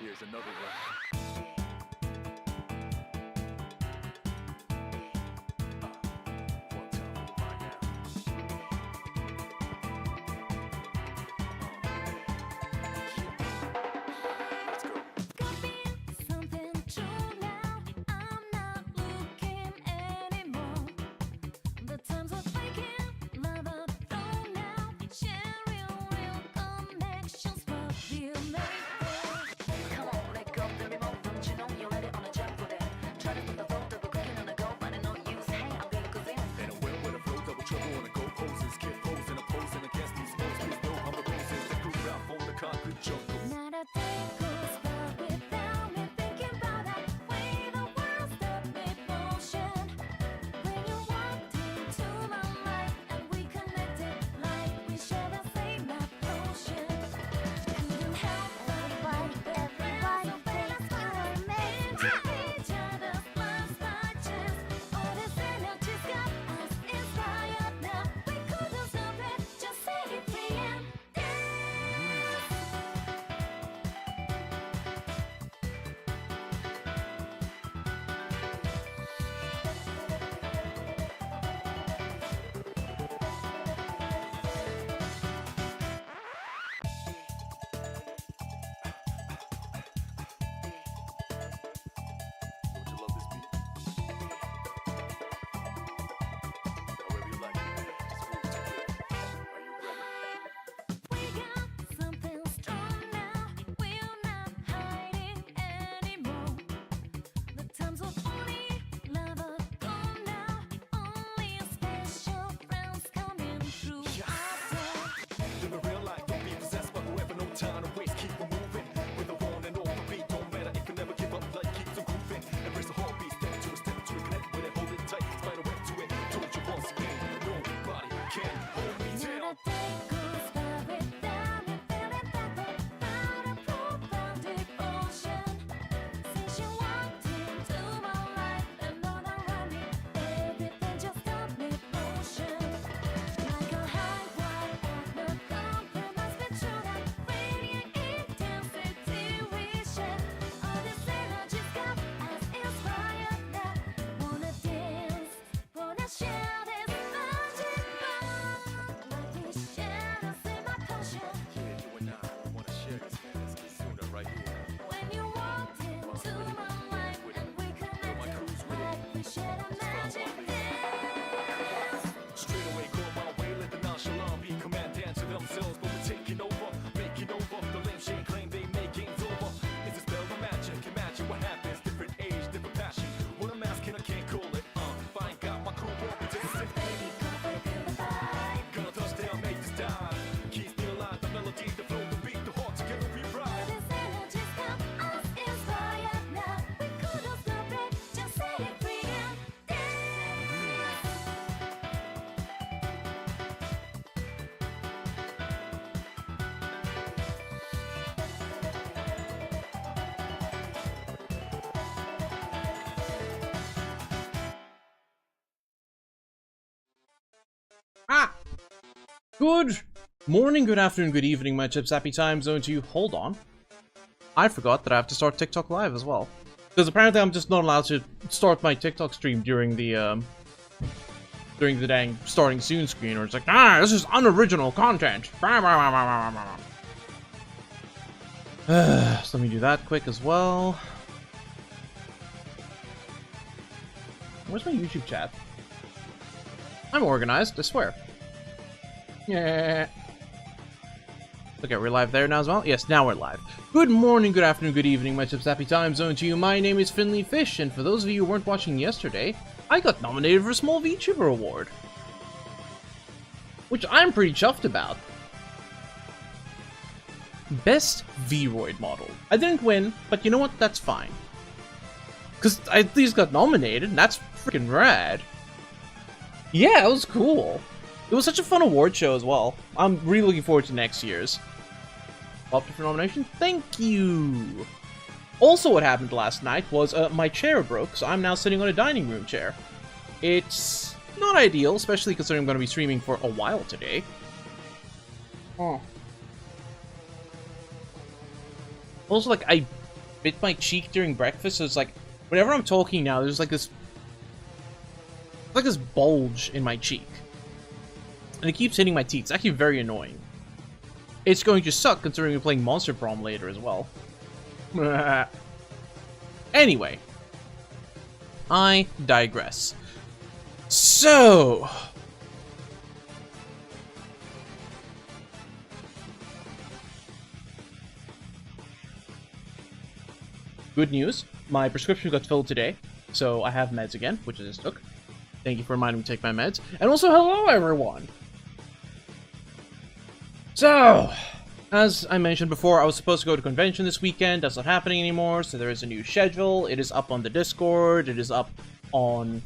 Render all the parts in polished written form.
Here's another one. Good morning, good afternoon, good evening, my chips. Happy time zone to you. Hold on. I forgot that I have to start TikTok live as well. Because apparently I'm just not allowed to start my TikTok stream during the dang starting soon screen, or it's like, this is unoriginal content. So let me do that quick as well. Where's my YouTube chat? I'm organized, I swear. Yeah. Okay, we're live there now as well? Yes, now we're live. Good morning, good afternoon, good evening, my chips. Happy time zone to you. My name is Finley Fish, and for those of you who weren't watching yesterday, I got nominated for a small VTuber award. Which I'm pretty chuffed about. Best Vroid model. I didn't win, but you know what? That's fine. Because I at least got nominated, and that's freaking rad. Yeah, it was cool. It was such a fun award show as well. I'm really looking forward to next year's. Opted for nomination? Thank you! Also what happened last night was my chair broke, so I'm now sitting on a dining room chair. It's not ideal, especially considering I'm going to be streaming for a while today. Oh. Also, like, I bit my cheek during breakfast, so it's like, whenever I'm talking now, there's like this bulge in my cheek. And it keeps hitting my teeth. It's actually very annoying. It's going to suck considering we're playing Monster Prom later as well. Anyway. I digress. So... good news. My prescription got filled today, so I have meds again, which I just took. Thank you for reminding me to take my meds. And also, hello everyone! So, as I mentioned before, I was supposed to go to convention this weekend. That's not happening anymore, so there is a new schedule. It is up on the Discord. It is up on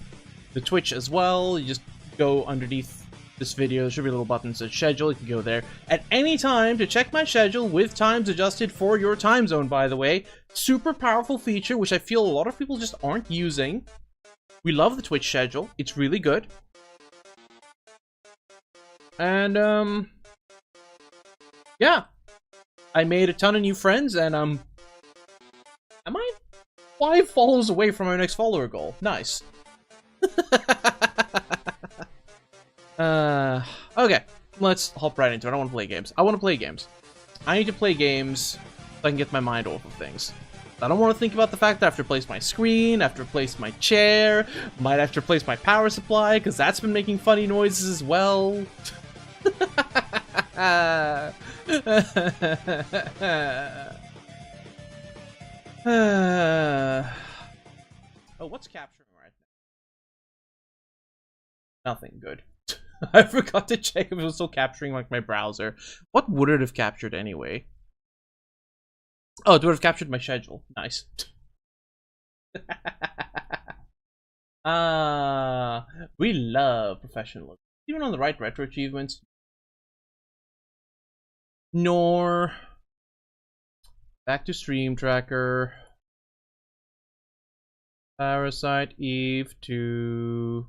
the Twitch as well. You just go underneath this video. There should be a little button that says schedule. You can go there at any time to check my schedule with times adjusted for your time zone, by the way. Super powerful feature, which I feel a lot of people just aren't using. We love the Twitch schedule. It's really good. And, yeah. I made a ton of new friends, and, am I 5 follows away from my next follower goal? Nice. Okay. Let's hop right into it. I don't want to play games. I want to play games. I need to play games so I can get my mind off of things. I don't want to think about the fact that I have to replace my screen, I have to replace my chair, might have to replace my power supply, because that's been making funny noises as well. Oh, what's capturing right now? Nothing good. I forgot to check if it was still capturing like my browser. What would it have captured anyway? Oh, it would have captured my schedule. Nice. We love professionalism. Even on the right retro achievements. Nor. Back to stream tracker. Parasite Eve II.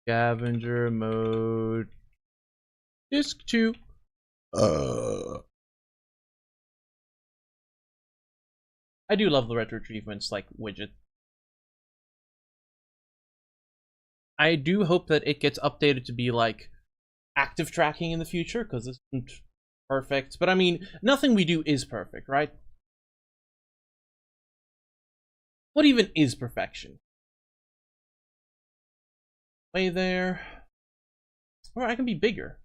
Scavenger mode. Disc 2. I do love the retro achievements like widget. I do hope that it gets updated to be like active tracking in the future, because this isn't perfect. But I mean, nothing we do is perfect, right? What even is perfection? Way there. Or I can be bigger.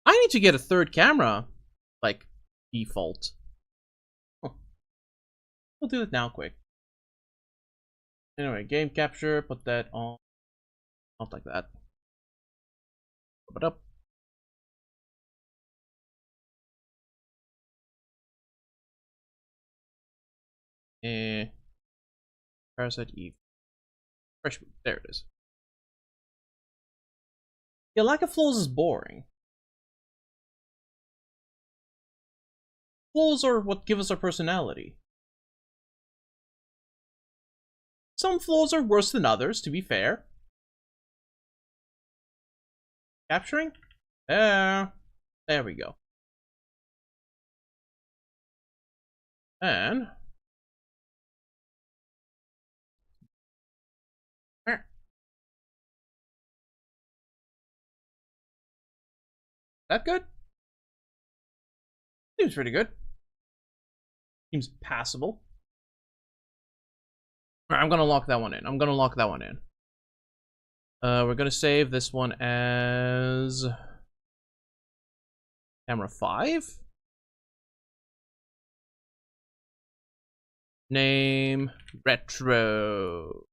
I need to get a third camera, like, default. We'll do it now quick. Anyway, game capture, put that on. Not like that. Pop it up. Parasite Eve. Fresh boot. There it is. Yeah, lack of flaws is boring. Flaws are what give us our personality. Some flaws are worse than others, to be fair. Capturing? There we go. And... that good? Seems pretty good. Seems passable. Alright, I'm gonna lock that one in. We're gonna save this one as Camera 5. Name retro.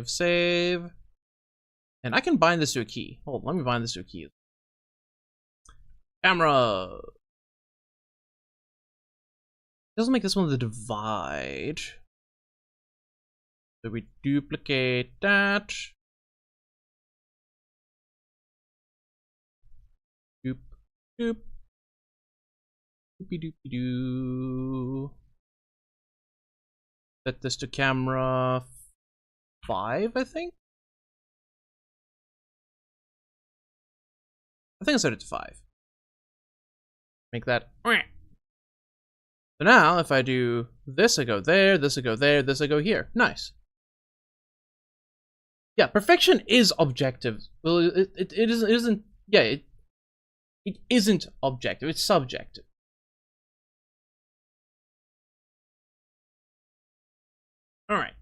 Save. And I can bind this to a key. Hold on, let me bind this to a key. Camera. Doesn't make this one the divide. So we duplicate that. Doop. Doopy-doopy-doo. Set this to camera 5, I think? I think I set it to 5. Make that. So now, if I do this, I go there, this, I go there, this, I go here. Nice. Yeah, perfection is objective. Well, it isn't. Yeah, it isn't objective. It's subjective. All right.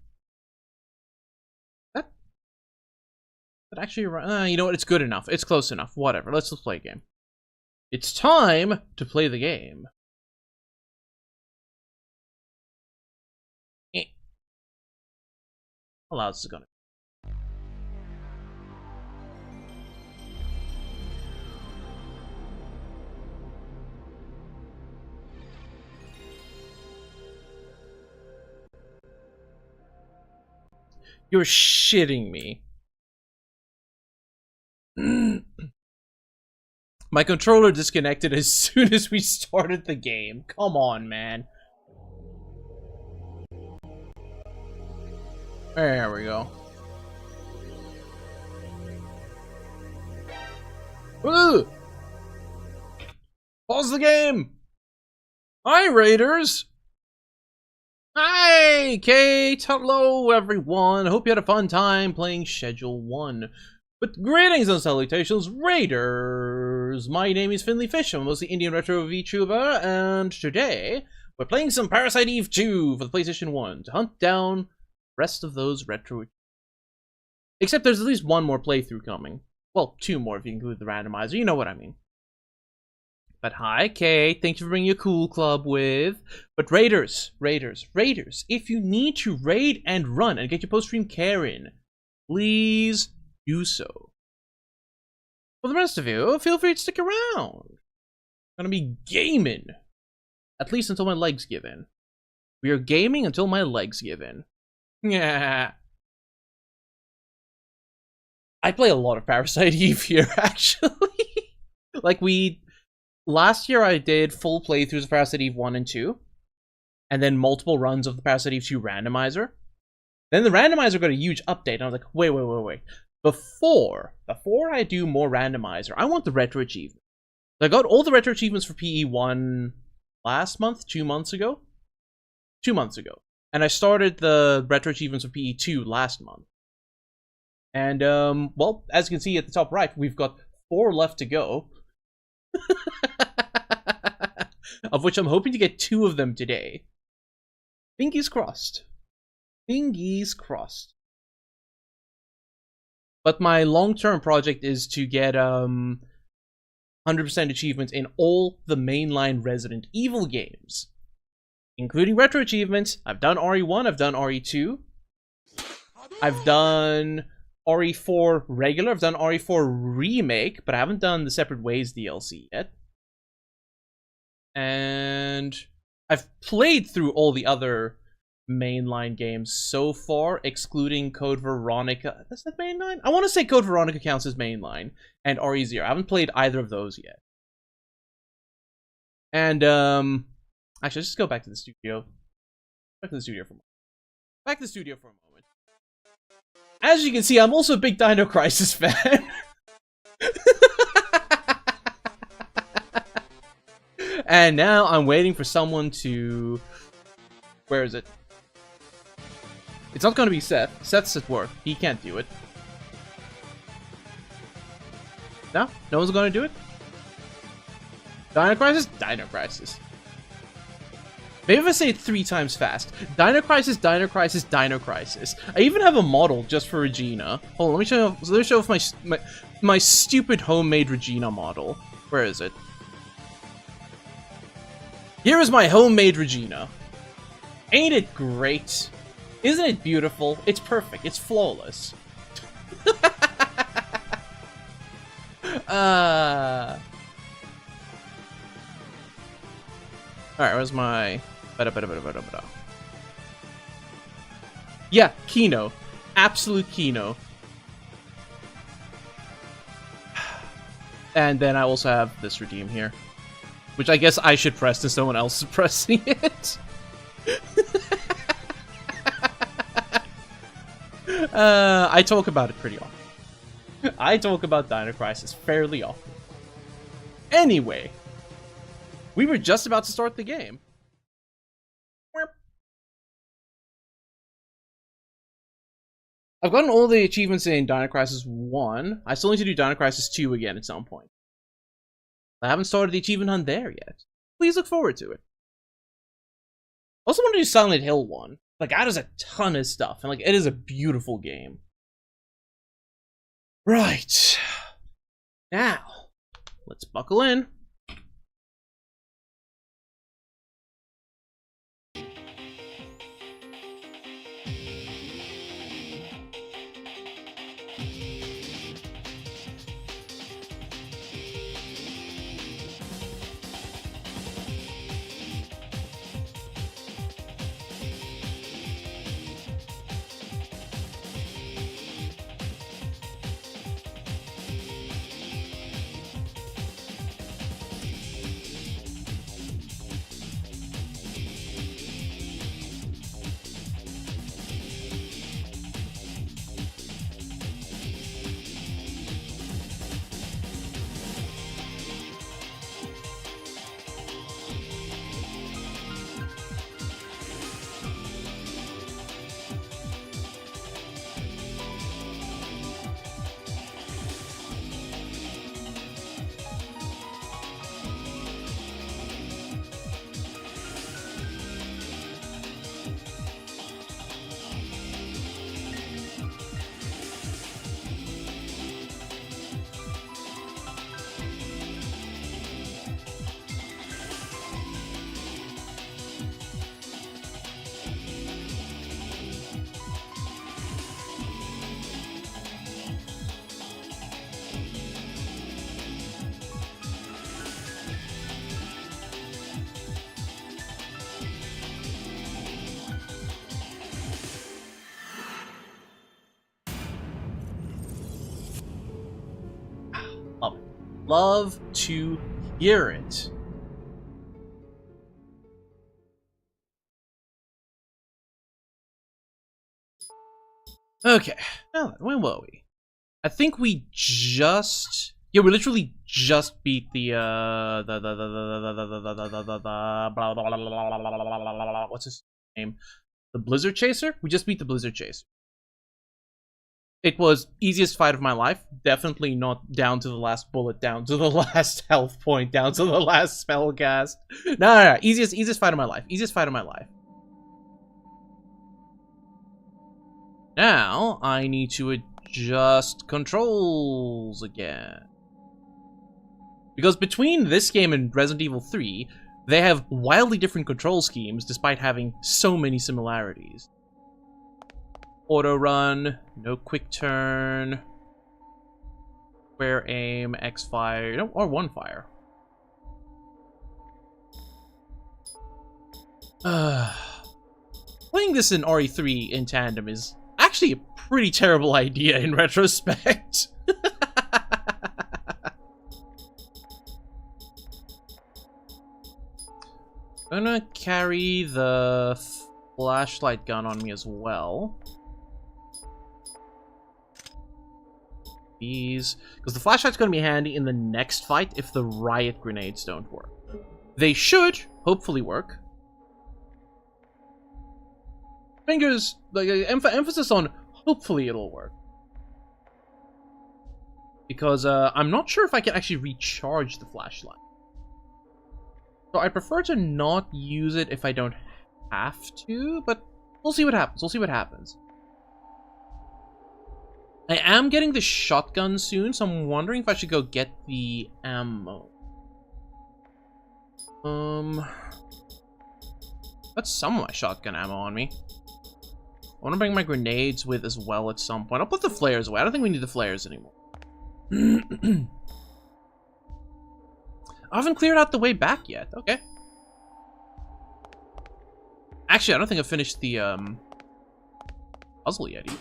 That actually, you know what? It's good enough. It's close enough. Whatever. Let's just play a game. It's time to play the game. How loud is this gonna? You're shitting me. My controller disconnected as soon as we started the game. Come on, man. There we go. Ooh! Pause the game! Hi, Raiders! Hi, Kate! Hello, everyone! I hope you had a fun time playing Schedule 1. But greetings and salutations, Raiders! My name is Finley Fish, I'm a mostly Indian retro VTuber, and today we're playing some Parasite Eve II for the PlayStation 1 to hunt down the rest of those retro. Except there's at least one more playthrough coming. Well, 2 more if you include the randomizer, you know what I mean. But hi, Kate. Thank you for bringing your cool club with. But Raiders, if you need to raid and run and get your post-stream care in, please do so. For the rest of you, feel free to stick around. I'm gonna be gaming. At least until my legs give in. We are gaming until my legs give in. Yeah. I play a lot of Parasite Eve here, actually. Like, last year I did full playthroughs of Parasite Eve 1 and 2. And then multiple runs of the Parasite Eve 2 randomizer. Then the randomizer got a huge update, and I was like, wait. Before I do more randomizer, I want the retro achievement. So I got all the retro achievements for PE1 last month, 2 months ago. 2 months ago. And I started the retro achievements for PE2 last month. And, well, as you can see at the top right, we've got 4 left to go. Of which I'm hoping to get 2 of them today. Fingers crossed. Fingers crossed. But my long-term project is to get 100% achievements in all the mainline Resident Evil games. Including retro achievements. I've done RE1, I've done RE2. I've done RE4 regular, I've done RE4 remake, but I haven't done the Separate Ways DLC yet. And I've played through all the other mainline games so far, excluding Code Veronica. Is that mainline? I want to say Code Veronica counts as mainline, and RE0. I haven't played either of those yet. And, actually, let's just go back to the studio. Back to the studio for a moment. As you can see, I'm also a big Dino Crisis fan. And now I'm waiting for someone to... Where is it? It's not going to be Seth. Seth's at work. He can't do it. No? No one's going to do it? Dino Crisis? Dino Crisis. Maybe if I say it 3 times fast. Dino Crisis, Dino Crisis, Dino Crisis. I even have a model just for Regina. Hold on, let me show off my stupid homemade Regina model. Where is it? Here is my homemade Regina. Ain't it great? Isn't it beautiful? It's perfect. It's flawless. Alright, where's my... Yeah, Kino. Absolute Kino. And then I also have this redeem here. Which I guess I should press since someone else is pressing it. I talk about it pretty often. I talk about Dino Crisis fairly often. Anyway, we were just about to start the game. I've gotten all the achievements in Dino Crisis 1. I still need to do Dino Crisis 2 again at some point. I haven't started the achievement hunt there yet. Please look forward to it. I also want to do Silent Hill 1. Like, that is a ton of stuff, and like, it is a beautiful game. Right. Now, let's buckle in. Love to hear it. Okay, now then, where were we? I think we just... Yeah, we literally just beat the, what's his name? The Blizzard Chaser? We just beat the Blizzard Chaser. It was easiest fight of my life. Definitely not down to the last bullet, down to the last health point, down to the last spell cast. No. Easiest fight of my life. Easiest fight of my life. Now, I need to adjust controls again. Because between this game and Resident Evil 3, they have wildly different control schemes despite having so many similarities. Auto run, no quick turn, square aim, X fire, no, or one fire. Playing this in RE3 in tandem is actually a pretty terrible idea in retrospect. I'm gonna carry the flashlight gun on me as well. Because the flashlight's going to be handy in the next fight if the riot grenades don't work. They should hopefully work. Fingers, like, emphasis on hopefully it'll work. Because I'm not sure if I can actually recharge the flashlight. So I prefer to not use it if I don't have to, but we'll see what happens. We'll see what happens. I am getting the shotgun soon, so I'm wondering if I should go get the ammo. Got some of my shotgun ammo on me. I want to bring my grenades with as well at some point. I'll put the flares away. I don't think we need the flares anymore. I haven't cleared out the way back yet. Okay. Actually, I don't think I've finished the puzzle yet either.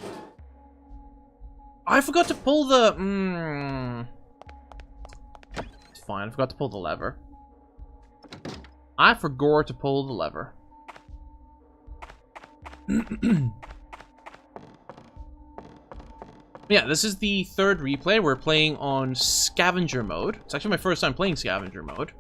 I forgot to pull the... It's fine. I forgot to pull the lever. I forgot to pull the lever. Yeah, this is the third replay. We're playing on scavenger mode. It's actually my first time playing scavenger mode.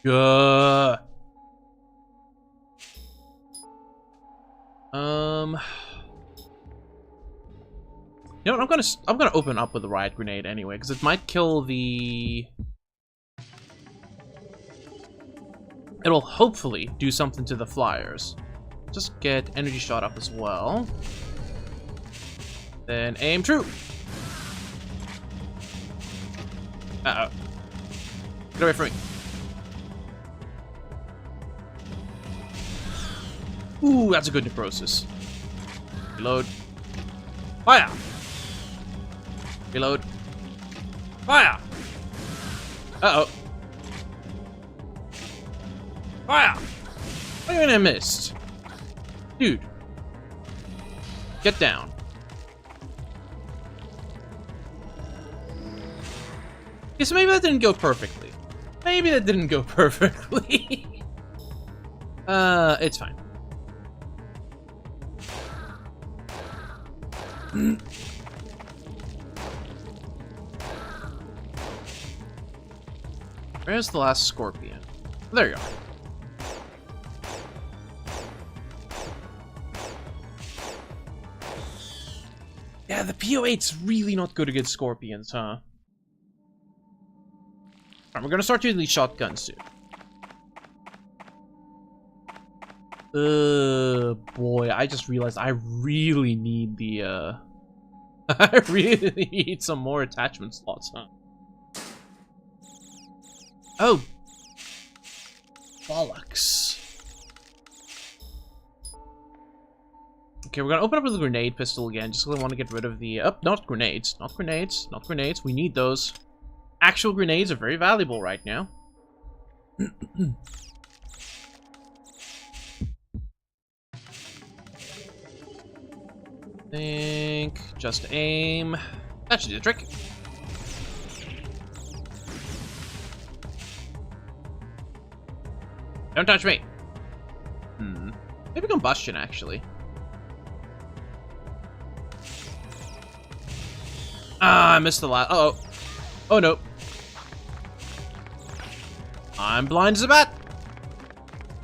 You know what, I'm gonna open up with the riot grenade anyway, because it might kill the... It'll hopefully do something to the flyers. Just get energy shot up as well. Then aim true. Uh-oh. Get away from me. Ooh, that's a good necrosis. Reload. Fire! Reload. Fire! Uh-oh. Fire! What do you mean I missed? Dude. Get down. Okay, so maybe that didn't go perfectly. Maybe that didn't go perfectly. It's fine. Where's the last scorpion? There you go. Yeah, the PO8's really not good against scorpions, huh? Alright, we're gonna start using these shotguns soon. Boy, I just realized I really need the, I really need some more attachment slots, huh? Oh! Bollocks. Okay, we're gonna open up with the grenade pistol again, just because I want to get rid of the... not grenades. Not grenades. Not grenades. We need those. Actual grenades are very valuable right now. Think... just aim. That should do the trick. Don't touch me. Maybe combustion, actually. Ah, I missed the last... Uh-oh. Oh, no. I'm blind as a bat.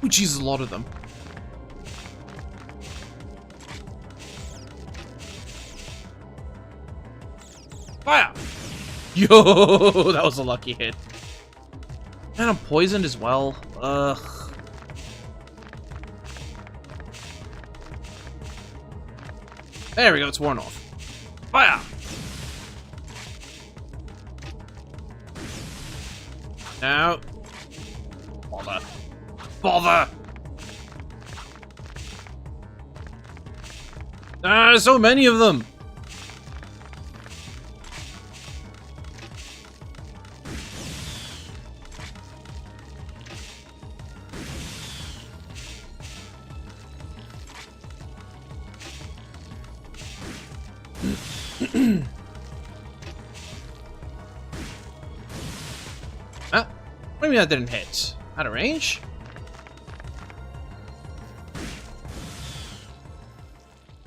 Ooh, Jesus, a lot of them. Fire! Yo, that was a lucky hit. Man, I'm poisoned as well. Ugh. There we go, it's worn off. Fire! Now. Bother. Bother! Ah, there's so many of them! What do you mean that didn't hit? Out of range?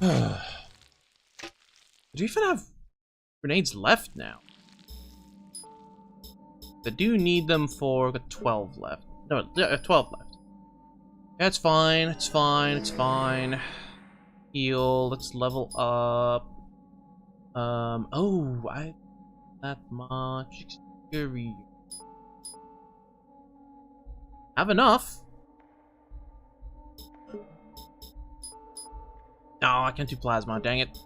Do you even have grenades left now? I do need them for the 12 left. No, 12 left. That's fine, it's fine, it's fine. Heal, let's level up. Oh, I that much experience. Have enough. No, I can't do plasma, dang it.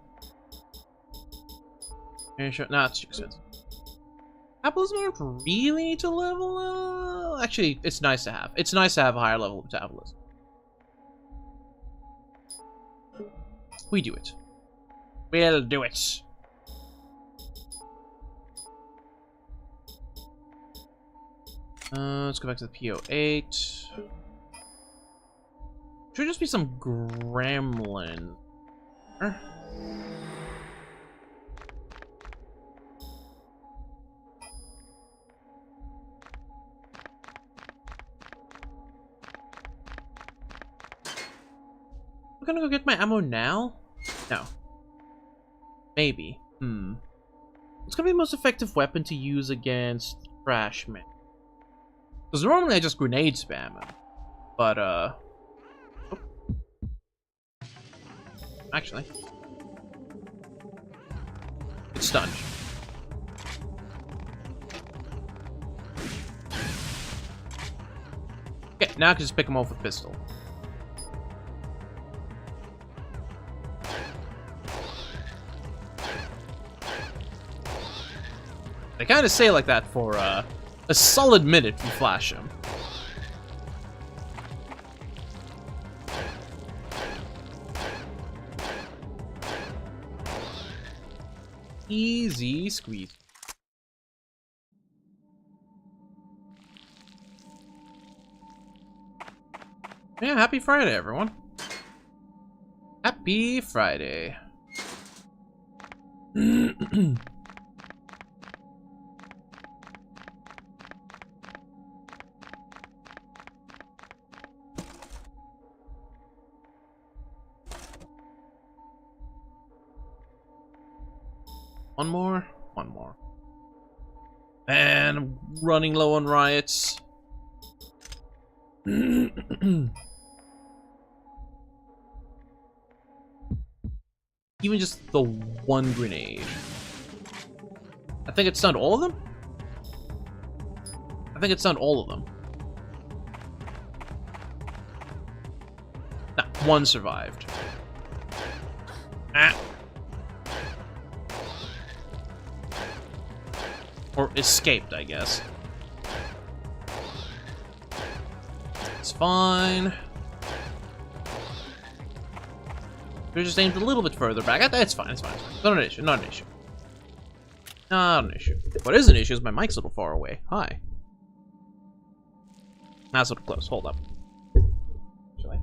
Sure. No, it's too expensive. Metabolism don't really need to level up. Actually, it's nice to have. It's nice to have a higher level of metabolism. We do it. We'll do it. Let's go back to the PO8. Should just be some gremlin. I'm gonna go get my ammo now? No. Maybe. What's gonna be the most effective weapon to use against trash men? Because normally I just grenade spam him. But, oh. Actually. It's stunned. Okay, now I can just pick him off with pistol. I kind of say like that for a solid minute you flash him. Easy squeeze. Yeah, happy Friday, everyone. Happy Friday. One more. And I'm running low on riots. Even just the one grenade. I think it stunned all of them? I think it stunned all of them. Nah, one survived. Ah. Or escaped, I guess. It's fine. We're just aimed a little bit further back. It's fine, it's fine. Not an issue, not an issue. Not an issue. What is an issue is my mic's a little far away. Hi. That's a little close. Hold up. Should I?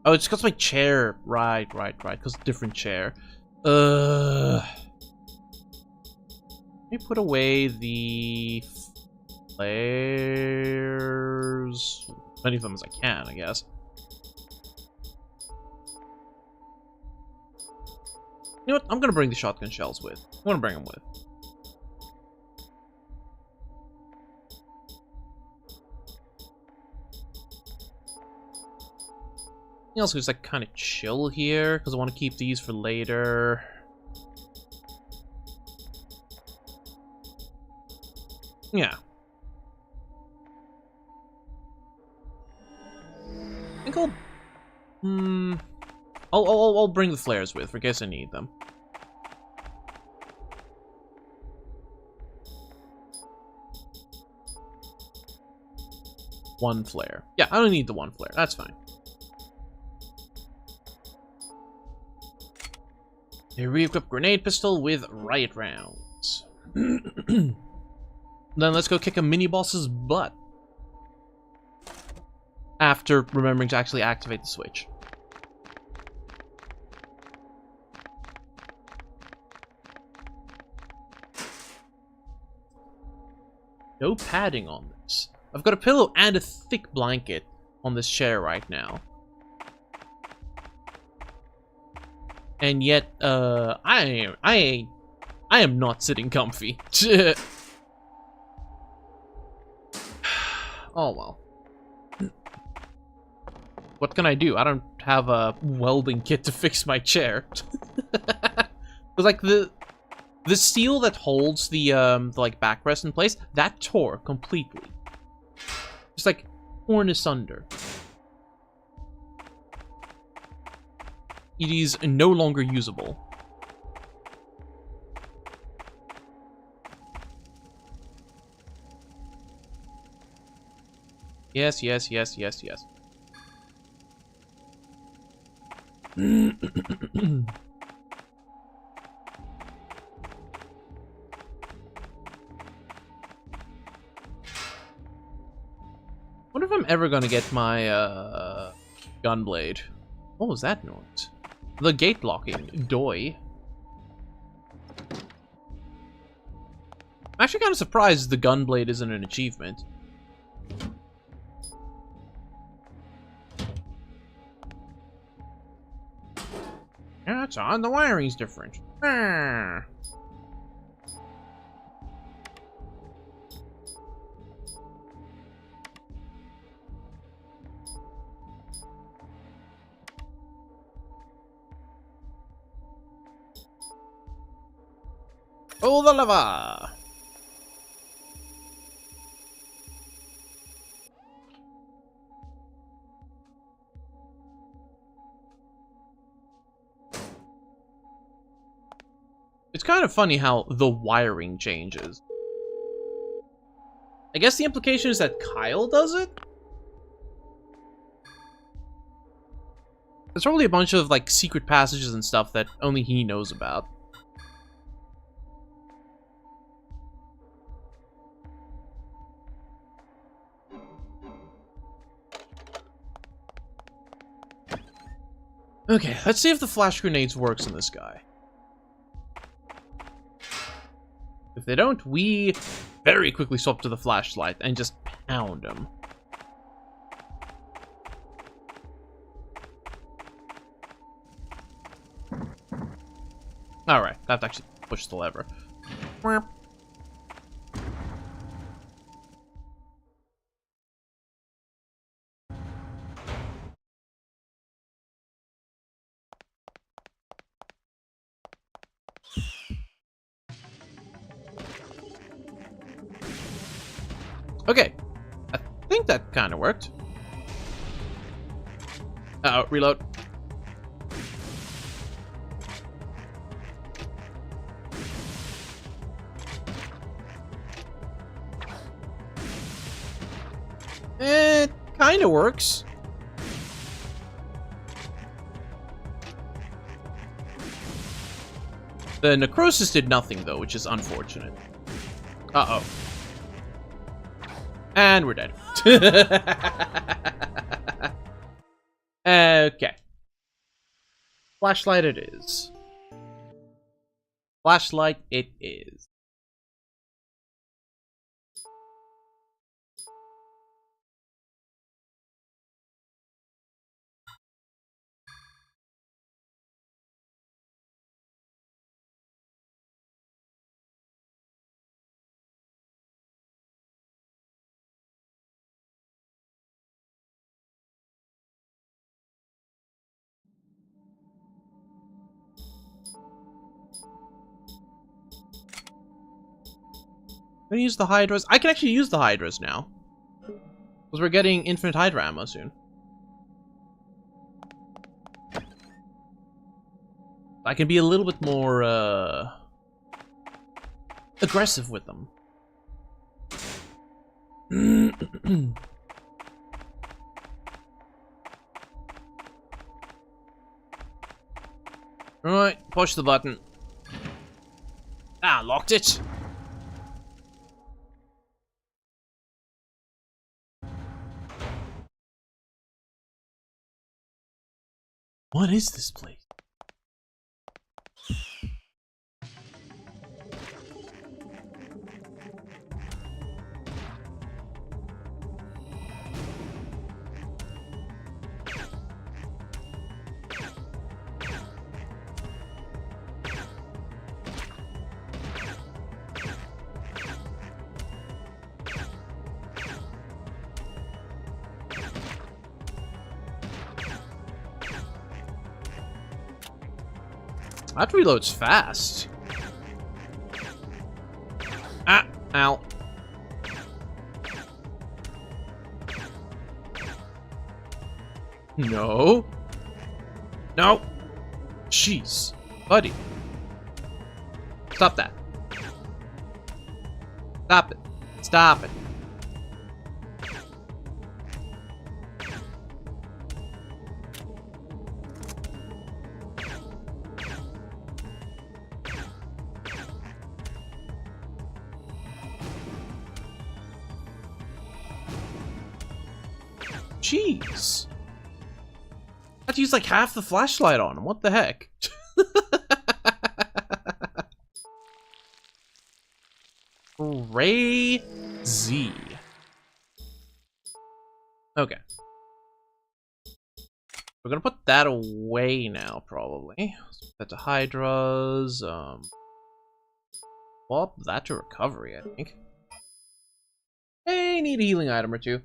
Oh, it's because my chair. Right. Because different chair. Let me put away the flares. As many of them as I can, I guess. You know what? I'm gonna bring the shotgun shells with. I'm gonna bring them with. Anything else just like kind of chill here because I want to keep these for later. Yeah. I think I'll bring the flares with, in case I need them. One flare. Yeah, I don't need the one flare. That's fine. A re-equipped grenade pistol with riot rounds. Then let's go kick a mini-boss's butt. After remembering to actually activate the switch. No padding on this. I've got a pillow and a thick blanket on this chair right now. And yet, I am not sitting comfy. Oh well. What can I do? I don't have a welding kit to fix my chair. Because, like, the steel that holds the like, backrest in place, that tore completely. Just, like, torn asunder. It is no longer usable. Yes, yes, yes, yes, yes. Wonder if I'm ever gonna get my gunblade. What was that noise? The gate locking. Doi. I'm actually kind of surprised the gunblade isn't an achievement. Yeah, it's on. The wiring's different. Ah. Pull the lever! It's kind of funny how the wiring changes. I guess the implication is that Kyle does it? There's probably a bunch of, like, secret passages and stuff that only he knows about. Okay, let's see if the flash grenades works on this guy. If they don't, we very quickly swap to the flashlight and just pound him. Alright, I have to actually push the lever. Okay, I think that kind of worked. Uh-oh, reload. It kind of works. The necrosis did nothing, though, which is unfortunate. Uh-oh. And we're dead. Okay. Flashlight it is. Flashlight it is. Can I use the Hydras? I can actually use the Hydras now. Because we're getting infinite Hydra ammo soon. I can be a little bit more, aggressive with them. Alright, push the button. Ah, locked it. What is this place? That reloads fast. Ah, ow. No. No. Jeez. Buddy. Stop that. Stop it. Stop it. Jeez. I had to use like half the flashlight on him. What the heck? Crazy. Okay. We're gonna put that away now, probably. Let's put that to Hydras. Swap that to recovery, I think. Hey, need a healing item or two.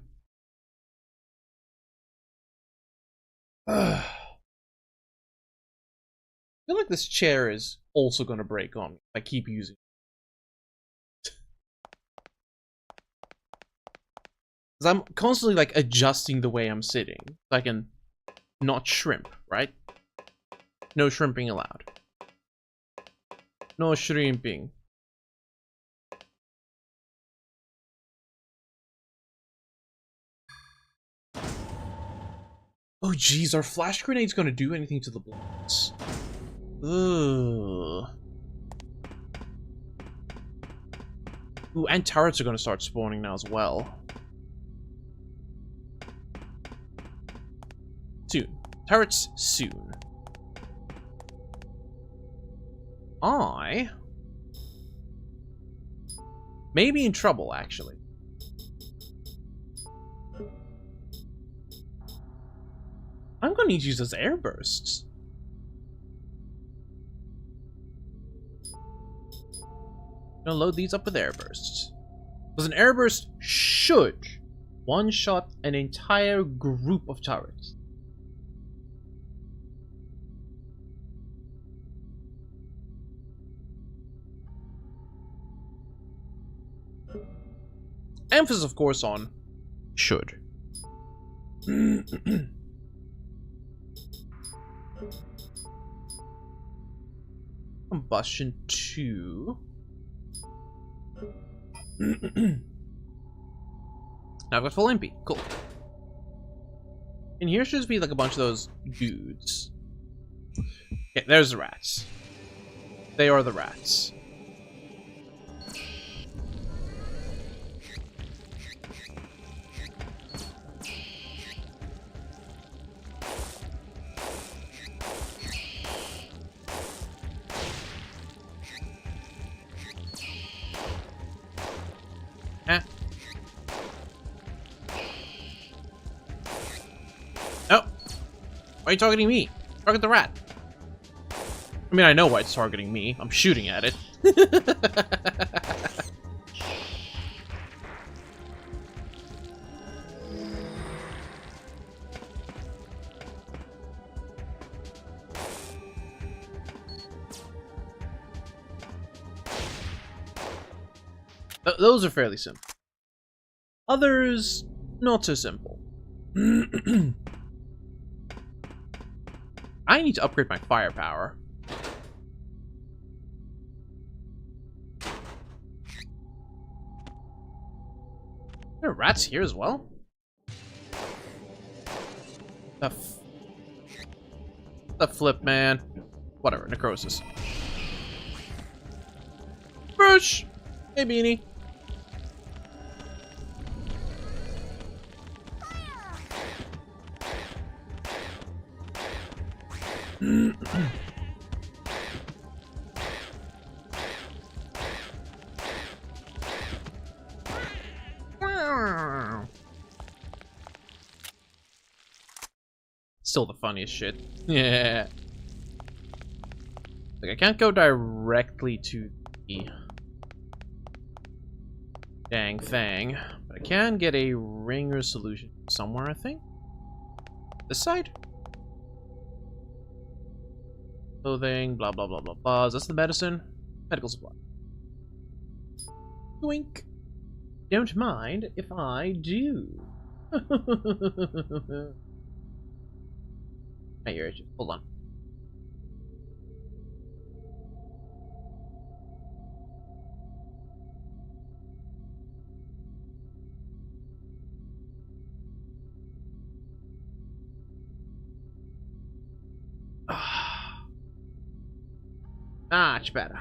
I feel like this chair is also gonna break on me if I keep using it. Because I'm constantly like adjusting the way I'm sitting so I can not shrimp, right? No shrimping allowed. No shrimping. Oh jeez, are flash grenades gonna do anything to the bullets? Ugh. Ooh, and turrets are gonna start spawning now as well. Soon. Turrets soon. I may be in trouble, actually. I'm gonna need to use those air bursts. I'm gonna load these up with air bursts. Because an air burst should one-shot an entire group of turrets. Emphasis, of course, on should. Combustion 2. Now I've got full MP. Cool. And here should just be like a bunch of those dudes. Okay, there's the rats. They are the rats. Why are you targeting me? Target the rat. I mean, I know why it's targeting me. I'm shooting at it. Those are fairly simple. Others, not so simple. I need to upgrade my firepower. There are rats here as well? The flip, man. Whatever, necrosis. Brush! Hey, Beanie. Still the funniest shit. Yeah. Like, I can't go directly to the dang thing, but I can get a ringer solution somewhere, I think. This side? Clothing, blah, blah, blah, blah, blah. Is this the medicine? Medical supply. Wink. Don't mind if I do. Hey, you're itching. Hold on. Much better.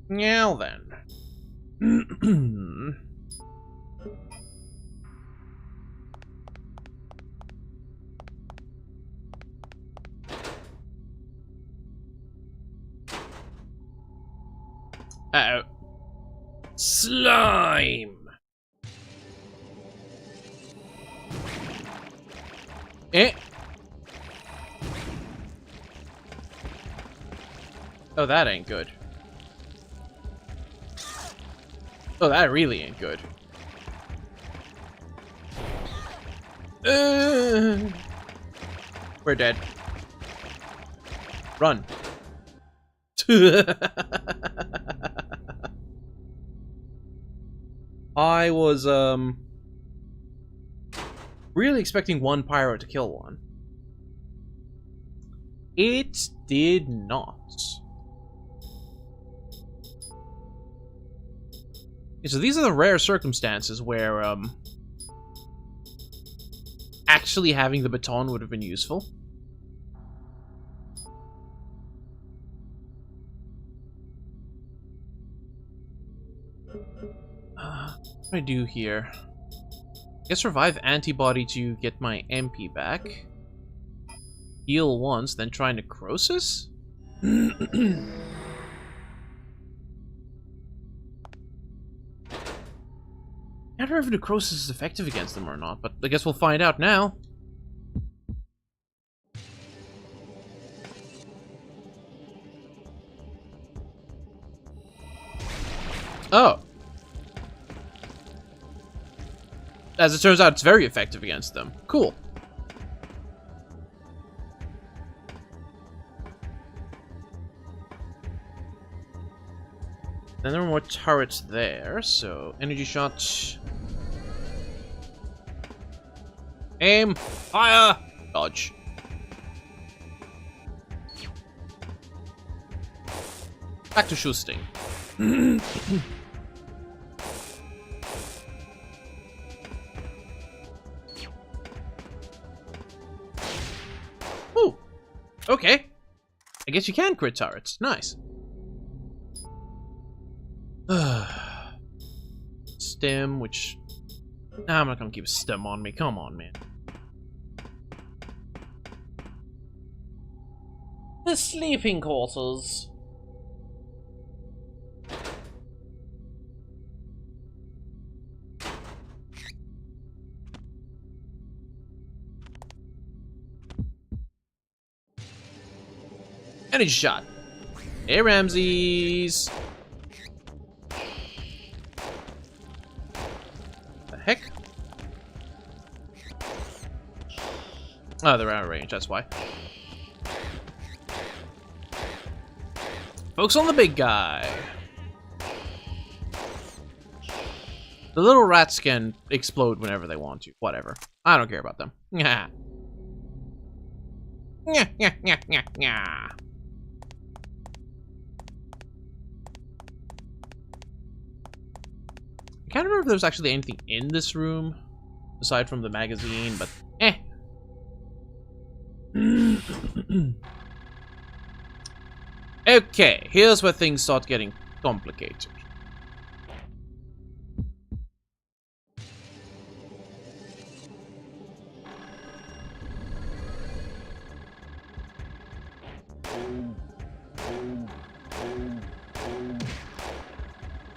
Now then. Uh-oh. Slime! Eh? Oh, that ain't good. Oh, that really ain't good. We're dead. Run. I was, really expecting one pyro to kill one. It did not. Okay, so these are the rare circumstances where, actually having the baton would have been useful. What do I do here? I guess revive antibody to get my MP back. Heal once, then try necrosis? I don't know if necrosis is effective against them or not, but I guess we'll find out now. Oh. As it turns out, it's very effective against them. Cool. Then there are more turrets there, so energy shot. Aim! Fire! Dodge. Back to shooting. Ooh! Okay. I guess you can crit turrets. Nice. Stem, which... Nah, I'm not gonna keep a stem on me. Come on, man. The sleeping quarters. Energy shot. Hey, Ramses. The heck? Oh, they're out of range, that's why. Focus on the big guy. The little rats can explode whenever they want to. Whatever. I don't care about them. Yeah. Yeah, yeah, yeah, yeah, yeah. I can't remember if there's actually anything in this room aside from the magazine, but eh. Okay, here's where things start getting complicated.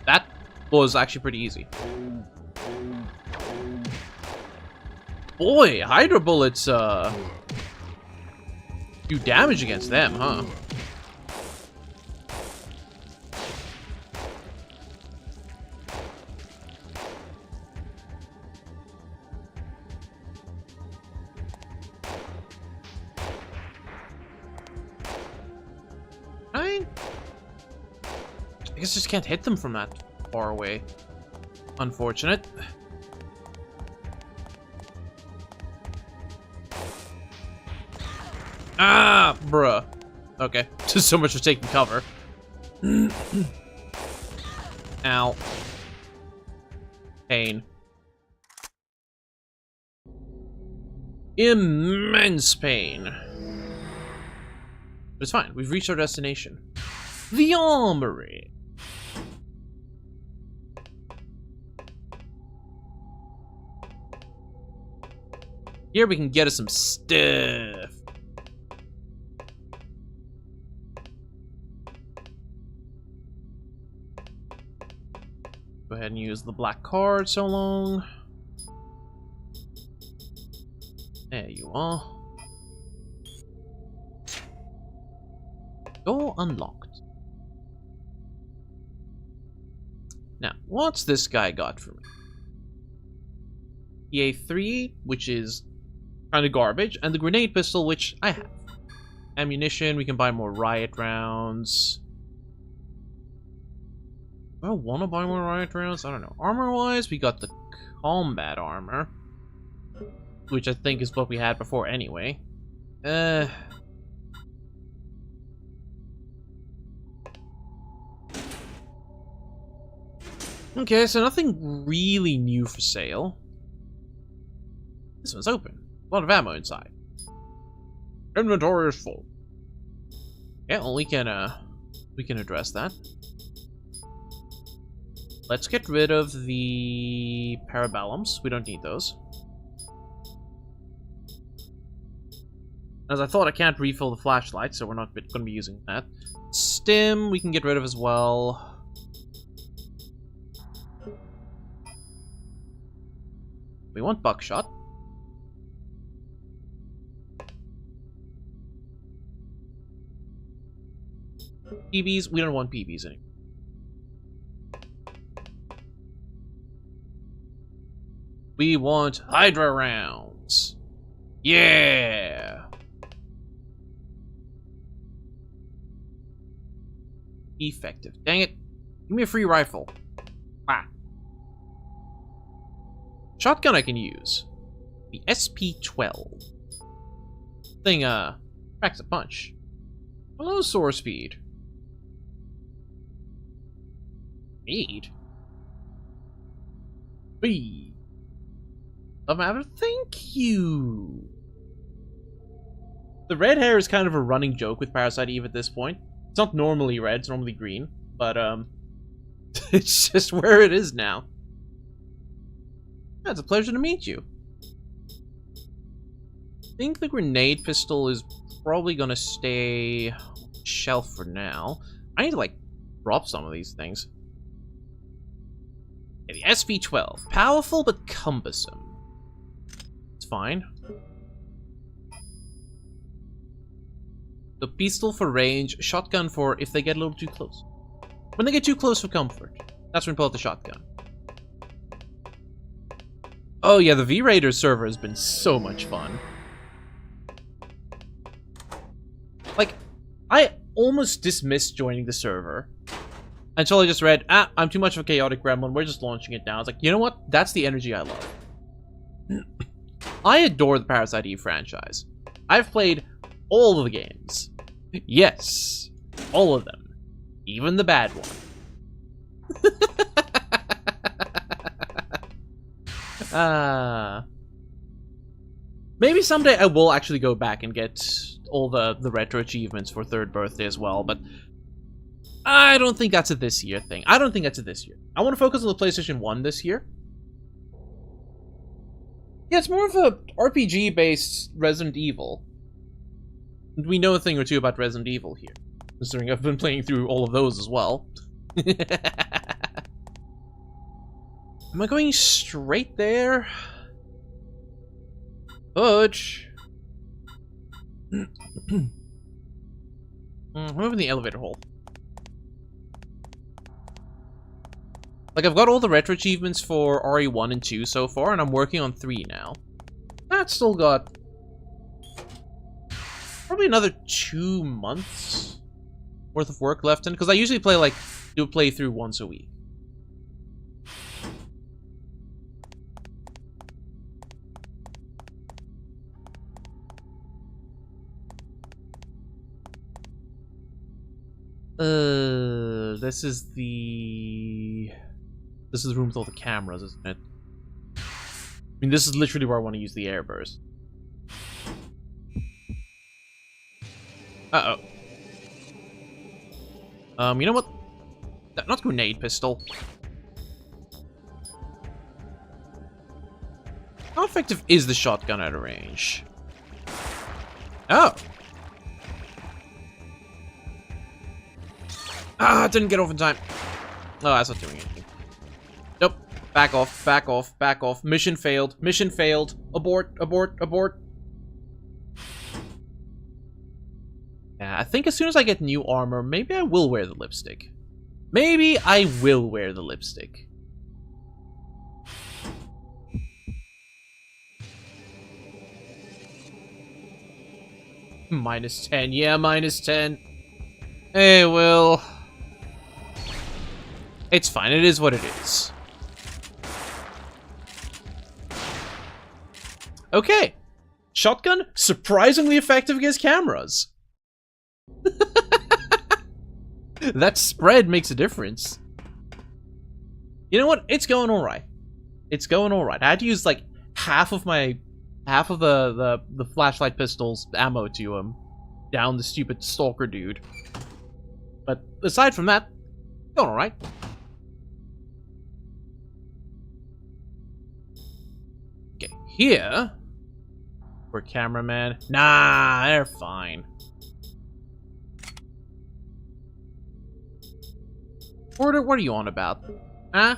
That was actually pretty easy. Boy, Hydra bullets, do damage against them, huh? guess I just can't hit them from that far away. Unfortunate. Ah, bruh. Okay, just so much for taking cover. Ow. Pain. Immense pain. But it's fine, we've reached our destination. The Armory. Here we can get us some stuff. Go ahead and use the black card so long. There you are. Door unlocked. Now, what's this guy got for me? EA3, which is kind of garbage, and the grenade pistol, which I have. Ammunition, we can buy more riot rounds. Do I want to buy more riot rounds? I don't know. Armor-wise, we got the combat armor, which I think is what we had before anyway. Okay, so nothing really new for sale. This one's open. A lot of ammo inside. Inventory is full. Yeah, well, we can address that. Let's get rid of the parabellums. We don't need those. As I thought, I can't refill the flashlight, so we're not going to be using that. Stim, we can get rid of as well. We want buckshot. PBs, we don't want PBs anymore. We want Hydra rounds. Yeah. Effective. Dang it. Give me a free rifle. Ah. Shotgun I can use. The SP-12. Thing, packs a punch. Hello, soar speed. Speed? Speed. Thank you. The red hair is kind of a running joke with Parasite Eve at this point. It's not normally red, it's normally green, but it's just where it is now. Yeah, it's a pleasure to meet you. I think the grenade pistol is probably gonna stay on the shelf for now. I need to like drop some of these things. Yeah, the SP-12, powerful but cumbersome. Fine. The pistol for range, shotgun for if they get a little too close. When they get too close for comfort, that's when you pull out the shotgun. Oh yeah, the V-Raiders server has been so much fun. Like, I almost dismissed joining the server until I just read, I'm too much of a chaotic gremlin, we're just launching it now. I was like, you know what? That's the energy I love. I adore the Parasite Eve franchise. I've played all of the games. Yes, all of them. Even the bad one. Maybe someday I will actually go back and get all the retro achievements for 3rd birthday as well, but I don't think that's a this year thing. I want to focus on the PlayStation 1 this year. Yeah, it's more of a RPG-based Resident Evil. We know a thing or two about Resident Evil here, considering I've been playing through all of those as well. Am I going straight there? Butch. I'm over in the elevator hole. Like, I've got all the retro achievements for RE1 and 2 so far, and I'm working on 3 now. That's still got probably another 2 months worth of work left in, because I usually play like do a playthrough once a week. This is the room with all the cameras, isn't it? I mean, this is literally where I want to use the airburst. Uh-oh. You know what? Not grenade pistol. How effective is the shotgun at a range? Oh. Ah, didn't get off in time. Oh, that's not doing anything. Nope. Back off, back off, back off. Mission failed. Mission failed. Abort, abort, abort. Yeah, I think as soon as I get new armor, maybe I will wear the lipstick. Maybe I will wear the lipstick. -10. Yeah, -10. Hey, well... It's fine. It is what it is. Okay. Shotgun, surprisingly effective against cameras. That spread makes a difference. You know what? It's going alright. It's going alright. I had to use like half of the flashlight pistol's ammo to down the stupid stalker dude. But aside from that, going alright. Okay, here we're cameraman. Nah, they're fine. What are you on about? Huh?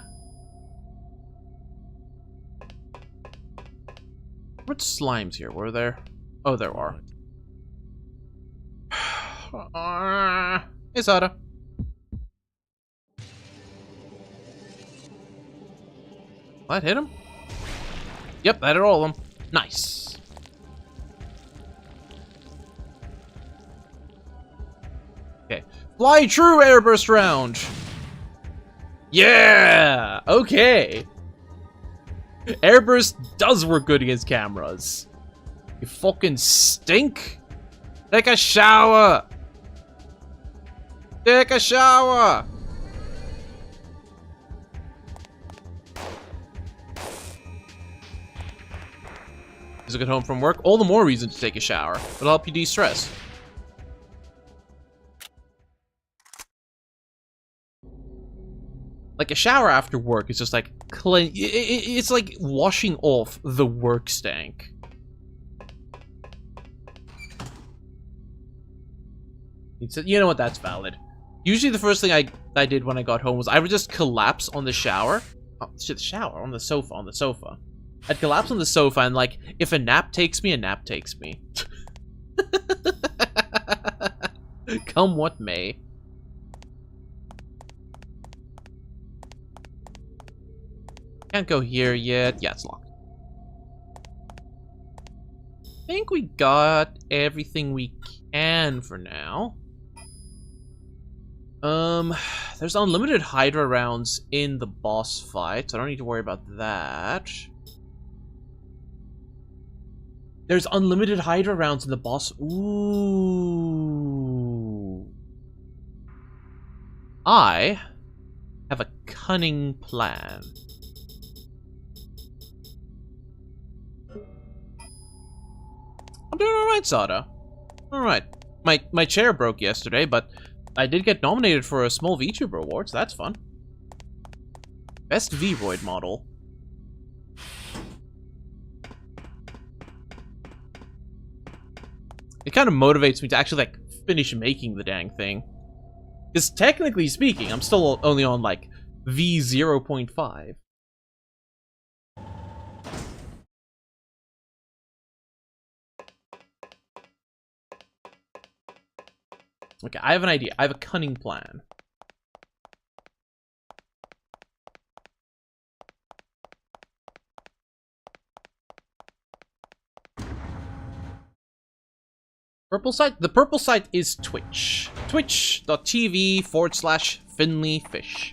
What slimes here? Were there? Oh, there are. Hey, Sada. That hit him? Yep, that hit all of them. Nice. Okay. Fly true airburst round. Yeah! Okay. Airburst does work good against cameras. You fucking stink. Take a shower. Take a shower. Just get home from work. All the more reason to take a shower. It'll help you de-stress. Like, a shower after work is just like it's like washing off the work stank. You know what? That's valid. Usually the first thing I did when I got home was I would just collapse on the shower. Oh, shit, the shower. On the sofa. I'd collapse on the sofa and, like, if a nap takes me, a nap takes me. Come what may. Can't go here yet. Yeah, it's locked. I think we got everything we can for now. There's unlimited Hydra rounds in the boss fight, so I don't need to worry about that. There's unlimited Hydra rounds in the boss. Ooh. I have a cunning plan. I'm doing alright, Sada. Alright. My chair broke yesterday, but I did get nominated for a small VTuber award, so that's fun. Best V-Roid model. It kind of motivates me to actually, like, finish making the dang thing. Because technically speaking, I'm still only on, like, V0.5. Okay, I have an idea. I have a cunning plan. Purple site? The purple site is Twitch. Twitch.tv/FinleyFish.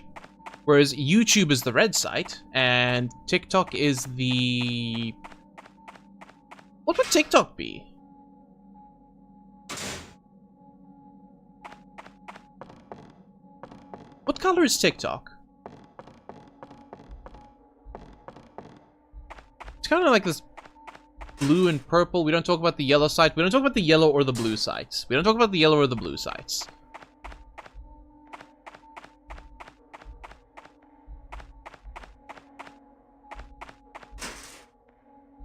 Whereas YouTube is the red site, and TikTok is the... What would TikTok be? What color is TikTok? It's kind of like this blue and purple. We don't talk about the yellow site. We don't talk about the yellow or the blue sites. We don't talk about the yellow or the blue sites.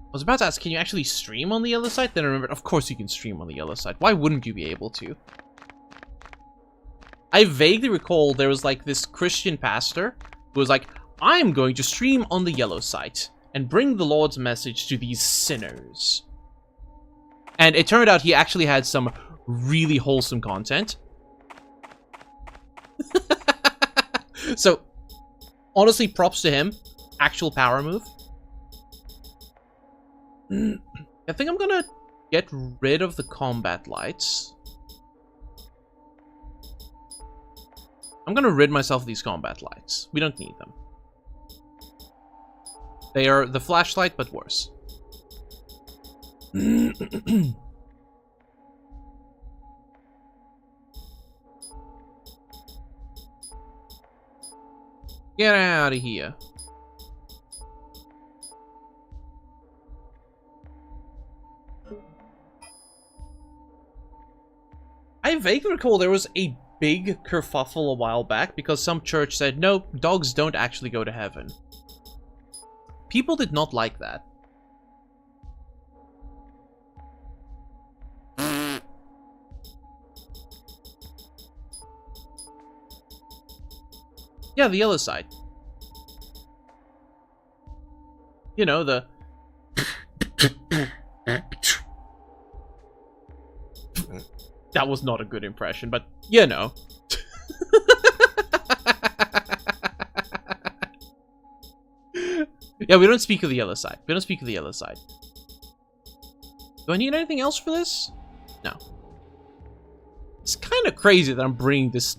I was about to ask, can you actually stream on the yellow site? Then I remembered, of course you can stream on the yellow site. Why wouldn't you be able to? I vaguely recall there was like this Christian pastor who was like, I am going to stream on the yellow site and bring the Lord's message to these sinners. And it turned out he actually had some really wholesome content. So, honestly, props to him. Actual power move. I think I'm gonna get rid of the combat lights. I'm gonna rid myself of these combat lights. We don't need them. They are the flashlight, but worse. Get out of here. I vaguely recall there was a big kerfuffle a while back because some church said, no, dogs don't actually go to heaven. People did not like that. Yeah, the yellow side. You know, the... That was not a good impression, but, you know. Yeah, we don't speak of the yellow side. We don't speak of the yellow side. Do I need anything else for this? No. It's kind of crazy that I'm bringing this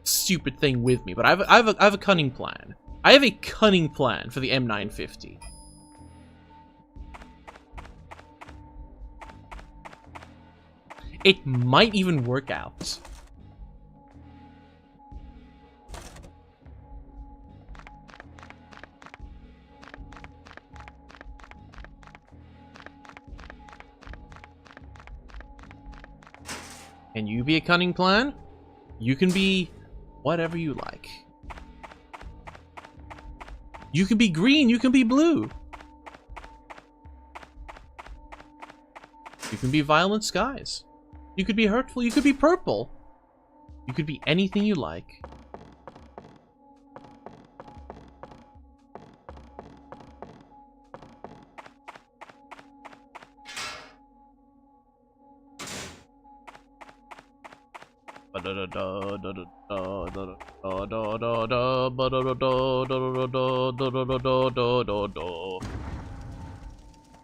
stupid thing with me, but I have a cunning plan. I have a cunning plan for the M950. It might even work out. Can you be a cunning plan? You can be whatever you like. You can be green, you can be blue. You can be violent skies. You could be hurtful, you could be purple. You could be anything you like.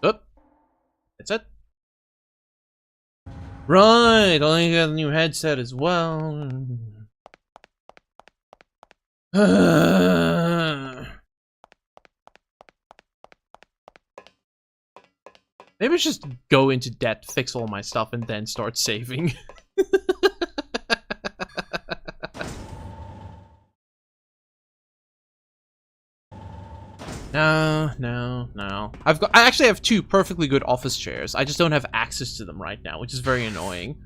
Oop. That's it. Right, I got a new headset as well. Maybe I should just go into debt, fix all my stuff, and then start saving. No. I actually have two perfectly good office chairs. I just don't have access to them right now, which is very annoying.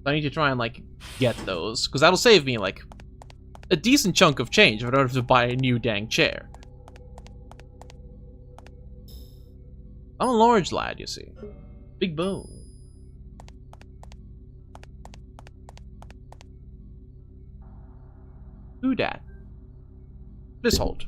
I need to try and, like, get those, because that'll save me, like, a decent chunk of change if I don't have to buy a new dang chair. I'm a large lad, you see. Big bone. Who dat? Please hold.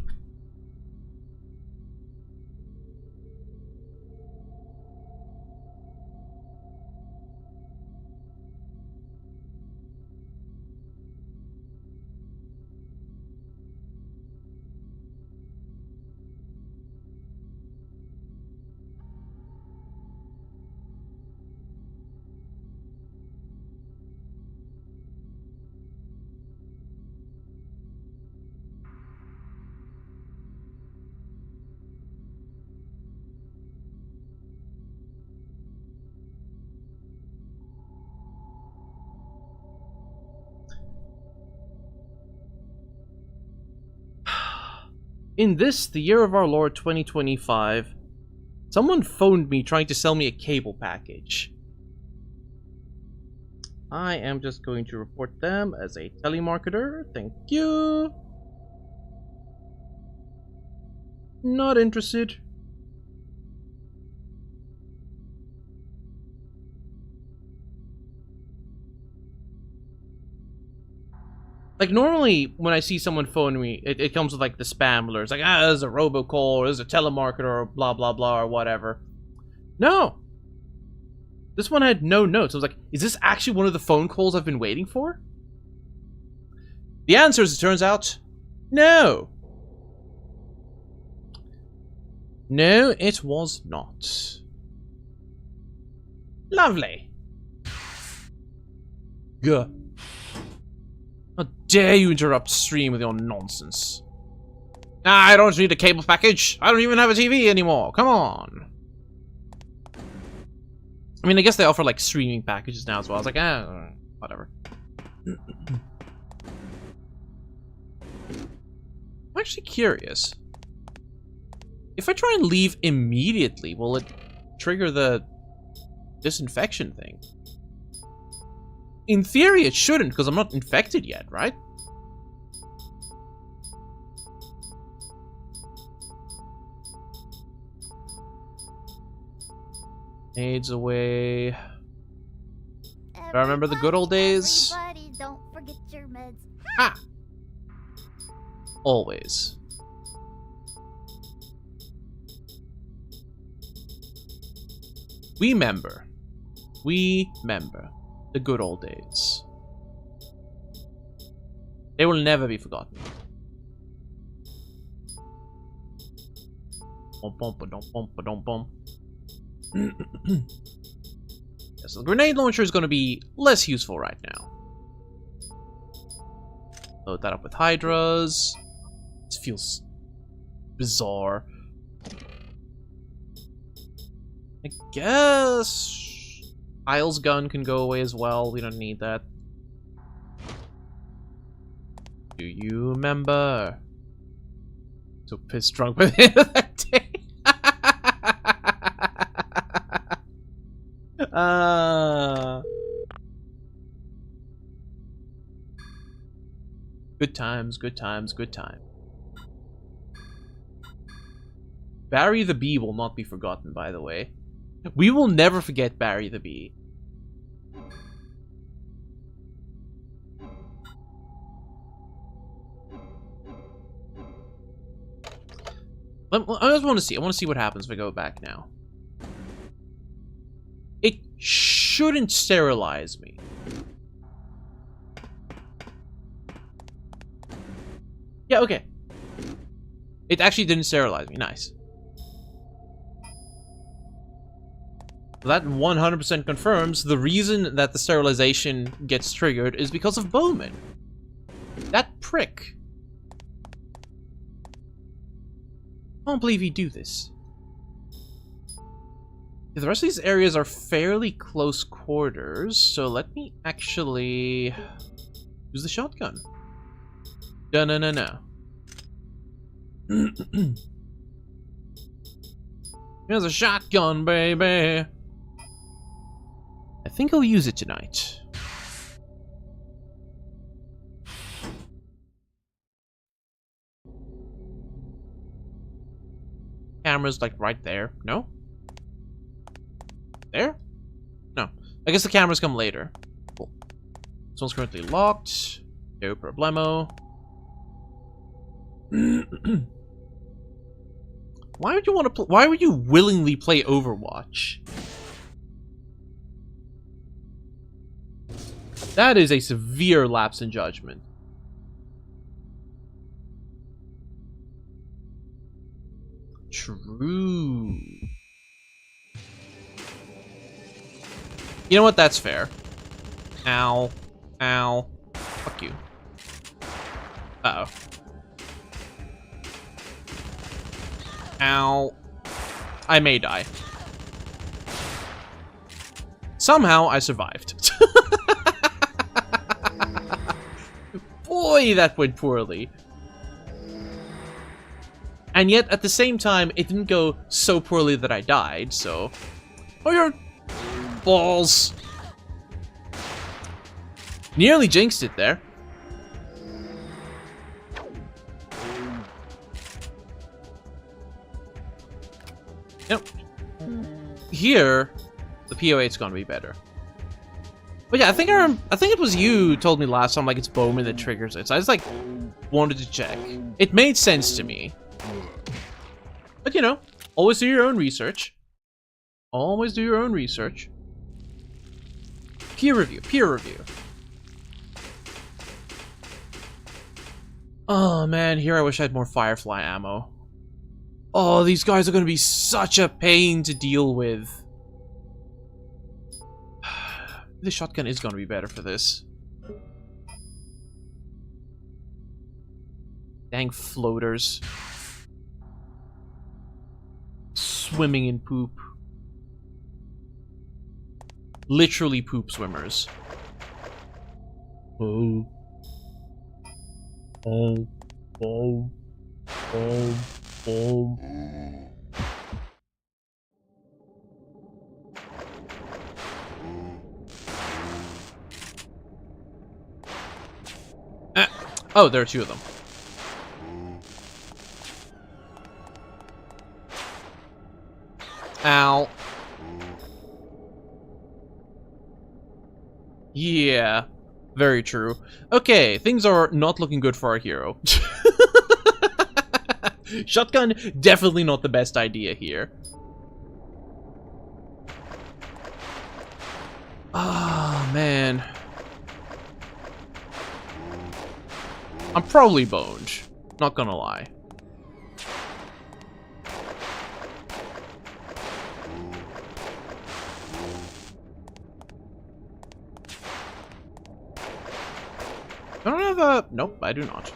In this, the year of our Lord 2025, someone phoned me trying to sell me a cable package. I am just going to report them as a telemarketer. Thank you. Not interested. Like, normally, when I see someone phone me, it comes with, like, the spam alerts. Like, there's a robocall, or there's a telemarketer, or blah, blah, blah, or whatever. No! This one had no notes. I was like, is this actually one of the phone calls I've been waiting for? The answer, as it turns out, no! No, it was not. Lovely. Gah. How dare you interrupt stream with your nonsense? I don't need a cable package. I don't even have a TV anymore. Come on. I mean, I guess they offer, like, streaming packages now as well. I was like, whatever. I'm actually curious. If I try and leave immediately, will it trigger the disinfection thing? In theory, it shouldn't, because I'm not infected yet, right? AIDS away. I remember the good old days. Everybody, don't forget your meds. Ah! Always. We remember the good old days. They will never be forgotten. Yes, the grenade launcher is going to be less useful right now. Load that up with hydras. This feels bizarre. I guess Isle's gun can go away as well. We don't need that. Do you remember? So pissed drunk with it that day. Good times, good times, good time. Barry the Bee will not be forgotten, by the way. We will never forget Barry the Bee. I just want to see. I want to see what happens if I go back now. It shouldn't sterilize me. Yeah, okay. It actually didn't sterilize me. Nice. That 100% confirms the reason that the sterilization gets triggered is because of Bowman. That prick. I don't believe he'd do this. The rest of these areas are fairly close quarters, so let me actually use the shotgun. No. Here's a shotgun, baby. I think I'll use it tonight. Camera's like right there. No? There? No. I guess the cameras come later. Cool. This one's currently locked. No problemo. Why would you want to why would you willingly play Overwatch? That is a severe lapse in judgment. True. You know what? That's fair. Ow. Ow. Fuck you. Uh-oh. Ow. I may die. Somehow, I survived. Boy, that went poorly. And yet, at the same time, it didn't go so poorly that I died, so... Oh, your balls! Nearly jinxed it there. Yep. Here, the PO8's gonna be better. But yeah, I think it was you who told me last time, like, it's Bowman that triggers it. So I just, like, wanted to check. It made sense to me. But, you know, always do your own research. Always do your own research. Peer review, peer review. Oh, man, here I wish I had more Firefly ammo. Oh, these guys are gonna be such a pain to deal with. The shotgun is gonna be better for this. Dang floaters. Swimming in poop. Literally poop swimmers. Oh. Oh. Oh. Oh. Oh. Oh, there are two of them. Ow. Yeah, very true. Okay, things are not looking good for our hero. Shotgun, definitely not the best idea here. Ah, man. I'm probably boned. Not gonna lie. I don't have a... Nope, I do not.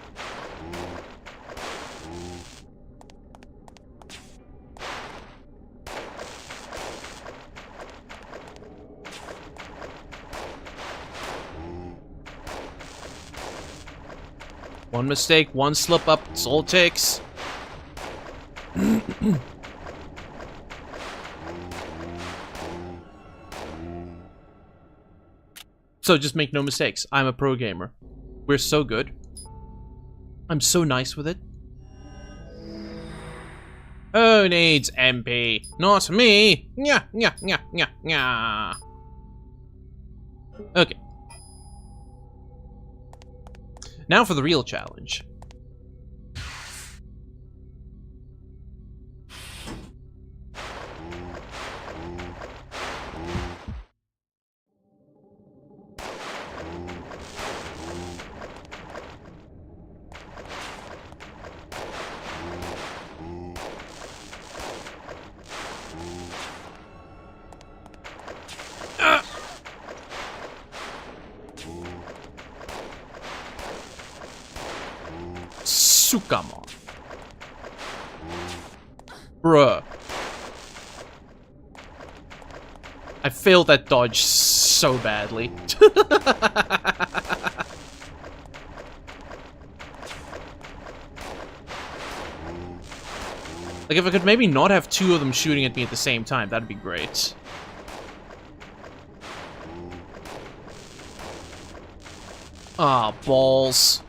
One mistake, one slip up, it's all it takes. So just make no mistakes. I'm a pro gamer. We're so good. I'm so nice with it. Who needs MP? Not me. Nya, nya, nya, nya, nya. Okay. Now for the real challenge. Sukama. Bruh. I failed that dodge so badly. Like, if I could maybe not have two of them shooting at me at the same time, that'd be great. Ah, balls.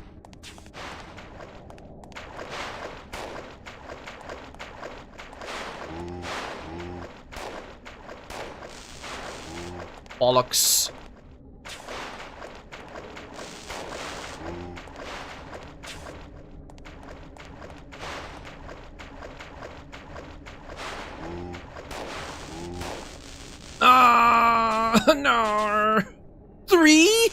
Bollocks. Ah, no. 3?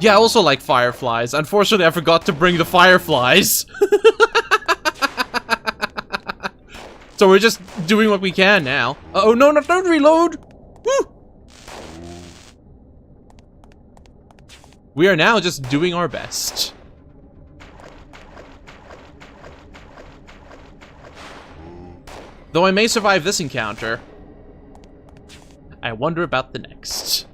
Yeah, I also like fireflies. Unfortunately, I forgot to bring the fireflies. So we're just doing what we can now. Uh-oh, no, no, don't reload! Woo! We are now just doing our best. Though I may survive this encounter, I wonder about the next.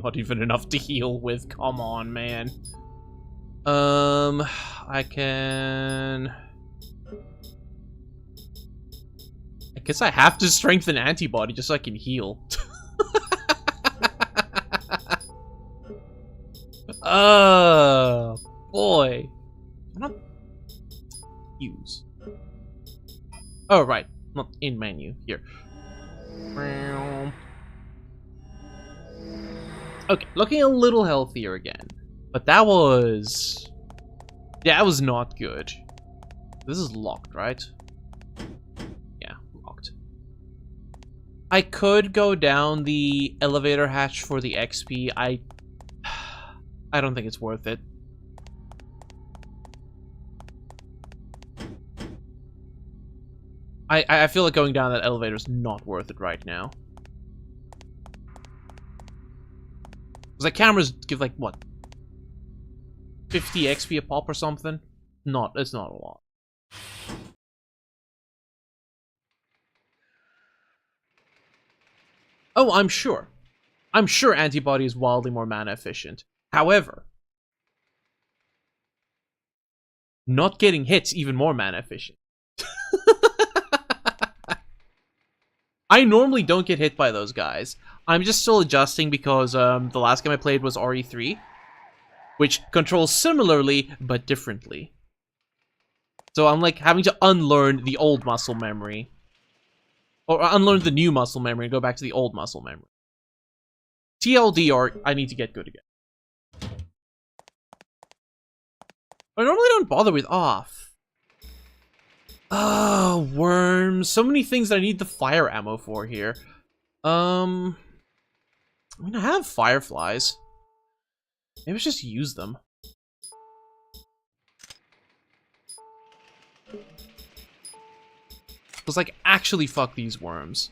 not even enough to heal with. Come on, man. I can... I guess I have to strengthen antibody just so I can heal. Oh, boy. I'm not... Use. Oh, right. Not in menu. Here. Okay, looking a little healthier again. But that was... Yeah, that was not good. This is locked, right? Yeah, locked. I could go down the elevator hatch for the XP. I don't think it's worth it. I feel like going down that elevator is not worth it right now. Because like cameras give like what? 50 XP a pop or something? It's not a lot. Oh, I'm sure. I'm sure antibody is wildly more mana efficient. However, not getting hits even more mana efficient. I normally don't get hit by those guys. I'm just still adjusting because the last game I played was RE3, which controls similarly but differently. So I'm like having to unlearn the old muscle memory. Or unlearn the new muscle memory and go back to the old muscle memory. TLDR, I need to get good again. I normally don't bother with off. Oh, worms. So many things that I need the fire ammo for here. I mean, I have fireflies. Maybe I should just use them. Because, like, actually fuck these worms.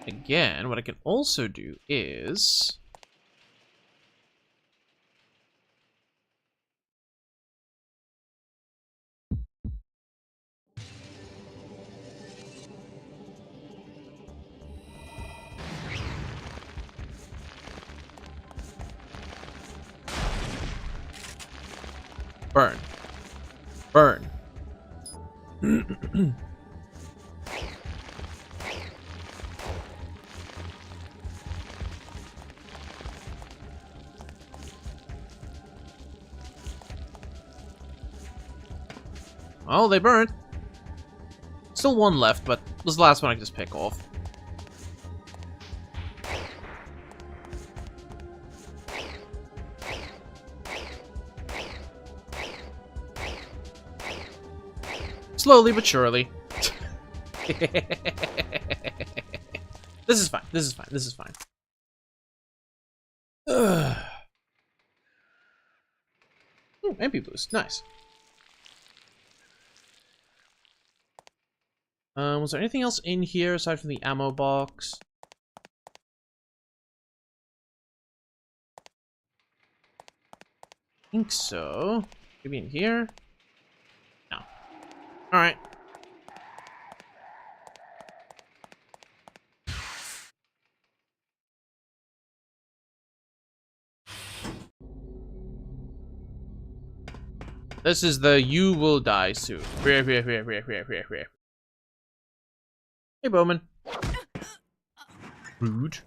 Again, what I can also do is... Burn. Burn. Oh, they burned. Still one left, but this is the last one I can just pick off. Slowly but surely. This is fine. This is fine. This is fine. Ugh. Ooh, MP boost. Nice. Was there anything else in here aside from the ammo box? I think so. Maybe in here? No. Alright. This is the you will die soon. Hey, Bowman. Rude.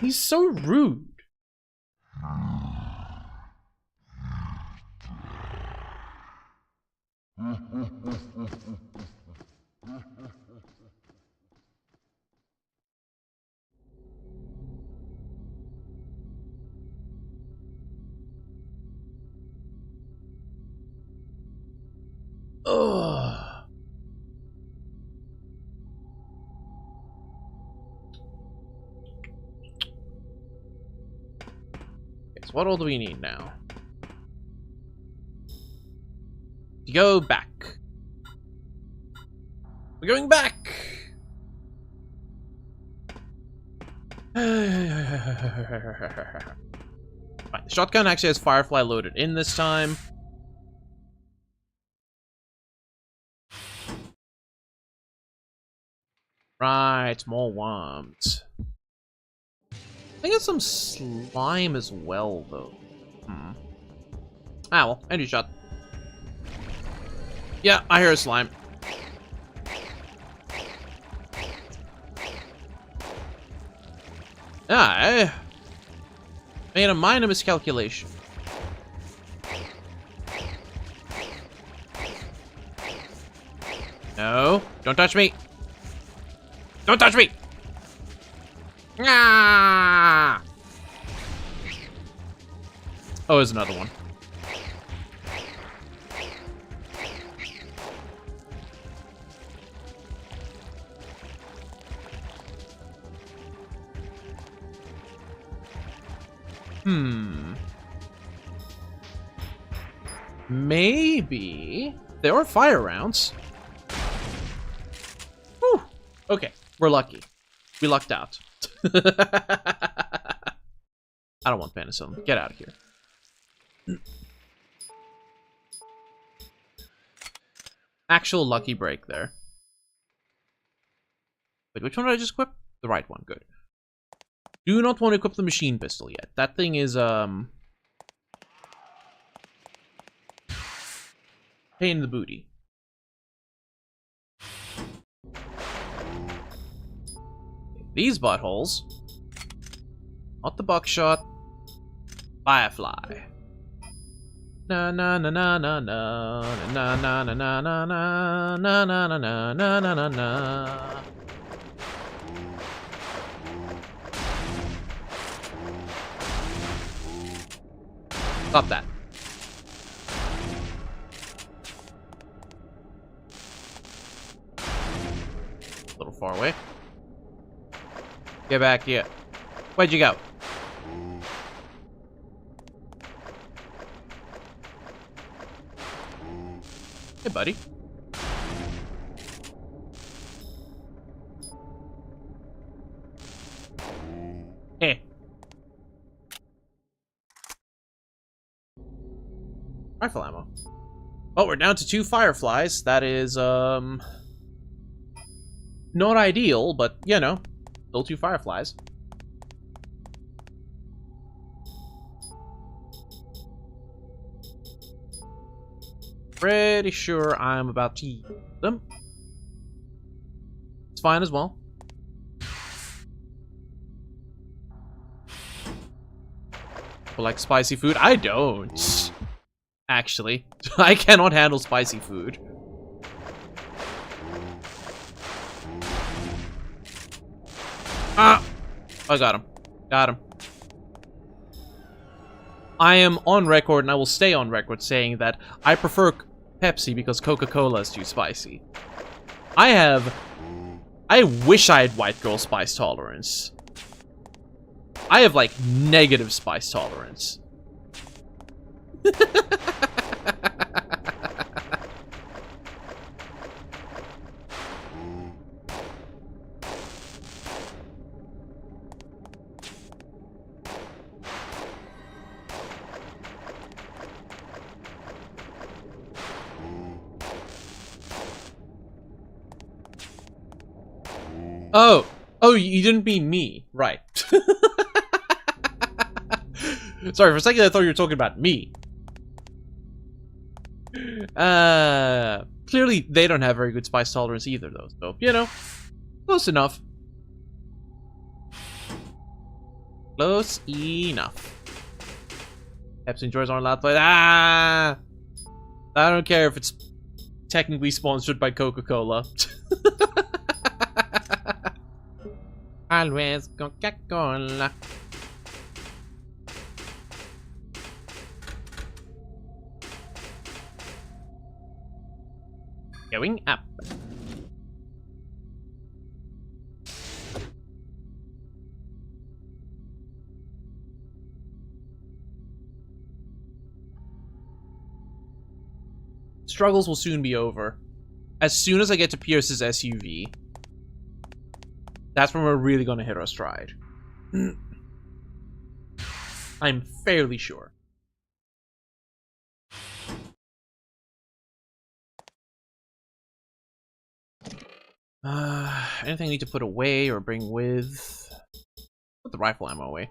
He's so rude. Ugh. Okay, so what all do we need now? To go back. We're going back! Right, the shotgun actually has Firefly loaded in this time. Right, more worms. I think it's some slime as well, though. Ah, well, energy shot. Yeah, I hear a slime. I made a minor miscalculation. No, don't touch me. Don't touch me. Ah! Oh, there's another one. Maybe there are fire rounds. Whew. Okay, we're lucky. We lucked out. I don't want penicillin. Get out of here. Actual lucky break there. Wait, which one did I just equip? The right one, good. Do not want to equip the machine pistol yet. That thing is, pain in the booty. These buttholes. Not the buckshot. Firefly. Na na na na na na na na na na na na na na na na na na na. Stop that. A little far away. Get back here. Where'd you go? Hey, buddy. Hey. Rifle ammo. Oh, we're down to 2 fireflies. That is, not ideal, but, you know, still 2 fireflies. Pretty sure I'm about to eat them. It's fine as well. People like spicy food? I don't. Actually. I cannot handle spicy food. Ah! I got him. Got him. I am on record, and I will stay on record, saying that I prefer Pepsi because Coca-Cola is too spicy. I wish I had white girl spice tolerance. I have, like, negative spice tolerance. Oh, you didn't mean me. Right. Sorry, for a second I thought you were talking about me. Clearly they don't have very good spice tolerance either, though. So, you know, close enough. Close enough. Pepsi enjoys aren't allowed to play. Ah! I don't care if it's technically sponsored by Coca-Cola. Always Coca-Cola. Going up. Struggles will soon be over. As soon as I get to Pierce's SUV, that's when we're really gonna hit our stride. I'm fairly sure. Anything I need to put away or bring with? Put the rifle ammo away.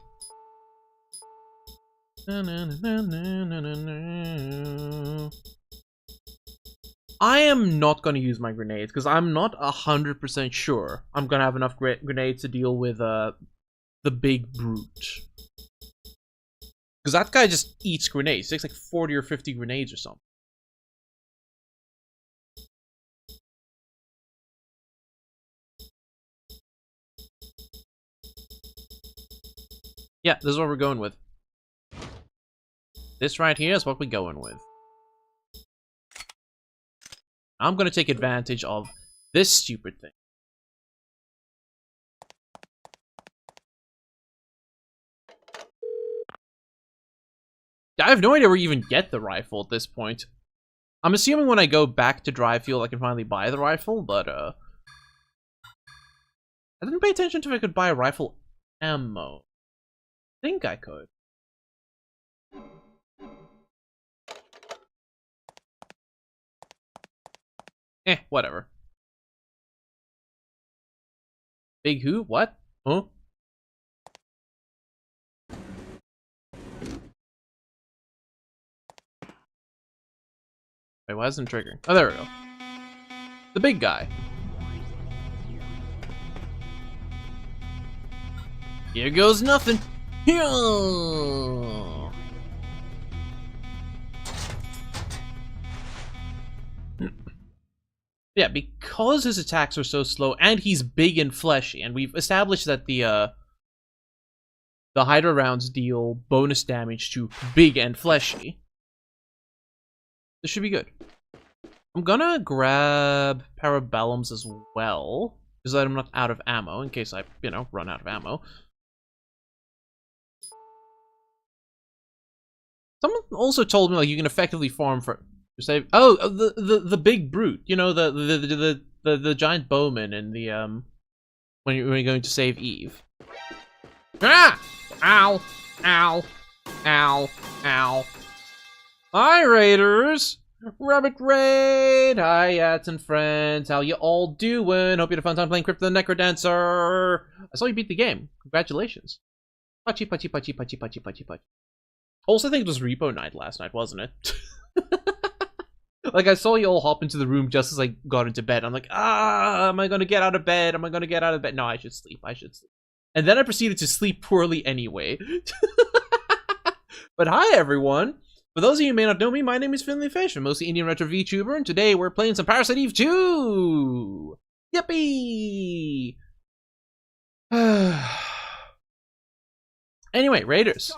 I am not going to use my grenades because I'm not 100% sure I'm going to have enough grenades to deal with the big brute. Because that guy just eats grenades. He takes like 40 or 50 grenades or something. Yeah, this is what we're going with. This right here is what we're going with. I'm gonna take advantage of this stupid thing. I have no idea where you even get the rifle at this point. I'm assuming when I go back to Dry Fuel I can finally buy the rifle, but I didn't pay attention to if I could buy rifle ammo. I think I could. Whatever. Big who? What? Huh? Wait, why isn't it triggering? Oh, there we go. The big guy. Here goes nothing. Yeah, because his attacks are so slow, and he's big and fleshy, and we've established that the Hydra rounds deal bonus damage to big and fleshy. This should be good. I'm gonna grab Parabellums as well, because I'm not out of ammo, in case I, you know, run out of ammo. Someone also told me, like, you can effectively farm for save. Oh, the big brute. You know, the giant bowman in the when you're going to save Eve. Ah! Ow! Ow! Ow! Ow! Hi, Raiders! Rabbit Raid! Hi, Yats and friends. How you all doing? Hope you had a fun time playing Crypt of the Necrodancer. I saw you beat the game. Congratulations. Pachi, pachi, pachi, pachi, pachi, pachi, pachi. Also, I think it was Repo Night last night, wasn't it? Like, I saw you all hop into the room just as I got into bed. I'm like, am I gonna get out of bed? Am I gonna get out of bed? No, I should sleep. I should sleep. And then I proceeded to sleep poorly anyway. But hi, everyone. For those of you who may not know me, my name is Finley Fish. I'm mostly Indian Retro VTuber, and today we're playing some Parasite Eve II! Yippee! Anyway, Raiders.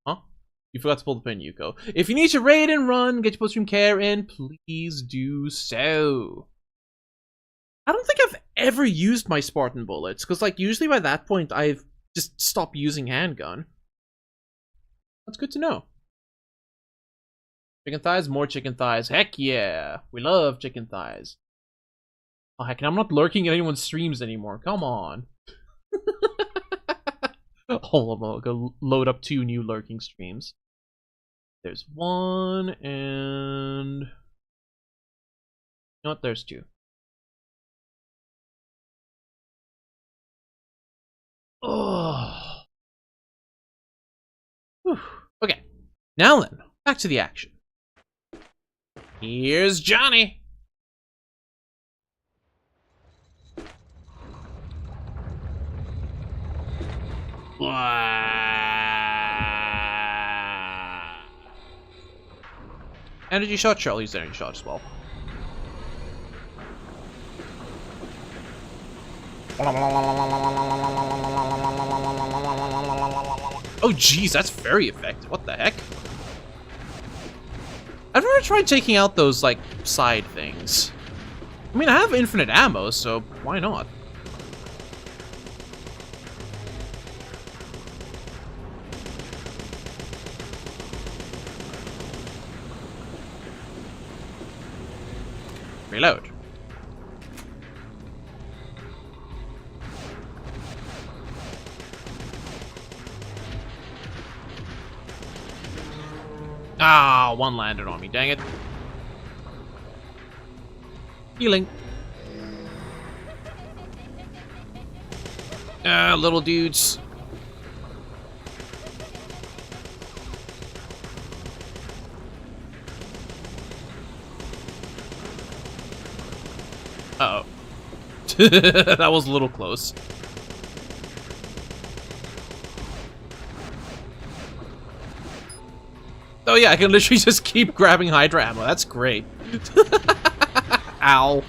Huh? You forgot to pull the pin, Yuko. If you need to raid and run, get your post-stream care in, please do so. I don't think I've ever used my Spartan bullets, because, like, usually by that point, I've just stopped using handgun. That's good to know. Chicken thighs, more chicken thighs. Heck yeah! We love chicken thighs. Oh, heck, I'm not lurking at anyone's streams anymore. Come on. Hold on, I'll go load up 2 new lurking streams. There's 1, and... You know what? There's 2. Oh. Whew. Okay. Now then, back to the action. Here's Johnny! Energy shot? Sure, I'll use energy shot as well. Oh jeez, that's very effective. What the heck? I've never tried taking out those, like, side things. I mean, I have infinite ammo, so why not? Reload. Ah, 1 landed on me, dang it. Healing. Little dudes. Uh-oh. That was a little close. Oh yeah, I can literally just keep grabbing Hydra ammo. That's great. Ow.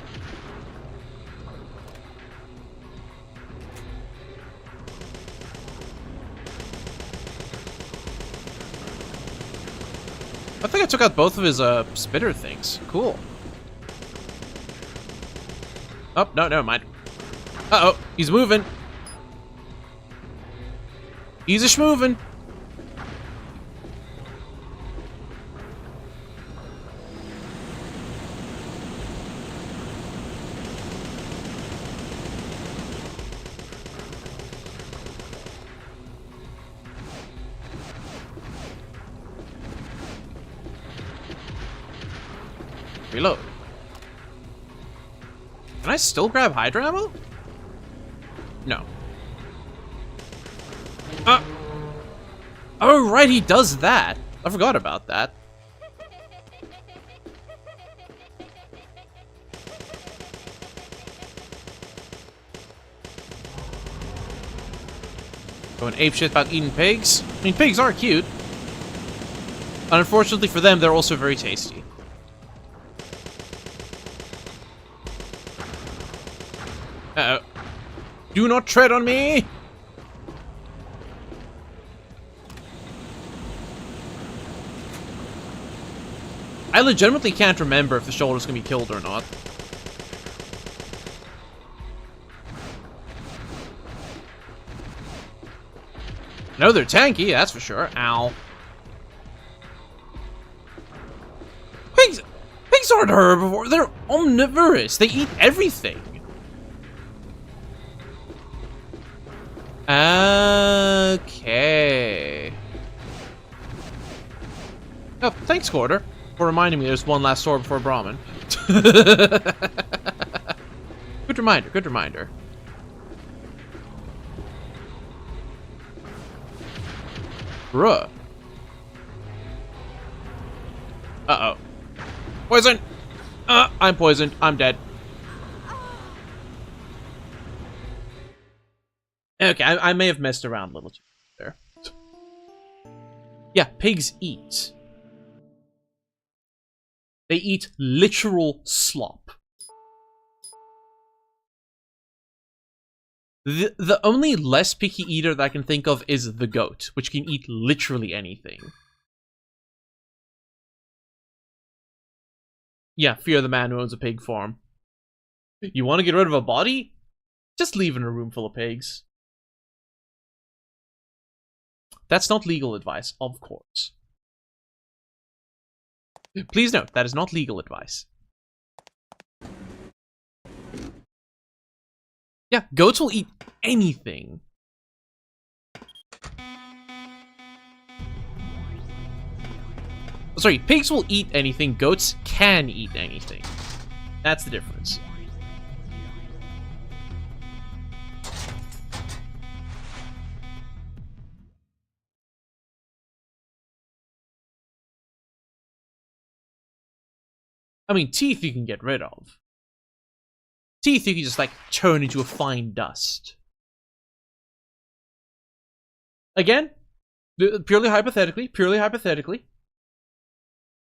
I think I took out both of his spitter things. Cool. Oh, no, never mind. Uh-oh, he's moving. He's a schmoovin'. Reload. Can I still grab Hydra ammo? No. Oh, right, he does that. I forgot about that. Going apeshit about eating pigs. I mean, pigs are cute. And unfortunately for them, they're also very tasty. Uh-oh. Do not tread on me! I legitimately can't remember if the shoulder's gonna be killed or not. No, they're tanky, that's for sure. Ow. Pigs aren't herbivores, they're omnivorous. They eat everything. Okay. Oh, thanks, Quarter, for reminding me there's one last store before Brahmin. Good reminder, good reminder. Bruh. Uh-oh. Poison! I'm poisoned. I'm dead. Okay, I may have messed around a little too there. Yeah, pigs eat. They eat literal slop. The only less picky eater that I can think of is the goat, which can eat literally anything. Yeah, fear the man who owns a pig farm. You want to get rid of a body? Just leave in a room full of pigs. That's not legal advice, of course. Please note, that is not legal advice. Yeah, goats will eat anything. Sorry, pigs will eat anything, goats can eat anything. That's the difference. I mean, teeth you can get rid of. Teeth you can just, like, turn into a fine dust. Again, purely hypothetically, purely hypothetically.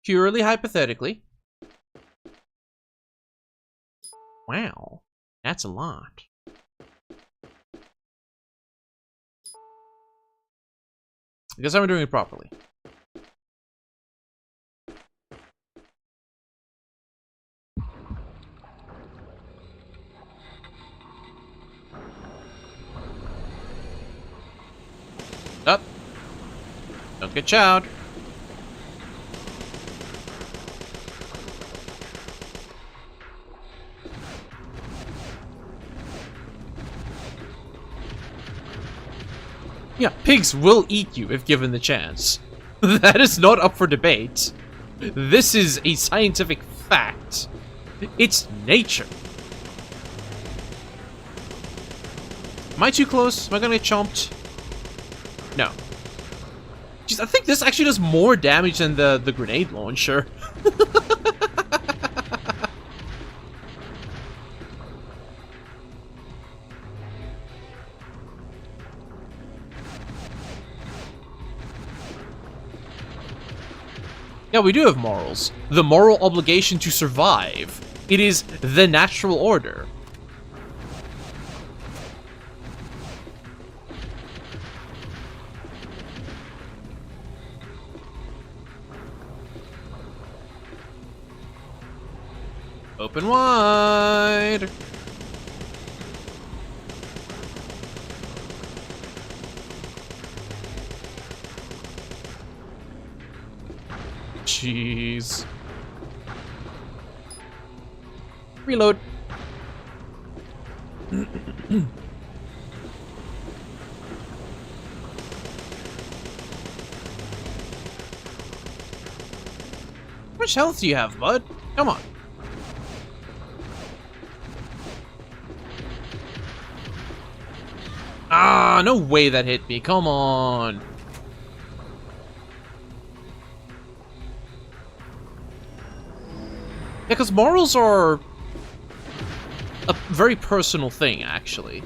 Purely hypothetically. Wow, that's a lot. I guess I'm doing it properly. Up. Don't get chowed. Yeah, pigs will eat you if given the chance. That is not up for debate. This is a scientific fact. It's nature. Am I too close? Am I gonna get chomped? No. Jeez, I think this actually does more damage than the grenade launcher. Yeah, we do have morals. The moral obligation to survive. It is the natural order. Open wide. Jeez. Reload. How much health do you have, bud? Come on. Ah, no way that hit me. Come on. Yeah, because morals are a very personal thing, actually.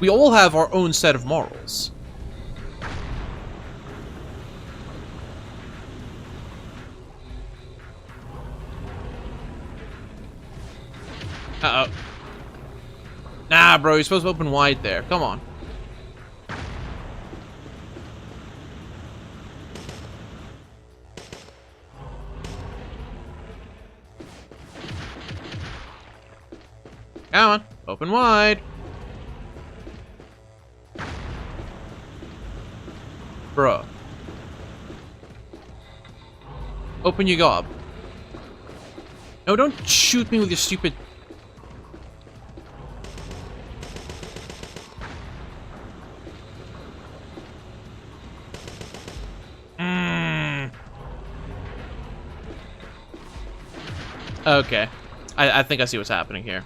We all have our own set of morals. Uh-oh. Nah, bro, you're supposed to open wide there. Come on. Come on. Open wide. Bro. Open your gob. No, don't shoot me with your stupid... Okay. I think I see what's happening here.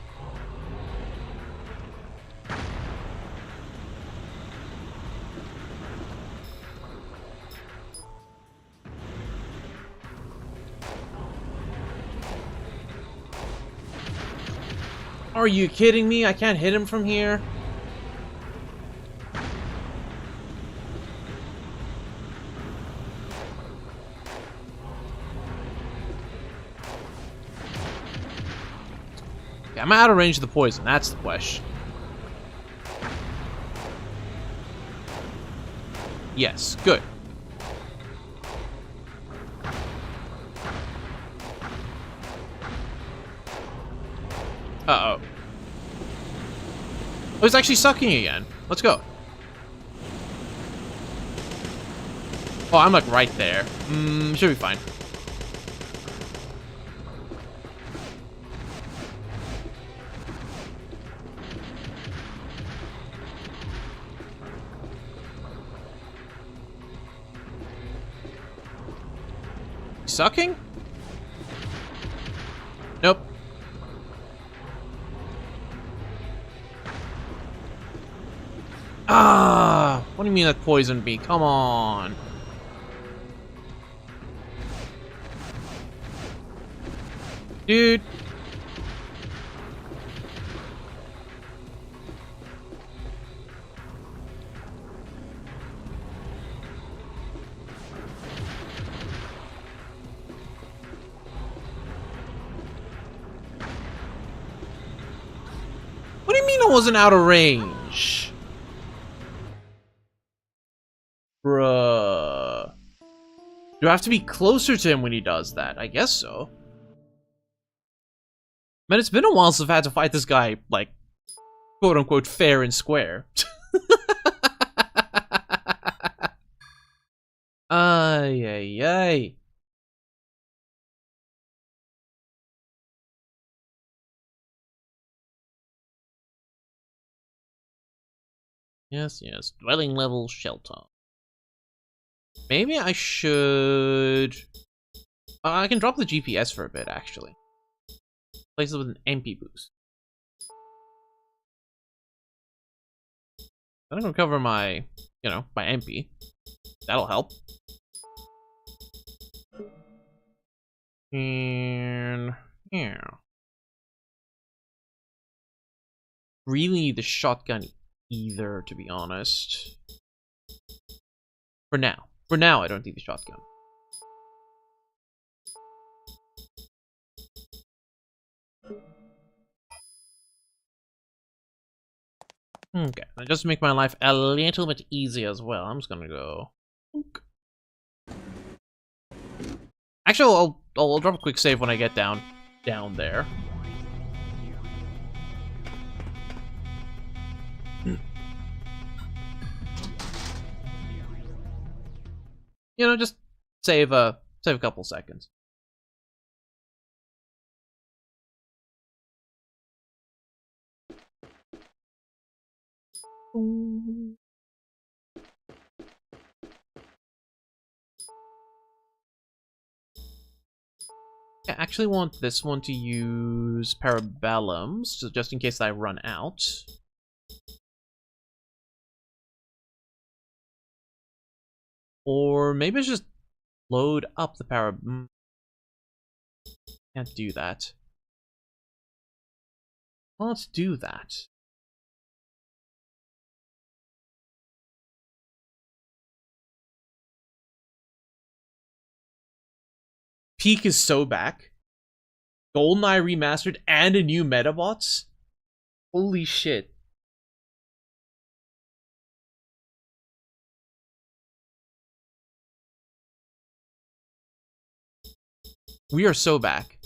Are you kidding me? I can't hit him from here? Okay, I'm out of range of the poison, that's the question. Yes, good. Uh-oh. Oh, it's actually sucking again. Let's go. Oh, I'm like right there. Should be fine. Sucking? Nope. Ah! What do you mean that poisoned me? Come on. Dude. What do you mean I wasn't out of range? Bruh. Do I have to be closer to him when he does that? I guess so. Man, it's been a while since I've had to fight this guy, like, quote-unquote, fair and square. Ay, ay, ay. Yes, yes. Dwelling level shelter. Maybe I should... I can drop the GPS for a bit, actually. Place it with an MP boost. I'm gonna cover my, you know, my MP. That'll help. And yeah. Really need the shotgun either, to be honest. For now. For now, I don't need the shotgun. Okay, and just to make my life a little bit easier as well, I'm just gonna go. Actually, I'll drop a quick save when I get down there. You know, just save a couple seconds. I actually want this one to use Parabellums, so just in case I run out. Or maybe it's just load up the Can't do that. Well, let's do that. Peak is so back. GoldenEye remastered and a new Metabots? Holy shit. We are so back.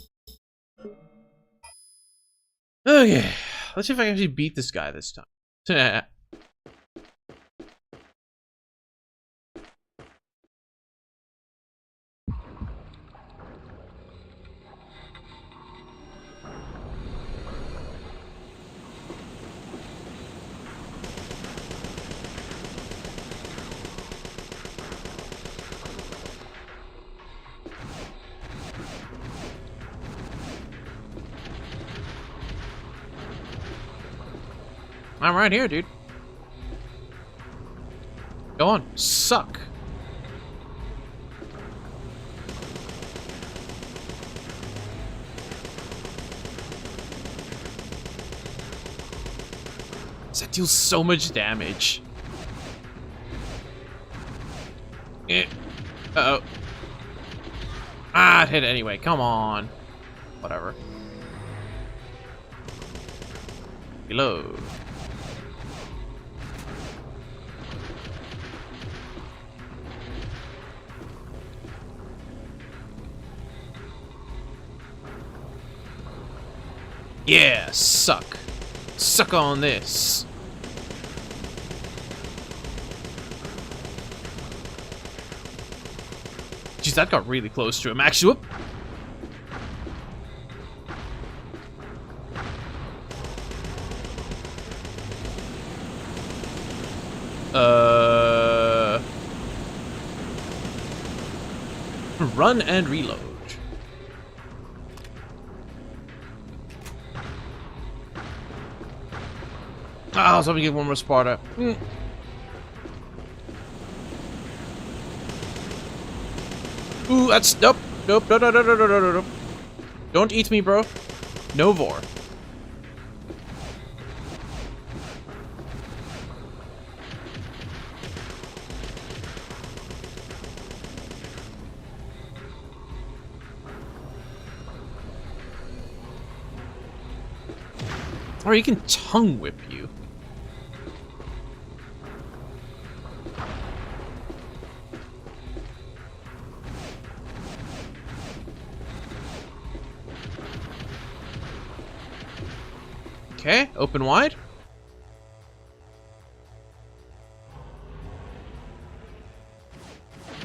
Okay, let's see if I can actually beat this guy this time. I'm right here, dude. Go on, suck. That deals so much damage. Uh-oh. Ah, it hit it anyway. Come on. Whatever. Reload. Yeah, suck. Suck on this. Jeez, that got really close to him, actually. Whoop. Run and reload. Ah, I was hoping to get one more Sparta. Ooh, that's nope. Nope. No. Don't eat me, bro. No vor. Or he can tongue whip you. Okay, open wide.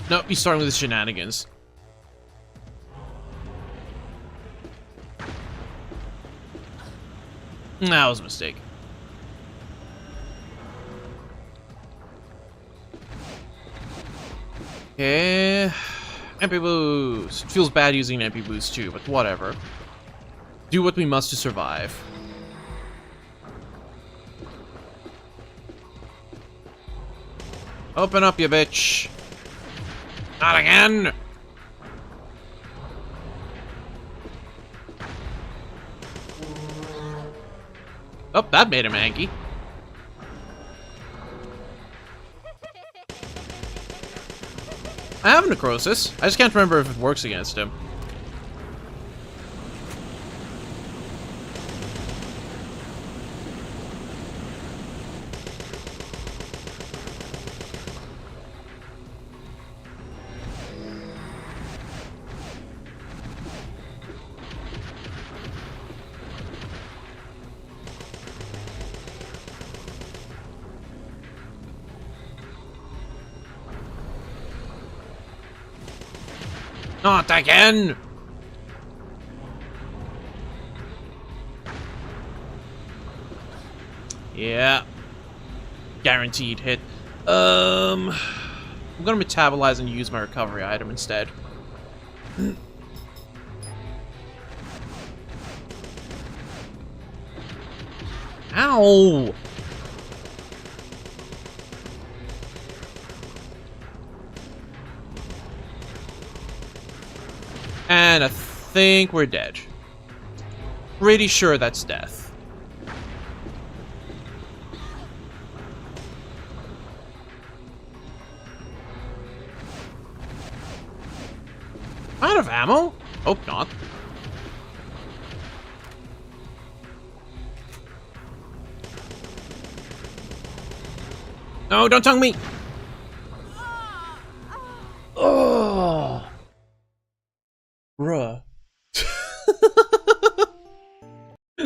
Nope, he's starting with his shenanigans. That was a mistake. Okay. MP boost. It feels bad using an MP boost too, but whatever. Do what we must to survive. Open up, you bitch. Not again. Oh, that made him angry. I have necrosis. I just can't remember if it works against him. Not again! Yeah. Guaranteed hit. I'm gonna metabolize and use my recovery item instead. Ow! And I think we're dead. Pretty sure that's death. Out of ammo? Hope not. No, don't tongue me! Oh, bruh.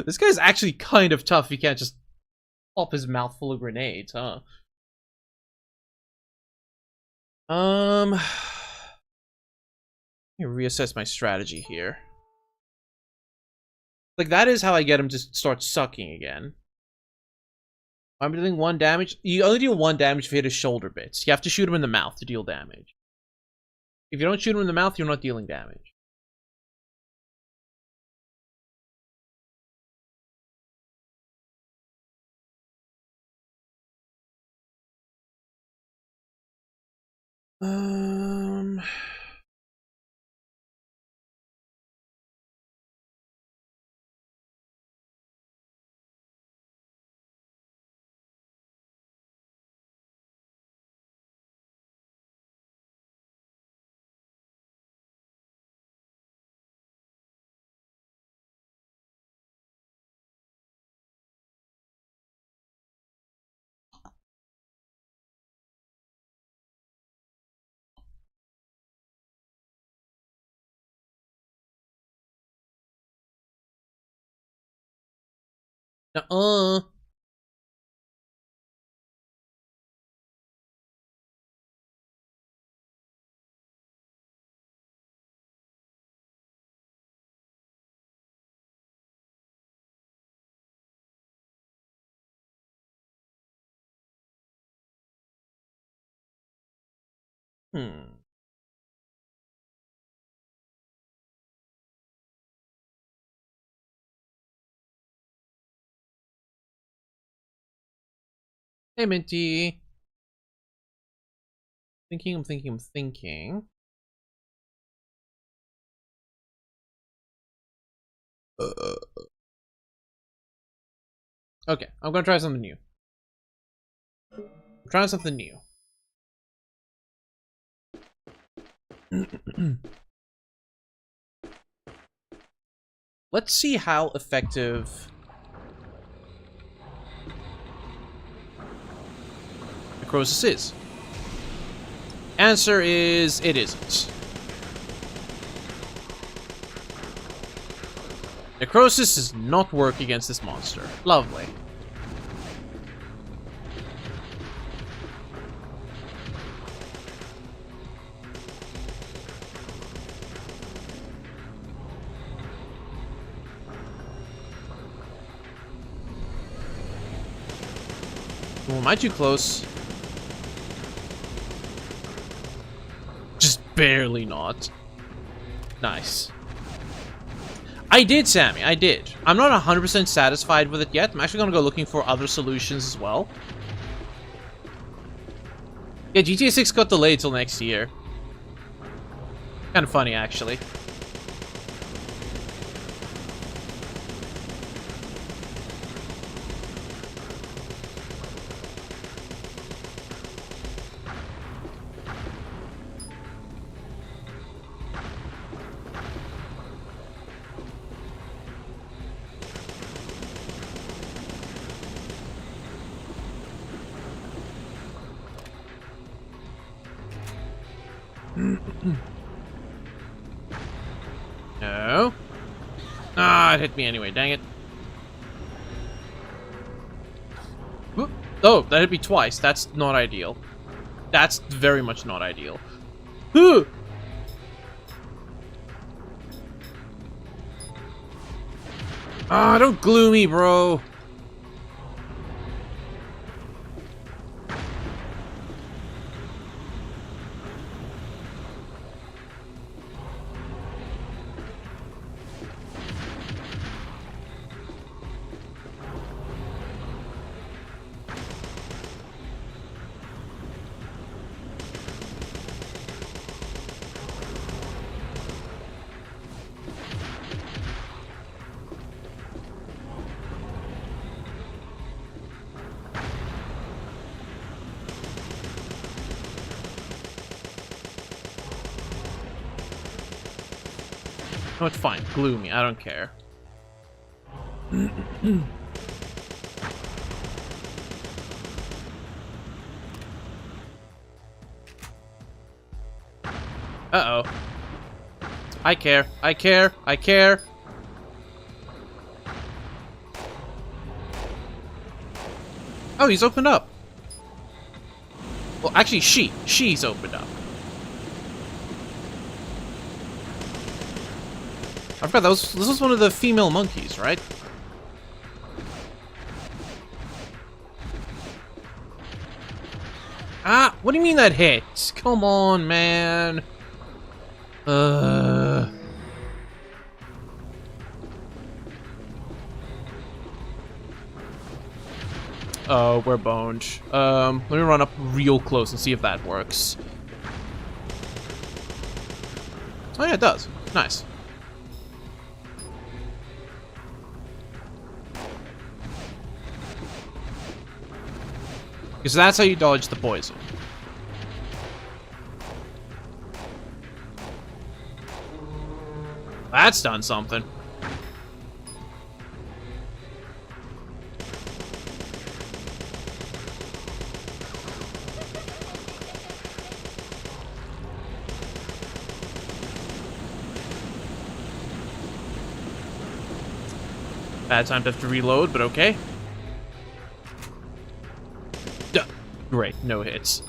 This guy's actually kind of tough. He can't just pop his mouth full of grenades, huh? Let me reassess my strategy here. Like, that is how I get him to start sucking again. I'm dealing 1 damage. You only deal 1 damage if you hit his shoulder bits. You have to shoot him in the mouth to deal damage. If you don't shoot him in the mouth, you're not dealing damage. Uh-uh. Hey, Minty. I'm thinking. Okay, I'm gonna try something new. I'm trying something new. Let's see how effective necrosis is. Answer is, it isn't. Necrosis does not work against this monster. Lovely. Oh, am I too close? Just barely not. Nice. I did, Sammy. I did. I'm not 100% satisfied with it yet. I'm actually going to go looking for other solutions as well. Yeah, GTA 6 got delayed till next year. Kind of funny, actually. No. Ah, it hit me anyway, dang it. Whoop. Oh, that hit me twice. That's not ideal. That's very much not ideal. Ah, don't glue me, bro. No, it's fine. Glue me. I don't care. Uh-oh. I care. I care. I care. Oh, he's opened up. Well, actually, she's opened up. I forgot this was one of the female monkeys, right? Ah, what do you mean that hit? Come on, man. Oh, we're boned. Let me run up real close and see if that works. Oh yeah, it does. Nice. Because that's how you dodge the poison. That's done something. Bad time to have to reload, but okay. Duh. Great, no hits.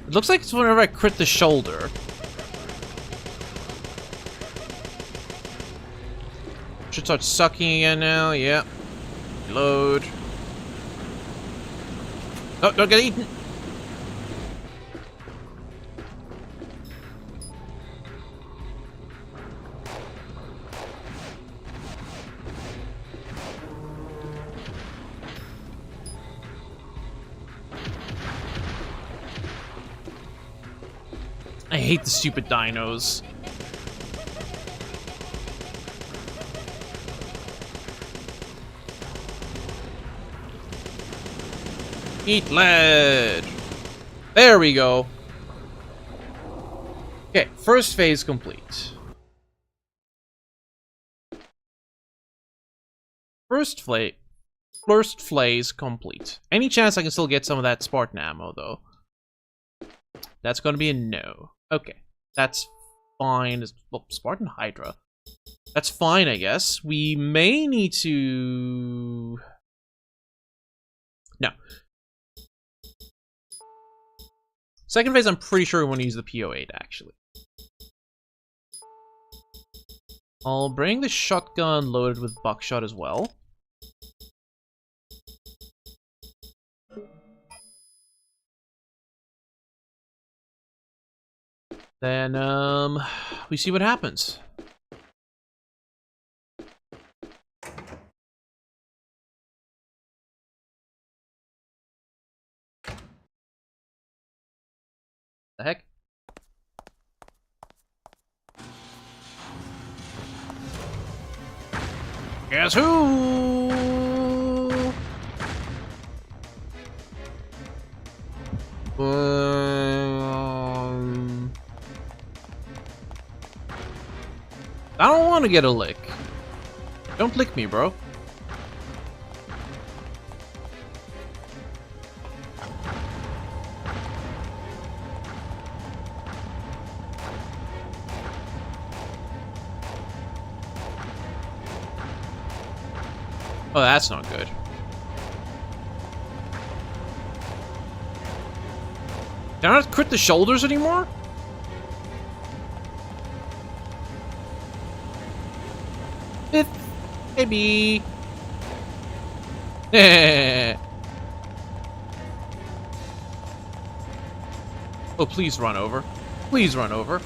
It looks like it's whenever I crit the shoulder. Should start sucking again now, yep. Reload. Oh, don't get eaten! I hate the stupid dinos. Eat lead! There we go. Okay, first phase complete. First phase. First Flays complete. Any chance I can still get some of that Spartan ammo, though? That's gonna be a no. Okay, that's fine. Well, Spartan Hydra. That's fine, I guess. We may need to... No. Second phase, I'm pretty sure we want to use the PO8, actually. I'll bring the shotgun loaded with buckshot as well. Then, we see what happens. The heck? Guess who? I don't want to get a lick. Don't lick me, bro. Oh, that's not good. Can I not crit the shoulders anymore? Maybe. Oh, please run over. Please run over.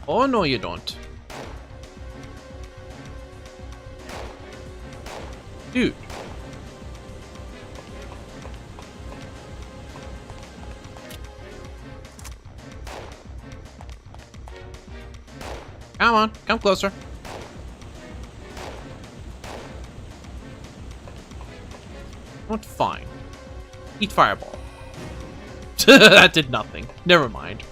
Oh, no, you don't. Dude. Come on, come closer. What? Fine. Eat fireball. That did nothing. Never mind.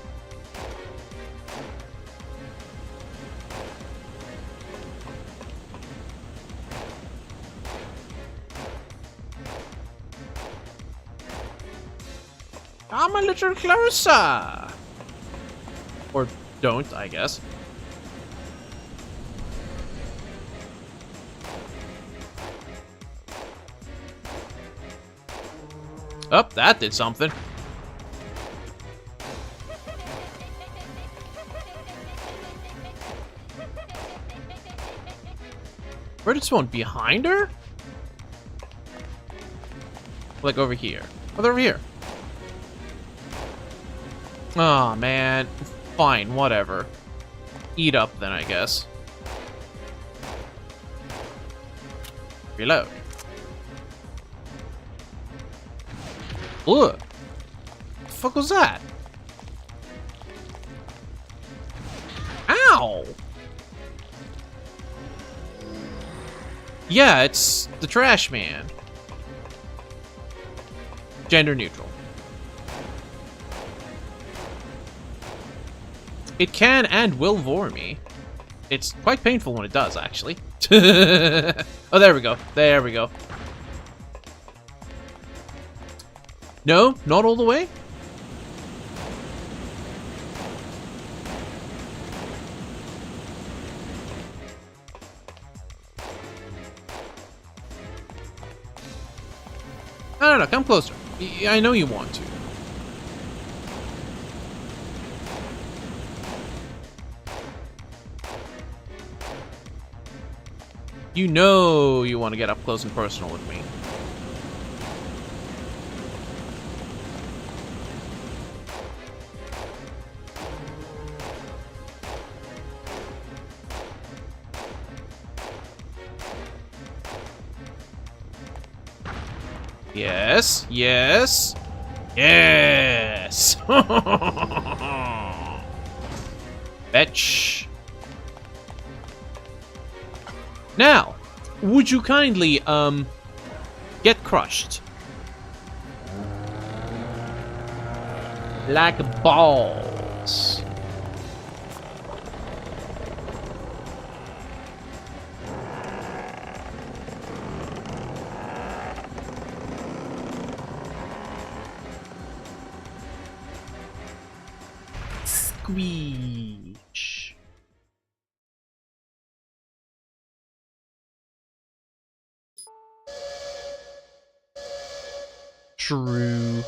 Come a little closer! Or don't, I guess. Oh, that did something. Where did it spawn? Behind her? Like over here. Oh, they're over here. Oh man. Fine, whatever. Eat up then, I guess. Reload. Ugh. The fuck was that? Ow! Yeah, it's the trash man. Gender neutral. It can and will vor me. It's quite painful when it does, actually. Oh, there we go. There we go. No, not all the way. No, come closer. I know you want to. You know you want to get up close and personal with me. Yes, yes, yes. Yes. Fetch. Now, would you kindly, get crushed? Like balls. Squeech. True.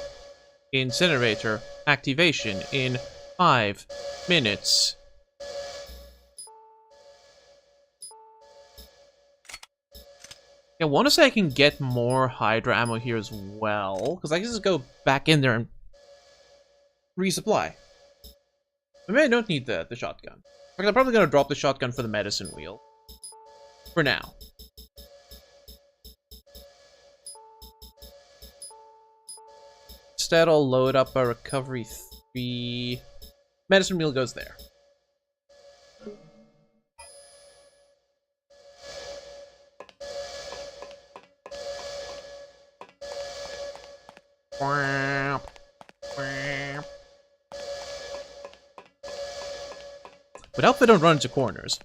Incinerator activation in 5 minutes. I want to say I can get more Hydra ammo here as well, because I can just go back in there and resupply. Maybe I don't need the shotgun. In fact, I'm probably going to drop the shotgun for the medicine wheel. For now. Instead, I'll load up a recovery 3. Medicine wheel goes there. But help they don't run into corners.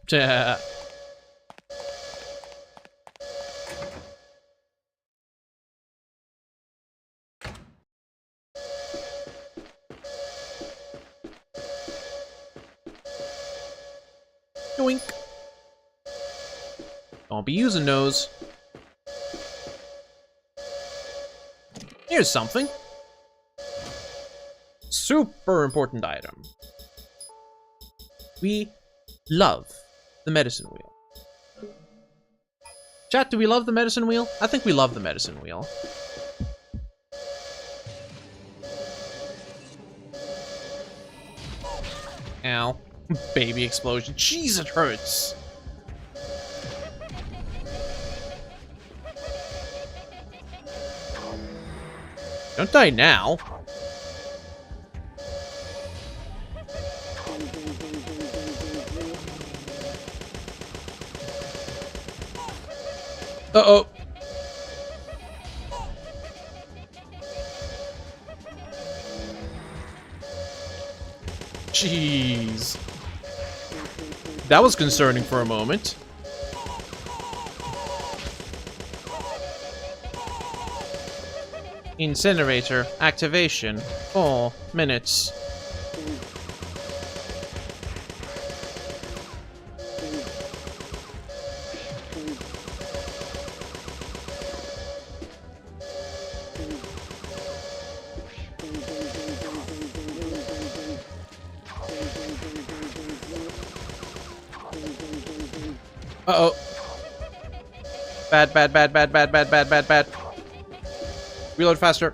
Yoink. Don't be using those. Here's something. Super important item. We love the medicine wheel. Chat, do we love the medicine wheel? I think we love the medicine wheel. Ow. Baby explosion. Jeez, it hurts. Don't die now. Uh-oh. Jeez. That was concerning for a moment. Incinerator activation. 4 minutes. Uh-oh. Bad, bad, bad, bad, bad, bad, bad, bad, bad. Reload faster.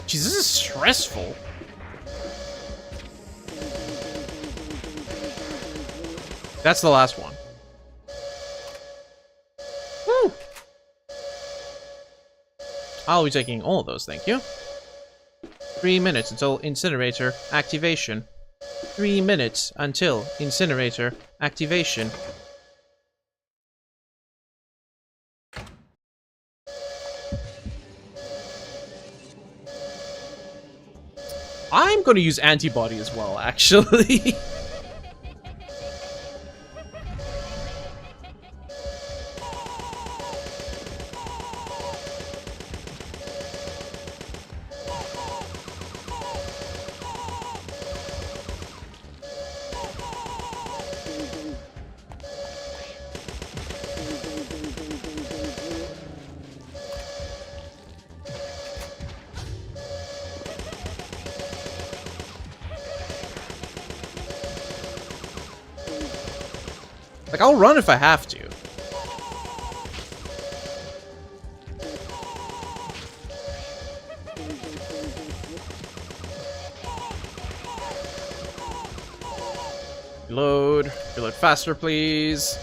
Jeez, this is stressful. That's the last one. Woo! I'll be taking all of those, thank you. 3 minutes until incinerator activation. 3 minutes until incinerator activation. I'm gonna use antibody as well, actually. Like, I'll run if I have to. Reload. Reload faster, please.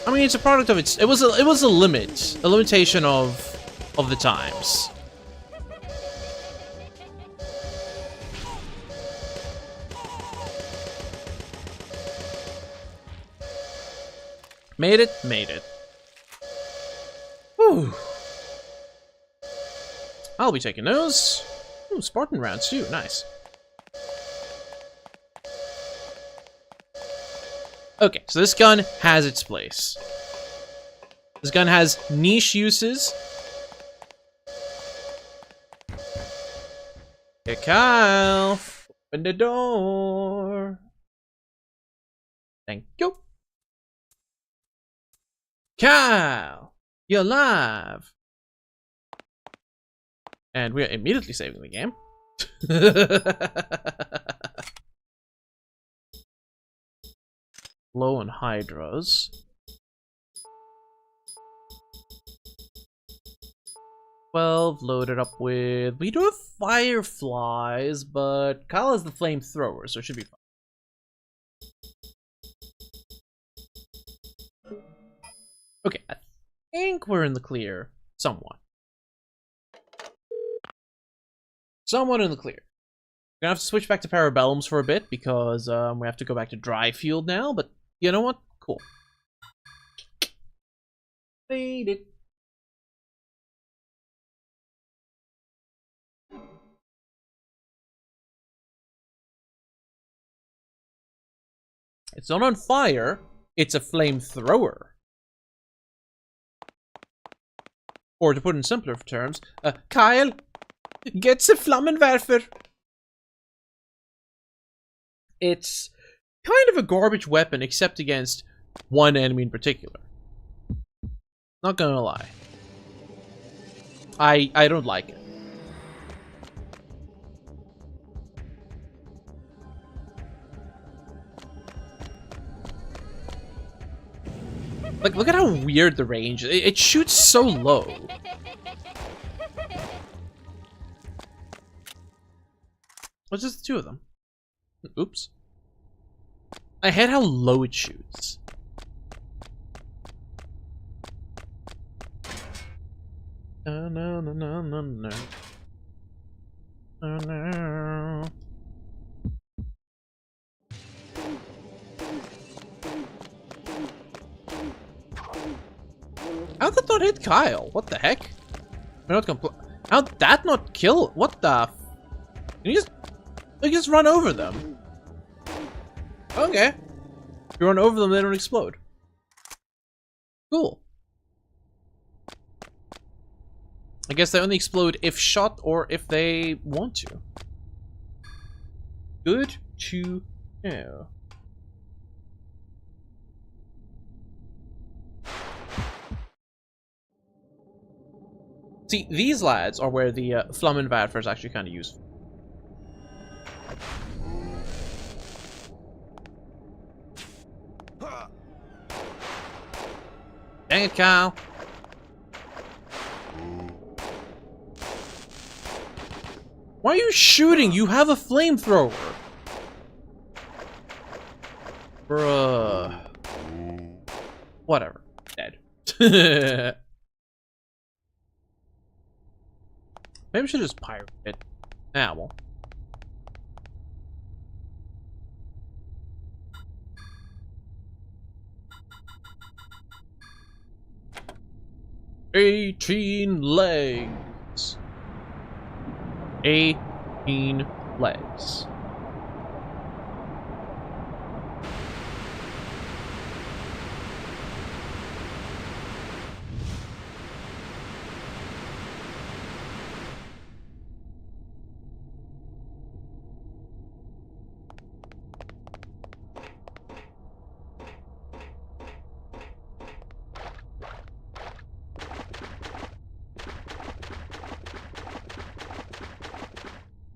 I mean, it's a product of its. It was a limitation of the times. Made it, made it. Whew. I'll be taking those. Ooh, Spartan rounds too, nice. Okay, so this gun has its place. This gun has niche uses. Hey, Kyle, open the door. Thank you. Kyle, you're alive. And we are immediately saving the game. Low on hydras. Loaded up with. We do have fireflies, but Kyle has the flamethrower, so it should be fine. Okay, I think we're in the clear. Somewhat. Somewhat in the clear. We're gonna have to switch back to Parabellums for a bit because we have to go back to dry field now, but you know what? Cool. Made it. It's not on fire, it's a flamethrower. Or to put in simpler terms, Kyle, get the Flammenwerfer. It's kind of a garbage weapon, except against one enemy in particular. Not gonna lie. I don't like it. Like, look at how weird the range is. It shoots so low. What's just the two of them? Oops. I hate how low it shoots. No, no, no, no, no, no. Oh, no. How'd that not hit Kyle? What the heck? How'd that not kill? What the? Can you just run over them? Okay. If you run over them, they don't explode. Cool. I guess they only explode if shot or if they want to. Good to know. See, these lads are where the Flammenwerfer is actually kind of useful. Dang it, Kyle. Why are you shooting? You have a flamethrower. Bruh. Whatever. Dead. Maybe we should just pirate it. Ah, well. "18 legs. 18 legs.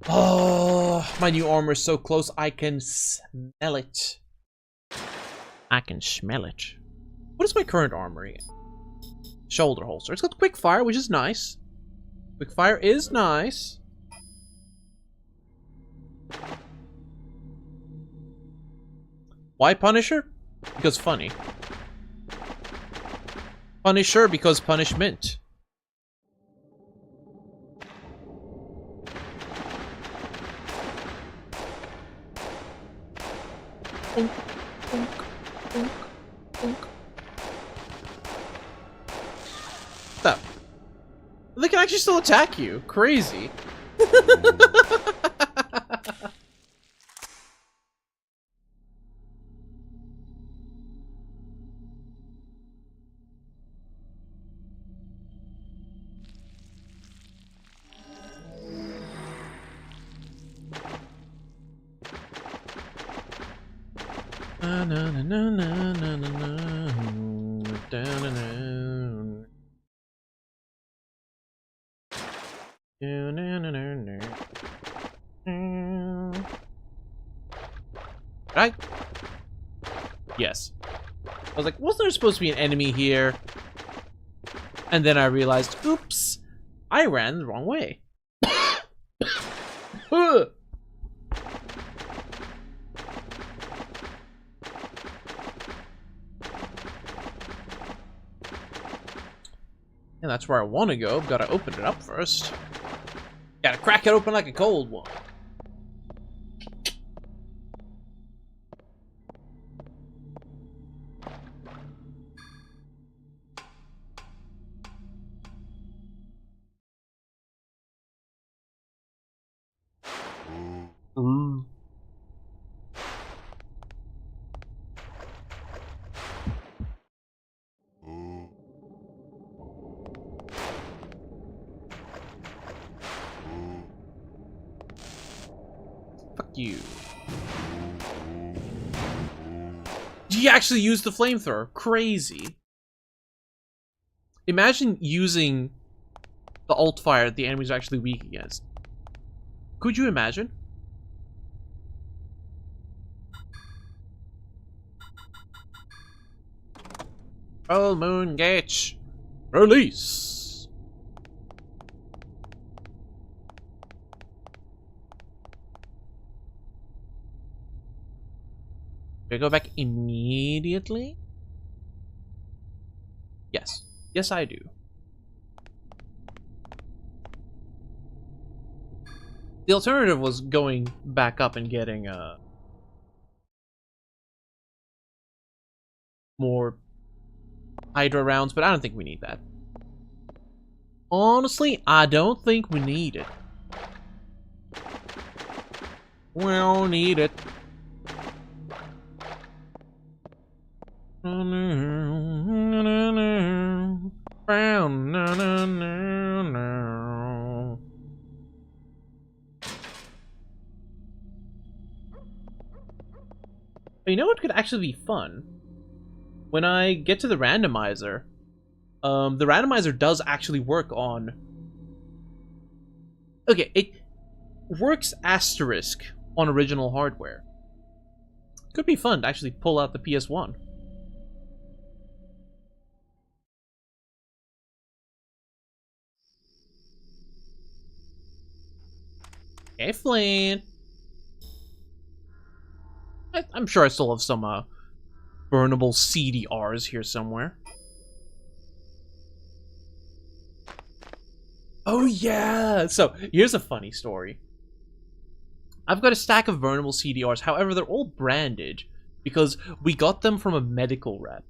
Oh, my new armor is so close, I can smell it. I can smell it. What is my current armor again? shoulder holster. It's got quick fire, which is nice. Quick fire is nice. Why Punisher? Because funny. Punisher because punishment. Bonk, bonk, bonk, bonk. Stop. They can actually still attack you. Crazy. Na na na na na na na na da, na, na. Na, na, na, na, na. Right? Yes. I was like, wasn't there supposed to be an enemy here? And then I realized, oops, I ran the wrong way. And that's where I want to go. Gotta open it up first. Gotta crack it open like a cold one. Ooh. Fuck you. He actually used the flamethrower. Crazy. Imagine using the alt fire that the enemies are actually weak against. Could you imagine? Full moon gates. Release. Do I go back immediately? Yes. Yes, I do. The alternative was going back up and getting more Hydra rounds, but I don't think we need that. Honestly, I don't think we need it. We don't need it. You know what could actually be fun? When I get to the randomizer, the randomizer does actually work on... Okay, it works asterisk on original hardware. Could be fun to actually pull out the PS1. Okay, Flynn. I'm sure I still have some burnable CDRs here somewhere. Oh yeah! So, here's a funny story. I've got a stack of burnable CDRs, however, they're all branded because we got them from a medical rep.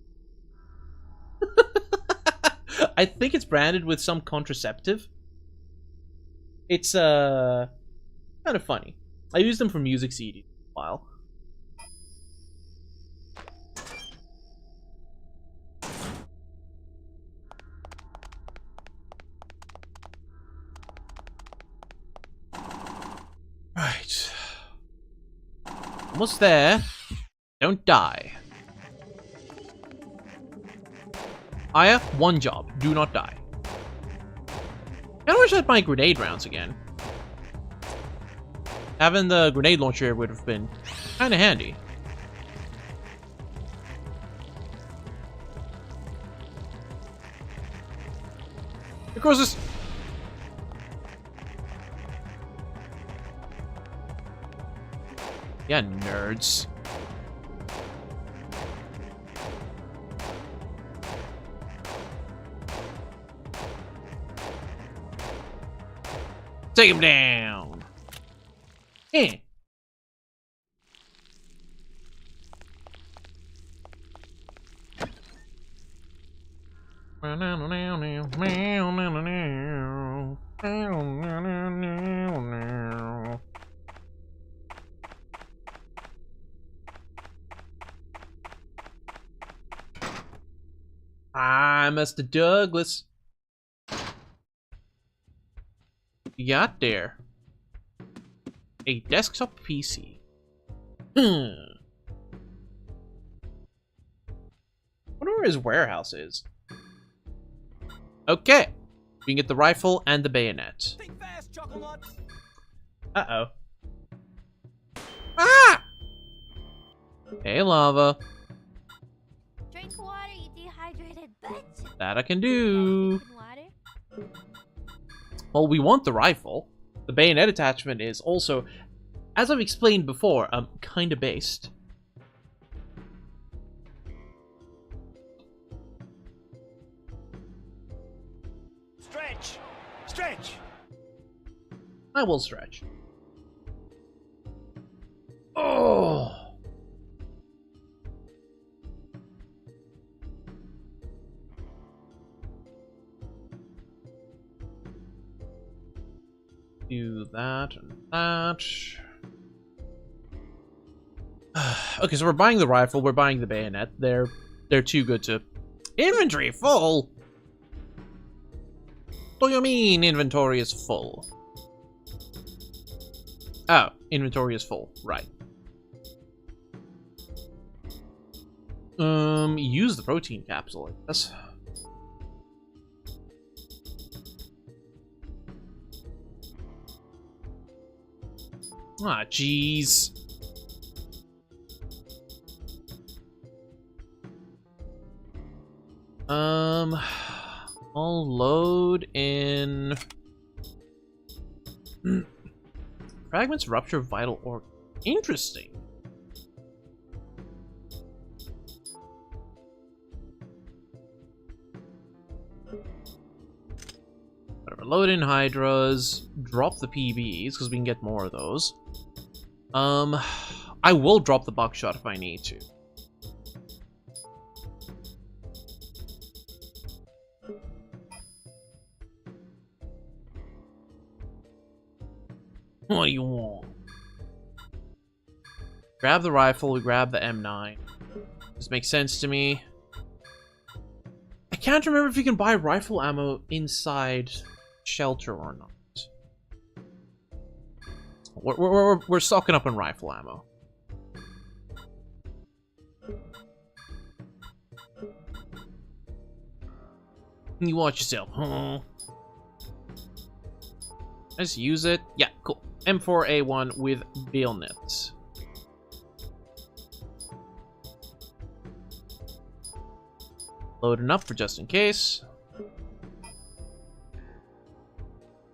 I think it's branded with some contraceptive. It's, kind of funny. I used them for music CDs for a while. Right. Almost there. Don't die. Aya, one job. Do not die. I wish I had my grenade rounds again. Having the grenade launcher would have been kind of handy. Across this. Yeah, nerds. Take him down. Eh. Ah, Mr. Douglas. You got there. A desktop PC. Wonder where his warehouse is. Okay. We can get the rifle and the bayonet. Think fast, Chuckle Nuts. Uh-oh. Ah! Hey, lava. Drink water, you dehydrated bitch. That I can do. Drinking water? Well, we want the rifle. The bayonet attachment is also, as I've explained before, kind of based. Stretch. Stretch. I will stretch. Oh. Do that and that. Okay, so we're buying the rifle, we're buying the bayonet. They're too good to... Inventory full? What do you mean inventory is full? Oh, inventory is full. Right. Use the protein capsule, I guess. Ah, jeez. I'll load in... Fragments rupture vital organ. Interesting. Whatever, load in Hydras, drop the PBs, because we can get more of those. I will drop the buckshot if I need to. What do you want? Grab the rifle, we grab the M9. This makes sense to me. I can't remember if you can buy rifle ammo inside shelter or not. We're stocking up on rifle ammo. You watch yourself, huh? Let's use it. Yeah, cool. M4A1 with bayonets. Loading up for just in case.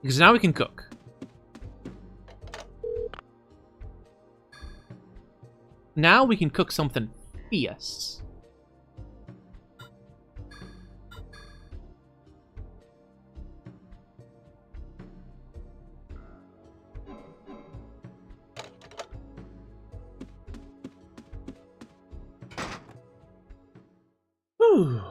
Because now we can cook. Now we can cook something fierce. Whew.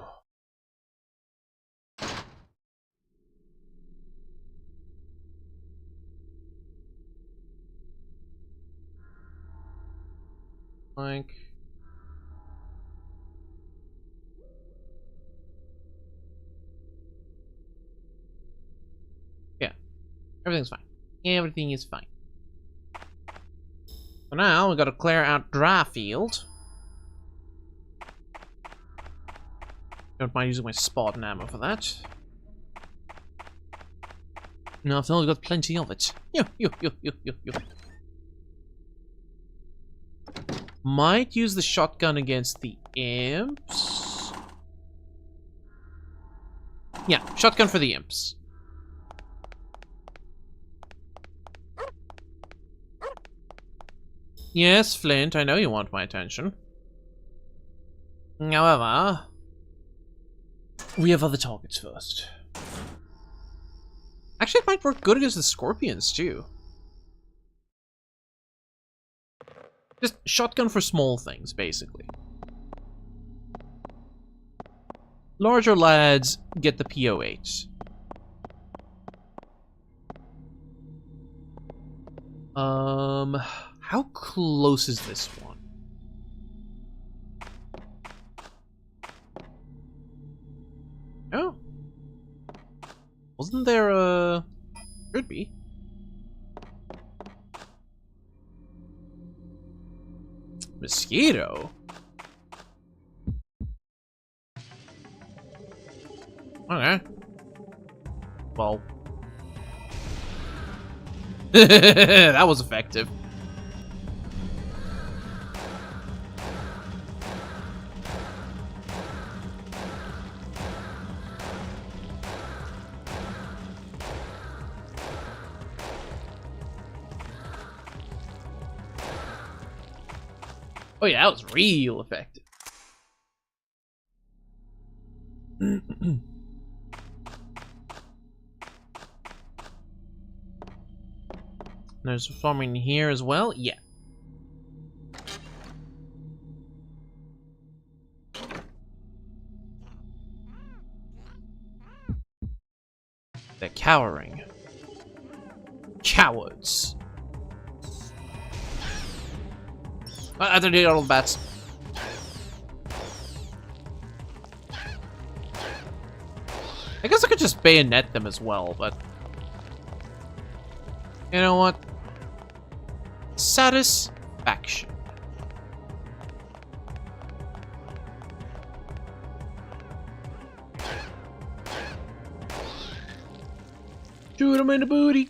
Like... yeah. Everything's fine. Everything is fine. So now we gotta clear out dry field. Don't mind using my Spartan ammo for that. No, I've only got plenty of it. Yo. Might use the shotgun against the imps. Yeah, shotgun for the imps. Yes, Flint, I know you want my attention. However, we have other targets first. Actually, it might work good against the scorpions, too. Just shotgun for small things, basically. Larger lads get the PO8. How close is this one? Oh. Wasn't there a... Should be. Mosquito? Okay. Well. That was effective. Oh yeah, that was real effective. There's farming here as well? Yeah. They're cowering. Cowards. I don't need all the bats. I guess I could just bayonet them as well, but... You know what? Satisfaction. Shoot him in the booty.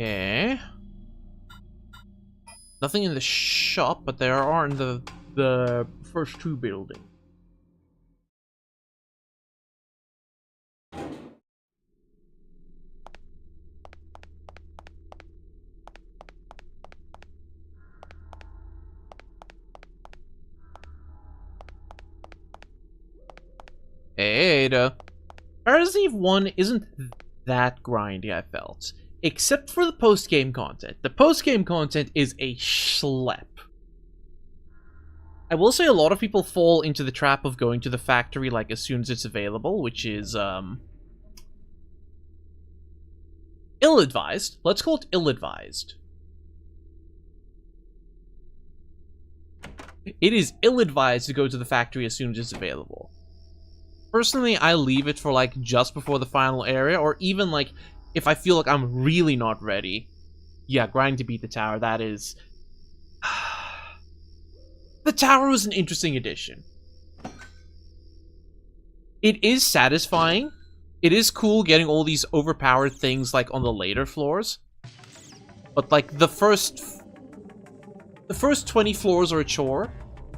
Okay. Nothing in the shop, but there are in the first two buildings. Hey, Parasite Eve 1 isn't that grindy, I felt. Except for the post-game content. The post-game content is a schlep. I will say a lot of people fall into the trap of going to the factory like as soon as it's available, which is ill-advised. Let's call it ill-advised. It is ill-advised to go to the factory as soon as it's available. Personally, I leave it for like just before the final area, or even like if I feel like I'm really not ready. Yeah, grind to beat the tower, that is... The tower was an interesting addition. It is satisfying. It is cool getting all these overpowered things like on the later floors. But like the first 20 floors are a chore.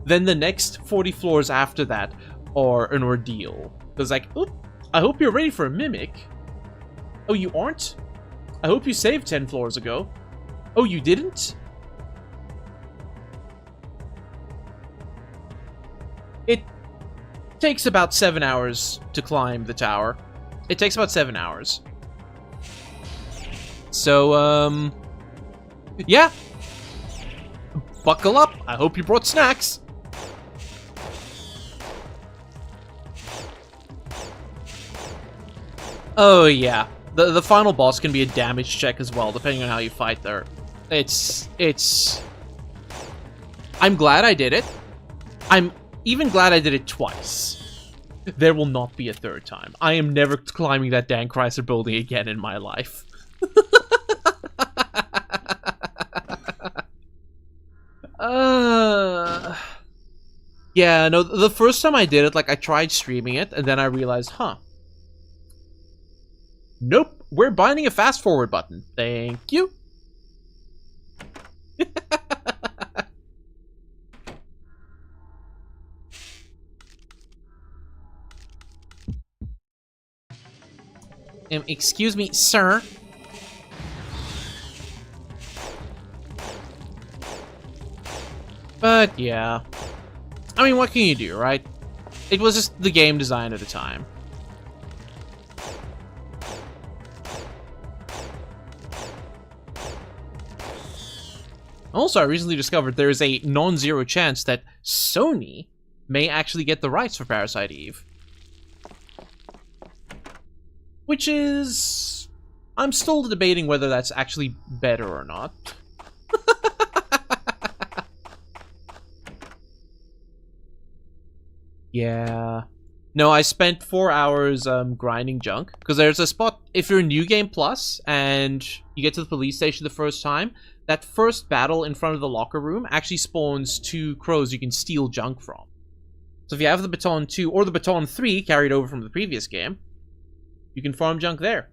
Then the next 40 floors after that are an ordeal. Because like, oop, I hope you're ready for a mimic. Oh, you aren't? I hope you saved 10 floors ago. Oh, you didn't? It takes about 7 hours to climb the tower. It takes about 7 hours. So, yeah. Buckle up. I hope you brought snacks. Oh, yeah. The final boss can be a damage check as well, depending on how you fight there. It's... I'm glad I did it. I'm even glad I did it twice. There will not be a third time. I am never climbing that Dan Chrysler building again in my life. Yeah, no, the first time I did it, like, I tried streaming it, and then I realized, huh. Nope, we're binding a fast forward button. Thank you. Excuse me, sir. But, yeah. I mean, what can you do, right? It was just the game design at the time. Also, I recently discovered there is a non-zero chance that Sony may actually get the rights for Parasite Eve. Which is... I'm still debating whether that's actually better or not. Yeah. No, I spent 4 hours grinding junk. Because there's a spot, if you're in New Game Plus, and you get to the police station the first time, that first battle in front of the locker room actually spawns 2 crows you can steal junk from. So if you have the Baton 2, or the Baton 3 carried over from the previous game, you can farm junk there.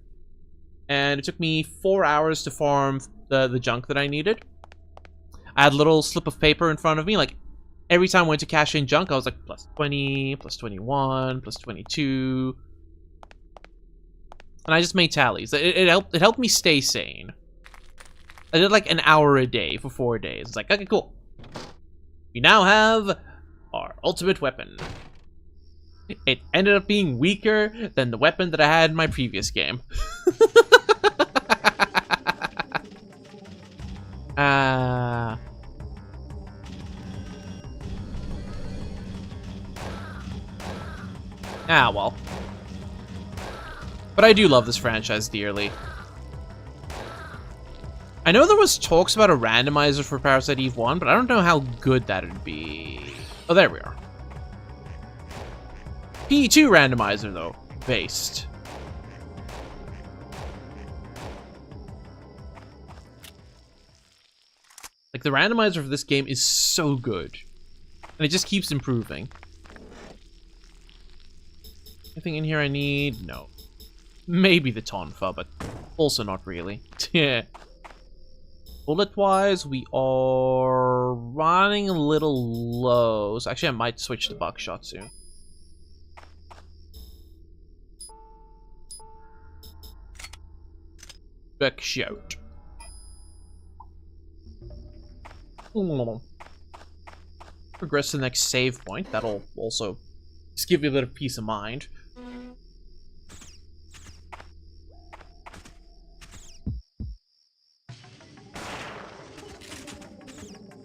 And it took me 4 hours to farm the junk that I needed. I had a little slip of paper in front of me, like, every time I went to cash in junk, I was like, plus 20, plus 21, plus 22. And I just made tallies. It helped me stay sane. I did like an hour a day for 4 days. It's like, okay, cool. We now have our ultimate weapon. It ended up being weaker than the weapon that I had in my previous game. Well. But I do love this franchise dearly. I know there was talks about a randomizer for Parasite Eve 1, but I don't know how good that would be. Oh, there we are. P2 randomizer, though. Based. Like, the randomizer for this game is so good. And it just keeps improving. Anything in here I need? No. Maybe the Tonfa, but also not really. Yeah. Bullet-wise, we are running a little low. So actually, I might switch to buckshot soon. Buckshot. Progress to the next save point. That'll also just give you a little peace of mind.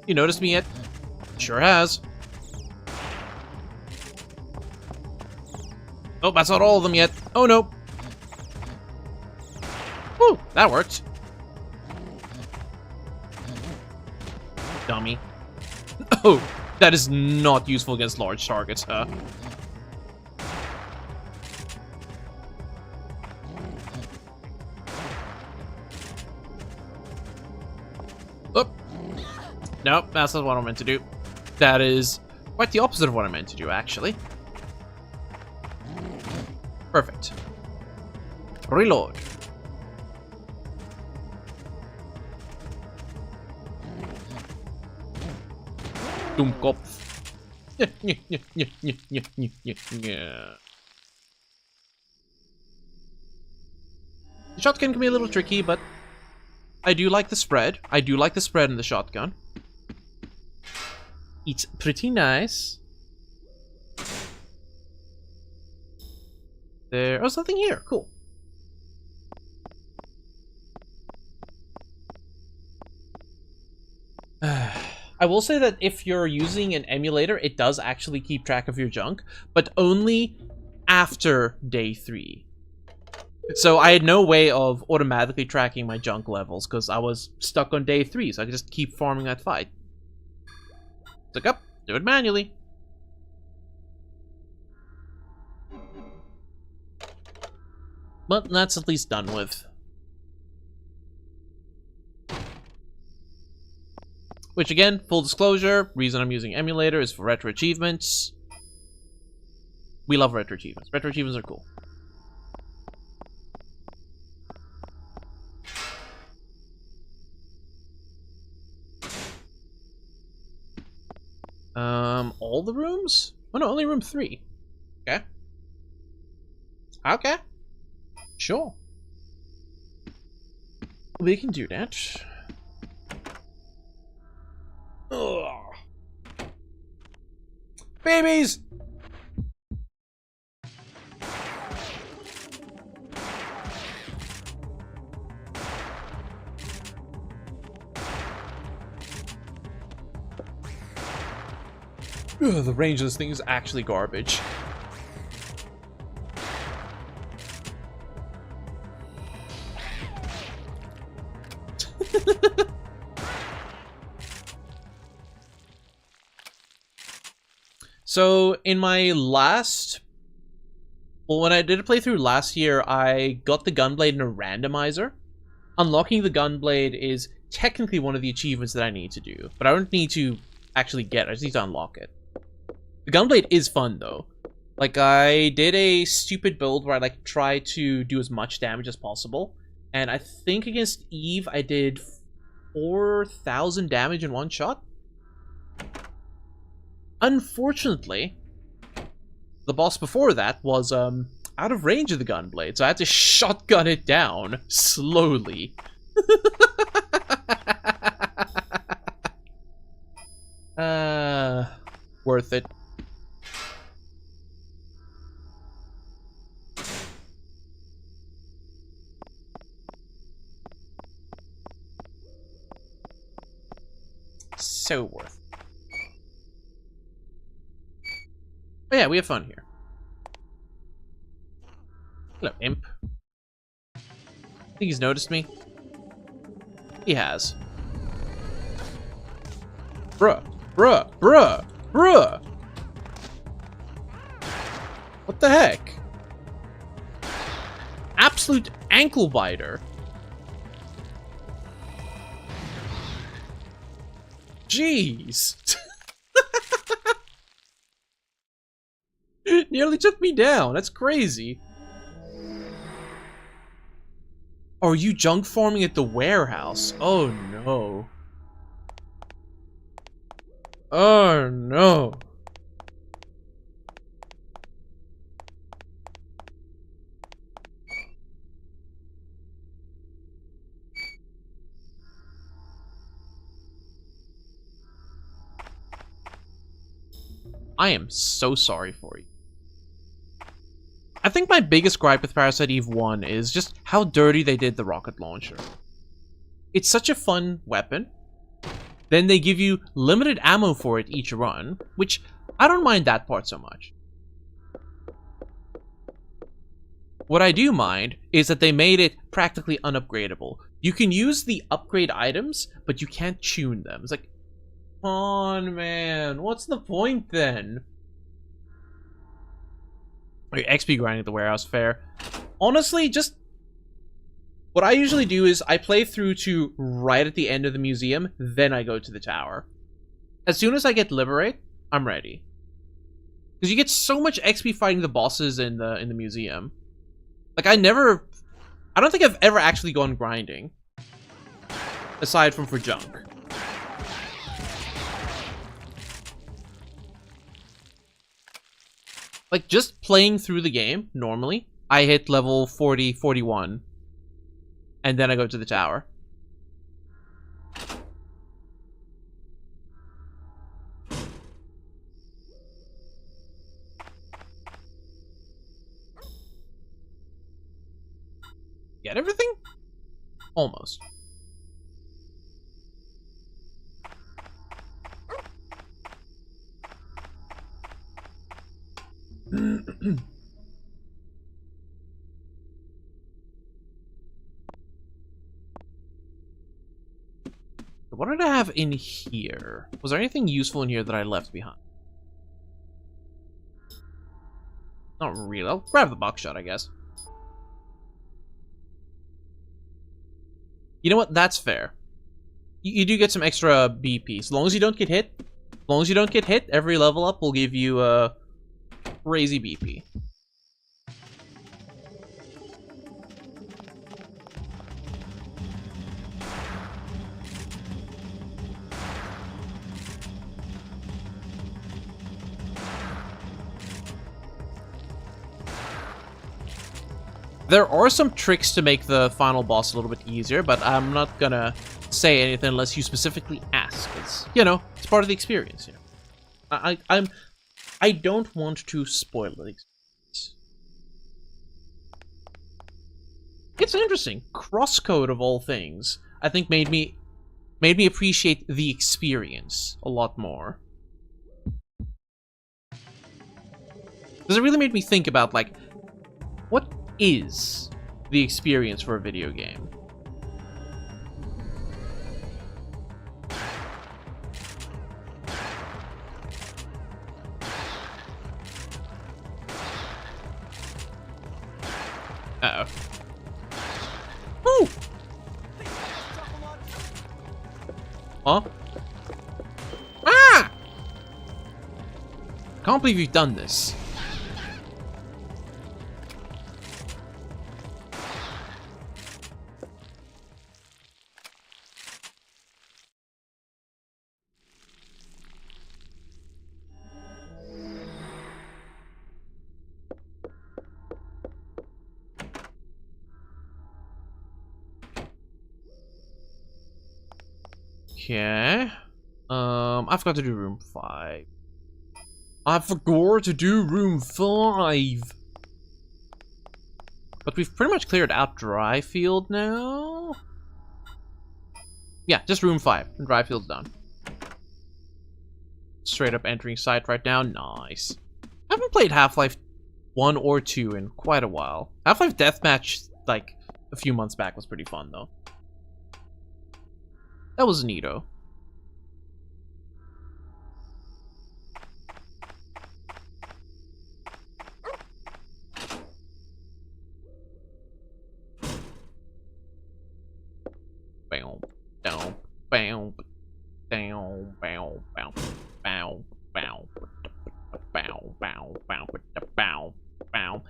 You noticed me yet? Sure has. Oh, that's not all of them yet. Oh, no. Woo, that worked. Dummy. Oh, that is not useful against large targets, huh? Oh. Nope, that's not what I meant to do. That is quite the opposite of what I meant to do, actually. Perfect. Reload. Dummkopf. The shotgun can be a little tricky, but I do like the spread. I do like the spread in the shotgun. It's pretty nice. There. Oh, something here. Cool. I will say that if you're using an emulator, it does actually keep track of your junk, but only after day 3. So I had no way of automatically tracking my junk levels because I was stuck on day 3, so I could just keep farming that fight. Look up, do it manually. But that's at least done with. Which again, full disclosure, reason I'm using emulator is for retro achievements. We love retro achievements. Retro achievements are cool. All the rooms? Oh no, only room 3. Okay. Okay. Sure. We can do that. Ugh. Babies! Ugh, the range of this thing is actually garbage. So, in my last... Well, when I did a playthrough last year, I got the Gunblade in a randomizer. Unlocking the Gunblade is technically one of the achievements that I need to do, but I don't need to actually get it, I just need to unlock it. The Gunblade is fun, though. Like, I did a stupid build where I, like, tried to do as much damage as possible, and I think against Eve I did 4,000 damage in one shot. Unfortunately, the boss before that was out of range of the Gunblade, so I had to shotgun it down slowly. Worth it. So worth it. Oh yeah, we have fun here. Hello, imp. Think he's noticed me? He has. Bruh. Bruh. Bruh. Bruh. What the heck? Absolute ankle biter. Jeez. Nearly took me down. That's crazy. Oh, are you junk farming at the warehouse? Oh no. Oh no. I am so sorry for you. I think my biggest gripe with Parasite Eve 1 is just how dirty they did the rocket launcher. It's such a fun weapon. Then they give you limited ammo for it each run, which I don't mind that part so much. What I do mind is that they made it practically unupgradable. You can use the upgrade items, but you can't tune them. It's like, come on, man. What's the point then? Okay, XP grinding at the warehouse, fair. Honestly, just... what I usually do is I play through to right at the end of the museum, then I go to the tower. As soon as I get Liberate, I'm ready. Because you get so much XP fighting the bosses in the museum. Like, I don't think I've ever actually gone grinding. Aside from for junk. Like, just playing through the game, normally, I hit level 40, 41. And then I go to the tower. Get everything? Almost. What did I have in here? Was there anything useful in here that I left behind? Not really. I'll grab the buckshot, I guess. You know what? That's fair. you do get some extra BP. As long as you don't get hit. As long as you don't get hit, every level up will give you crazy BP. There are some tricks to make the final boss a little bit easier, but I'm not gonna say anything unless you specifically ask. It's, you know, it's part of the experience. You know, I don't want to spoil the experience. It's interesting. Crosscode of all things, I think made me appreciate the experience a lot more. Because it really made me think about, like, what is the experience for a video game? Uh-oh. Woo! Huh? Ah! Can't believe you've done this. Okay. I forgot to do room 5. I forgot to do room 5. But we've pretty much cleared out Dryfield now. Yeah, just room 5. And Dryfield's done. Straight up entering site right now. Nice. I haven't played Half-Life 1 or 2 in quite a while. Half-Life Deathmatch, like, a few months back was pretty fun, though. That was neato. Bow, down, bow, down, bow, bow, bow, bow, bow, bow, bow, bow, bow.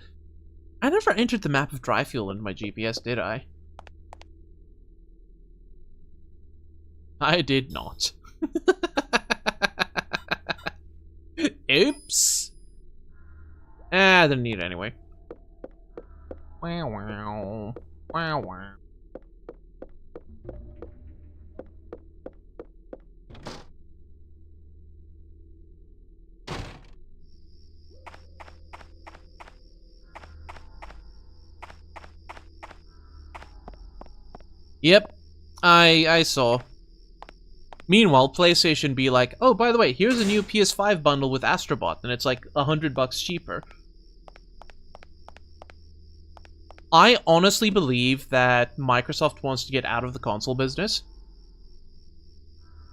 I never entered the map of Dryfield into my GPS, did I? I did not. Oops. I didn't need it anyway. Wow, wow. Wow, wow. Yep, I saw. Meanwhile, PlayStation be like, oh, by the way, here's a new PS5 bundle with Astrobot, and it's like $100 cheaper. I honestly believe that Microsoft wants to get out of the console business.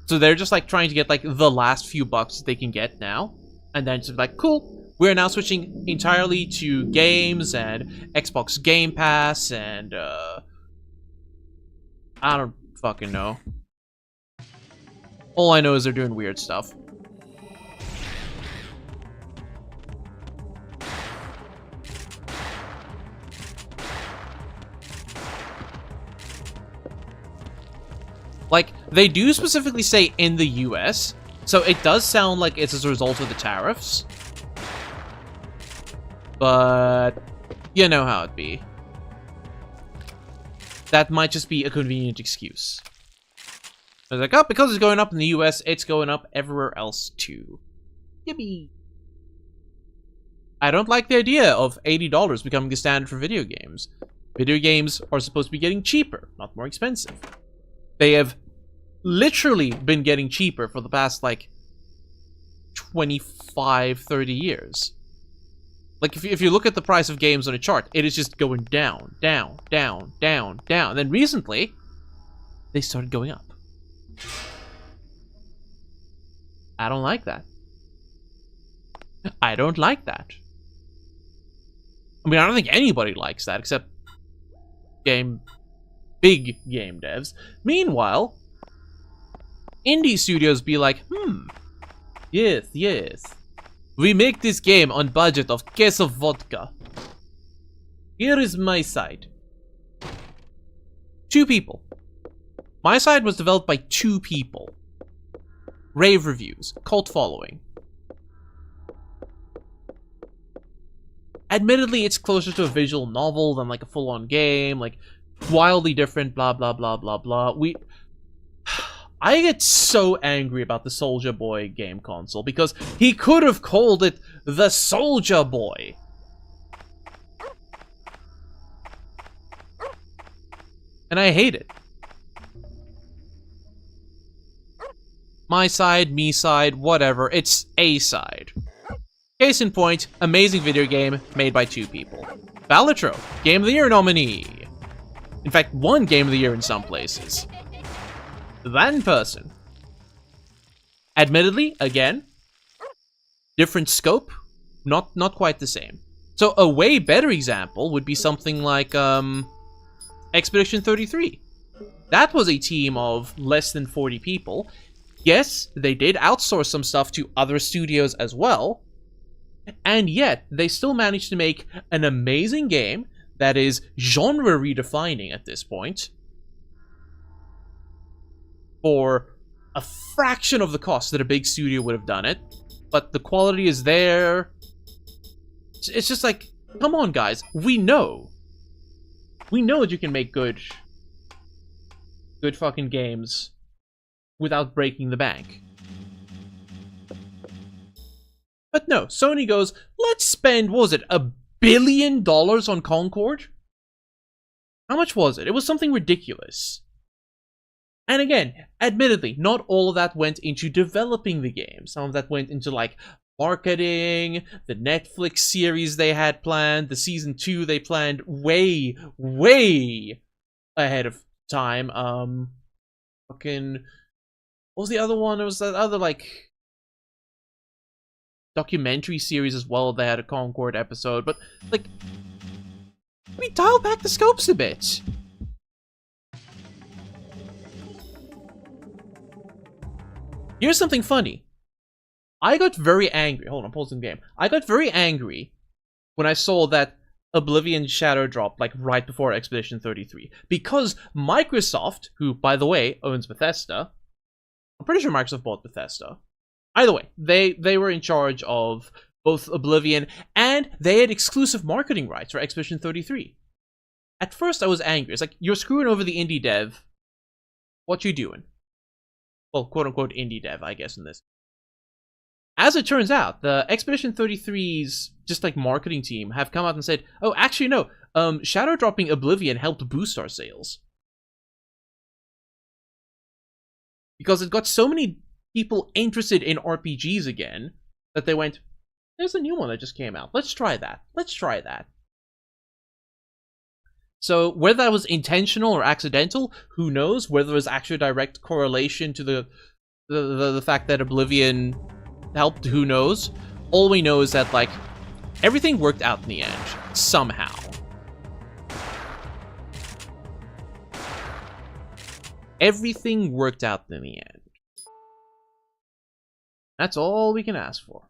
So they're just like trying to get like the last few bucks they can get now. And then just like, cool, we're now switching entirely to games and Xbox Game Pass and, I don't fucking know. All I know is they're doing weird stuff. Like, they do specifically say in the US, so it does sound like it's as a result of the tariffs. But, you know how it be. That might just be a convenient excuse. I was like, oh, because it's going up in the US, it's going up everywhere else too. Yippee! I don't like the idea of $80 becoming the standard for video games. Video games are supposed to be getting cheaper, not more expensive. They have literally been getting cheaper for the past, like, 25, 30 years. Like, if you look at the price of games on a chart, it is just going down, down, down, down, down. And then recently, they started going up. I don't like that. I don't like that. I mean, I don't think anybody likes that, except big game devs. Meanwhile, indie studios be like, yes, yes. We make this game on budget of case of vodka. Here is my side. 2 people. My side was developed by 2 people. Rave reviews, cult following. Admittedly, it's closer to a visual novel than like a full-on game, like wildly different, blah blah blah blah blah. I get so angry about the Soulja Boy game console because he could have called it the Soulja Boy. And I hate it. My side, me side, whatever, it's a side. Case in point, amazing video game made by 2 people. Balatro, Game of the Year nominee. In fact, won Game of the Year in some places. That in person. Admittedly, again, different scope, not quite the same. So a way better example would be something like Expedition 33. That was a team of less than 40 people. Yes, they did outsource some stuff to other studios as well, and yet they still managed to make an amazing game that is genre redefining at this point for a fraction of the cost that a big studio would have done it, but the quality is there. It's just like, come on guys, we know that you can make good fucking games without breaking the bank. But no, Sony goes, let's spend, what was it, $1 billion on Concord? How much was it? It was something ridiculous. And again, admittedly, not all of that went into developing the game. Some of that went into, like, marketing, the Netflix series they had planned, the Season 2 they planned way, way ahead of time. Fucking... What was the other one? It was that other, like, documentary series as well. They had a Concord episode, but, like, we dialed back the scopes a bit. Here's something funny. I got very angry. Hold on, pausing the game. I got very angry when I saw that Oblivion Shadow dropped, like, right before Expedition 33. Because Microsoft, who, by the way, owns Bethesda... I'm pretty sure Microsoft bought Bethesda. Either way, they were in charge of both Oblivion, and they had exclusive marketing rights for Expedition 33. At first, I was angry. It's like, you're screwing over the indie dev. What you doing? Well, quote-unquote indie dev, I guess, in this. As it turns out, the Expedition 33's, just like, marketing team have come out and said, oh, actually, no, shadow dropping Oblivion helped boost our sales. Because it got so many people interested in RPGs again that they went, there's a new one that just came out. Let's try that. Let's try that. So whether that was intentional or accidental, who knows? Whether there's actually a direct correlation to the fact that Oblivion helped, who knows? All we know is that, like, everything worked out in the end. Somehow. Everything worked out in the end. That's all we can ask for.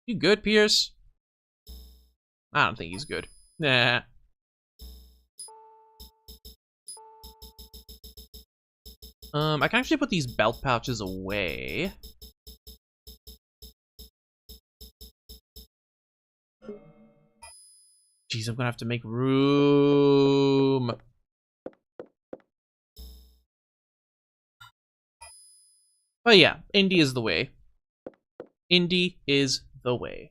You good, Pierce? I don't think he's good. Nah. I can actually put these belt pouches away. Jeez, I'm gonna have to make room. But yeah, indie is the way. Indie is the way.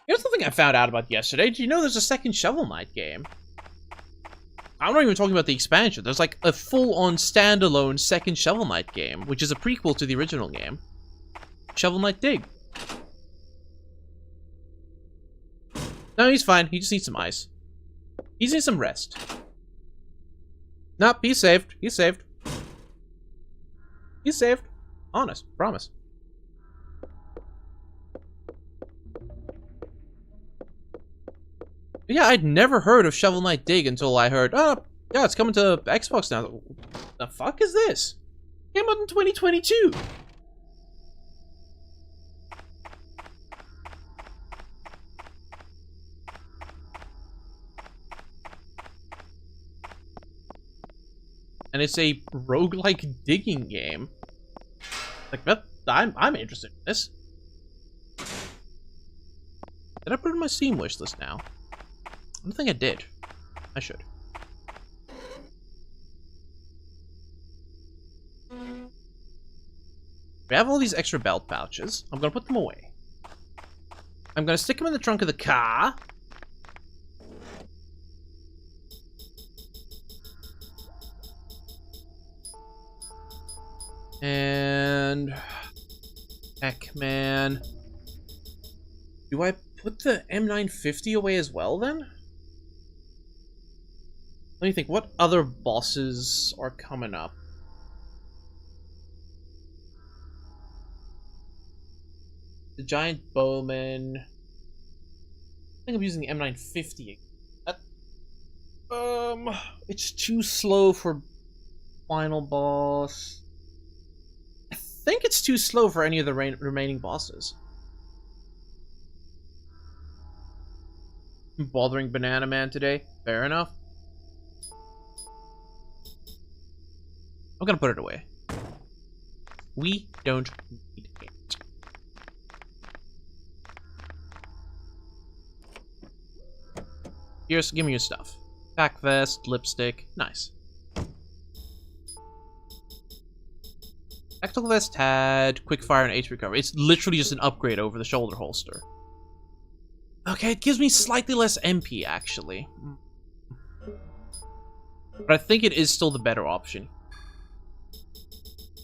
Here's something I found out about yesterday. Do you know there's a second Shovel Knight game? I'm not even talking about the expansion. There's like a full-on standalone second Shovel Knight game, which is a prequel to the original game. Shovel Knight Dig. No, he's fine. He just needs some ice. He just needs some rest. Nope, he's saved. He's saved. He's saved. Honest. Promise. Yeah, I'd never heard of Shovel Knight Dig until I heard, oh, yeah, it's coming to Xbox now. The fuck is this? Came out in 2022. And it's a roguelike digging game. Like, that, I'm interested in this. Did I put it in my Steam wishlist now? I don't think I did. I should. We have all these extra belt pouches. I'm gonna put them away. I'm gonna stick them in the trunk of the car. And... heck, man. Do I put the M950 away as well, then? Let me think, what other bosses are coming up? The Giant Bowman. I think I'm using the M950. That, it's too slow for final boss. I think it's too slow for any of the remaining bosses. I'm bothering Banana Man today. Fair enough. I'm gonna put it away. We don't need it. Here's, give me your stuff. Pack vest, lipstick, nice. Tactical vest had quick fire and HP recovery. It's literally just an upgrade over the shoulder holster. Okay, it gives me slightly less MP, actually. But I think it is still the better option.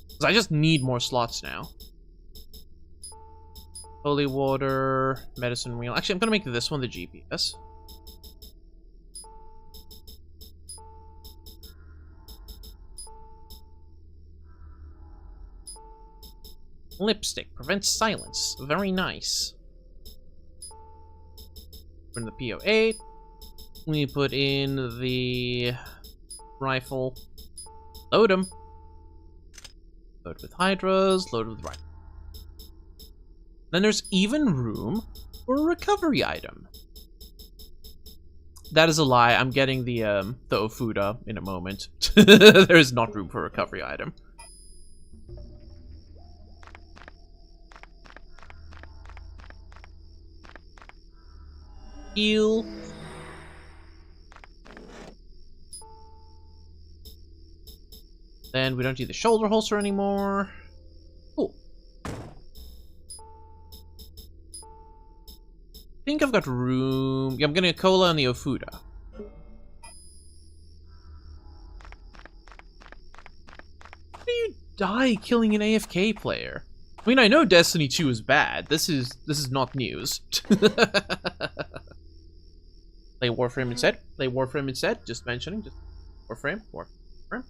Because I just need more slots now. Holy water, medicine wheel. Actually, I'm going to make this one the GPS. Lipstick prevents silence. Very nice. Put in the PO8. We put in the rifle. Load them. Load with hydras. Load with rifle. Then there's even room for a recovery item. That is a lie. I'm getting the Ofuda in a moment. There is not room for a recovery item. Heal. Then we don't need the shoulder holster anymore. Cool. I think I've got room. Yeah, I'm getting a cola on the Ofuda. How do you die killing an AFK player? I mean, I know Destiny 2 is bad. This is not news. Play Warframe instead. Play Warframe instead. Just mentioning. Just Warframe. Warframe.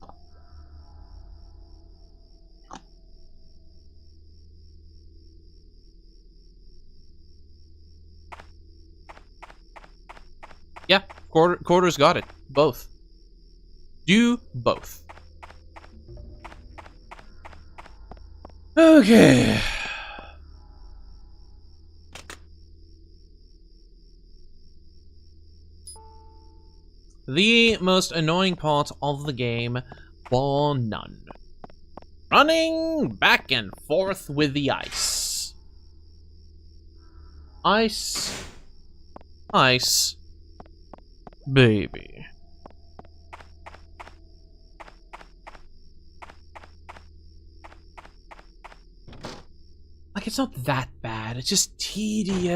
Yeah, Quarter's got it. Both. Do both. Okay. The most annoying part of the game, bar none. Running back and forth with the ice. Ice. Ice. Baby. Like, it's not that bad. It's just tedious.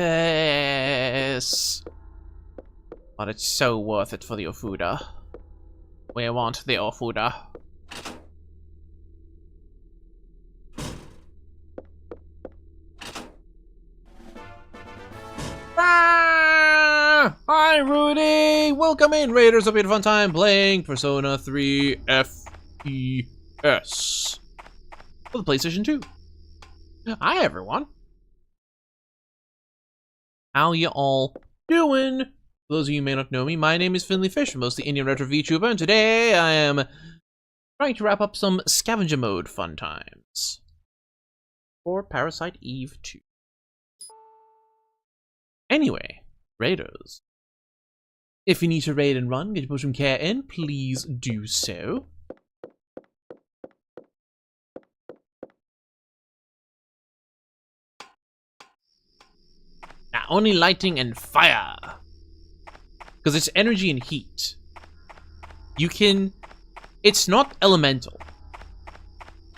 But it's so worth it for the Ofuda. We want the Ofuda. Ah! Hi, Rudy! Welcome in, Raiders. Hope you had a fun time playing Persona 3 FES for the PlayStation 2. Hi, everyone. How you all doing? For those of you who may not know me, my name is Finley Fish, mostly Indian retro VTuber, and today I am trying to wrap up some scavenger mode fun times for Parasite Eve II. Anyway, raiders. If you need to raid and run, get your push care in, please do so. Now, only lighting and fire. Because it's energy and heat. You can... It's not elemental.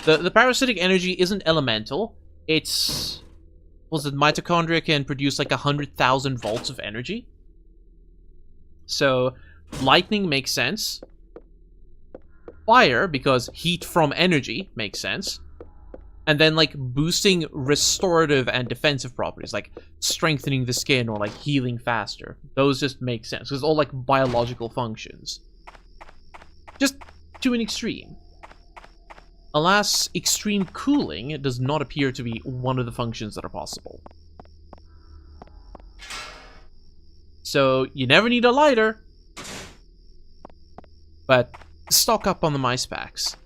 The parasitic energy isn't elemental. It's... Was it mitochondria can produce like 100,000 volts of energy? So, lightning makes sense. Fire, because heat from energy, makes sense. And then, like, boosting restorative and defensive properties, like strengthening the skin or, like, healing faster. Those just make sense, because it's all, like, biological functions. Just to an extreme. Alas, extreme cooling does not appear to be one of the functions that are possible. So, you never need a lighter. But, stock up on the mice packs.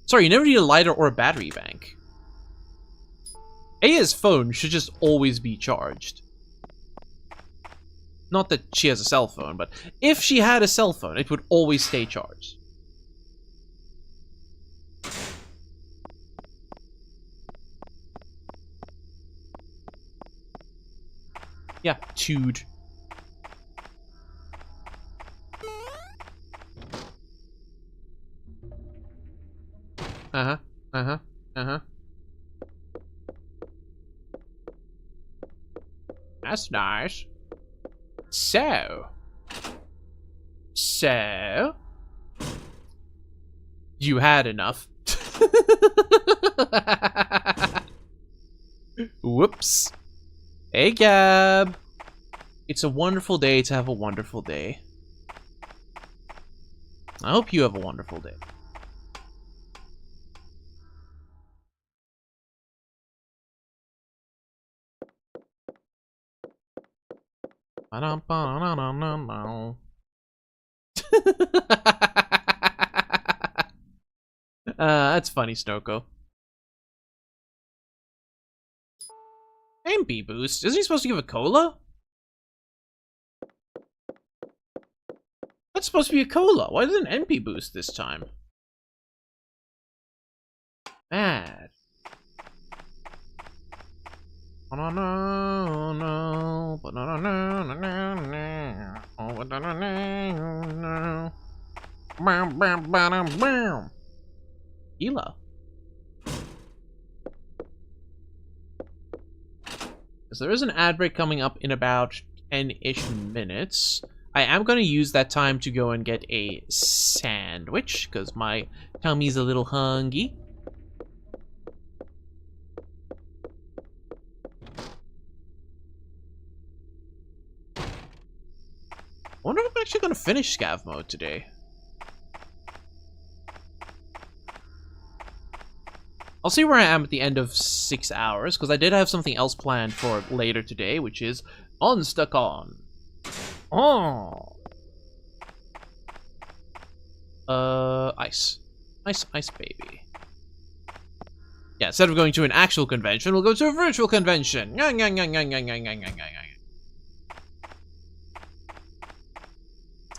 Sorry, you never need a lighter or a battery bank. Aya's phone should just always be charged. Not that she has a cell phone, but if she had a cell phone, it would always stay charged. Yeah, dude. Uh-huh, uh-huh, uh-huh. That's nice. So, you had enough. Whoops. Hey, Gab. It's a wonderful day to have a wonderful day. I hope you have a wonderful day. That's funny, Snoko. MP boost? Isn't he supposed to give a cola? That's supposed to be a cola. Why is it an MP boost this time? Mad. Oh no, no, but no, no, no, no, no, no. Oh, but no, no, no, no. Bam, bam, bam, bam. Gila. So there is an ad break coming up in about 10-ish minutes. I am going to use that time to go and get a sandwich, because my tummy's a little hungry. I wonder if I'm actually going to finish scav mode today. I'll see where I am at the end of 6 hours, because I did have something else planned for later today, which is Unstuck On. Oh. Ice. Ice, baby. Yeah, instead of going to an actual convention, we'll go to a virtual convention.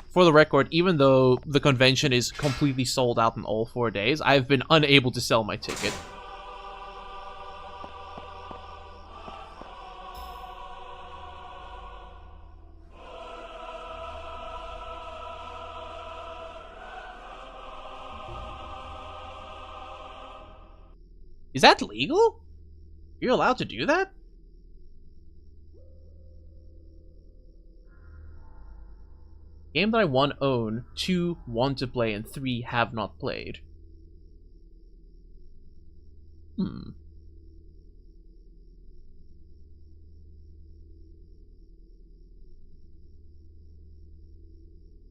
For the record, even though the convention is completely sold out in all 4 days, I've been unable to sell my ticket. Is that legal? You're allowed to do that? Game that I 1 own, 2 want to play, and 3 have not played.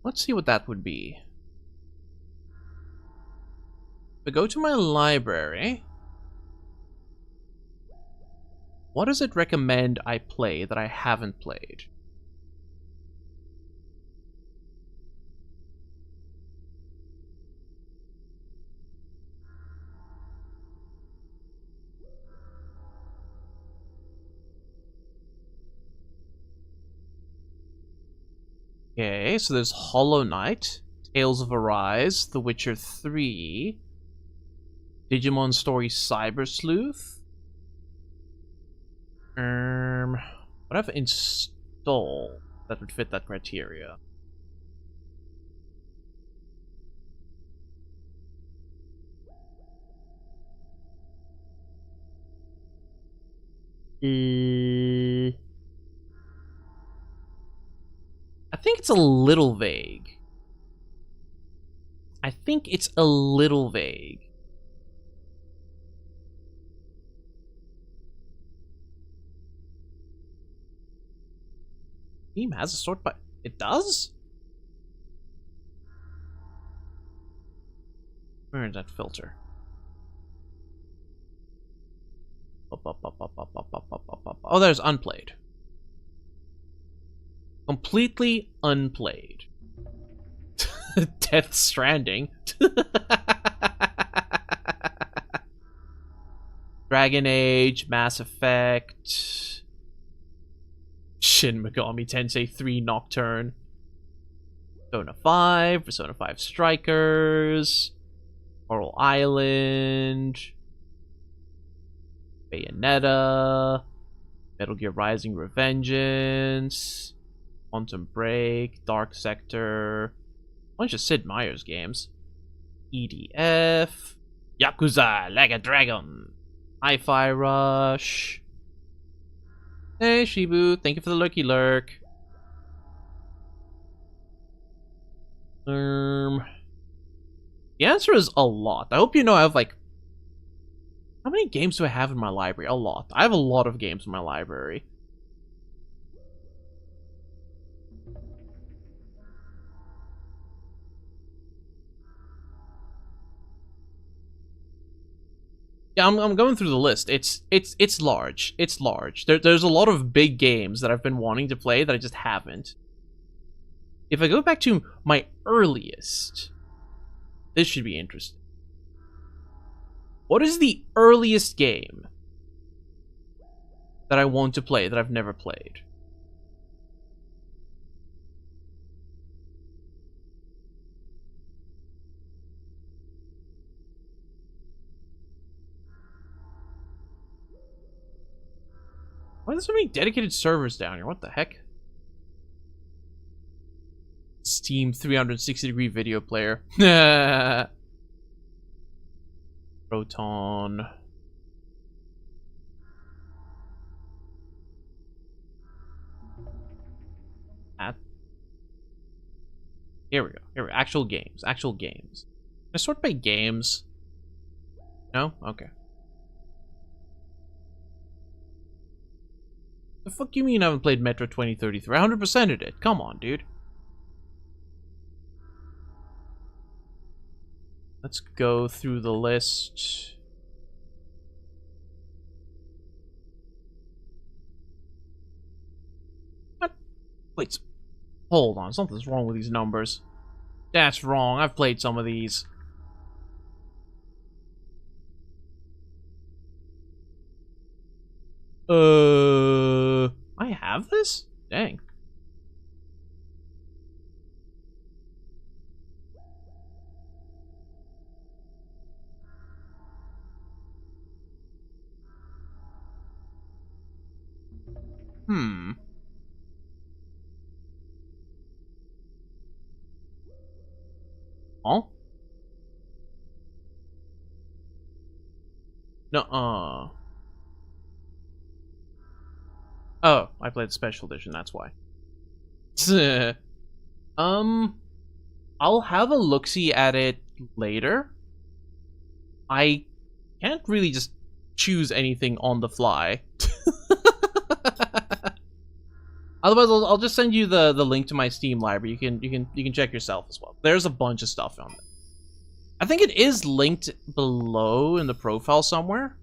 Let's see what that would be. If I go to my library... What does it recommend I play that I haven't played? Okay, so there's Hollow Knight, Tales of Arise, The Witcher 3, Digimon Story Cyber Sleuth. What I've installed that would fit that criteria? I think it's a little vague. I think it's a little vague. Steam has a sort, but it does? Where is that filter? Oh, there's unplayed. Completely unplayed. Death Stranding. Dragon Age, Mass Effect, Shin Megami Tensei 3 Nocturne, Persona 5, Persona 5 Strikers, Coral Island, Bayonetta, Metal Gear Rising Revengeance, Quantum Break, Dark Sector, a bunch of Sid Meier's games, EDF, Yakuza Like a Dragon, Hi-Fi Rush. Hey Shibu, thank you for the lurky lurk. The answer is a lot. I hope you know I have like... How many games do I have in my library? A lot. I have a lot of games in my library. Yeah, I'm going through the list. It's large. It's large. There's a lot of big games that I've been wanting to play that I just haven't. If I go back to my earliest, this should be interesting. What is the earliest game that I want to play that I've never played? Why are there so many dedicated servers down here? What the heck? Steam 360-degree video player. Proton. Here we go. Here we go. Actual games. Actual games. Can I sort by games? No? Okay. The fuck you mean I haven't played Metro 2033? I 100%ed it. Come on, dude. Let's go through the list. What? Wait. Hold on. Something's wrong with these numbers. That's wrong. I've played some of these. I have this? Dang. Huh? Nuh-uh. Oh, I played the special edition, that's why. I'll have a look-see at it later. I can't really just choose anything on the fly. Otherwise, I'll just send you the link to my Steam library. You can check yourself as well. There's a bunch of stuff on it. I think it is linked below in the profile somewhere.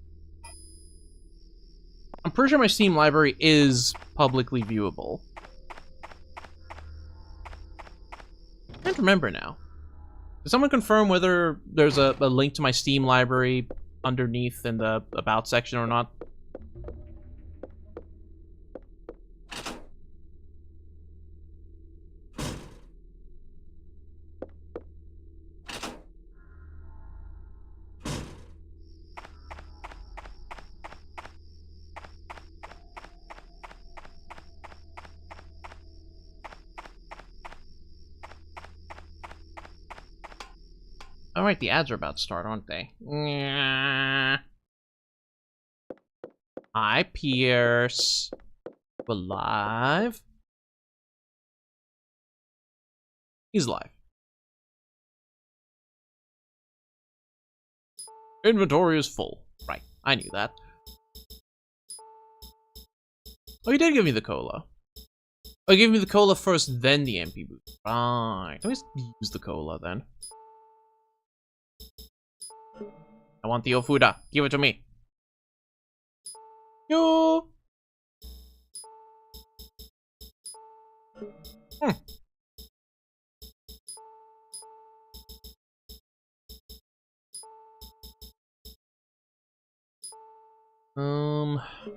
I'm pretty sure my Steam library is publicly viewable. I can't remember now. Did someone confirm whether there's a link to my Steam library underneath in the About section or not? Alright, the ads are about to start, aren't they? Hi, Pierce. We're live. He's live. Inventory is full. Right, I knew that. Oh, you did give me the cola. Oh, you gave me the cola first, then the MP boost. Right. Let me just use the cola then. I want the Ofuda. Give it to me. Yo.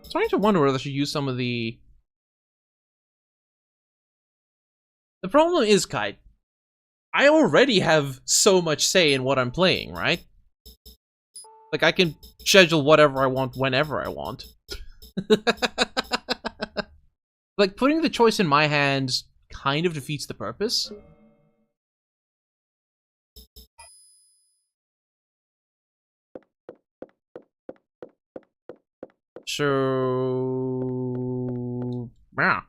Starting to wonder whether I should use some of the... The problem is, Kai, I already have so much say in what I'm playing, right? Like, I can schedule whatever I want whenever I want. Like, putting the choice in my hands kind of defeats the purpose. So... yeah.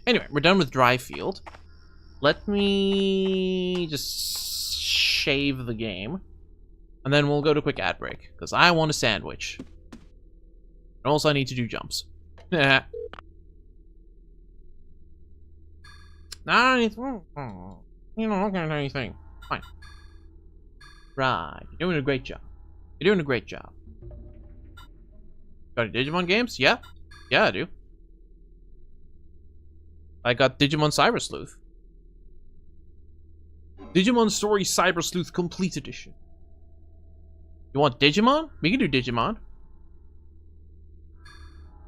Anyway, we're done with dry field. Let me just shave the game. And then we'll go to a quick ad break. Because I want a sandwich. And also I need to do jumps. Nah, I need to... You don't look at anything. Fine. Right. You're doing a great job. You're doing a great job. Got any Digimon games? Yeah. Yeah, I do. I got Digimon Cyber Sleuth. Digimon Story Cyber Sleuth Complete Edition. You want Digimon? We can do Digimon.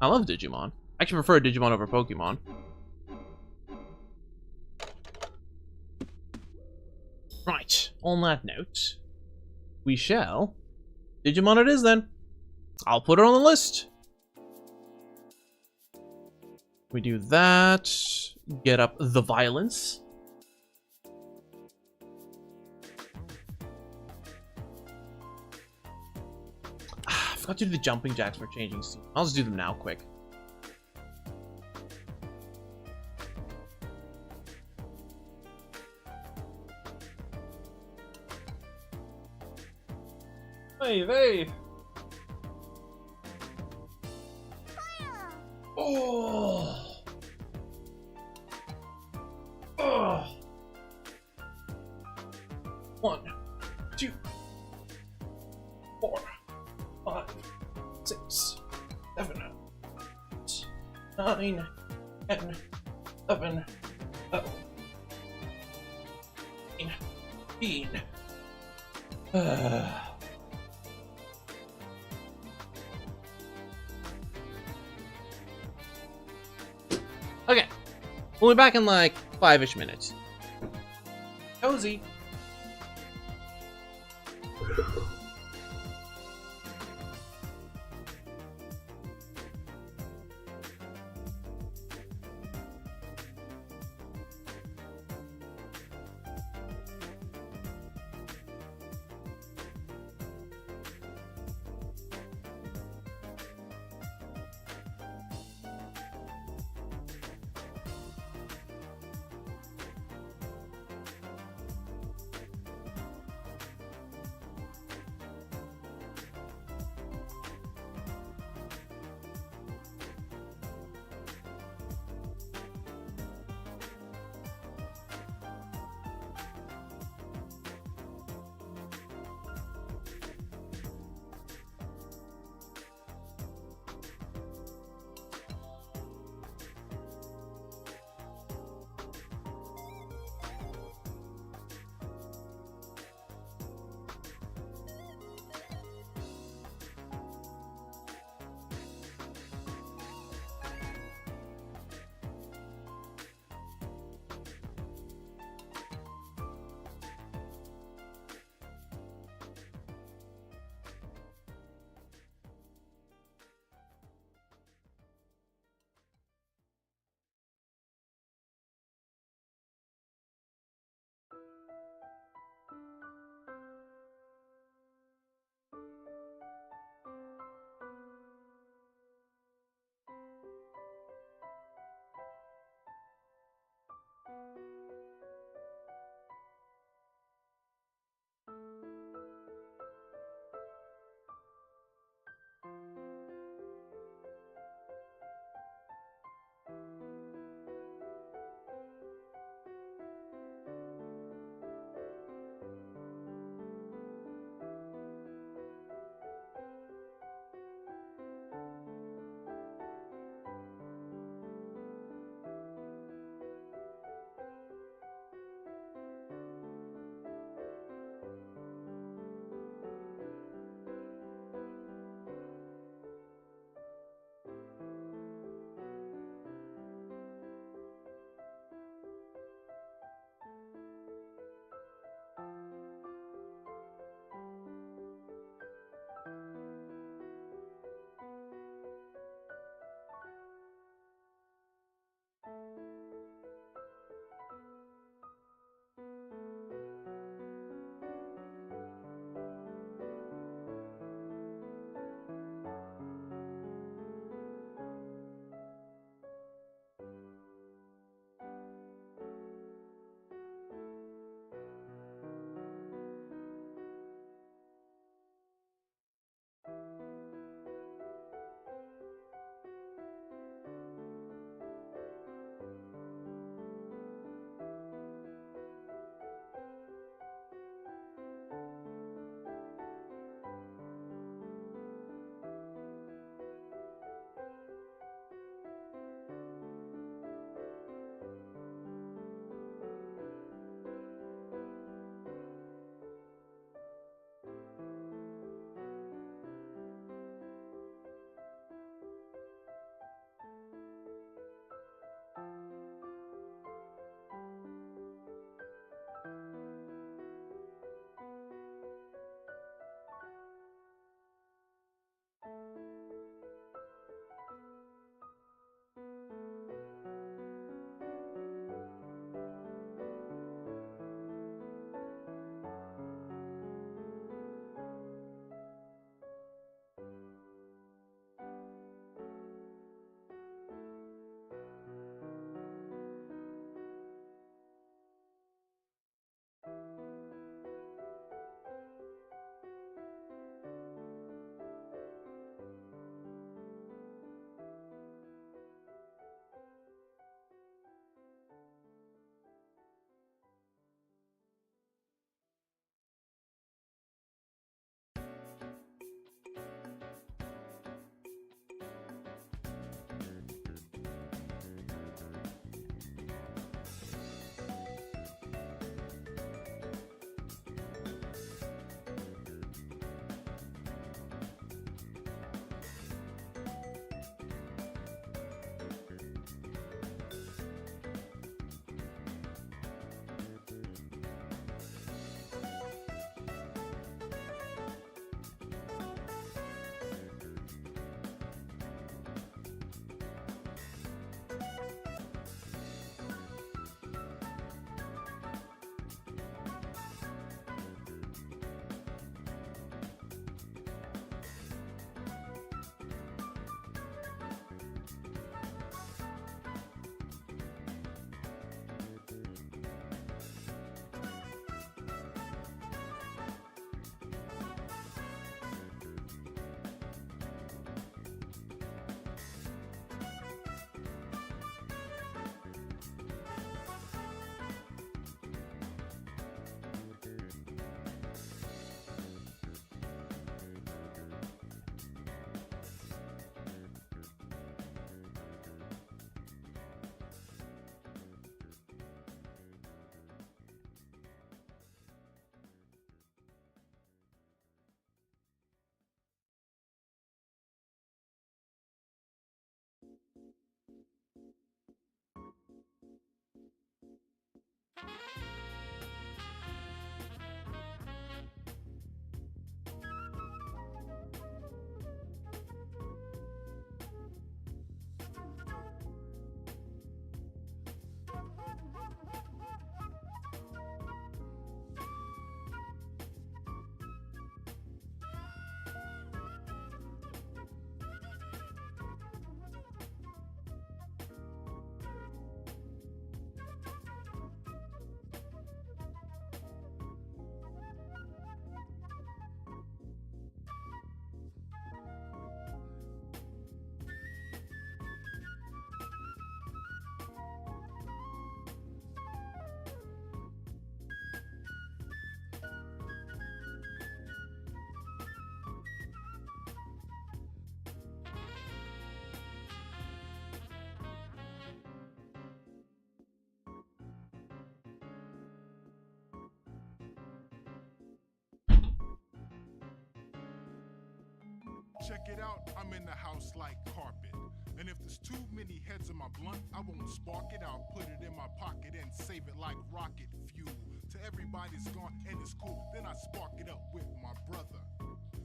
I love Digimon. I actually prefer Digimon over Pokemon. Right, on that note, we shall... Digimon it is then. I'll put it on the list. We do that. Get up the violence. I forgot to do the jumping jacks for changing scene. I'll just do them now quick. Hey! Oh! Oh! 1, 2, 4, 5, 6, 7, 8, 9, 10, 11, 12, 15. Okay, we'll be back in like 5-ish minutes. Cozy. Check it out, I'm in the house like carpet. And if there's too many heads in my blunt, I won't spark it. I'll put it in my pocket and save it like rocket fuel. Till everybody's gone and it's cool, then I spark it up with my brother.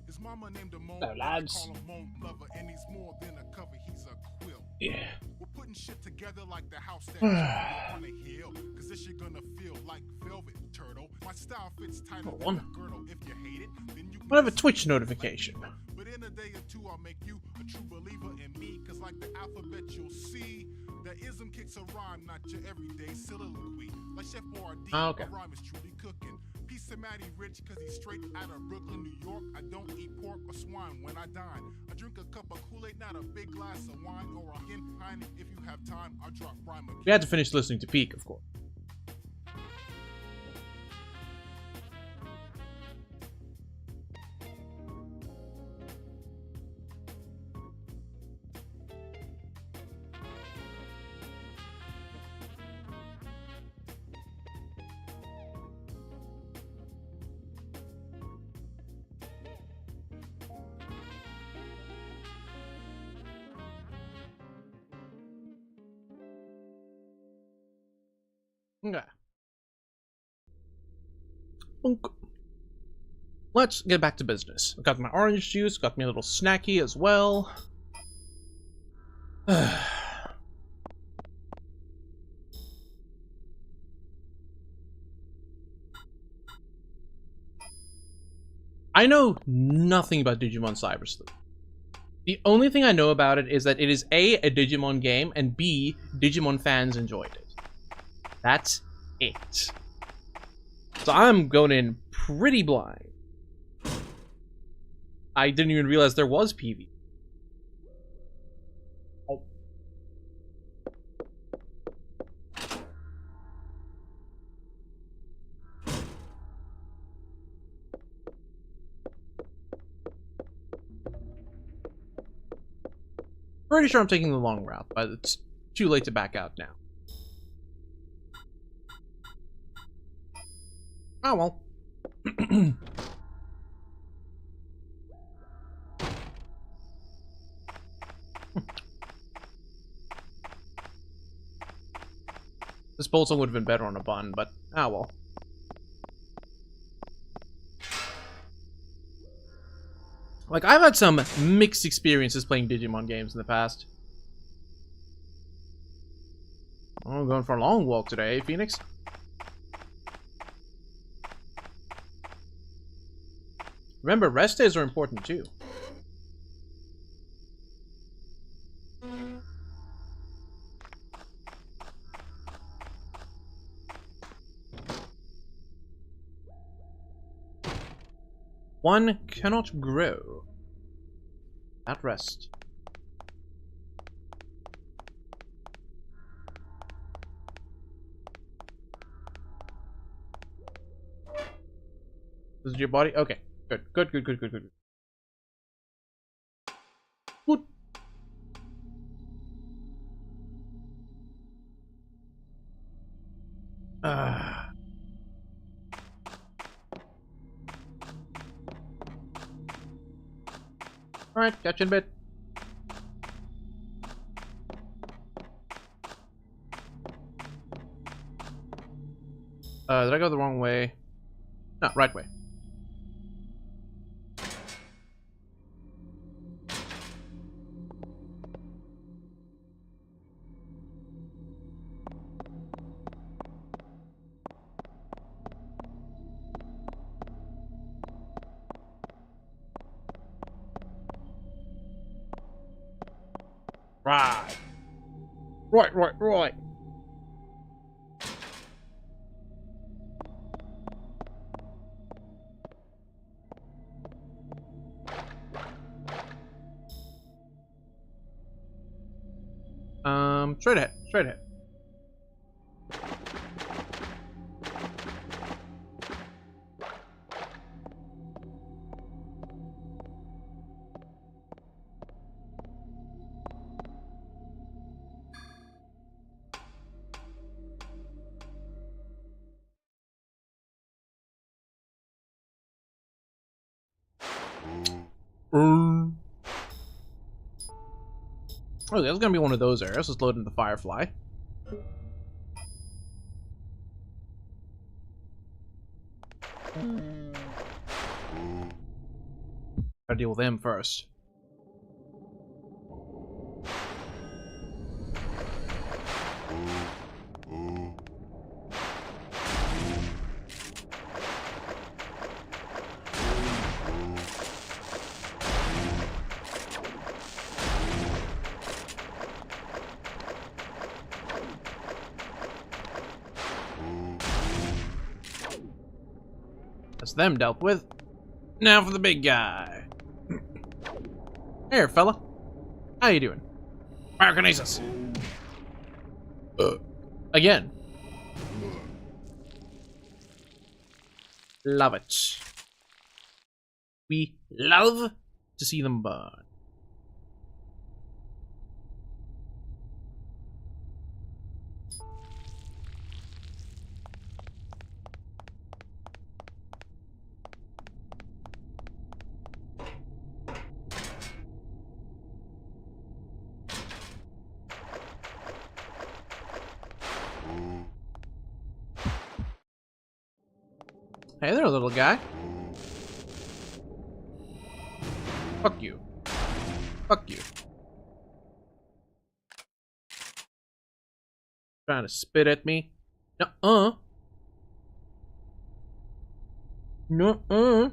His mama named him Moan, Oh, lads. call him Moan Lover, and he's more than a cover, he's a quilt. Yeah. We're putting shit together like the house that on a hill, cause this shit gonna feel like velvet, turtle. My style fits tighter than a girdle. If you hate it, then you can I have a Twitch notification. But in a day or two, I'll make you a true believer in me, cause like the alphabet you'll see, that ism kicks a rhyme, not your everyday soliloquy. Like Chef Boyardee, Okay. a rhyme is truly cooking. Peace to Matty Rich, cause he's straight out of Brooklyn, New York. I don't eat pork or swine when I dine. I drink a cup of Kool-Aid, not a big glass of wine or a Heineken. If you have time, I'll drop rhyme again. We had to finish listening to Peak, of course. Okay. Bonk. Let's get back to business. I've got my orange juice, got me a little snacky as well. I know nothing about Digimon Cyber Sleuth. The only thing I know about it is that it is a Digimon game, and B, Digimon fans enjoyed it. That's it. So I'm going in pretty blind. I didn't even realize there was PV. Oh. Pretty sure I'm taking the long route, but it's too late to back out now. Oh well. This bolt would have been better on a bun, but ah well. Like, I've had some mixed experiences playing Digimon games in the past. Oh, I'm going for a long walk today, eh, Phoenix? Remember, rest days are important too. One cannot grow at rest. This is your body? Okay. Good. Good, good, good, good, good. Good. Alright, catch you in a bit. Did I go the wrong way? No, right way. Right. Right, right, right. Straight ahead, straight ahead. Oh, there's gonna be one of those areas. Let's load in the Firefly. Gotta deal with him first. That's them dealt with. Now for the big guy. Here, fella. How you doing? Pyrokinesis. Again. Love it. We love to see them burn. Hey there, little guy. Fuck you. Fuck you. Trying to spit at me? Nuh-uh. Nuh-uh.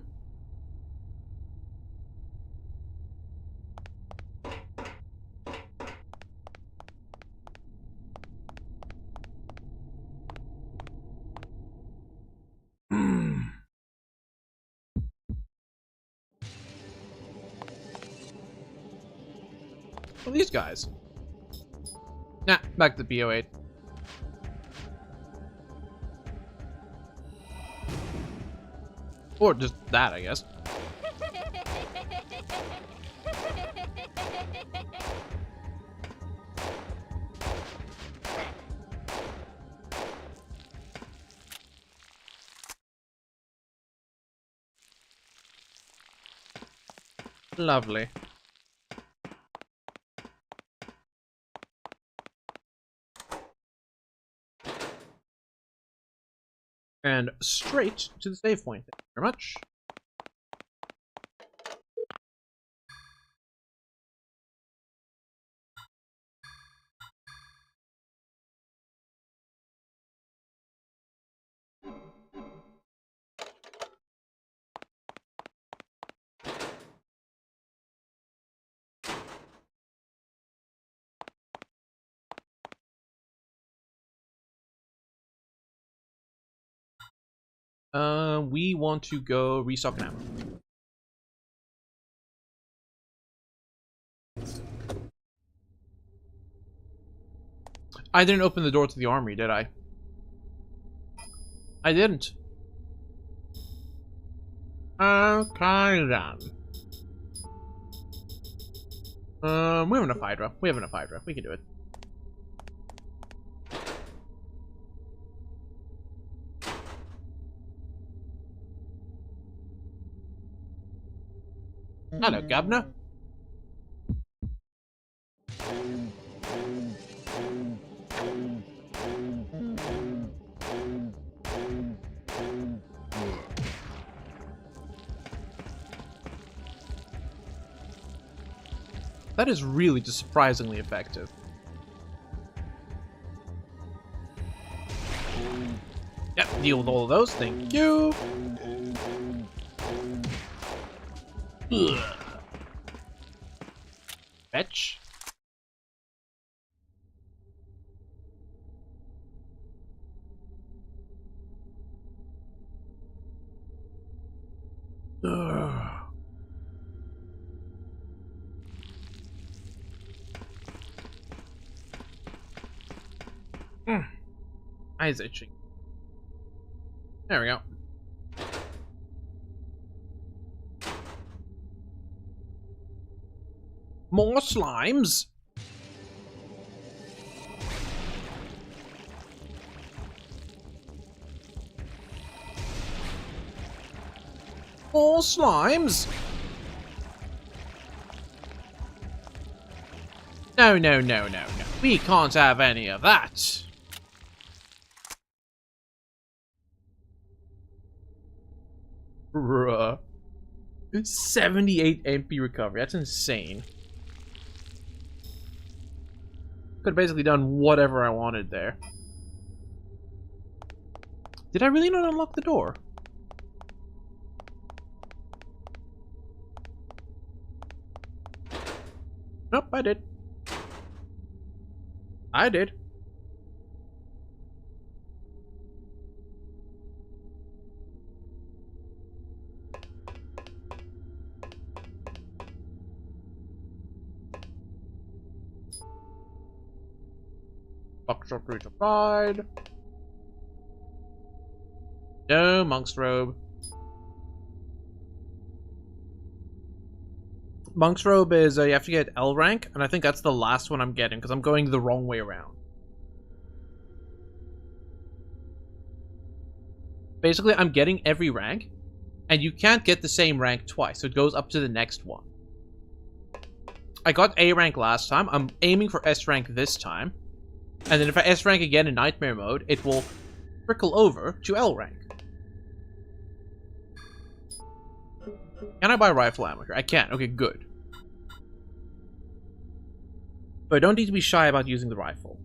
Well, these guys. Nah, back to BO8. Or just that, I guess. Lovely. And straight to the save point. Thank you very much. We want to go restock now. I didn't open the door to the armory, did I? I didn't. Okay then. We have enough Hydra. We have enough Hydra. We can do it. Hello, Governor. That is really just surprisingly effective. Yep, deal with all of those. Thank you. Ugh. Fetch. Ugh. Eyes itching. There we go. More slimes. More slimes. No, no, no, no, no. We can't have any of that. Bruh. 78 MP recovery. That's insane. Could have basically done whatever I wanted there. Did I really not unlock the door? Nope, I did. I did. Buckshot reach applied. No, monk's robe. Monk's robe is you have to get L rank, and I think that's the last one I'm getting because I'm going the wrong way around. Basically, I'm getting every rank, and you can't get the same rank twice, so it goes up to the next one. I got A rank last time. I'm aiming for S rank this time, and then if I S rank again in Nightmare mode, it will trickle over to L rank. Can I buy rifle ammo here? I can. Okay, good. But I don't need to be shy about using the rifle.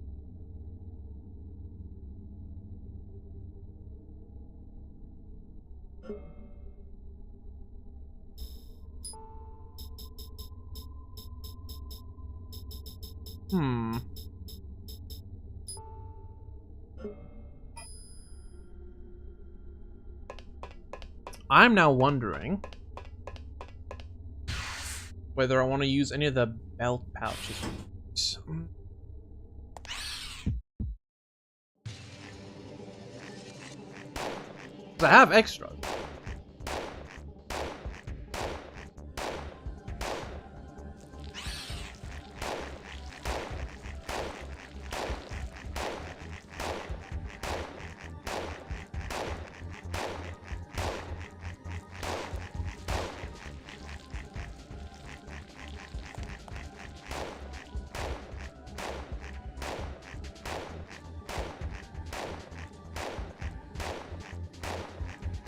I'm now wondering whether I want to use any of the belt pouches. I have extra.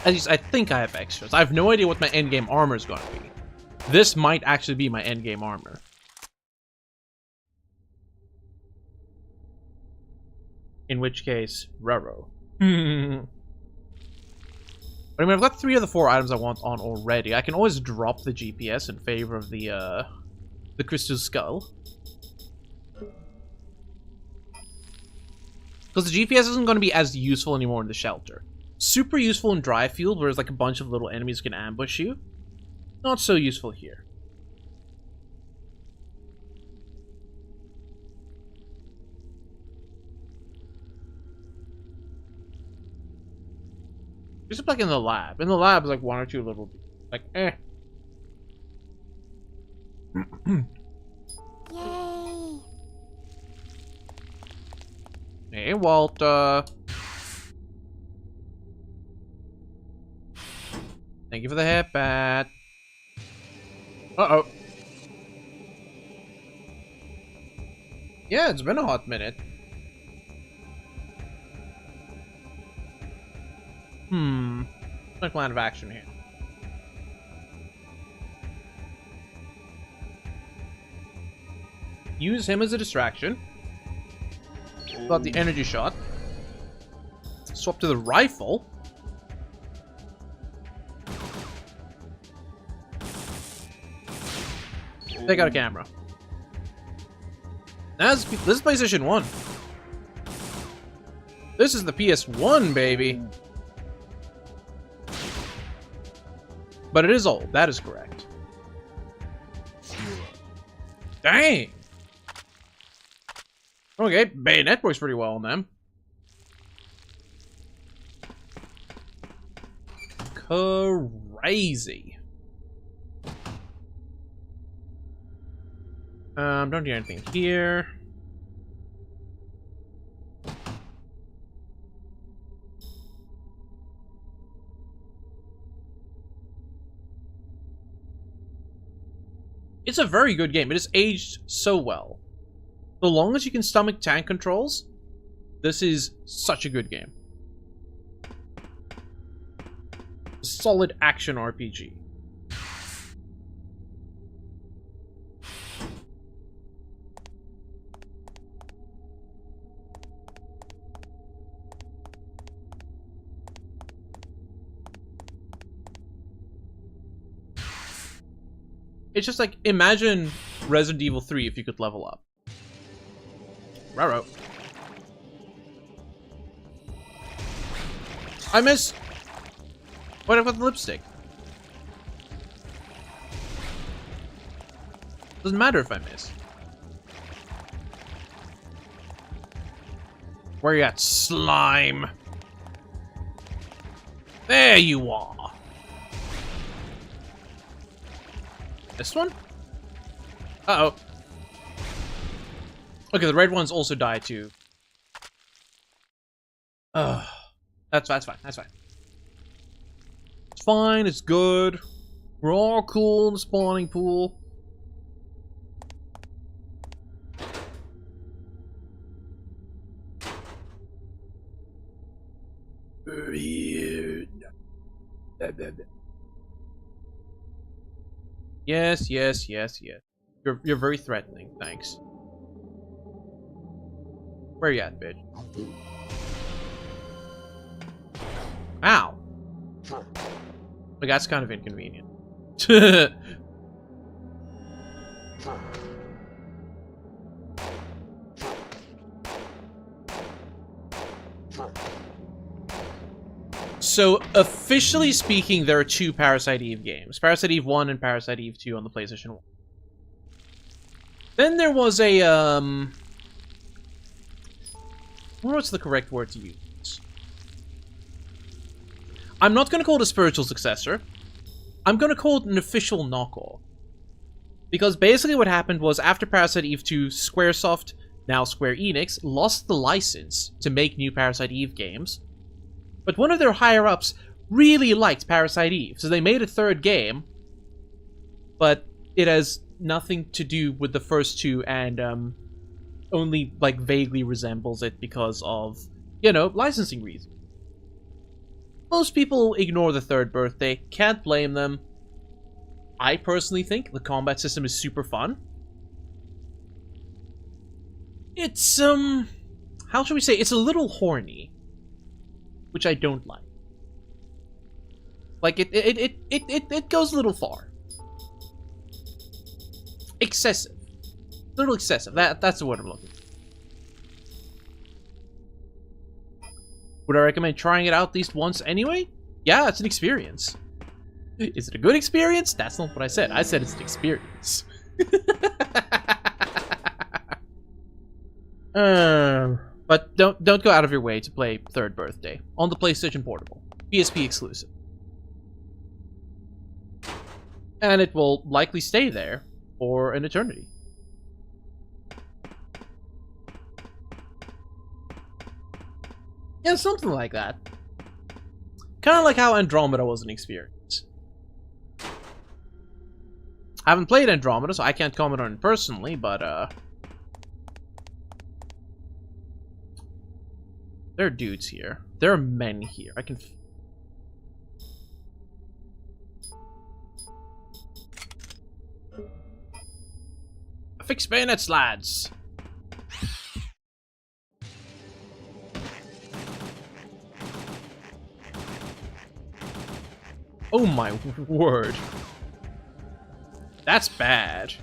At least I think I have extras. I have no idea what my endgame armor is going to be. This might actually be my endgame armor. In which case, Raro. But I mean, I've got 3 of the 4 items I want on already. I can always drop the GPS in favor of the Crystal Skull. Because the GPS isn't going to be as useful anymore in the shelter. Super useful in dry field, where there's like a bunch of little enemies can ambush you. Not so useful here. Just like in the lab. In the lab, like 1 or 2 little, like, eh. Yay! Hey, Walter. Thank you for the hip bat. Uh-oh. Yeah, it's been a hot minute. My plan of action here. Use him as a distraction. Got the energy shot. Swap to the rifle. Take out a camera. This is PlayStation 1. This is the PS1, baby. But it is old. That is correct. Dang. Okay, Bayonet works pretty well on them. Crazy. Don't do anything here. It's a very good game. It is aged so well. So long as you can stomach tank controls, this is such a good game. A solid action RPG. It's just like, imagine Resident Evil 3 if you could level up. Raro. I missed! What about the lipstick? Doesn't matter if I miss. Where you at, slime? There you are! This one? Uh-oh. Okay, the red ones also die too. That's fine, that's fine. It's fine, it's good. We're all cool in the spawning pool. Yes, yes, yes, yes. You're very threatening, thanks. Where you at, bitch? Ow! Like, that's kind of inconvenient. So, officially speaking, there are two Parasite Eve games. Parasite Eve 1 and Parasite Eve 2 on the PlayStation 1. Then there was a, what's the correct word to use? I'm not going to call it a spiritual successor. I'm going to call it an official knockoff. Because basically what happened was, after Parasite Eve 2, Squaresoft, now Square Enix, lost the license to make new Parasite Eve games. But one of their higher-ups really liked Parasite Eve, so they made a third game, but it has nothing to do with the first two, and only, like, vaguely resembles it because of, you know, licensing reasons. Most people ignore the third birthday, can't blame them. I personally think the combat system is super fun. It's, how should we say, it's a little horny. Which I don't like. Like, it goes a little far. Excessive. A little excessive. That's the word I'm looking for. Would I recommend trying it out at least once anyway? Yeah, it's an experience. Is it a good experience? That's not what I said. I said it's an experience. But don't go out of your way to play Third Birthday on the PlayStation Portable, PSP exclusive, and it will likely stay there for an eternity. Yeah, something like that. Kind of like how Andromeda was an experience. I haven't played Andromeda, so I can't comment on it personally, but there are dudes here. There are men here. I can... Fix bayonets, lads! Oh my word. That's bad.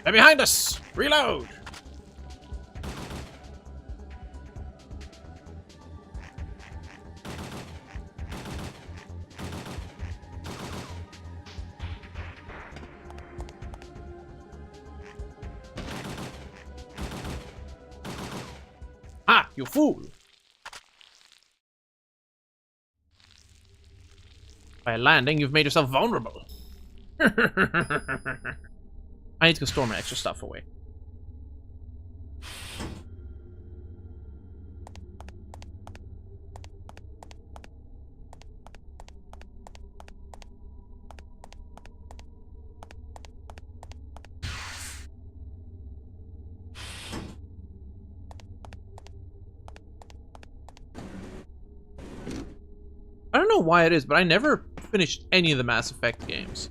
They're behind us! Reload! Ah, you fool! By landing, you've made yourself vulnerable. I need to go store my extra stuff away. know why it is, but I never finished any of the Mass Effect games.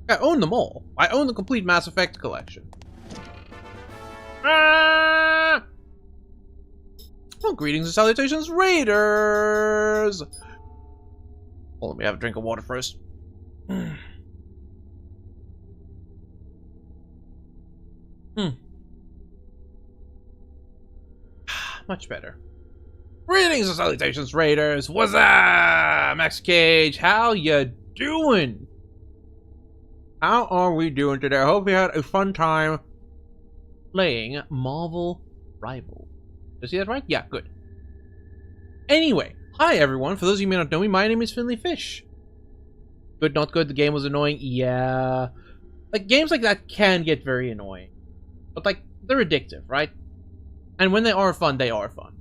I own them all. I own the complete Mass Effect collection. Ah! Well, greetings and salutations, Raiders! Well, let me have a drink of water first. Much better. Greetings and salutations, Raiders! What's up, Max Cage? How ya doing? How are we doing today? I hope you had a fun time playing Marvel Rival. Did I see that right? Yeah, good. Anyway, hi everyone. For those of you who may not know me, my name is Finley Fish. Good, not good. The game was annoying. Yeah. Like, games like that can get very annoying. But, like, they're addictive, right? And when they are fun, they are fun.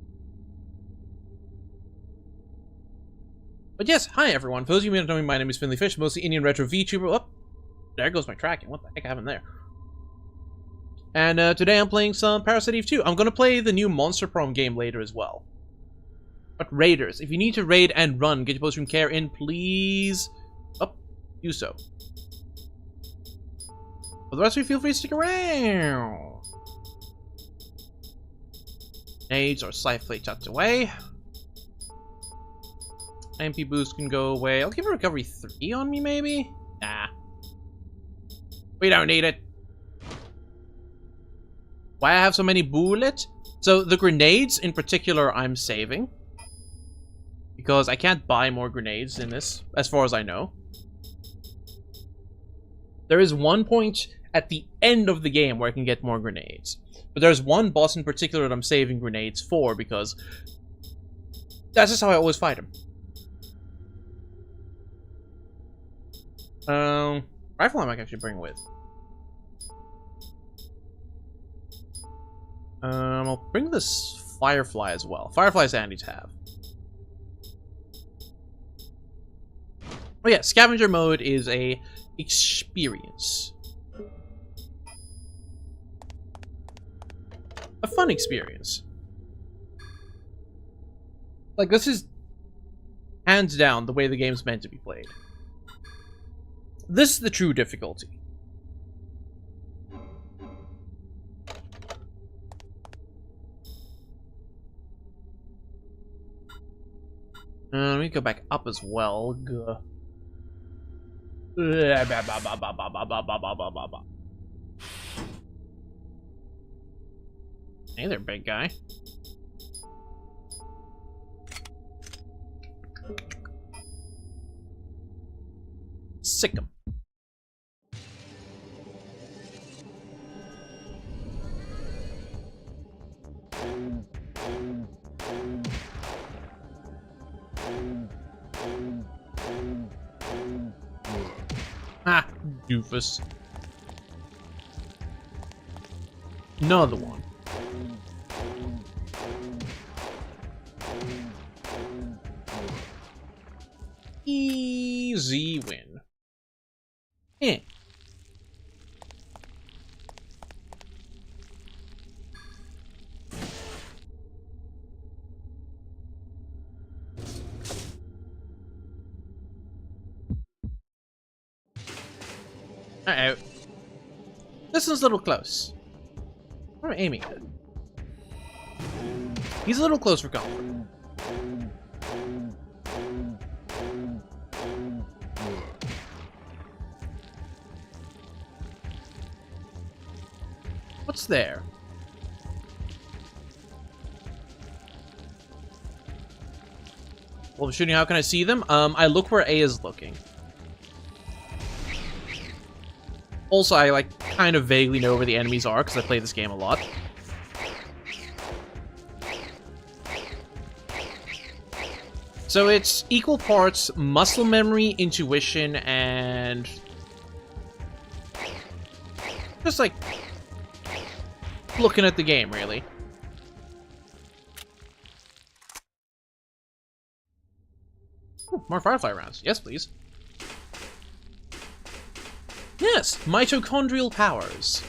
But yes, hi everyone. For those of you who may not know me, my name is Finley Fish, mostly Indian retro VTuber. Oh, there goes my tracking. What the heck happened there? And today I'm playing some Parasite Eve II. I'm going to play the new Monster Prom game later as well. But Raiders, if you need to raid and run, get your post-room care in, please. Oh, do so. For the rest of you, feel free to stick around. Nades are safely tucked away. MP boost can go away. I'll give a recovery 3 on me, maybe? Nah. We don't need it. Why I have so many bullets? So, the grenades, in particular, I'm saving. Because I can't buy more grenades in this, as far as I know. There is one point at the end of the game where I can get more grenades. But there's one boss in particular that I'm saving grenades for, because that's just how I always fight him. Rifle I might actually bring with. I'll bring this Firefly as well. Firefly's handy to have. Oh yeah, scavenger mode is a experience. A fun experience. Like, this is hands down the way the game's meant to be played. This is the true difficulty. Let me go back up as well. Hey there, big guy. Sick him. Ah, doofus. Another one. Easy win. Eh. Uh-oh. This one's a little close. Where am I aiming at? He's a little close for comfort. What's there? Well, shooting, how can I see them? I look where A is looking. Also, I, like, kind of vaguely know where the enemies are, because I play this game a lot. So it's equal parts muscle memory, intuition, and just, like, looking at the game, really. Ooh, more Firefly rounds. Yes, please. Yes, mitochondrial powers.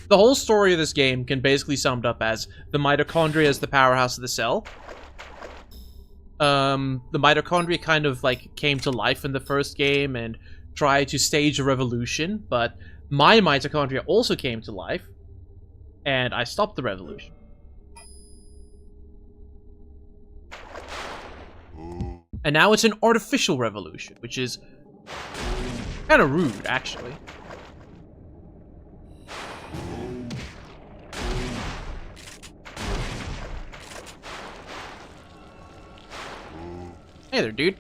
The whole story of this game can basically be summed up as the mitochondria is the powerhouse of the cell. The mitochondria kind of like came to life in the first game and tried to stage a revolution, but my mitochondria also came to life, and I stopped the revolution. And now it's an artificial revolution, which is kind of rude, actually. Hey there, dude.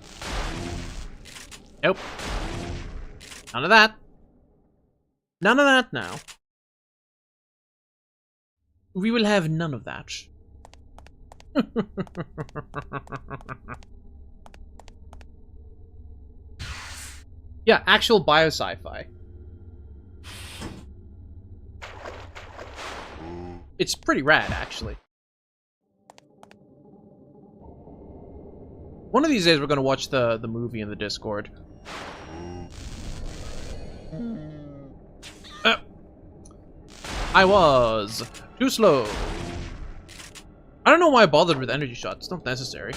Nope. None of that. None of that now. We will have none of that. Yeah, actual bio-sci-fi. It's pretty rad, actually. One of these days we're gonna watch the movie in the Discord. I was too slow. I don't know why I bothered with energy shots. It's not necessary.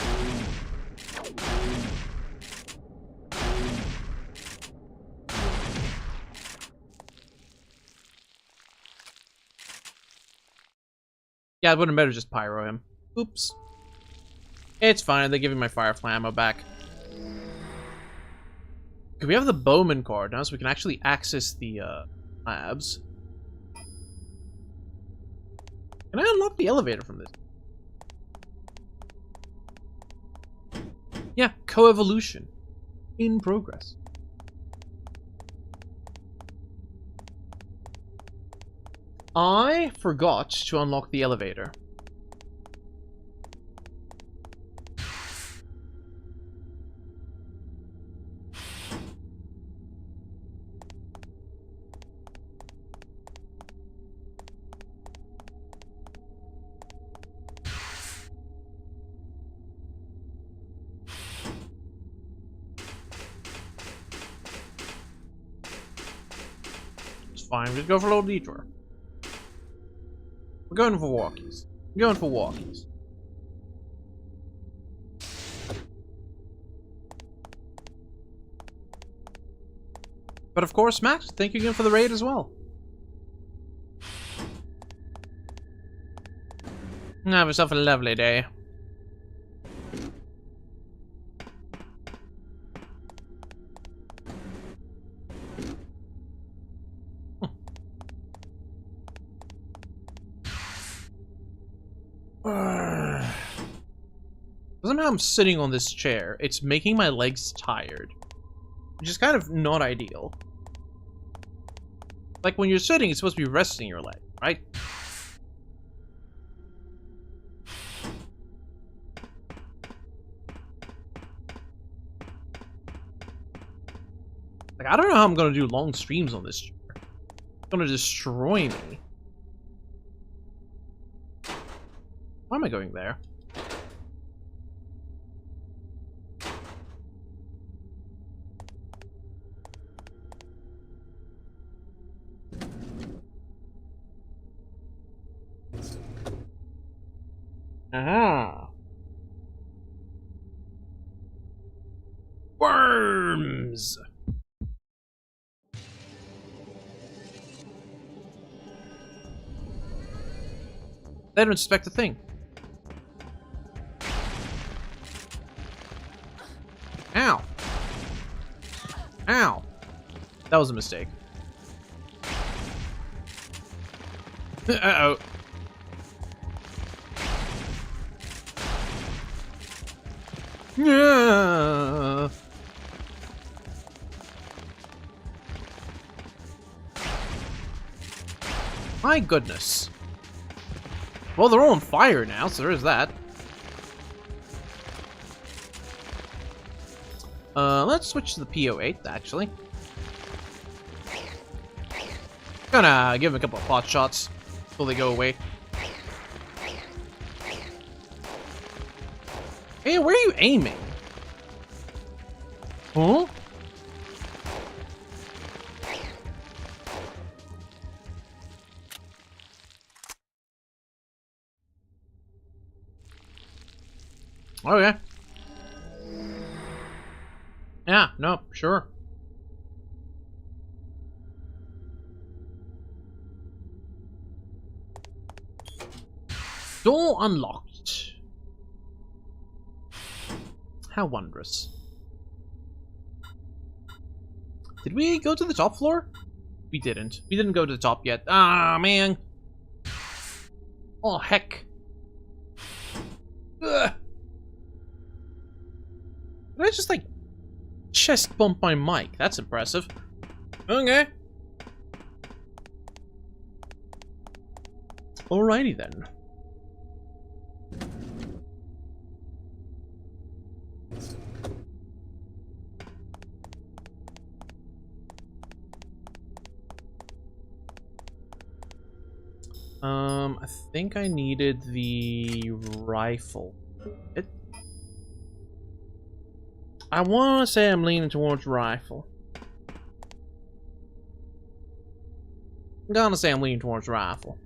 Yeah, it wouldn't better just pyro him. Oops. It's fine, they're giving my Firefly ammo back. Okay, we have the Bowman card now, so we can actually access the labs. Can I unlock the elevator from this? Yeah, co-evolution. In progress. I forgot to unlock the elevator. It's fine, just go for a little detour. We're going for walkies. We're going for walkies. But of course, Max, thank you again for the raid as well. Have yourself a lovely day. Somehow I'm sitting on this chair. It's making my legs tired. Which is kind of not ideal. Like when you're sitting, it's supposed to be resting your leg, right? Like, I don't know how I'm gonna do long streams on this chair. It's gonna destroy me. Why am I going there? Aha! Worms! They don't expect a thing. Ow! Ow! That was a mistake. Uh-oh. Yeah. My goodness. Well, they're all on fire now, so there's that. Let's switch to the PO8, actually. Gonna give him a couple of pot shots until they go away. Hey, where are you aiming? Huh? Okay. Yeah, no, sure. Door unlocked. How wondrous. Did we go to the top floor? We didn't. We didn't go to the top yet. Ah, man. Oh, heck. Ugh. Did I just, like, chest bump my mic? That's impressive. Okay. Alrighty then. I think I needed the rifle. I want to say I'm leaning towards rifle. I'm gonna say I'm leaning towards rifle.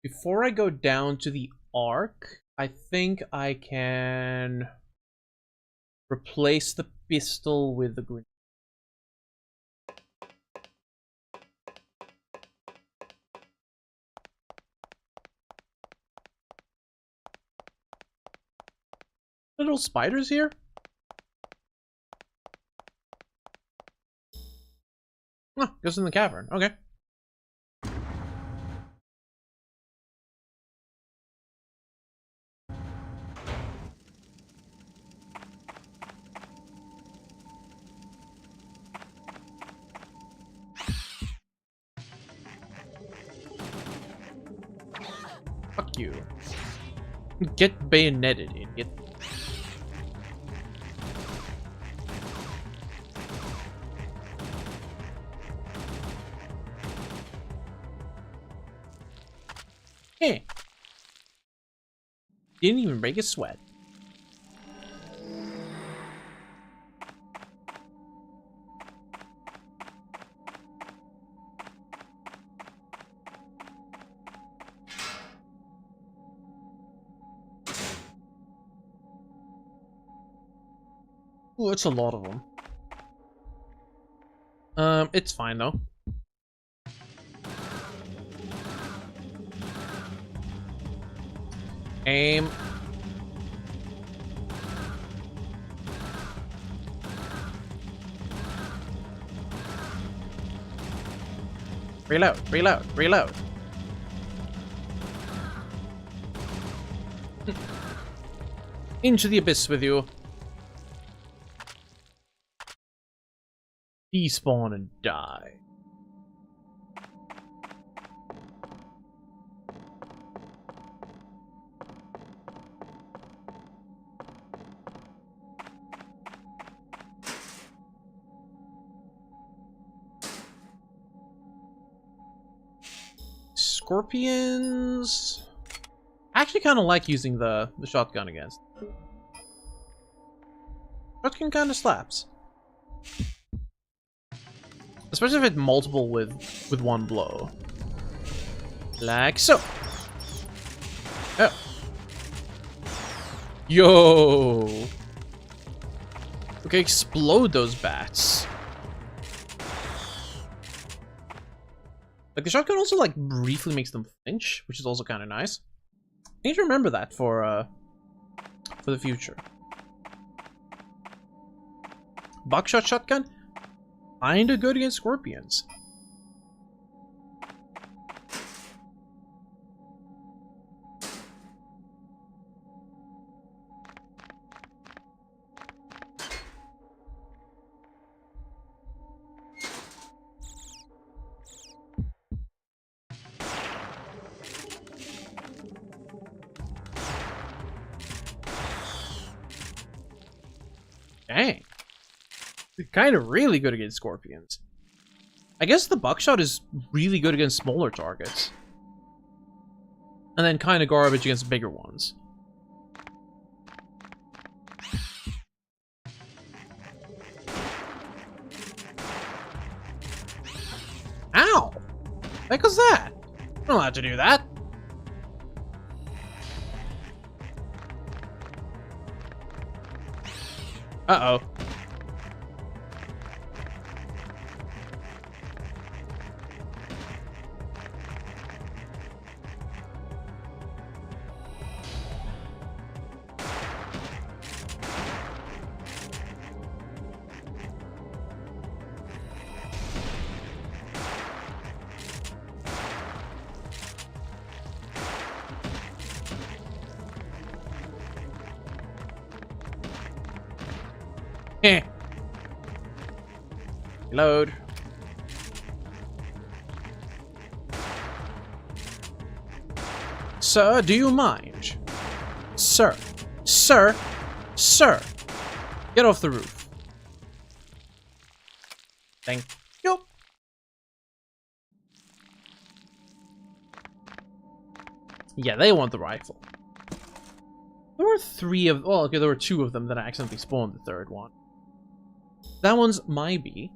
Before I go down to the arc, I think I can replace the pistol with the grenade. Little spiders here? Oh, goes in the cavern. Okay. Fuck you. Get bayoneted, idiot. Hey. Didn't even break a sweat. Oh, it's a lot of them. It's fine though. Aim. Reload, reload, reload. Into the abyss with you. Despawn and die. Scorpions. I actually kind of like using the shotgun against. Shotgun kind of slaps. Especially if it's multiple with one blow. Like so. Oh. Yo. Okay, explode those bats. Like the shotgun also like briefly makes them flinch, which is also kind of nice. I need to remember that for the future. Buckshot shotgun, kinda good against scorpions. Dang. Kind of really good against scorpions. I guess the buckshot is really good against smaller targets. And then kind of garbage against bigger ones. I'm not allowed to do that. Uh-oh. Heh. Reload. Sir, do you mind? Sir. Sir. Sir. Get off the roof. Thank you. Yeah, they want the rifle. There were 3 of... Well, okay, there were 2 of them that I accidentally spawned the 3rd one. That one's my bee.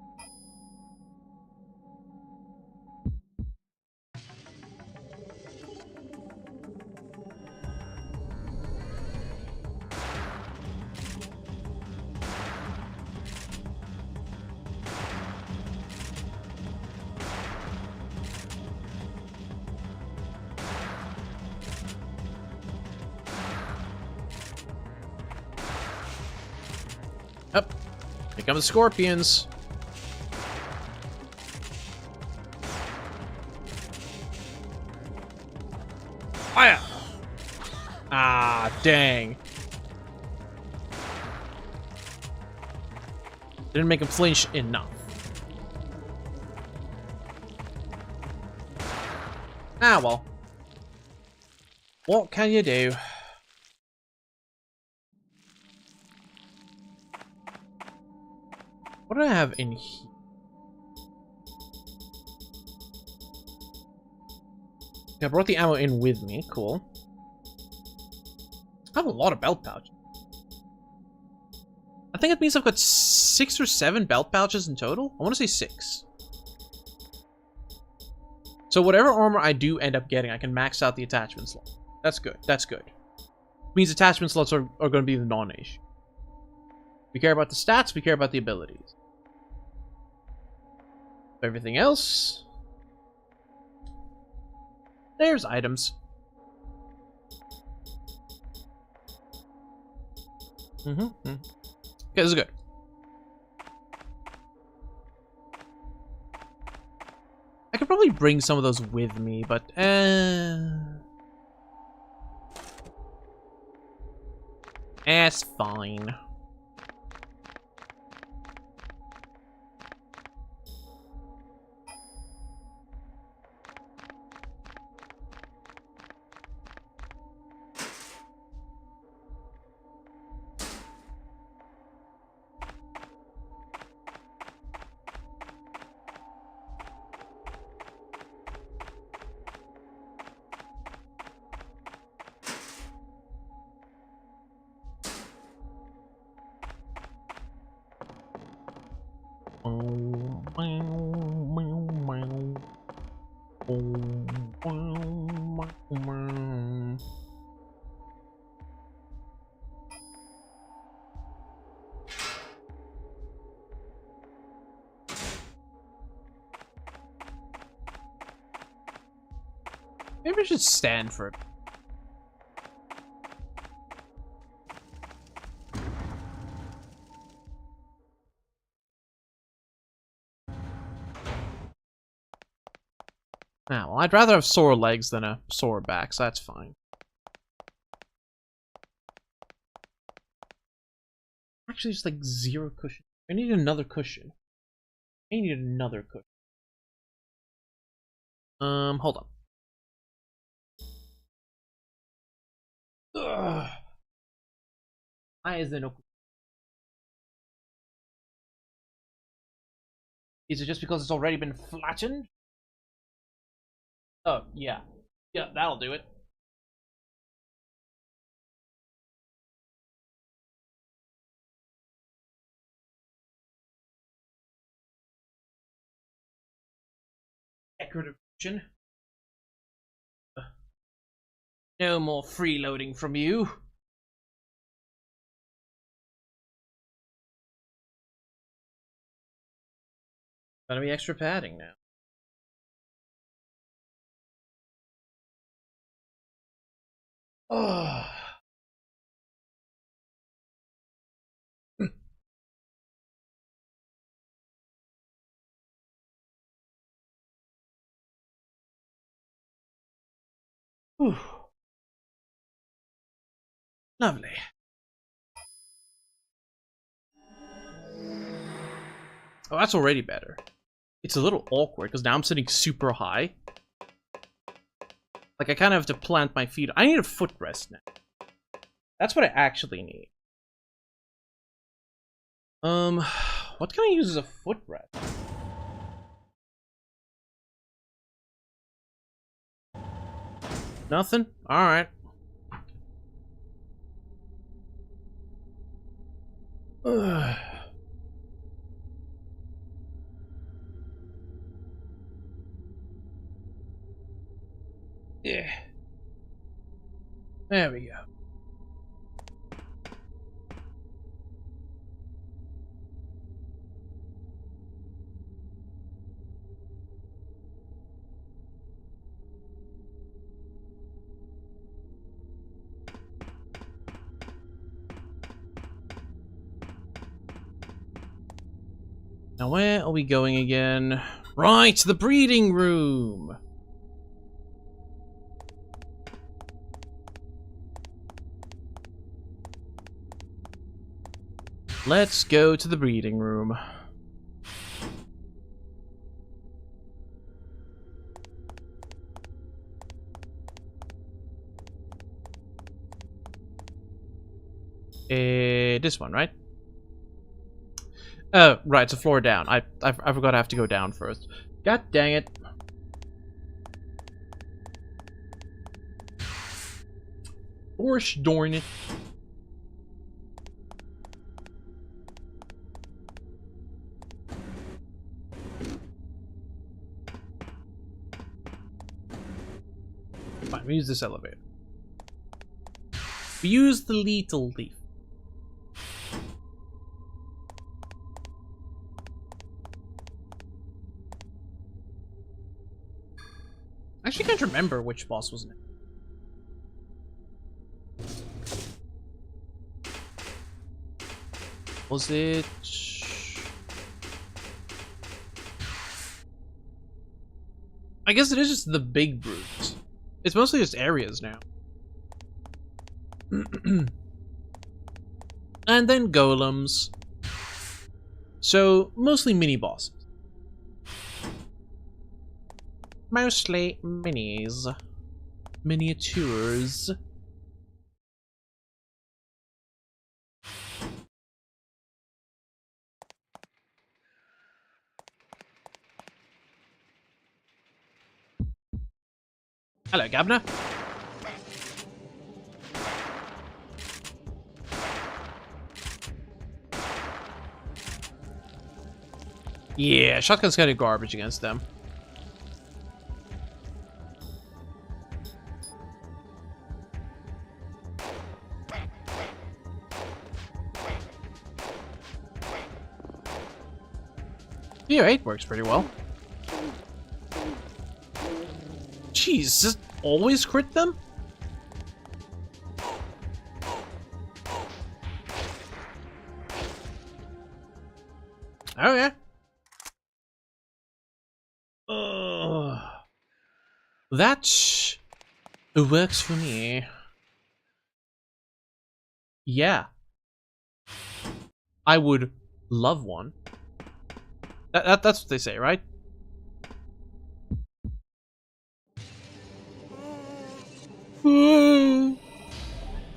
Up. Here come the scorpions. Fire! Ah, dang. Didn't make him flinch enough. Ah, well. What can you do? What do I have in here? Okay, I brought the ammo in with me. Cool. I have a lot of belt pouches. I think it means I've got 6 or 7 belt pouches in total. I want to say 6. So whatever armor I do end up getting, I can max out the attachment slot. That's good. That's good. Means attachment slots are going to be the non-issue. We care about the stats, we care about the abilities. Everything else... There's items. Okay, this is good. I could probably bring some of those with me, but it's fine. Maybe I should stand for it. Ah, well, I'd rather have sore legs than a sore back, so that's fine. Actually, just like 0 cushion. I need another cushion. I need another cushion. Hold on. Ugh. Why is there no... Is it just because it's already been flattened? Oh, yeah. Yeah, that'll do it. Decorative cushion. No more freeloading from you. Gotta be extra padding now. Oh. Whew. Lovely. Oh, that's already better. It's a little awkward because now I'm sitting super high. Like, I kind of have to plant my feet. I need a footrest now. That's what I actually need. What can I use as a footrest? Nothing? Alright. Yeah. There we go. Now where are we going again? Right, the breeding room! Let's go to the breeding room. This one, right? Oh, right, it's a floor down. I forgot I have to go down first. God dang it. Gosh darn it. Fine, we use this elevator. We use the lethal leaf. I actually can't remember which boss was next. Was it... I guess it is just the big brutes. It's mostly just areas now. And then golems. So, mostly mini-bosses. Mostly minis. Miniatures. Hello, Gabner. Yeah, shotgun's kind of garbage against them. PO8 works pretty well. Jeez, does it always crit them? Oh yeah. That works for me. Yeah. I would love one. That's what they say, right? Blech.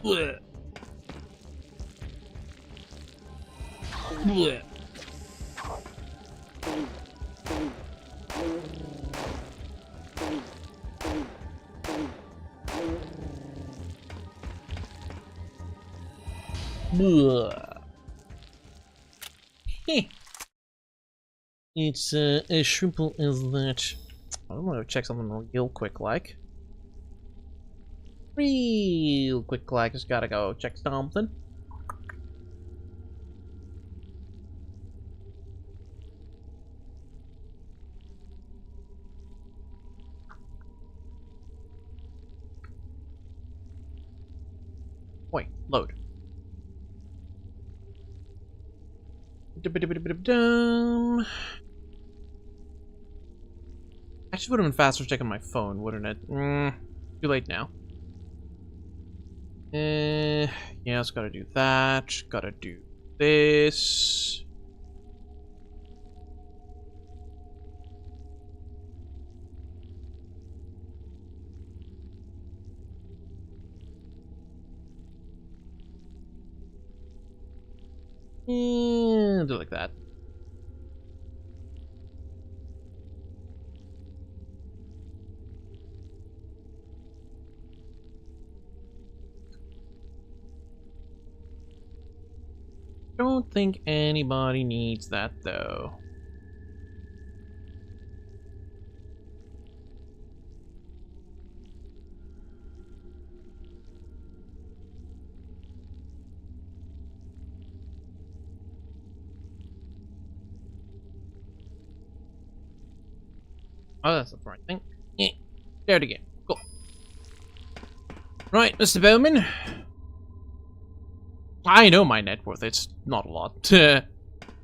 Blech. Blech. Heh. It's as simple as that. I'm gonna check something real quick, like. Real quick, I just gotta go check something. Wait, load. Actually, would have been faster checking my phone, wouldn't it? Too late now. Yeah, it's gotta do that. Gotta do this. Do it like that. Don't think anybody needs that though. Oh, that's the right thing. Yeah. There it again. Cool. Right, Mr. Bowman. I know my net worth. It's not a lot.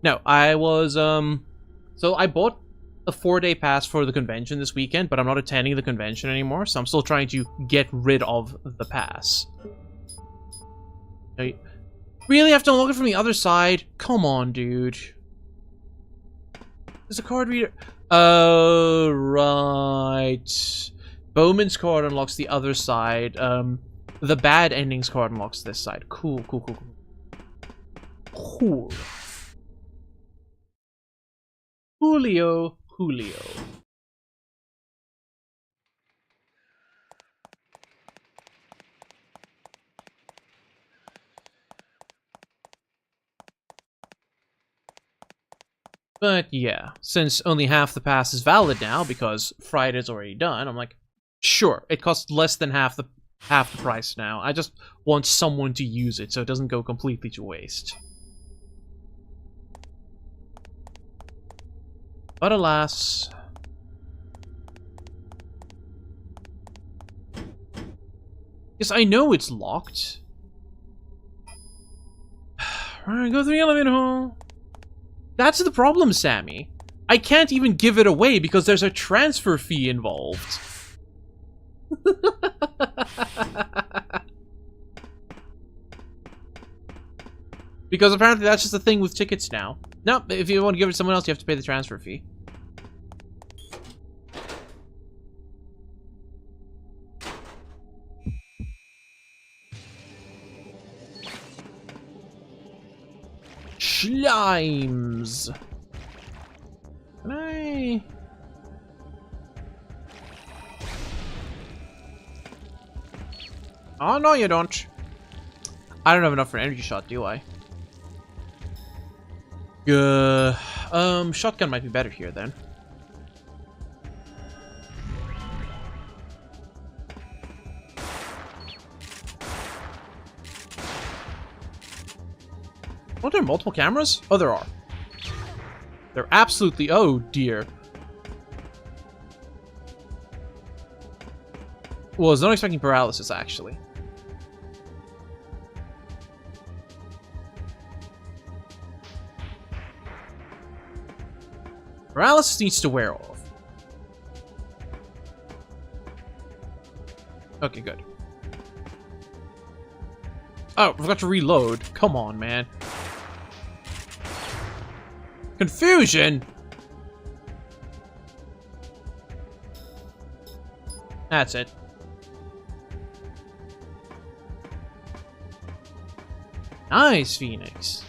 No, I was, so I bought a 4-day pass for the convention this weekend, but I'm not attending the convention anymore, so I'm still trying to get rid of the pass. I really have to unlock it from the other side? Come on, dude. There's a card reader. Oh, right. Bowman's card unlocks the other side. The bad endings card unlocks this side. Cool, cool, cool, cool. Cool. Julio. But yeah, since only half the pass is valid now because Friday's already done, I'm like, sure, it costs less than half the price now. I just want someone to use it so it doesn't go completely to waste. But alas, yes, I know it's locked. Alright, go through the elevator hall. That's the problem, Sammy. I can't even give it away because there's a transfer fee involved. Because apparently that's just the thing with tickets now. No, if you want to give it to someone else, you have to pay the transfer fee. Slimes. Can I? Oh, no, you don't. I don't have enough for an energy shot, do I? Shotgun might be better here, then. Are there multiple cameras? Oh, there are. They're absolutely... Oh, dear. Well, I was not expecting paralysis, actually. Paralysis needs to wear off. Okay, good. Oh, I forgot to reload. Come on, man. Confusion? That's it. Nice, Phoenix.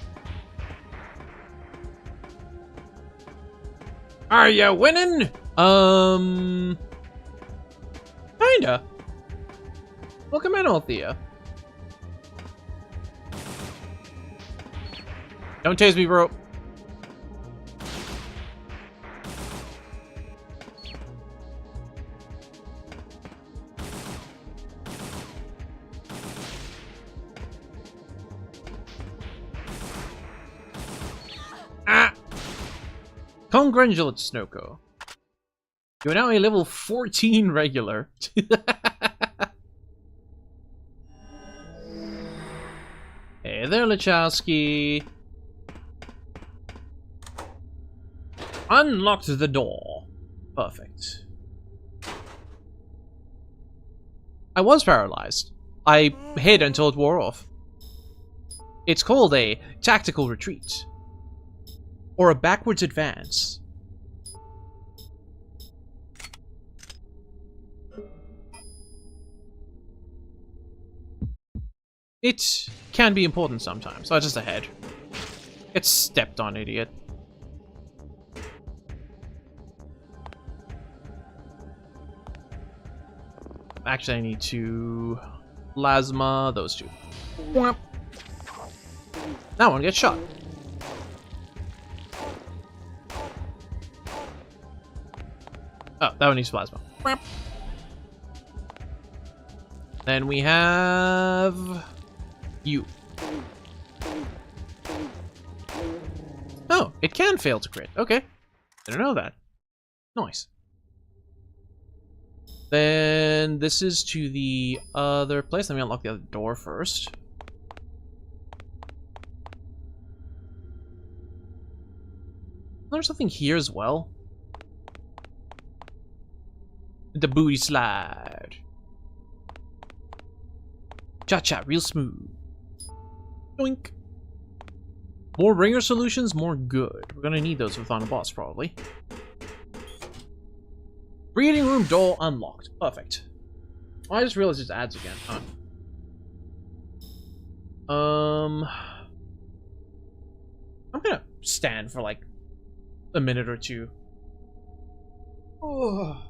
Are you winning? Kinda. Welcome in, Althea. Don't chase me, bro. Congratulations, Snoko. You are now a level 14 regular. Hey there, Lachowski. Unlocked the door. Perfect. I was paralyzed. I hid until it wore off. It's called a tactical retreat. Or a backwards advance. It can be important sometimes. Oh, just a head. Get stepped on, idiot. Actually, I need to plasma those two. That one gets shot. Oh, that one needs plasma. Then we have you. Oh, it can fail to crit. Okay. Didn't know that. Nice. Then this is to the other place. Let me unlock the other door first. There's something here as well. The booty slide. Cha-cha, real smooth. Doink. More ringer solutions, more good. We're gonna need those with on a boss, probably. Reading room door unlocked. Perfect. Oh, I just realized it's ads again. I'm gonna stand for like a minute or two. Oh.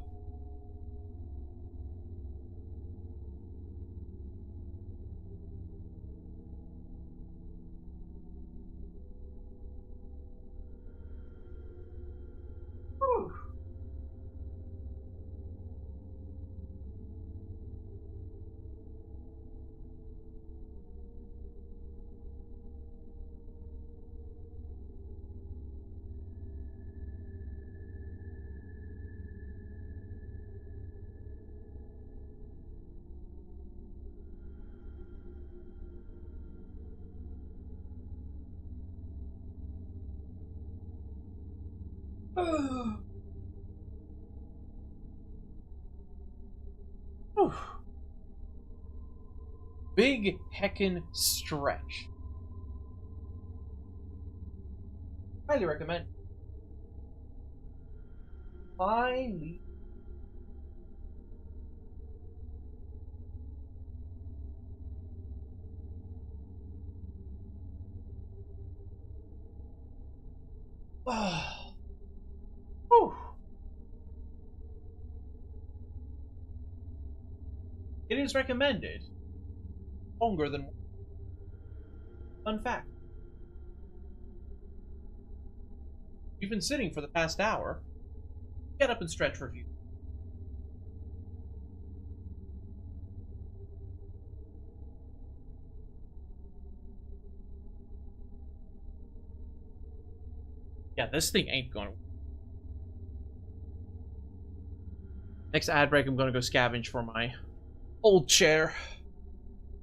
Big heckin' stretch. Highly recommend. Highly. It is recommended. Longer than. Fun fact. You've been sitting for the past hour. Get up and stretch for a few. Yeah, this thing ain't gonna. Next ad break, I'm gonna go scavenge for my old chair.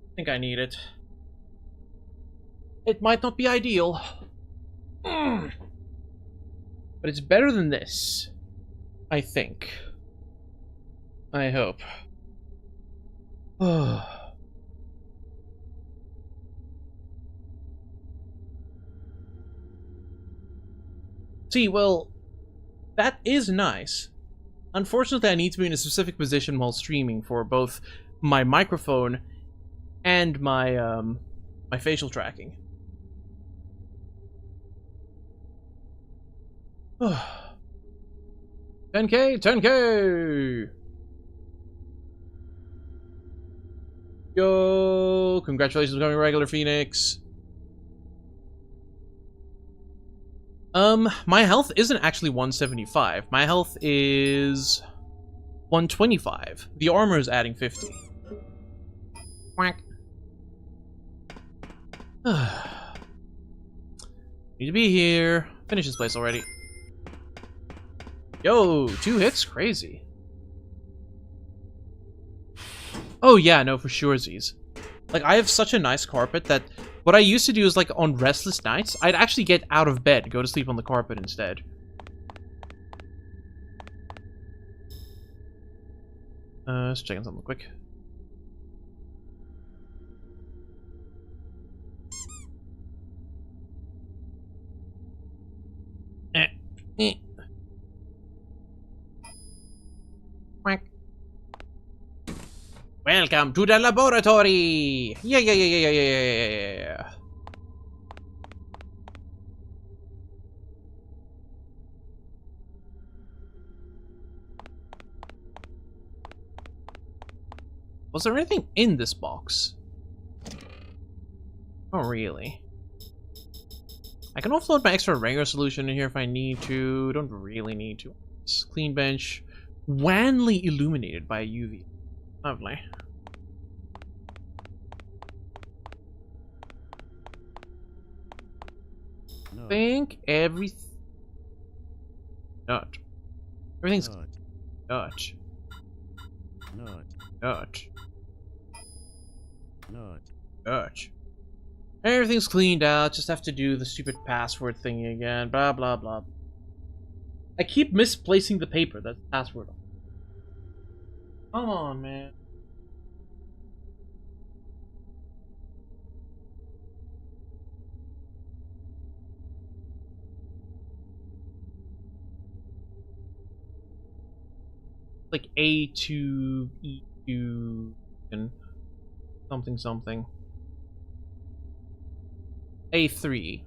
I think I need it. It might not be ideal. But it's better than this. I think. I hope. See, well, that is nice. Unfortunately, I need to be in a specific position while streaming for both my microphone and my my facial tracking. 10K, 10K. Yo, congratulations on becoming a regular Phoenix. My health isn't actually 175. My health is 125. The armor is adding 50. Quack. Need to be here. Finish this place already. Yo, 2 hits? Crazy. Oh yeah, no, for sure, Z's. Like, I have such a nice carpet that what I used to do is, like, on restless nights, I'd actually get out of bed, go to sleep on the carpet instead. Let's check something quick. Quack. Welcome to the laboratory! Yeah. Was there anything in this box? Oh, really? I can offload my extra Ranger solution in here if I need to. Don't really need to. It's clean bench. Wanly illuminated by a UV. Lovely. No. Think everything. Not. Everything's Not. not. Not. Not. Not. Not. Everything's cleaned out. Just have to do the stupid password thingy again. Blah blah blah. I keep misplacing the paper. That's the password. Come on, man. Like A2, E2, and something. A3.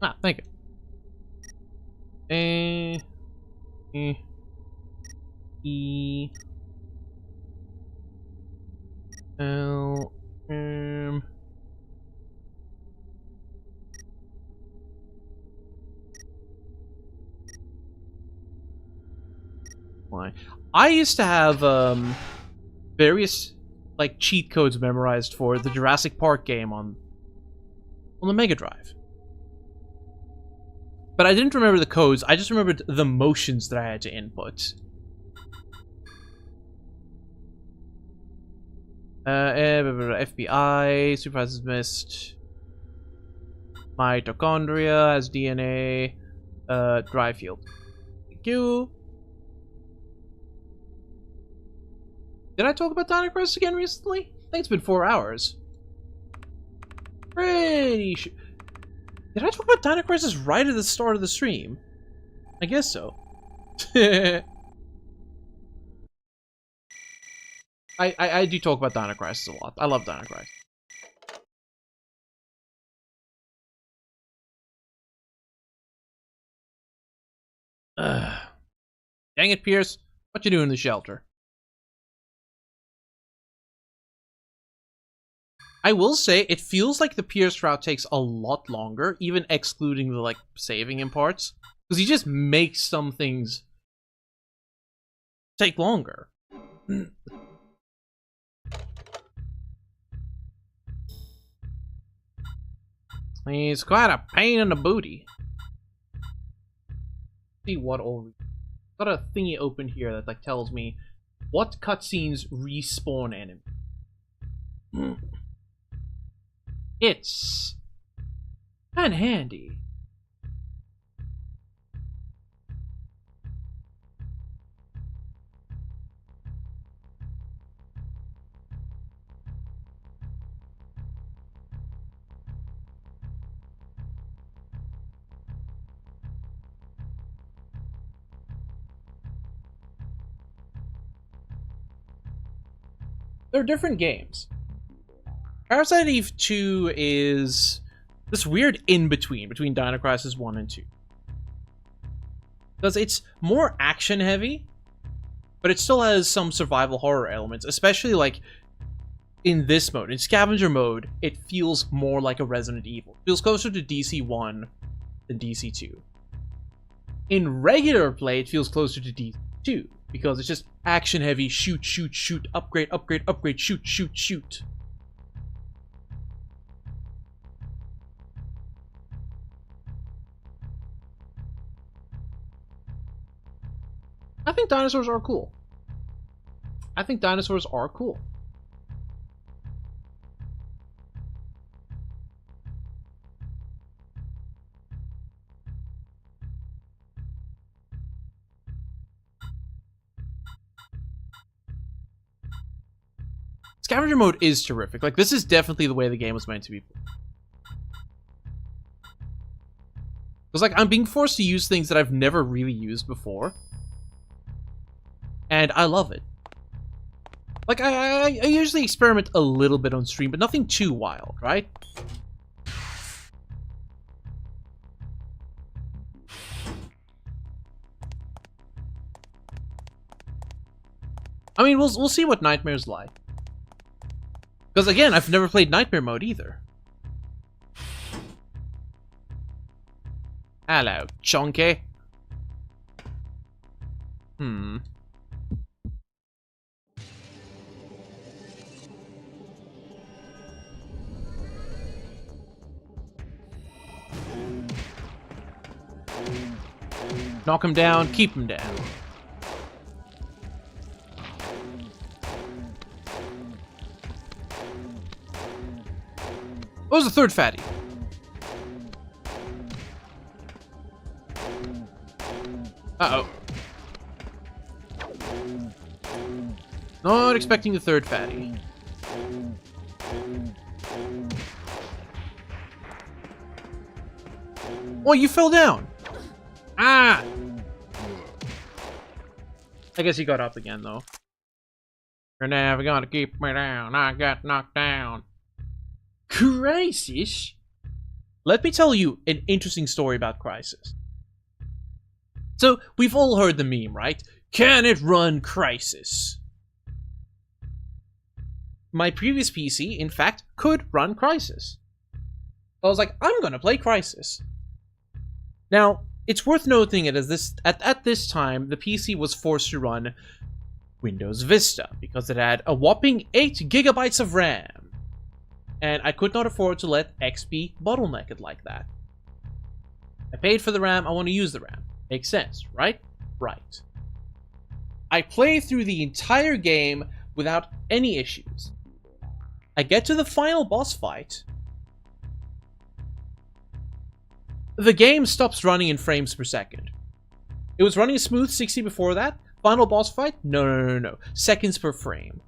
Ah, thank you. A, E, L, M. Why? I used to have various like cheat codes memorized for the Jurassic Park game on the Mega Drive. But I didn't remember the codes, I just remembered the motions that I had to input. FBI, supervisors missed. Mitochondria has DNA. Dry field. Thank you. Did I talk about Dino Crisis again recently? I think it's been 4 hours. Pretty sure. Did I talk about Dino Crisis right at the start of the stream? I guess so. I do talk about Dino Crisis a lot. I love Dino Crisis. Dang it, Pierce. What you doing in the shelter? I will say, it feels like the Pierce route takes a lot longer, even excluding the, like, saving in parts. Because he just makes some things take longer. He's quite a pain in the booty. See what all... Got a thingy open here that, like, tells me what cutscenes respawn enemy. It's kind of handy. They're different games. Parasite Eve II is this weird in-between between Dino Crisis 1 and 2. Because it's more action-heavy, but it still has some survival horror elements, especially like in this mode. In Scavenger mode, it feels more like a Resident Evil. It feels closer to DC1 than DC2. In regular play, it feels closer to DC2, because it's just action-heavy, shoot, shoot, shoot, upgrade, upgrade, upgrade, shoot, shoot, shoot. I think dinosaurs are cool. I think dinosaurs are cool. Scavenger mode is terrific. Like, this is definitely the way the game was meant to be. Because, like, I'm being forced to use things that I've never really used before. And I love it. Like, I usually experiment a little bit on stream, but nothing too wild, right? I mean, we'll see what Nightmare's like. Because, again, I've never played Nightmare mode either. Hello, Chonky. Knock him down, keep him down. What was the third fatty? Uh-oh. Not expecting the third fatty. Oh, you fell down! Ah! I guess he got up again, though. You're never gonna keep me down. I got knocked down. Crisis? Let me tell you an interesting story about Crisis. So, we've all heard the meme, right? Can it run Crisis? My previous PC, in fact, could run Crisis. I was like, I'm gonna play Crisis. Now, it's worth noting it as at this time, the PC was forced to run Windows Vista because it had a whopping 8 gigabytes of RAM. And I could not afford to let XP bottleneck it like that. I paid for the RAM, I want to use the RAM. Makes sense, right? Right. I play through the entire game without any issues. I get to the final boss fight. The game stops running in frames per second. It was running smooth 60 before that. Final boss fight? No. Seconds per frame.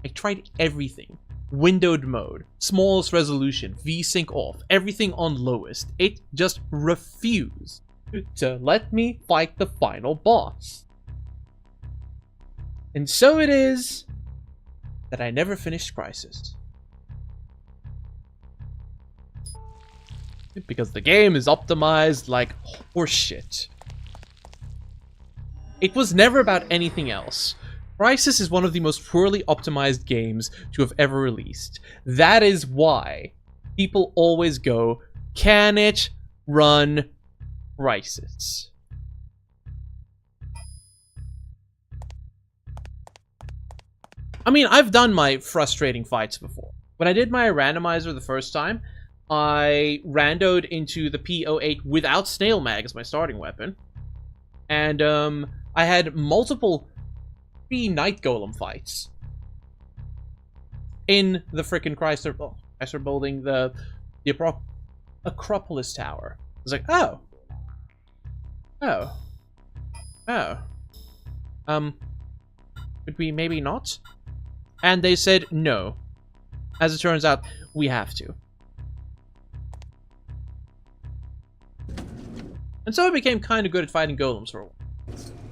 I tried everything. Windowed mode, smallest resolution, VSync off, everything on lowest. It just refused to let me fight the final boss. And so it is that I never finished Crisis. Because the game is optimized like horseshit. It was never about anything else. Crisis is one of the most poorly optimized games to have ever released. That is why people always go, can it run Crisis? I mean, I've done my frustrating fights before. When I did my randomizer the first time, I randoed into the P08 without Snail Mag as my starting weapon. And I had multiple night golem fights in the frickin' Chrysler building, the Acropolis Tower. I was like, could we maybe not? And they said no. As it turns out, we have to. And so I became kind of good at fighting golems for a while.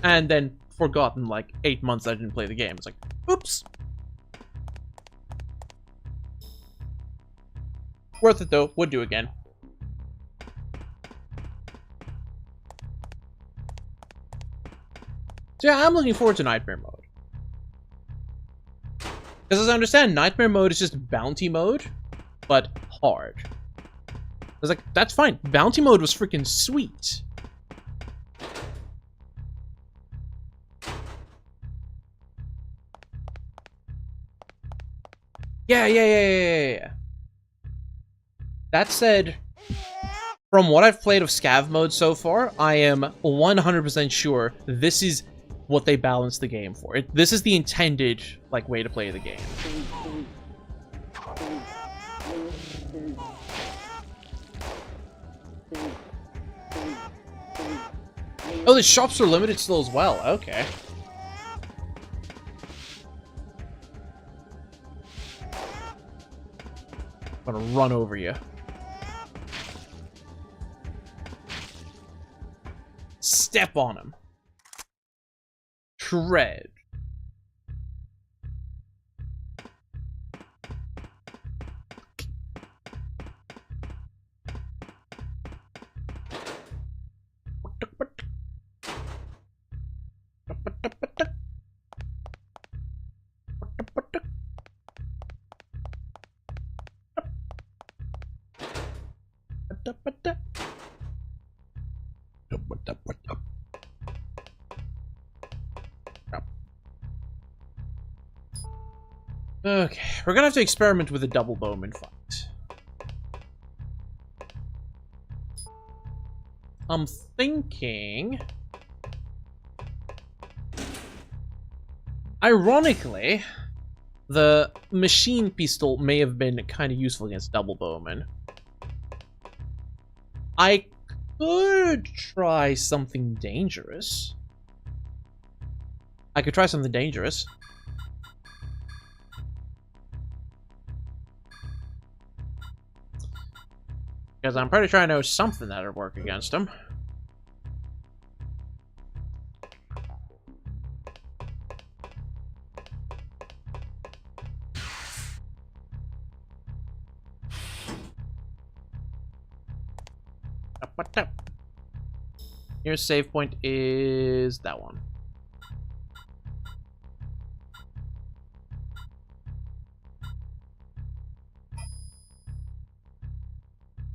And then forgot in like 8 months I didn't play the game. It's like, oops. Worth it though, would do again. So yeah, I'm looking forward to Nightmare mode. Because as I understand, Nightmare mode is just bounty mode, but hard. I was like, that's fine. Bounty mode was freaking sweet. Yeah. That said, from what I've played of Scav mode so far, I am 100% sure this is what they balance the game for. This is the intended, like, way to play the game. Oh, the shops are limited still as well. Okay. I'm gonna run over you. Step on him. Tread. Okay, we're gonna have to experiment with a double bowman fight. I'm thinking... Ironically, the machine pistol may have been kind of useful against double bowman. I could try something dangerous. I could try something dangerous. Because I'm pretty sure I know something that'll work against him. Your save point is that one.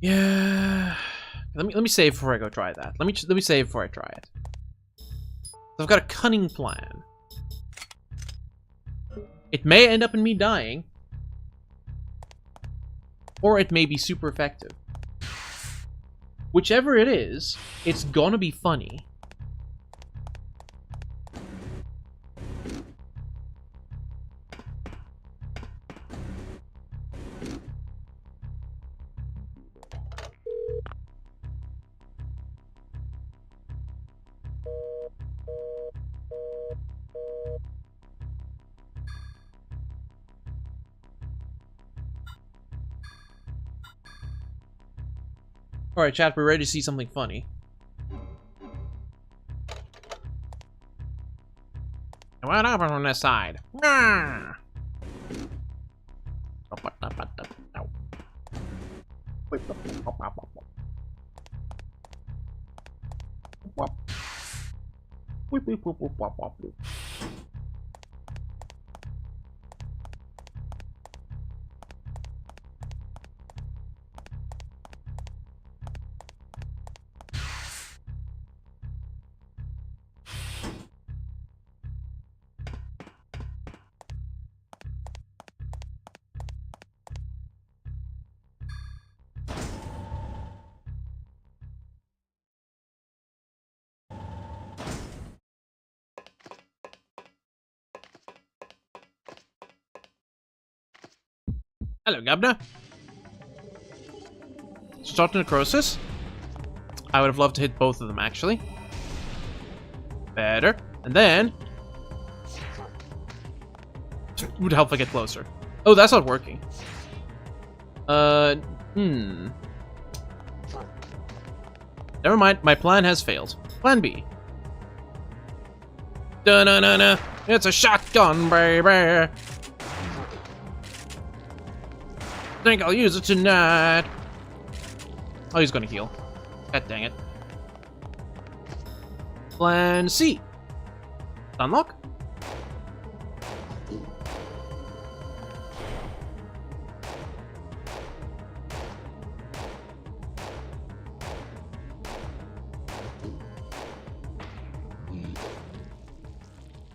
Yeah. Let me save before I go try that. Let me save before I try it. I've got a cunning plan. It may end up in me dying, or it may be super effective. Whichever it is, it's gonna be funny. Alright, chat, we're ready to see something funny. What happened on this side? Nah. Hello, Governor. Start necrosis? I would have loved to hit both of them, actually. Better. And then... would help if I get closer. Oh, that's not working. Never mind, my plan has failed. Plan B. Da-na-na-na. It's a shotgun, baby. Think I'll use it tonight. Oh, he's gonna heal. God dang it. Plan C. Unlock.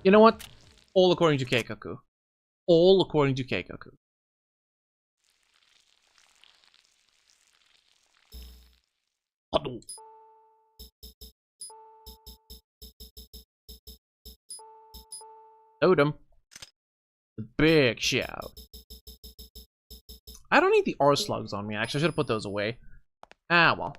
You know what? All according to Keikaku. All according to Keikaku. Huddle. Totem. Big shout. I don't need the R slugs on me, actually. I should have put those away. Ah, well.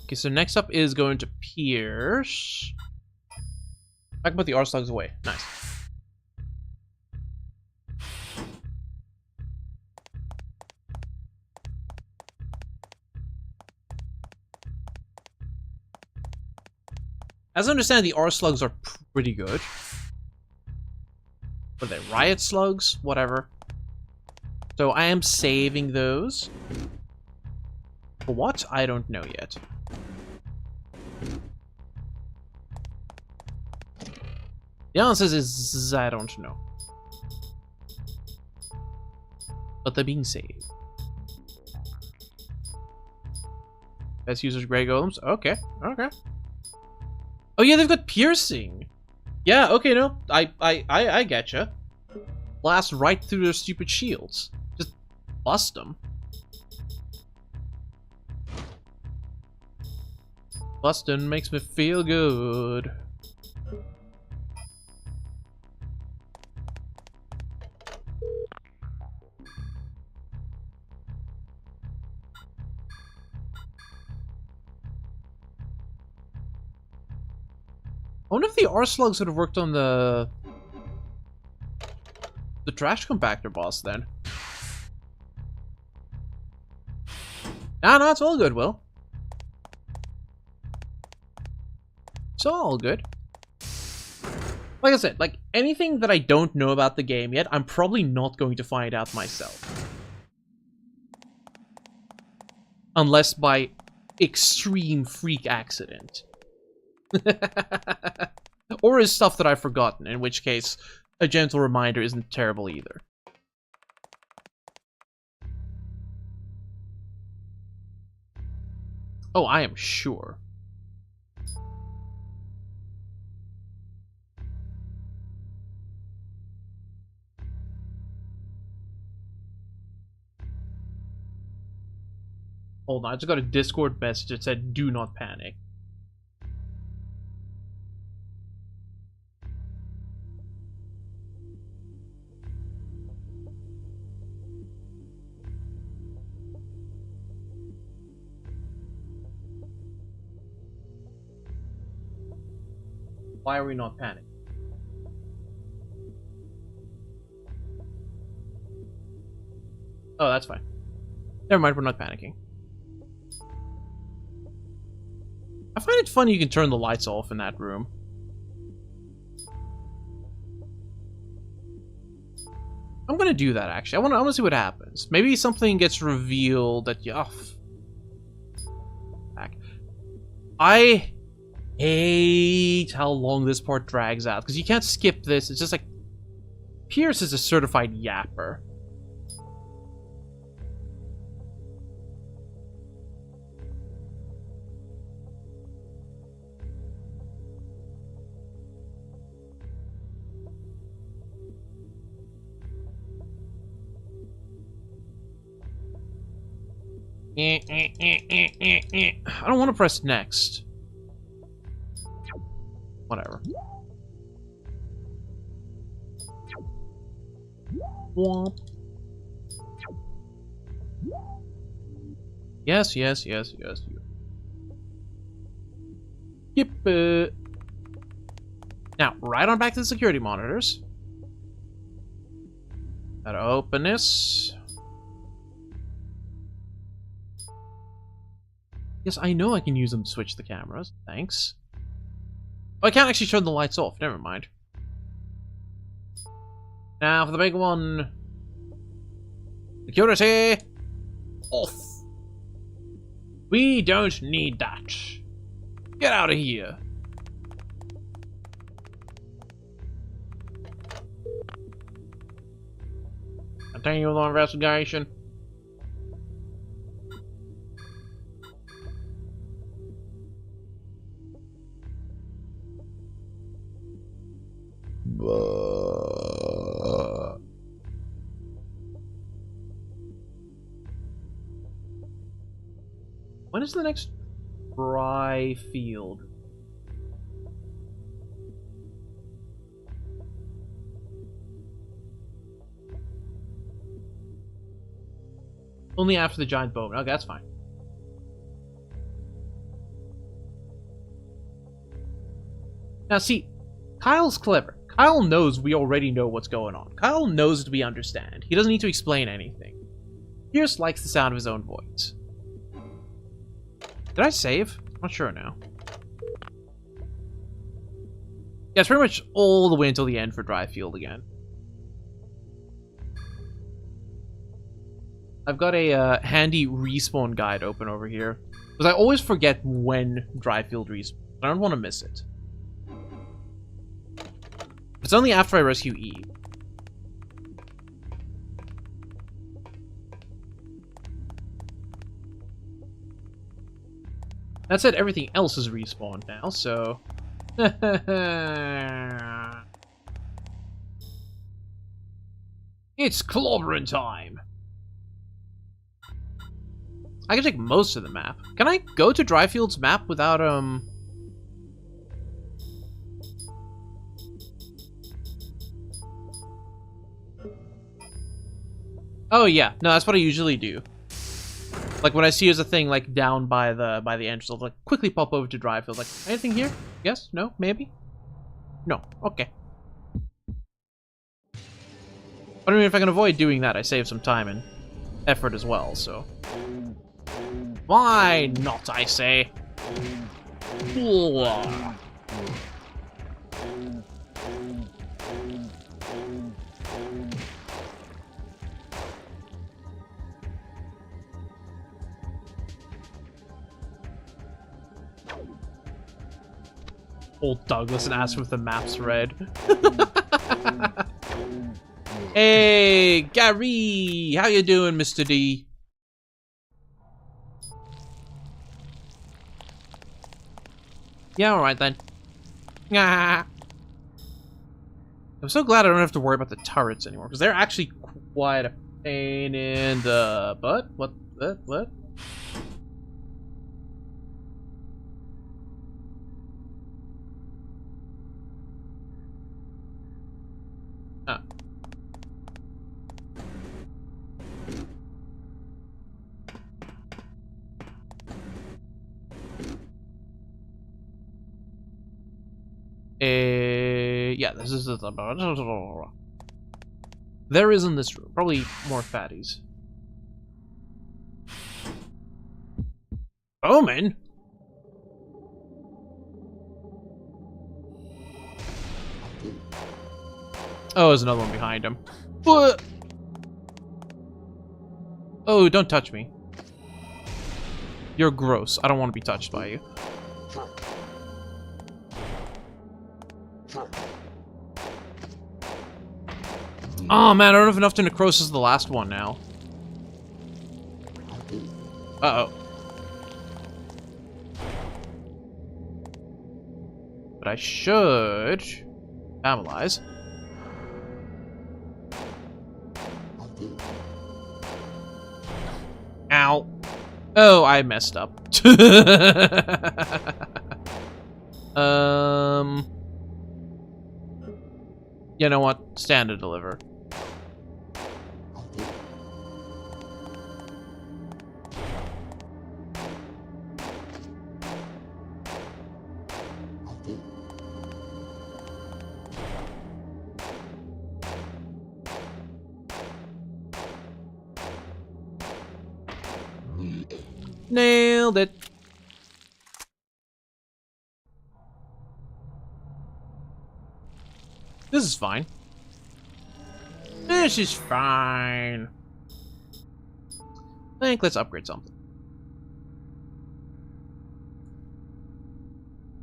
Okay, so next up is going to Pierce. I can put the R slugs away. Nice. As I understand, the R slugs are pretty good. What are they? Riot slugs? Whatever. So I am saving those. For what? I don't know yet. The answer is I don't know. But they're being saved. Best users, Grey Golems. Okay, okay. Oh yeah, they've got piercing. Yeah, okay, no, I getcha. Blast right through their stupid shields. Just bust them. Bustin' makes me feel good. I wonder if the R slugs would have worked on the trash compactor boss then. No, it's all good, Will. It's all good. Like I said, like anything that I don't know about the game yet, I'm probably not going to find out myself. Unless by extreme freak accident. Or is stuff that I've forgotten, in which case a gentle reminder isn't terrible either. Oh, I am sure. Hold on, I just got a Discord message that said, "Do not panic." Why are we not panicking? Oh, that's fine. Never mind, we're not panicking. I find it funny you can turn the lights off in that room. I'm gonna do that, actually. I wanna see what happens. Maybe something gets revealed that you... Oh, back. I hate how long this part drags out, because you can't skip this. It's just like... Pierce is a certified yapper. I don't want to press next. Whatever. Womp. Yes. Yep. Now, right on back to the security monitors. Gotta open this. Yes, I know I can use them to switch the cameras. Thanks. Oh, I can't actually turn the lights off. Never mind. Now for the big one. Security! Off! We don't need that. Get out of here. Continue the investigation. When is the next dry field? Only after the giant bowman. Okay, that's fine. Now see, Kyle's clever. Kyle knows we already know what's going on. Kyle knows that we understand. He doesn't need to explain anything. He just likes the sound of his own voice. Did I save? I'm not sure now. Yeah, it's pretty much all the way until the end for dry field again. I've got a handy respawn guide open over here. Because I always forget when dry field respawns. I don't want to miss it. It's only after I rescue Eve. That said, everything else is respawned now, so... It's clobbering time! I can take most of the map. Can I go to Dryfield's map without, Oh yeah, no, that's what I usually do. Like when I see there's a thing like down by the entrance, I'll like quickly pop over to Dryfield. Like, anything here? Yes? No? Maybe? No. Okay. But I mean, if I can avoid doing that, I save some time and effort as well, so... Why not, I say? Old Douglas and ask if the map's red. Hey, Gary! How you doing, Mr. D? Yeah, alright then. I'm so glad I don't have to worry about the turrets anymore, because they're actually quite a pain in the butt. What? Ah. Yeah, this is the... There is in this room. Probably more fatties. Bowman? Oh, there's another one behind him. What? Oh, don't touch me. You're gross. I don't want to be touched by you. Oh man, I don't have enough to necrosis the last one now. Uh-oh. But I should... Familize. Ow. Oh, I messed up. You know what? Stand to deliver. Nailed it. This is fine. This is fine. I think let's upgrade something.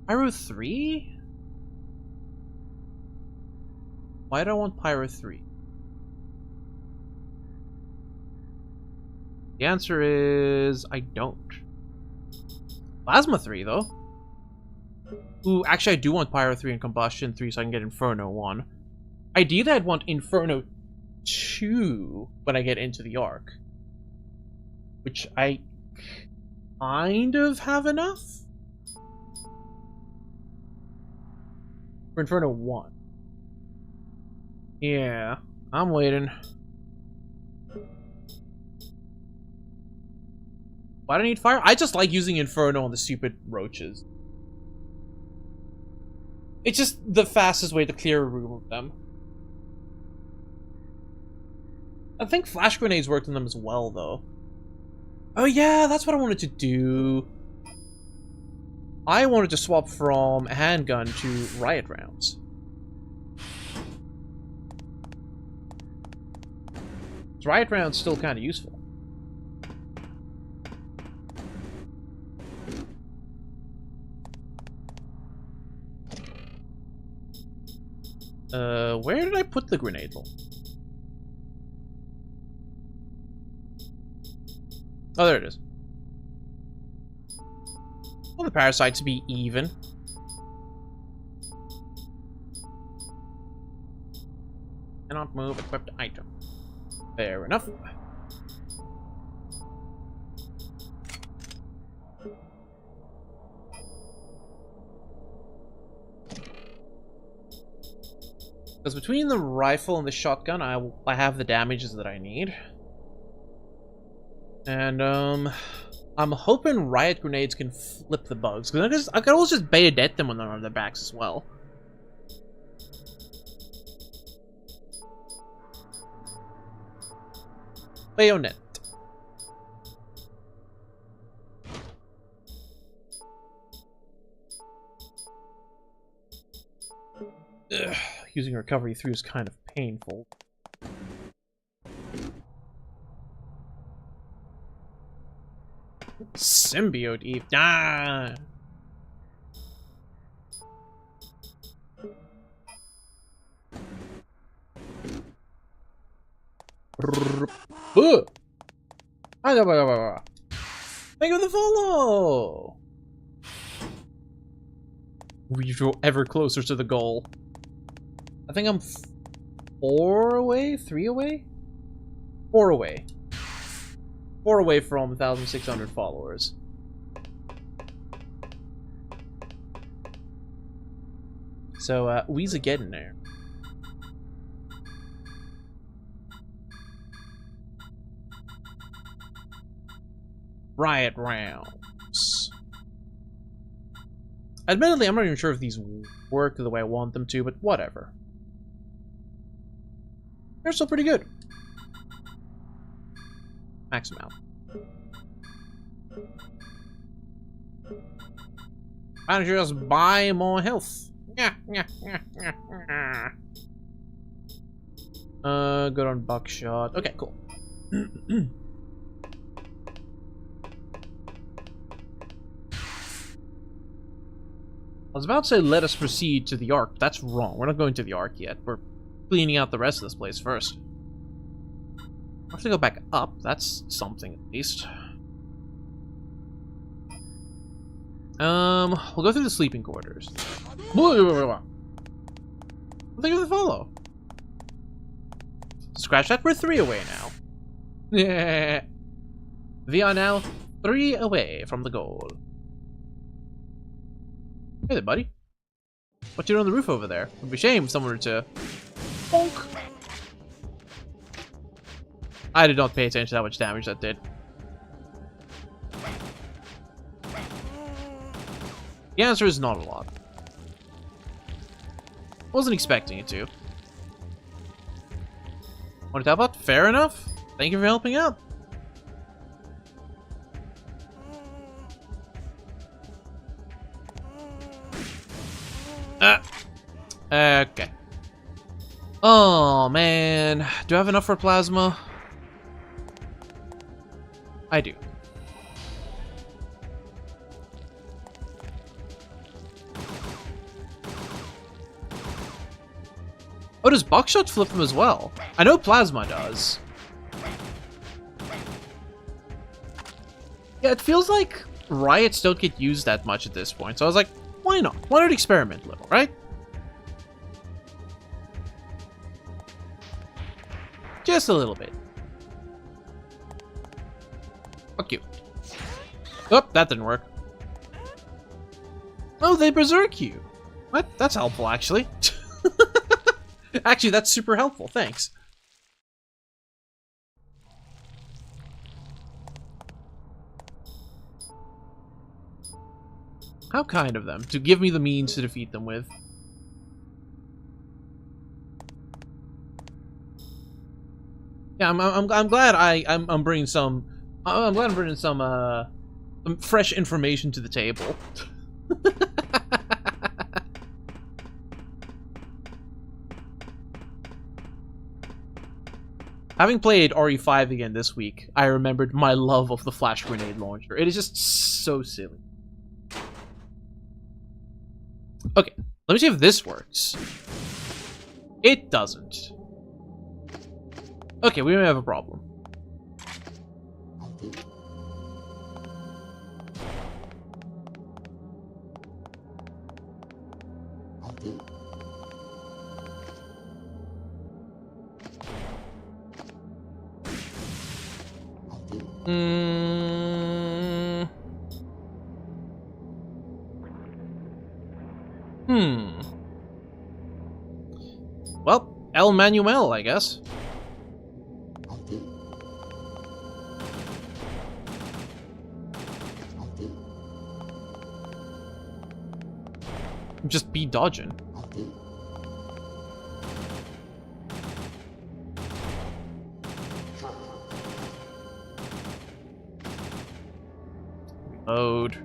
Pyro 3? Why do I want Pyro 3? The answer is I don't. Plasma 3 though. Ooh, actually I do want Pyro 3 and Combustion 3 so I can get Inferno 1. Ideally I'd want Inferno 2 when I get into the Arc. Which I kind of have enough for Inferno 1. Yeah, I'm waiting. Why do I need fire? I just like using Inferno on the stupid roaches. It's just the fastest way to clear a room of them. I think flash grenades worked on them as well, though. Oh yeah, that's what I wanted to do. I wanted to swap from a handgun to riot rounds. Riot rounds still kind of useful. Where did I put the grenade hole? Oh, there it is. Well, the parasites be even. Cannot move equipped item. Fair enough. Because between the rifle and the shotgun, I have the damages that I need. And, I'm hoping riot grenades can flip the bugs. Because I can always just bayonet them when they're on their backs as well. Bayonet. Ugh, using recovery 3 is kind of painful. Symbiote Eve. Ah! Thank you for the follow! We draw ever closer to the goal. I think I'm 4 away? 3 away? 4 away. 4 away from 1,600 followers. So, we's a getting there. Riot rounds. Admittedly, I'm not even sure if these work the way I want them to, but whatever. They're still pretty good. Max them out. Why don't you just buy more health? Good on buckshot. Okay, cool. I was about to say let us proceed to the Ark, but that's wrong. We're not going to the Ark yet. We're cleaning out the rest of this place first. I have to go back up. That's something at least. We'll go through the sleeping quarters. Thank you for the follow. Scratch that, we're 3 away now. Yeah. We are now 3 away from the goal. Hey there, buddy. What you doing on the roof over there? It would be a shame if someone were to... Bonk. I did not pay attention to how much damage that did. The answer is not a lot. Wasn't expecting it to. Want to help out? Fair enough. Thank you for helping out. Okay. Oh, man. Do I have enough for plasma? I do. Oh, does buckshot flip them as well? I know plasma does. Yeah, it feels like riots don't get used that much at this point, so I was like, why not? Why not experiment a little, right? Just a little bit. Fuck you. Oh, that didn't work. Oh, they berserk you. What? That's helpful, actually. Actually, that's super helpful. Thanks. How kind of them to give me the means to defeat them with. Yeah, I'm glad I'm bringing some. I'm glad I'm bringing some fresh information to the table. Having played RE5 again this week, I remembered my love of the flash grenade launcher. It is just so silly. Okay, let me see if this works. It doesn't. Okay, we may have a problem. Well, El Manuel, I guess. Just be dodging. Reload.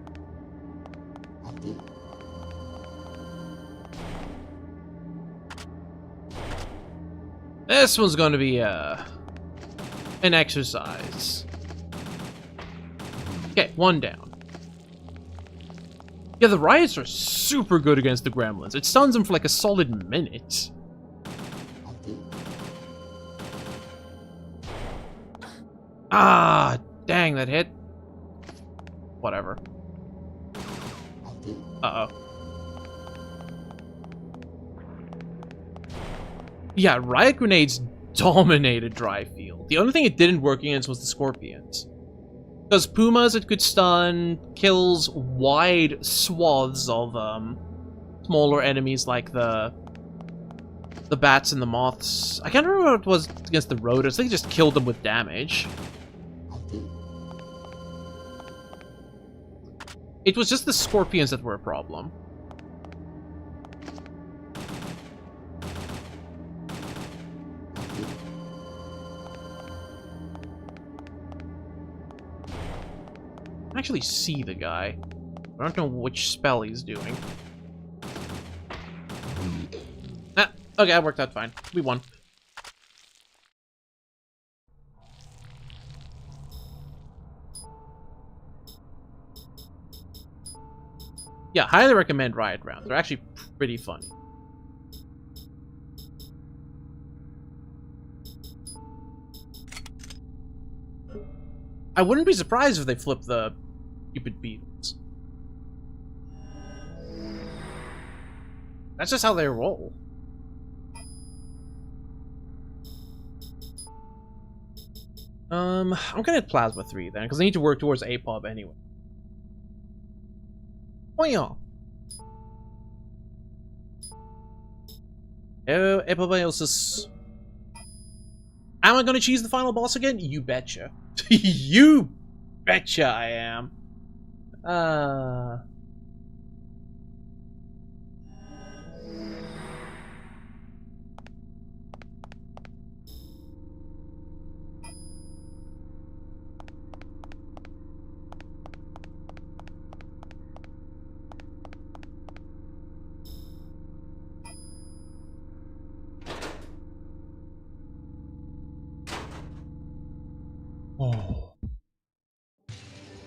This one's going to be an exercise. Okay, one down. Yeah, the riots are super good against the gremlins. It stuns them for like a solid minute. Ah, dang, that hit. Whatever. Uh-oh. Yeah, riot grenades dominated dry field. The only thing it didn't work against was the scorpions. Because pumas it could stun, kills wide swaths of smaller enemies like the bats and the moths. I can't remember what it was against the rodents. I think it just killed them with damage. It was just the scorpions that were a problem. I can actually see the guy. I don't know which spell he's doing. Ah, okay, that worked out fine. We won. Yeah, highly recommend Riot Rounds. They're actually pretty funny. I wouldn't be surprised if they flip the stupid beetles. That's just how they roll. I'm gonna hit Plasma 3 then, because I need to work towards APOB anyway. Oh yeah. Oh, Apobiosis. Am I gonna choose the final boss again? You betcha. You betcha I am.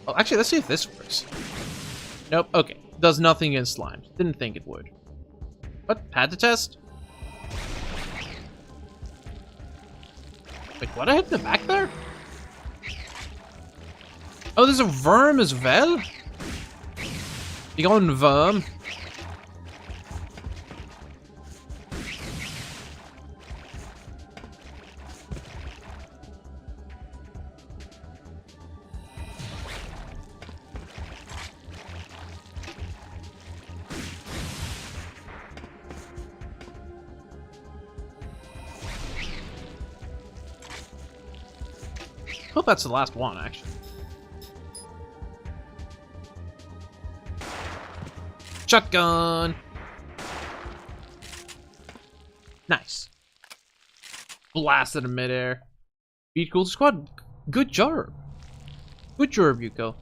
Oh, actually, let's see if this works. Nope, okay. Does nothing against slimes. Didn't think it would. What? Had to test? Wait, what? I hit the back there? Oh, there's a worm as well? You going worm? Hope that's the last one, actually. Shotgun! Nice. Blasted in midair. Beat Cool Squad. Good job. Good job, Yuko.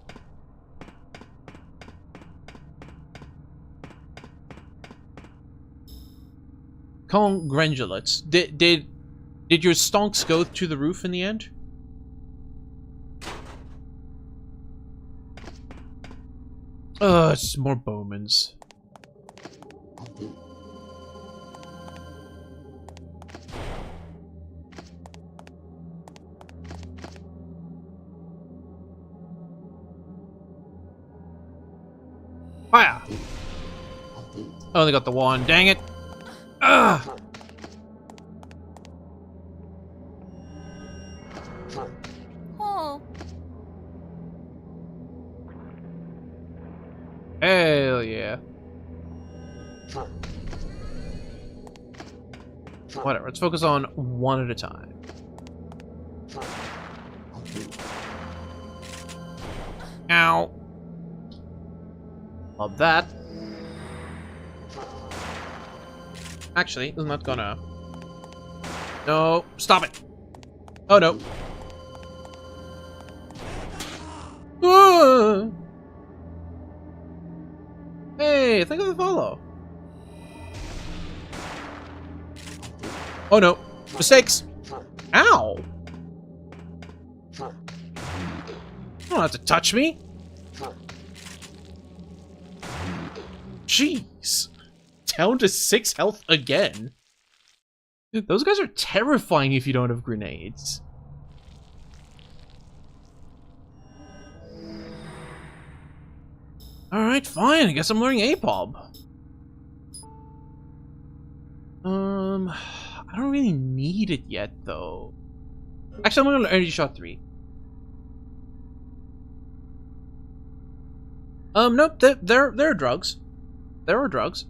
Congratulations. Did your stonks go to the roof in the end? It's more Bowmans. Fire! Only got the one, dang it! Ugh! Oh, Hell yeah. Whatever, let's focus on one at a time. Ow. Love that. Actually, I'm not gonna... No, stop it! Oh no. Ah! Hey, think of the follow. Oh no. Mistakes! Ow! You don't have to touch me! Jeez! Down to 6 health again. Dude, those guys are terrifying if you don't have grenades. Alright, fine. I guess I'm learning APOB. I don't really need it yet, though. Actually, I'm gonna learn Energy Shot 3. Nope, there are drugs. There are drugs.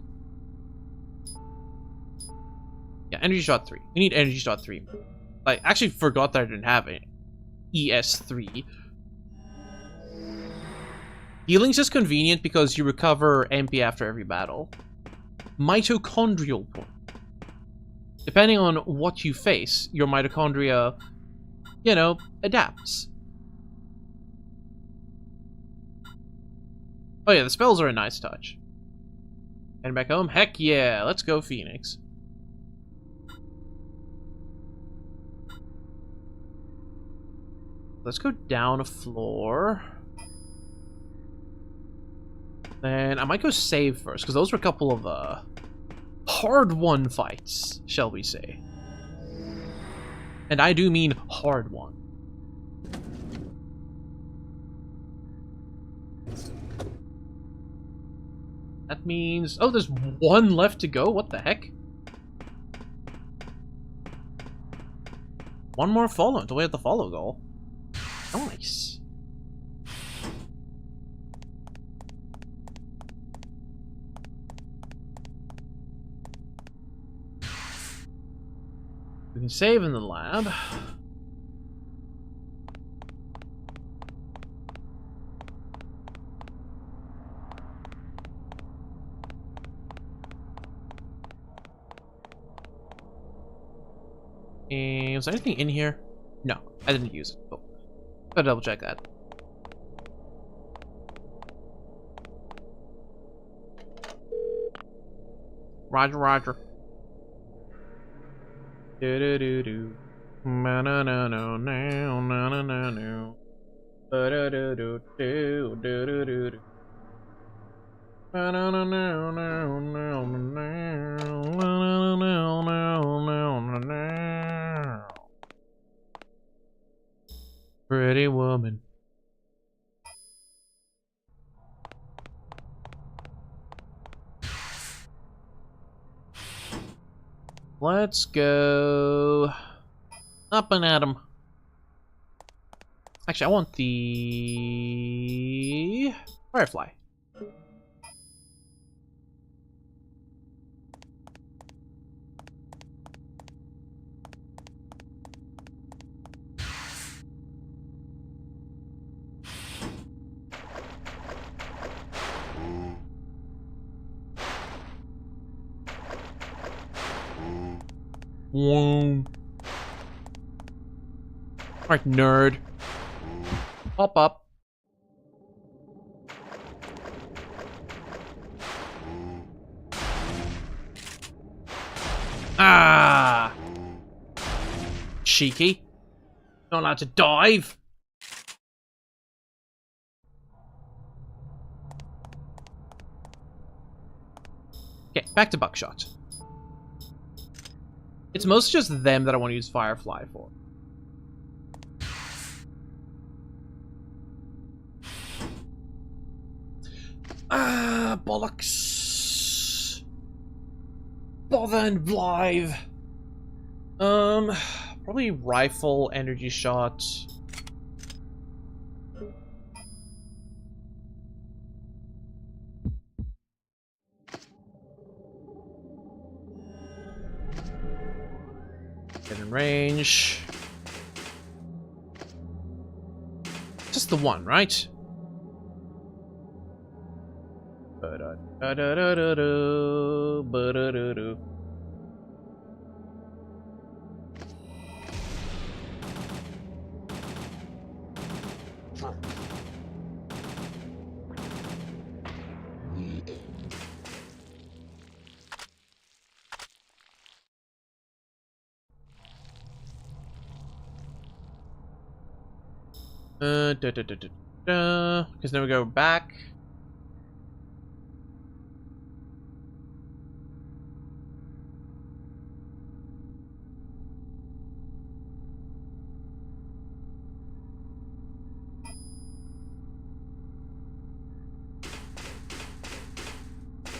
Yeah, Energy Shot 3. We need Energy Shot 3. I actually forgot that I didn't have it. ES3. Healing's just convenient because you recover MP after every battle. Mitochondrial point. Depending on what you face, your mitochondria, you know, adapts. Oh yeah, the spells are a nice touch. Heading back home? Heck yeah, let's go Phoenix. Let's go down a floor. Then I might go save first, because those were a couple of hard-won fights, shall we say. And I do mean hard-won. That means... Oh, there's one left to go? What the heck? One more follow until we have the follow goal. Nice. We can save in the lab. And was there anything in here? No, I didn't use it. Oh, gotta double check that. Roger, roger. Do do do do. Na na na no no na na na no. Ba do do do do do do do do. Na na na no no no no no no no. Pretty woman. Let's go up and at 'em. Actually, I want the Firefly. Whoa. Alright, nerd. Pop up. Ah! Cheeky. Not allowed to dive. Okay, back to buckshot. It's mostly just them that I want to use Firefly for. Ah, bollocks. Bother and Blive. Probably rifle, energy shot. Get in range. Just the one, right? Ba-da-da-da-da-da, ba-da-da-da. Because then we go back.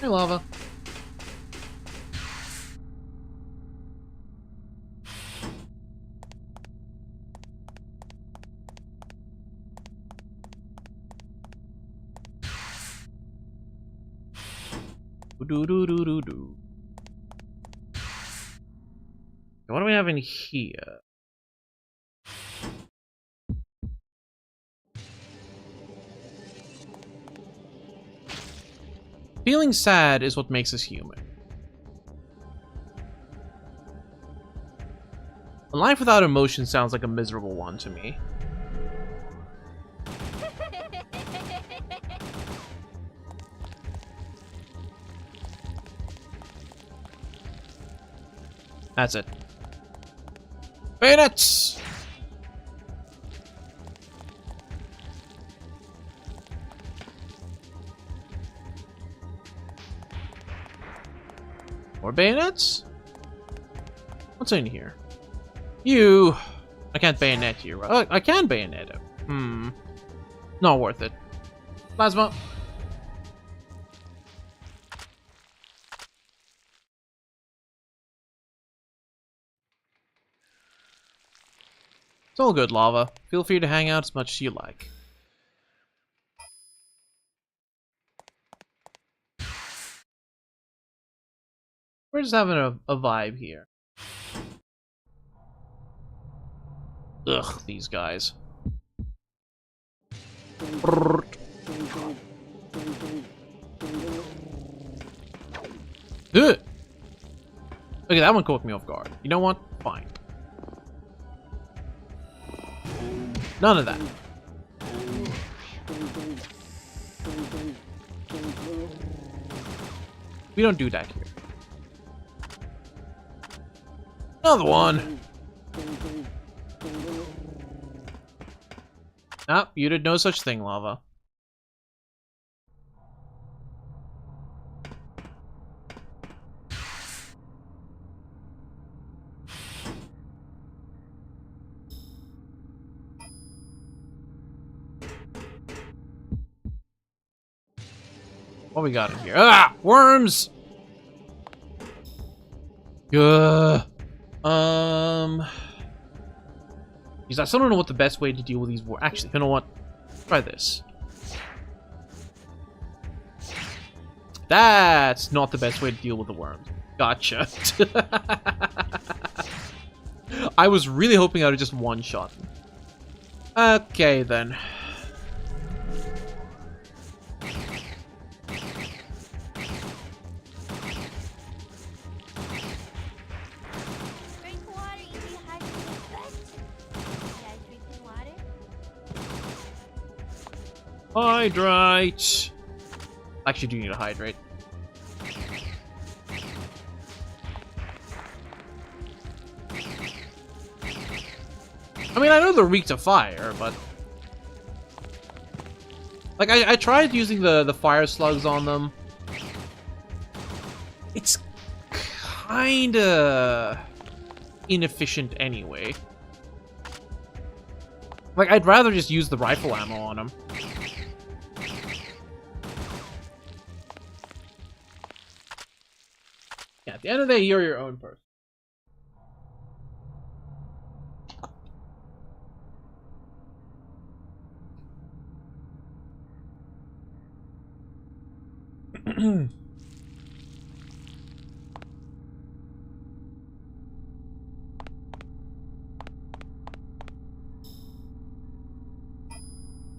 Hey, lava. Do do do do do. What do we have in here? Feeling sad is what makes us human. A life without emotion sounds like a miserable one to me. That's it. Bayonets! More bayonets? What's in here? You! I can't bayonet you. Oh, I can bayonet him. Not worth it. Plasma. It's all good, Lava. Feel free to hang out as much as you like. We're just having a vibe here. Ugh, these guys. Brrrt. Ugh. Okay, that one caught me off guard. You know what? Fine. None of that. We don't do that here. Another one. Ah, you did no such thing, Lava. What we got in here? Ah! Worms! Because I still don't know what the best way to deal with these worms. Actually, you know what? Try this. That's not the best way to deal with the worms. Gotcha. I was really hoping I would just one-shot them. Okay, then. Hydrate! Actually, do need to hydrate. I mean, I know they're weak to fire, but... Like, I tried using the fire slugs on them. It's kinda inefficient anyway. Like, I'd rather just use the rifle ammo on them. Yeah, at the end of the day, you're your own person.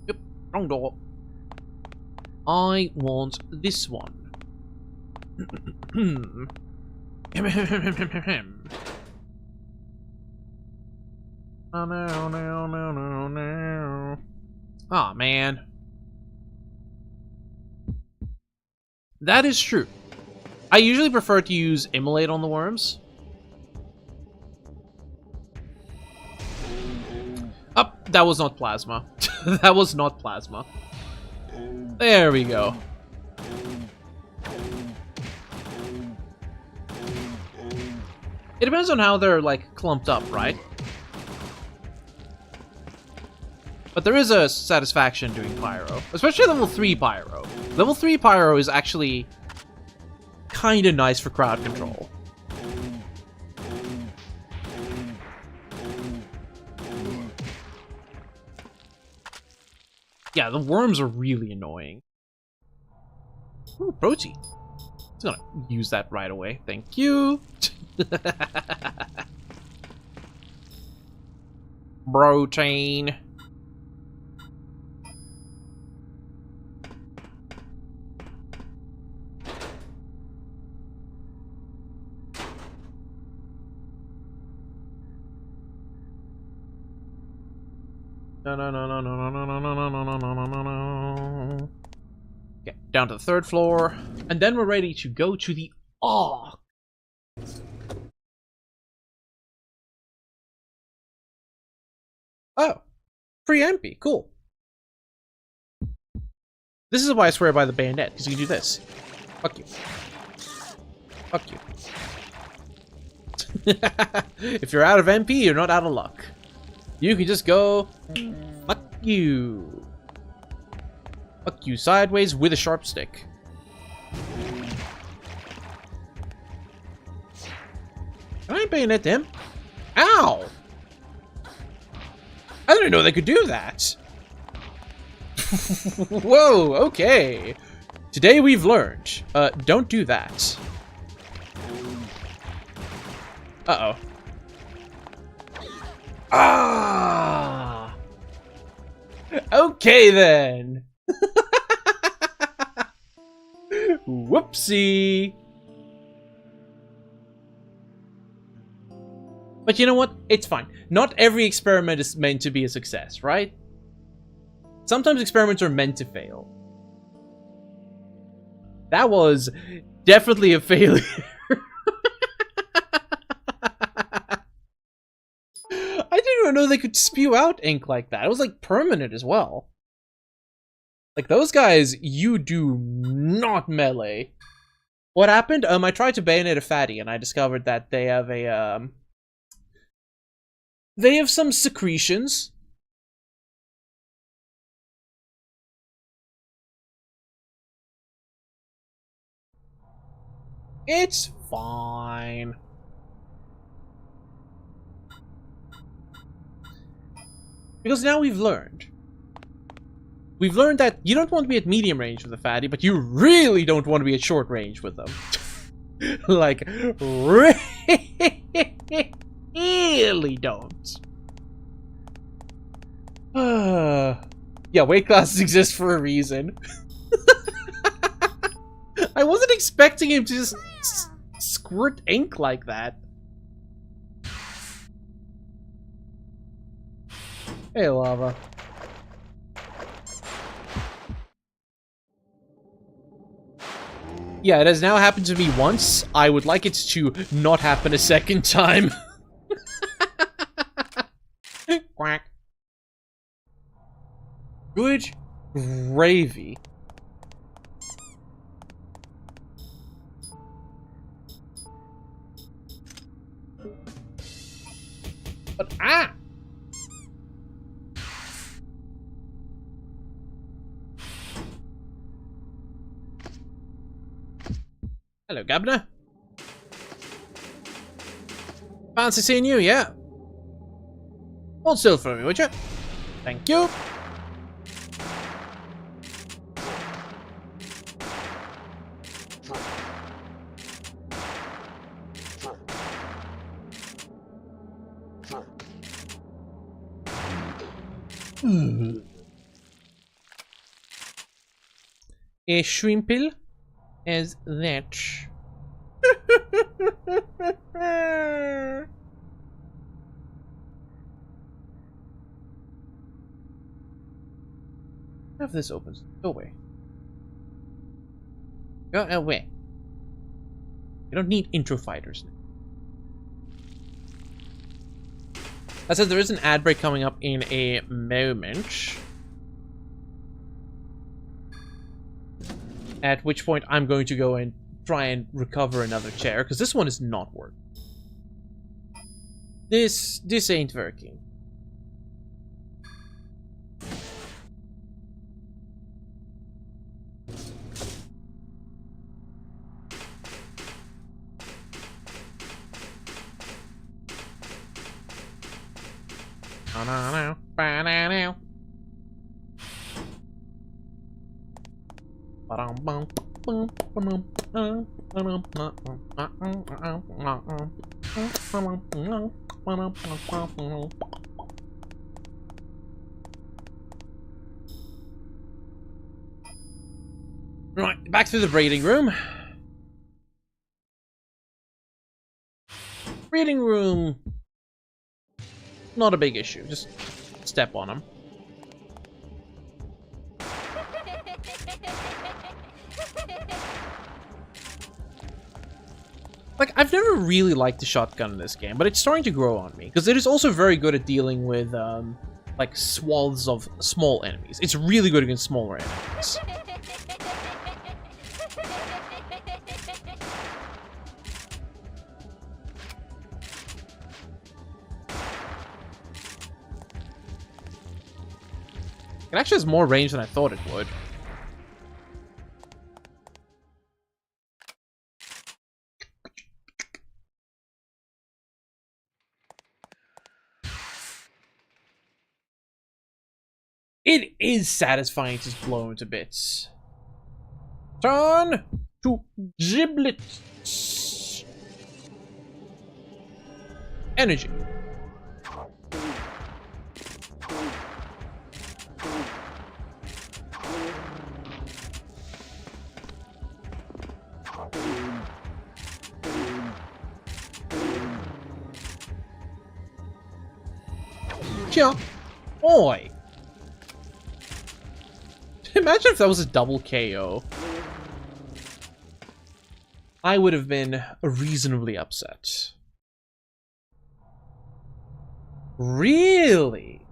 Yep, wrong door. I want this one. Oh no, no, no, no, no. Aw, man. That is true. I usually prefer to use Immolate on the worms. Oh, that was not plasma. That was not plasma. There we go. It depends on how they're, like, clumped up, right? But there is a satisfaction doing Pyro. Especially level 3 Pyro. Level 3 Pyro is actually kinda nice for crowd control. Yeah, the worms are really annoying. Ooh, protein. I'm gonna use that right away. Thank you. Protein. No, no, no, no, no, no, no, no, no, no, no, no, no, no. Okay, down to the 3rd floor, and then we're ready to go to the Ark. Oh, free MP, cool. This is why I swear by the bayonet, because you can do this. Fuck you. Fuck you. If you're out of MP, you're not out of luck. You can just go, fuck you. Fuck you sideways with a sharp stick. Can I bayonet him? Ow! I didn't know they could do that. Whoa, okay. Today we've learned. Don't do that. Uh-oh. Ah! Okay then. Whoopsie. But you know what? It's fine. Not every experiment is meant to be a success, right? Sometimes experiments are meant to fail. That was definitely a failure. I didn't even know they could spew out ink like that. It was like permanent as well. Like those guys, you do not melee. What happened? I tried to bayonet a fatty and I discovered that they have a they have some secretions. It's fine. Because now we've learned. We've learned that you don't want to be at medium range with a fatty, but you really don't want to be at short range with them. Like, really don't. Yeah, weight classes exist for a reason. I wasn't expecting him to just squirt ink like that. Hey, lava. Yeah, it has now happened to me once. I would like it to not happen a second time. Quack. Good gravy. But hello, Governor. Fancy seeing you, yeah. Hold still for me, would you? Thank you. A shrimpel as that. Have this opens. Go away. Go away. You don't need intro fighters. That said, there is an ad break coming up in a moment. At which point I'm going to go and try and recover another chair, because this one is not working. This ain't working. Right, back to the breeding room. Breeding room, not a big issue. Just step on him. Like, I've never really liked the shotgun in this game, but it's starting to grow on me. Because it is also very good at dealing with, like, swaths of small enemies. It's really good against smaller enemies. It actually has more range than I thought it would. It is satisfying to blow into bits. Turn to giblets. Energy. Yeah. Oi. Imagine if that was a double KO. I would have been reasonably upset. Really?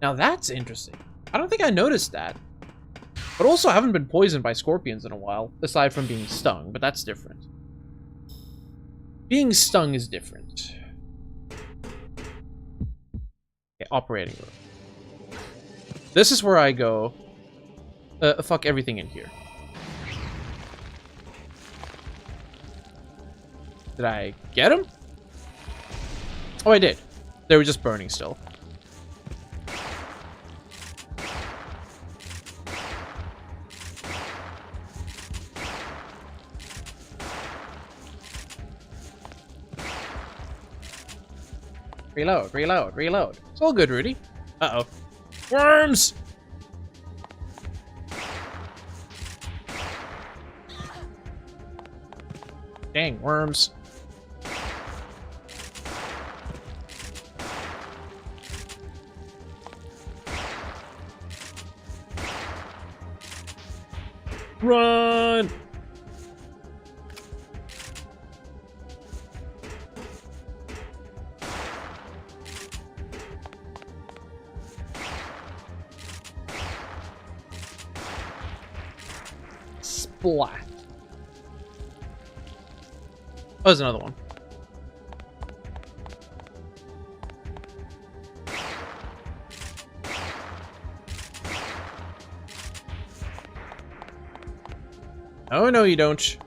Now that's interesting. I don't think I noticed that. But also, I haven't been poisoned by scorpions in a while, aside from being stung, but that's different. Being stung is different. Okay, operating room. This is where I go, fuck everything in here. Did I get him? Oh, I did. They were just burning still. Reload, reload, reload. It's all good, Rudy. Uh-oh. Worms! Dang, worms. Run! flat. Oh, there's another one. Oh, no, you don't.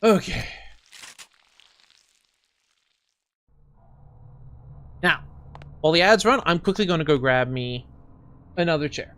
Okay. Now, while the ads run, I'm quickly going to go grab me another chair.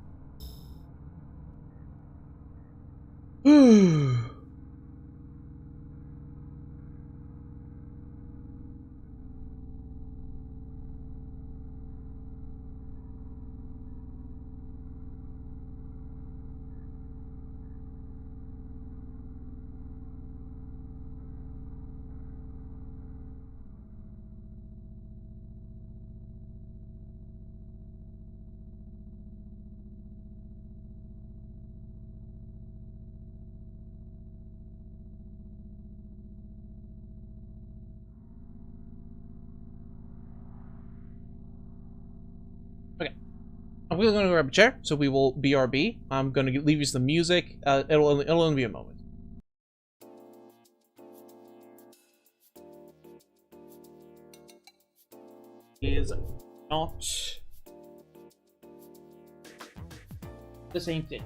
Okay. I'm going to grab a chair, so we will BRB. I'm going to leave you some music. It'll only be a moment. Is not the same thing.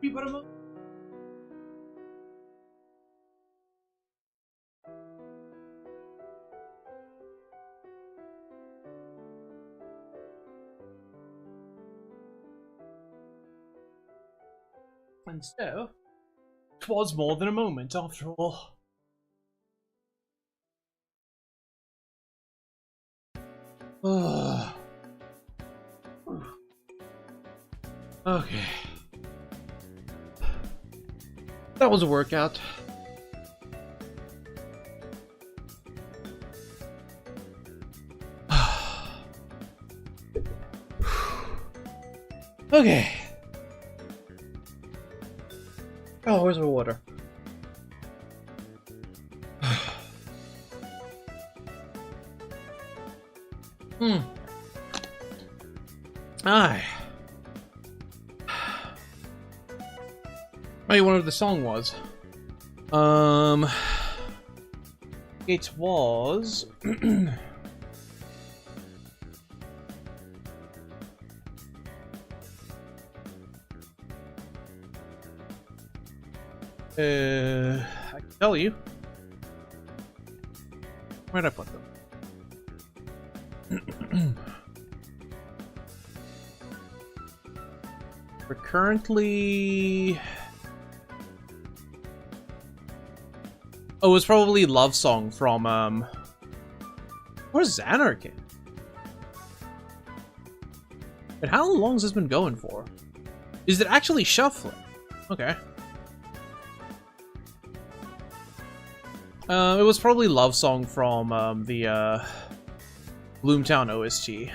And so, 'twas more than a moment after all. Okay. That was a workout. Okay. Oh, where's my water? Aye. I wonder what the song was. It was. I can tell you. Where'd I put them? We're currently. Oh, it's probably Love Song from, where's Xanarchy? And how long has this been going for? Is it actually shuffling? Okay. It was probably Love Song from, the, Bloomtown OST.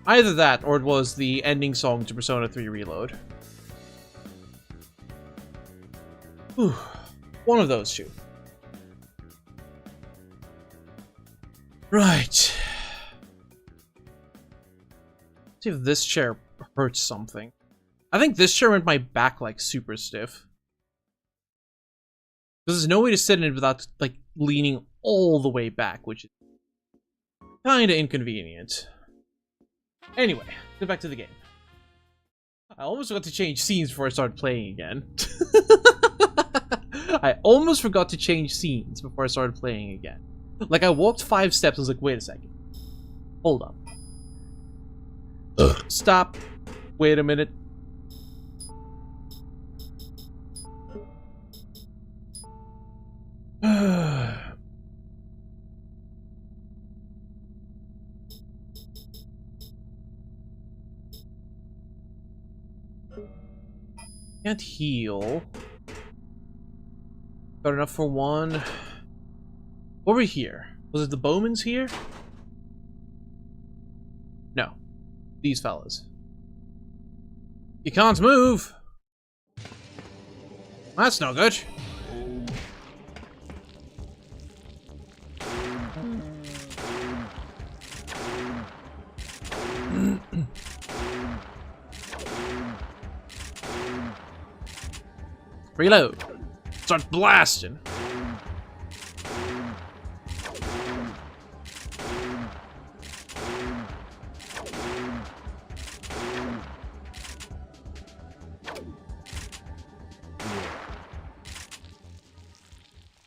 Either that, or it was the ending song to Persona 3 Reload. Whew. One of those two. Right. See if this chair hurts something. I think this chair made my back, like, super stiff. Because there's no way to sit in it without, like, leaning all the way back, which is kinda inconvenient. Anyway, get back to the game. I almost forgot to change scenes before I started playing again. I almost forgot to change scenes before I started playing again. Like, I walked 5 steps, I was like, wait a second. Hold up. Stop. Wait a minute. Can't heal. Got enough for one. Over here. Was it the Bowmans here? No. These fellas. You can't move! That's no good. Reload. Start blasting.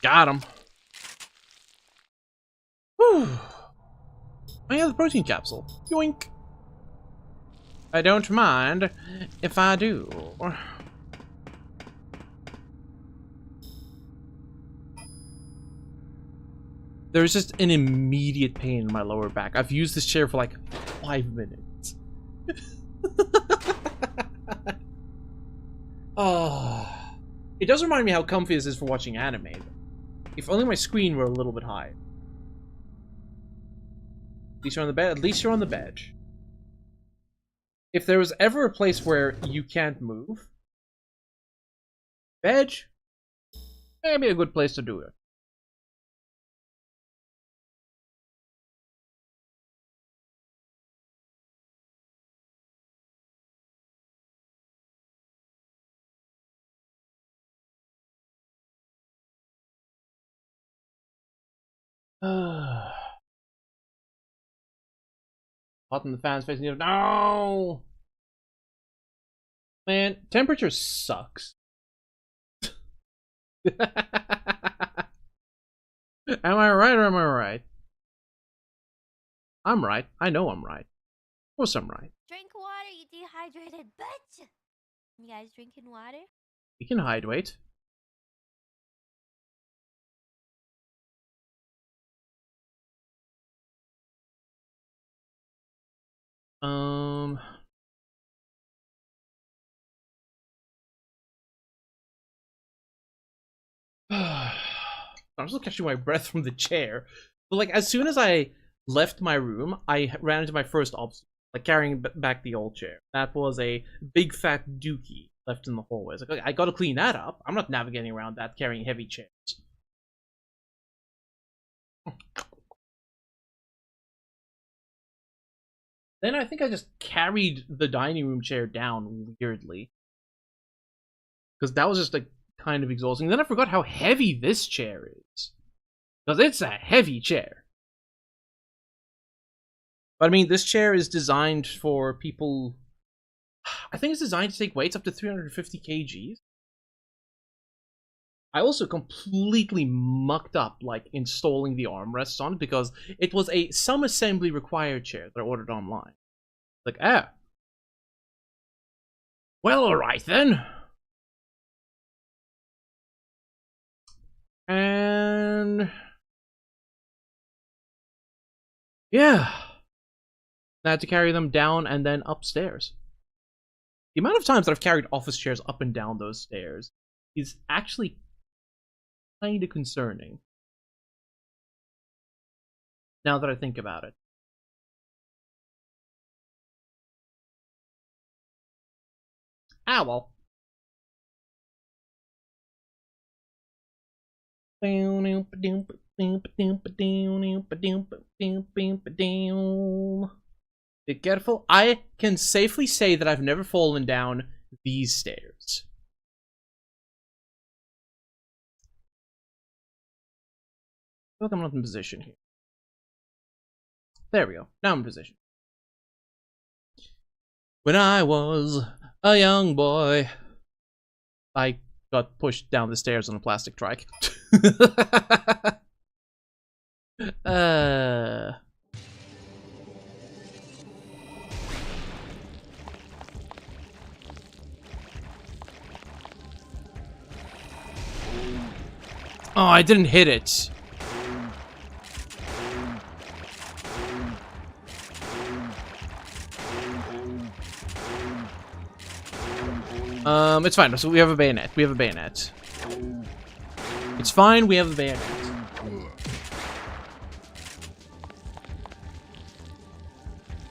Got him. Whew. I have the protein capsule. Yoink. I don't mind if I do. There's just an immediate pain in my lower back. I've used this chair for like 5 minutes. Oh. It does remind me how comfy this is for watching anime. If only my screen were a little bit high. At least you're on the bed. At least you're on the bed. If there was ever a place where you can't move, bed, maybe a good place to do it. Hot in the fans facing you. No! Man, temperature sucks. Am I right or am I right? I'm right. I know I'm right. Of course I'm right. Drink water, you dehydrated bitch. You guys drinking water? We can hydrate. I'm still catching my breath from the chair. But like, as soon as I left my room, I ran into my first obstacle, like carrying back the old chair. That was a big fat dookie left in the hallway. It's like, okay, I gotta clean that up. I'm not navigating around that carrying heavy chairs. Then I think I just carried the dining room chair down weirdly. Because that was just like kind of exhausting. Then I forgot how heavy this chair is. Because it's a heavy chair. But I mean, this chair is designed for people... I think it's designed to take weights up to 350 kgs. I also completely mucked up, like, installing the armrests on it because it was some assembly required chair that I ordered online. Like, ah. Well, alright then. And... yeah. I had to carry them down and then upstairs. The amount of times that I've carried office chairs up and down those stairs is actually kind of concerning. Now that I think about it. Ah, well. Be careful. I can safely say that I've never fallen down these stairs. I feel like I'm not in position here. There we go. Now I'm in position. When I was a young boy, I got pushed down the stairs on a plastic trike. Oh, I didn't hit it. It's fine. So we have a bayonet. We have a bayonet. It's fine. We have a bayonet.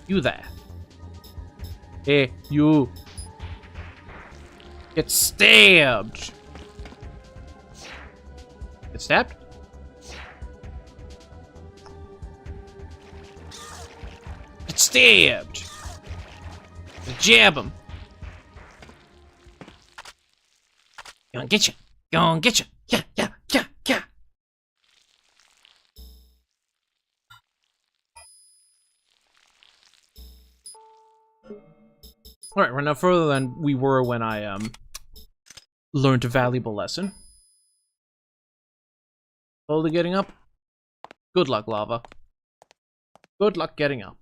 You there. Hey, you. Get stabbed. Get stabbed? Get stabbed. Jab him. Gonna get you. Gonna get you. Yeah, yeah, yeah, yeah. Alright, we're now further than we were when I, learned a valuable lesson. Slowly getting up. Good luck, lava. Good luck getting up.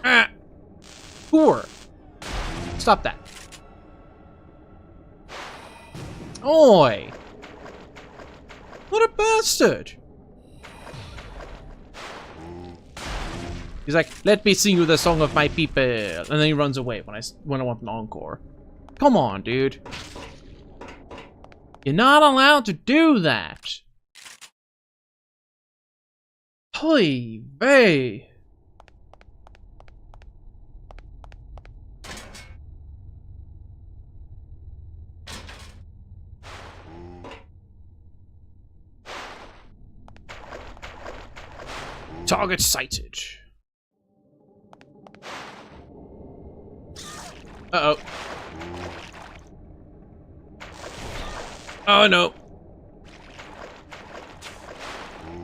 Ah! Poor. Stop that. Oi! What a bastard! He's like, let me sing you the song of my people, and then he runs away when I want an encore. Come on, dude. You're not allowed to do that. Holy vey. Target sighted. Uh-oh. Oh, no.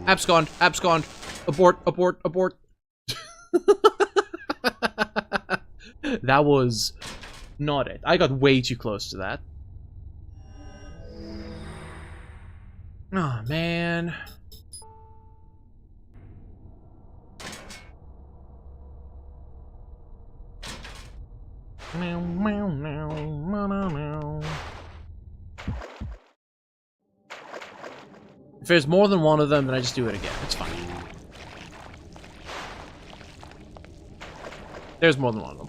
Abscond. Abscond. Abort. Abort. Abort. That was not it. I got way too close to that. Oh, man. Meow, meow, meow, meow, meow, meow. If there's more than one of them, then I just do it again. It's fine. There's more than one of them.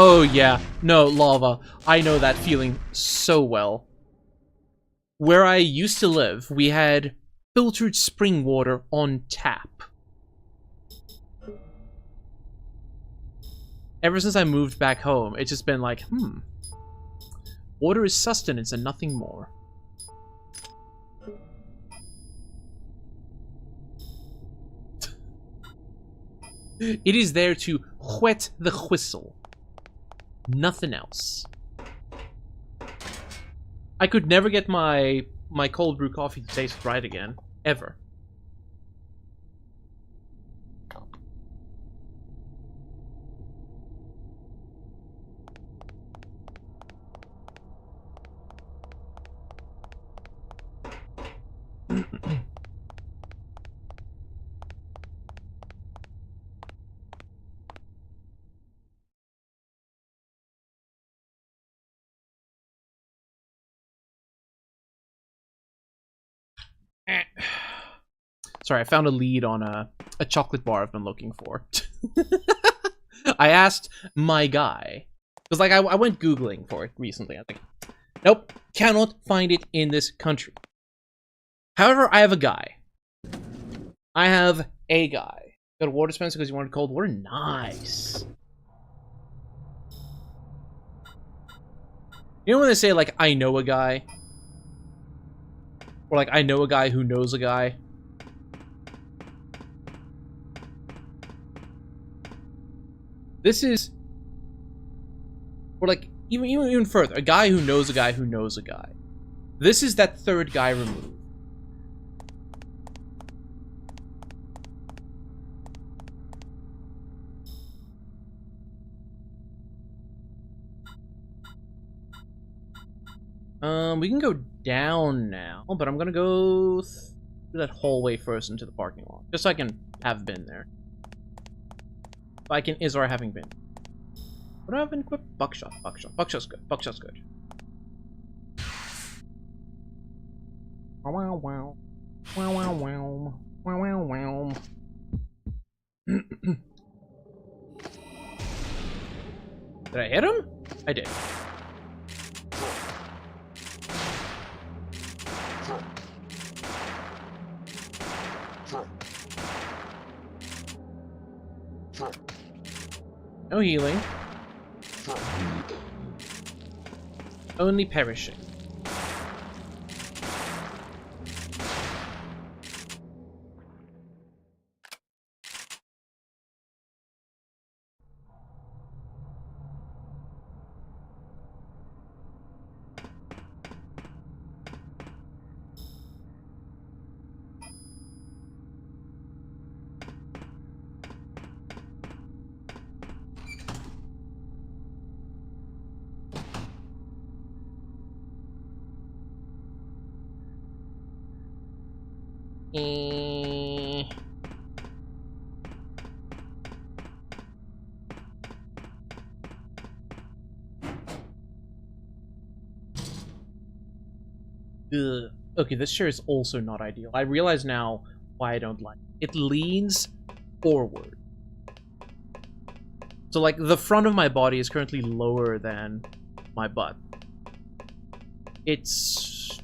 Oh yeah, no, lava. I know that feeling so well. Where I used to live, we had filtered spring water on tap. Ever since I moved back home, it's just been like, water is sustenance and nothing more. It is there to whet the whistle. Nothing else. I could never get my cold brew coffee to taste right again. Ever. Sorry, I found a lead on a chocolate bar I've been looking for. I asked my guy. Because, like, I went Googling for it recently. I think, nope, cannot find it in this country. However, I have a guy. I have a guy. Got a water dispenser because you wanted cold water? Nice. You know when they say, like, I know a guy? Or, like, I know a guy who knows a guy? This is... Or, like, even further. A guy who knows a guy who knows a guy. This is that third guy removed. We can go down now, but I'm gonna go through that hallway first into the parking lot, just so I can have been there. If I can, or having been. What have I been equipped? Buckshot, buckshot, buckshot's good, buckshot's good. Wow, wow, wow, wow, wow, wow, wow, wow. Did I hit him? I did. No healing. Only perishing. Ugh. Okay, this chair is also not ideal. I realize now why I don't like it. It leans forward. So, like, the front of my body is currently lower than my butt. It's...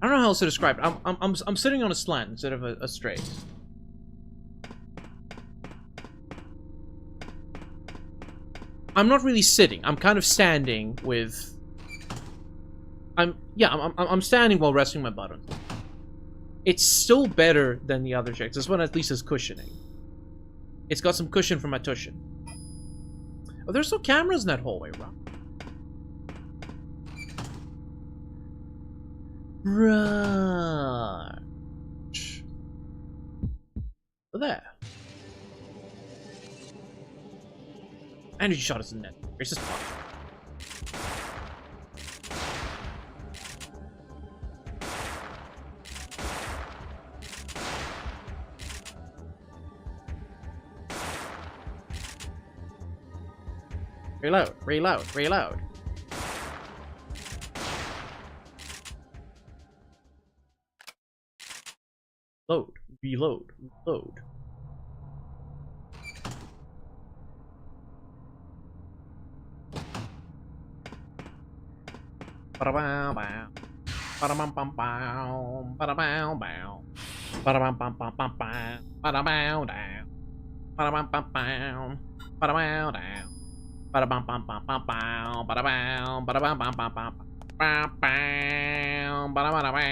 I don't know how else to describe it. I'm sitting on a slant instead of a straight. I'm not really sitting. I'm kind of standing with I'm standing while resting my butt on it. It's still better than the other checks. This one at least has cushioning. It's got some cushion for my tushin. Oh, there's no cameras in that hallway, right? Right. There. Energy shot is in net. It's just fun. Reload, reload, reload. Load, reload, reload. Ba-da-bow, bow. Ba-da-bum-bum-bow. Ba-da-bow, bow. Ba-da-bum-bum-bum-bum-bow. Ba-da-bow, down. Ba-da-bum-bum-bow. Ba-da-bow, down. Ba-da-bum-bum-bum-bum-bow. Ba-da-bow. Ba-da-bum-bum-bum-bum. Ba-bow. Ba-da-ba-da-bow.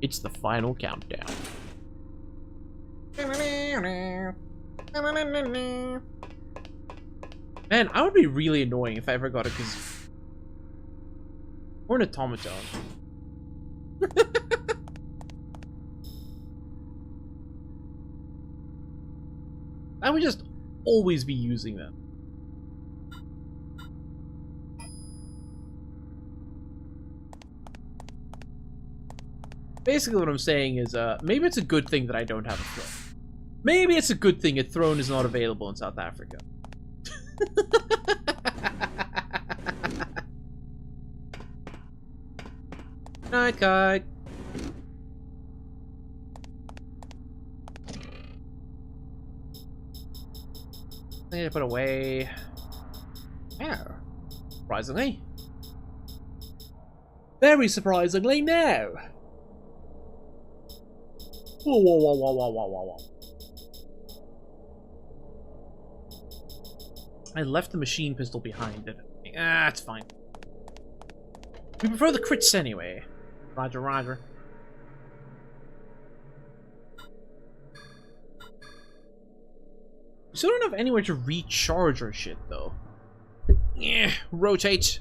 It's the final countdown. Man, I would be really annoying if I ever got a kazoo. Or an automaton. I would just always be using them. Basically what I'm saying is, maybe it's a good thing that I don't have a throne. Maybe it's a good thing a throne is not available in South Africa. Night, kite. I need to put away. Yeah. Surprisingly. Very surprisingly, no. Whoa, whoa, whoa, whoa, whoa, whoa, whoa, whoa. I left the machine pistol behind it. Ah, it's fine. We prefer the crits anyway. Roger, roger. We still don't have anywhere to recharge our shit, though. Yeah, rotate.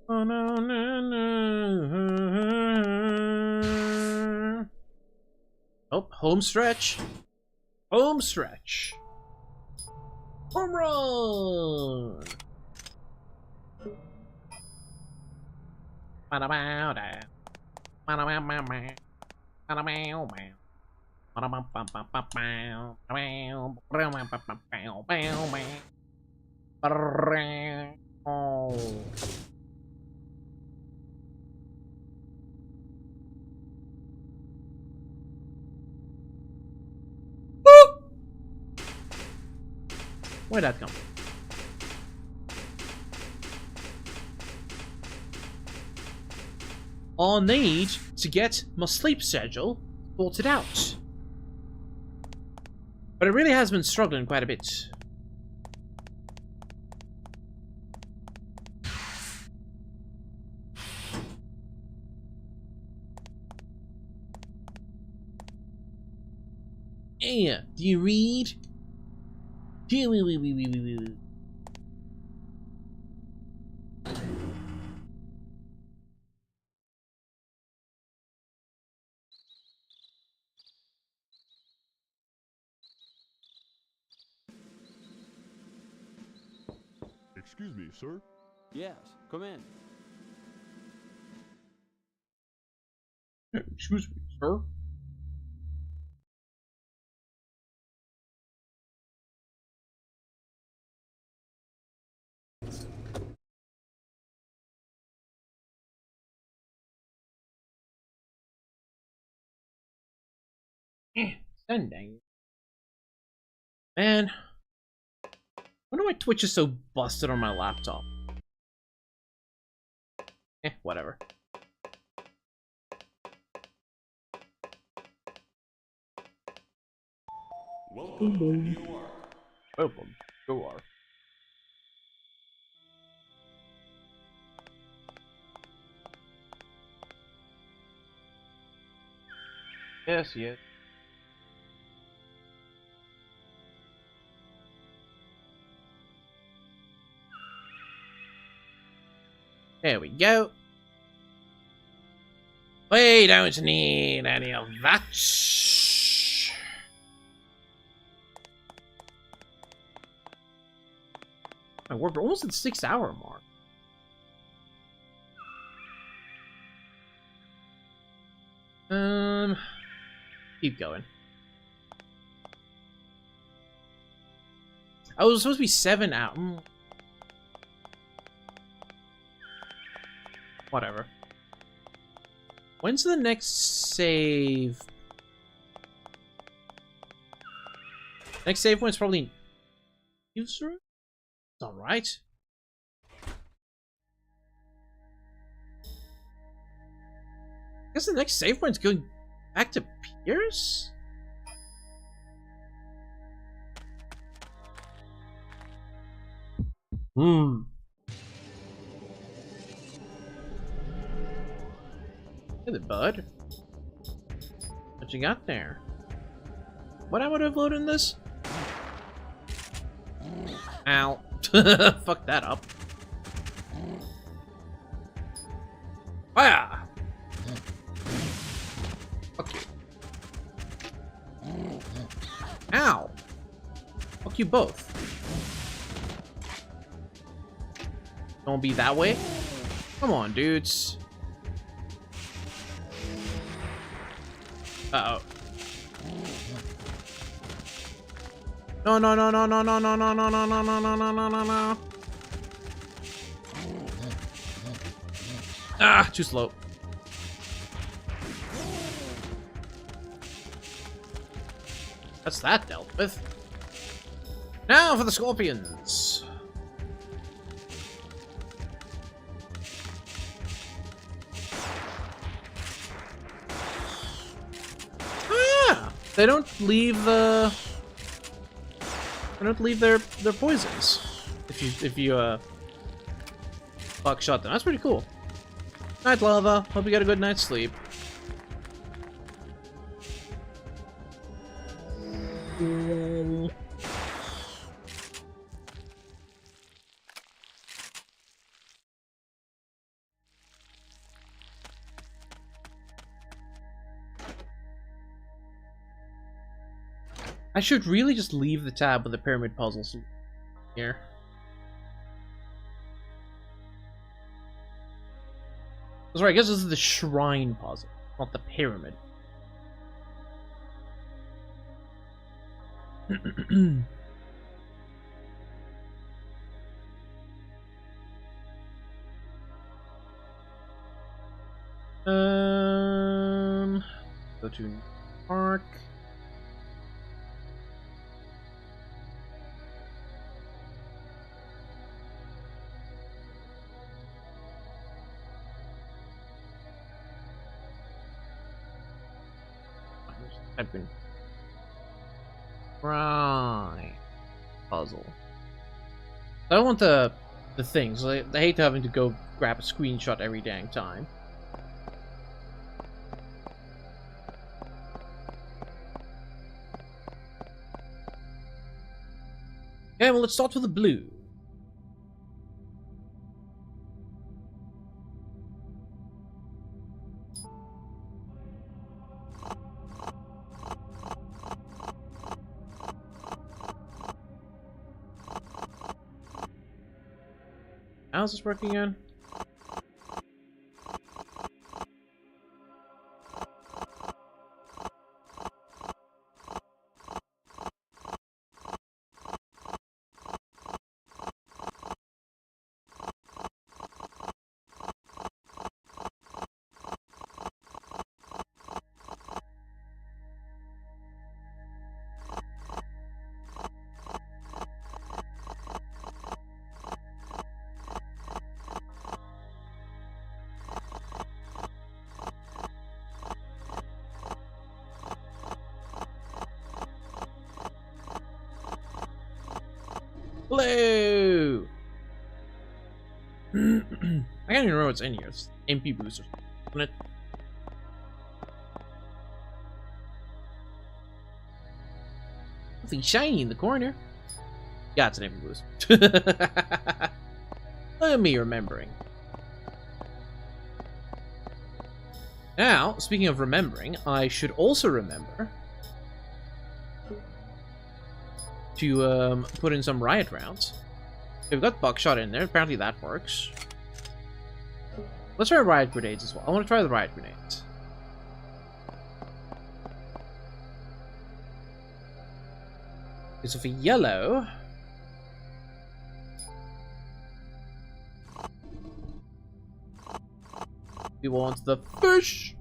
Oh, no, no, no. Oh, home stretch. Home stretch. Home run. Ba-da-bow-dow. Ba-da-bow-bow-bow. Ba-da-bow-bow. Ba-da-bum-bum-bum-bum-bow. Ba-da-bow-bow-bow-bow. Where'd that come from? I'll need to get my sleep schedule sorted out. But it really has been struggling quite a bit. Yeah, do you read? Excuse me, sir. Yes, come in. Excuse me, sir. Sending. Man. Wonder why Twitch is so busted on my laptop. Whatever. Welcome to New York. Welcome. Go on. Yes, yes. There we go. We don't need any of that. We're almost at the 6-hour mark. Keep going. Oh, it was supposed to be 7 hours. Whatever. When's the next save? Next save point's probably user. It's all right. I guess the next save point's going back to Pierce. Hey there, bud. What you got there? What I would have loaded in this? Ow. Fuck that up. Fire! Fuck you. Ow! Fuck you both. Don't be that way. Come on, dudes. Uh-oh. No, no, no, no, no, no, no, no, no, no, no, no, no, no, no, no, no. Ah, too slow. That's that dealt with. Now for the scorpions. Ah, they don't leave the. They don't leave their poisons. If you buckshot them, that's pretty cool. Night, Lava. Hope you got a good night's sleep. I should really just leave the tab with the pyramid puzzles here. That's right, I guess this is the shrine puzzle, not the pyramid. Go to Park. Type in right puzzle. I don't want the things. I hate having to go grab a screenshot every dang time. Okay, well, let's start with the blue. How's this working again? Blue! I can't even remember what's in here. It's MP boosters. Isn't it? Something shiny in the corner. Yeah, it's an MP boost. Look at me remembering. Now, speaking of remembering, I should also remember to put in some riot rounds. We've got buckshot in there. Apparently that works. Let's try riot grenades as well. I want to try the riot grenades. Okay, so for yellow, we want the fish.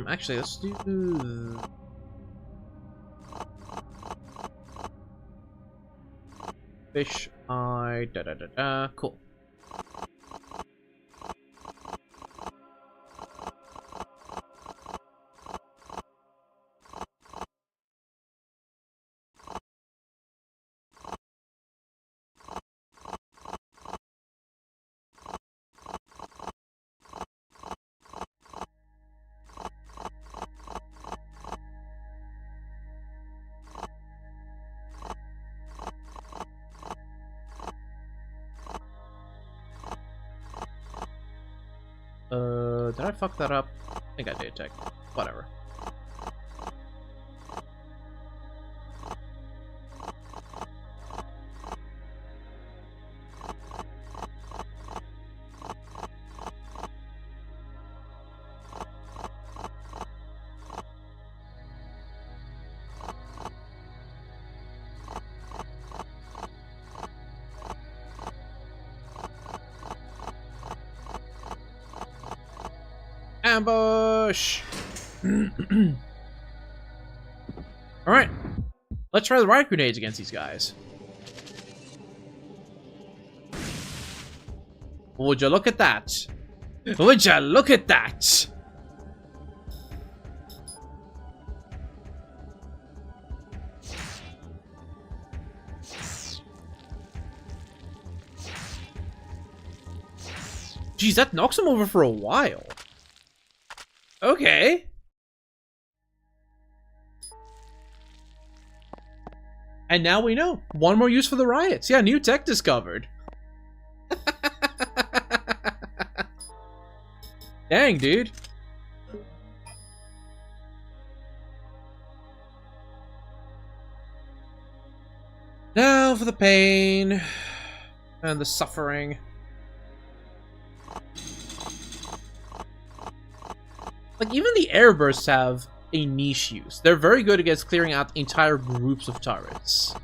Actually, let's do fish eye. Cool. Did I fuck that up? I think I did, tech. Whatever. Ambush! Alright. Let's try the riot grenades against these guys. Would you look at that? Would you look at that? Jeez, that knocks him over for a while. Okay. And now we know. One more use for the riots. Yeah, new tech discovered. Dang, dude. Now for the pain and the suffering. Like, even the air bursts have a niche use. They're very good against clearing out entire groups of turrets.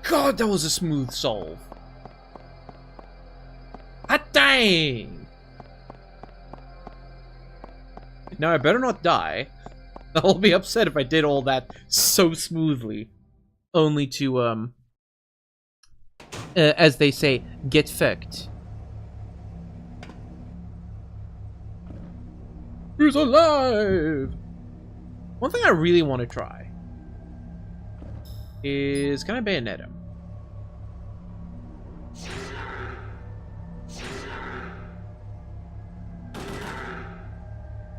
God, that was a smooth solve. Ah, dang! Now I better not die. I'll be upset if I did all that so smoothly. Only to, as they say, get fucked. He's alive! One thing I really want to try is, can I bayonet him?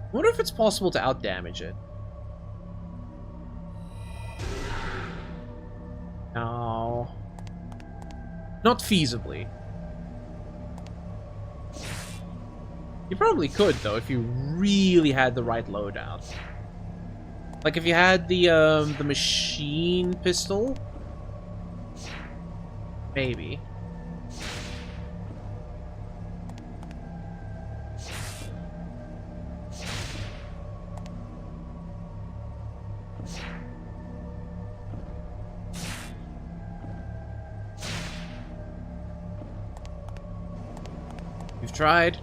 I wonder if it's possible to outdamage it. No. Not feasibly. You probably could, though, if you really had the right loadout. Like, if you had the machine pistol? Maybe. You've tried.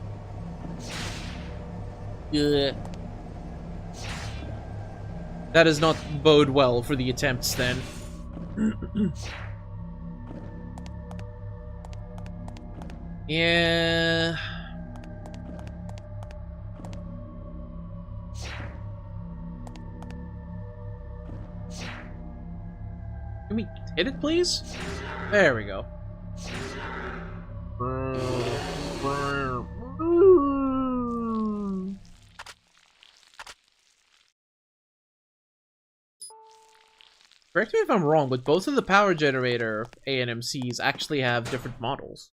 Yeah. That does not bode well for the attempts, then. Yeah. Can we hit it, please? There we go. Correct me if I'm wrong, but both of the power generator ANMCs actually have different models.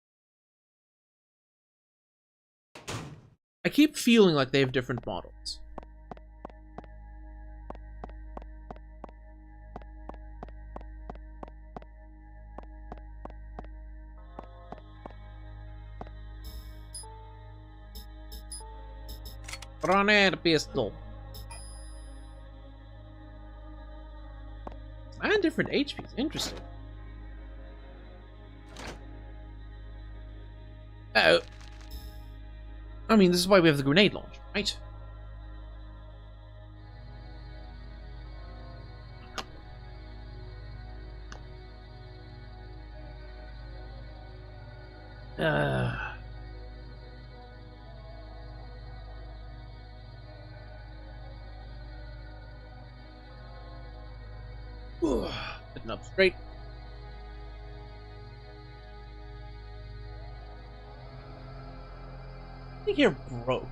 I keep feeling like they have different models. Grenade pistol. And different HPs. Interesting. Oh. I mean, this is why we have the grenade launcher, right? Sitting up straight. I think you're broke.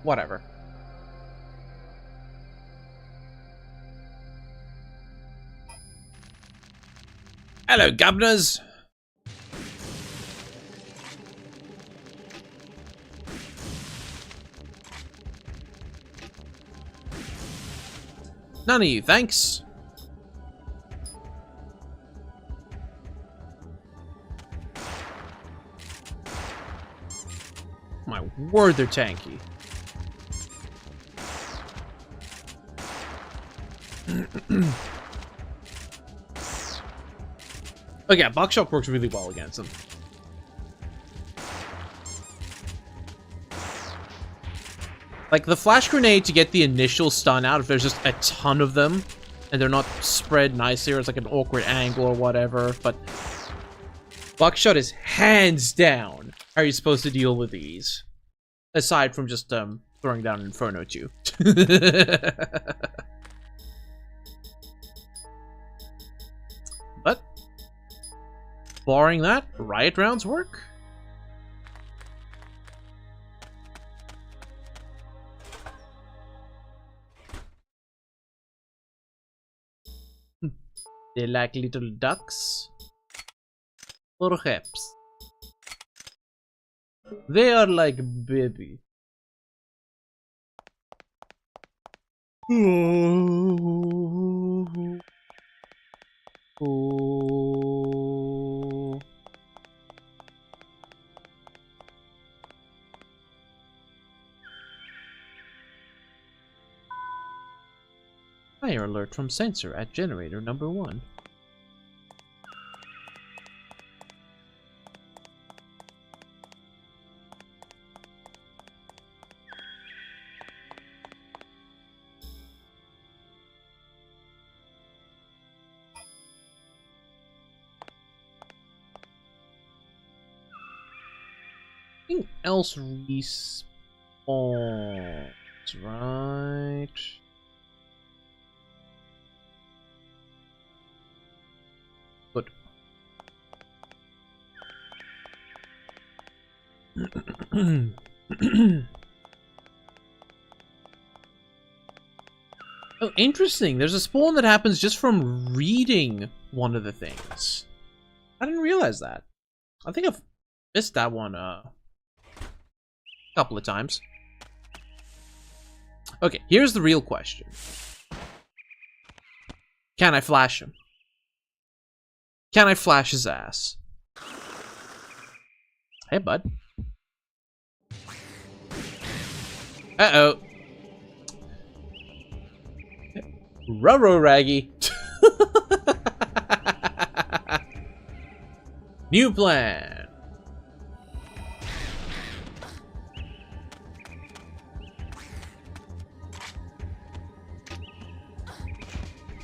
Whatever. Hello, governors. None of you, thanks. My word, they're tanky. Oh yeah, Buckshot works really well against them. Like, the flash grenade to get the initial stun out, if there's just a ton of them, and they're not spread nicely, or it's like an awkward angle or whatever, but Buckshot is hands down how you're supposed to deal with these. Aside from just, throwing down Inferno at you. But, barring that, riot rounds work. They like little ducks? Perhaps. They are like baby. Oh. Oh. Fire alert from sensor at generator number 1. Nothing else respawns, right? Good. Oh, interesting. There's a spawn that happens just from reading one of the things. I didn't realize that. I think I've missed that one a couple of times. Okay, here's the real question. Can I flash him? Can I flash his ass? Hey, bud. Uh-oh. Ruggo Raggy. New plan.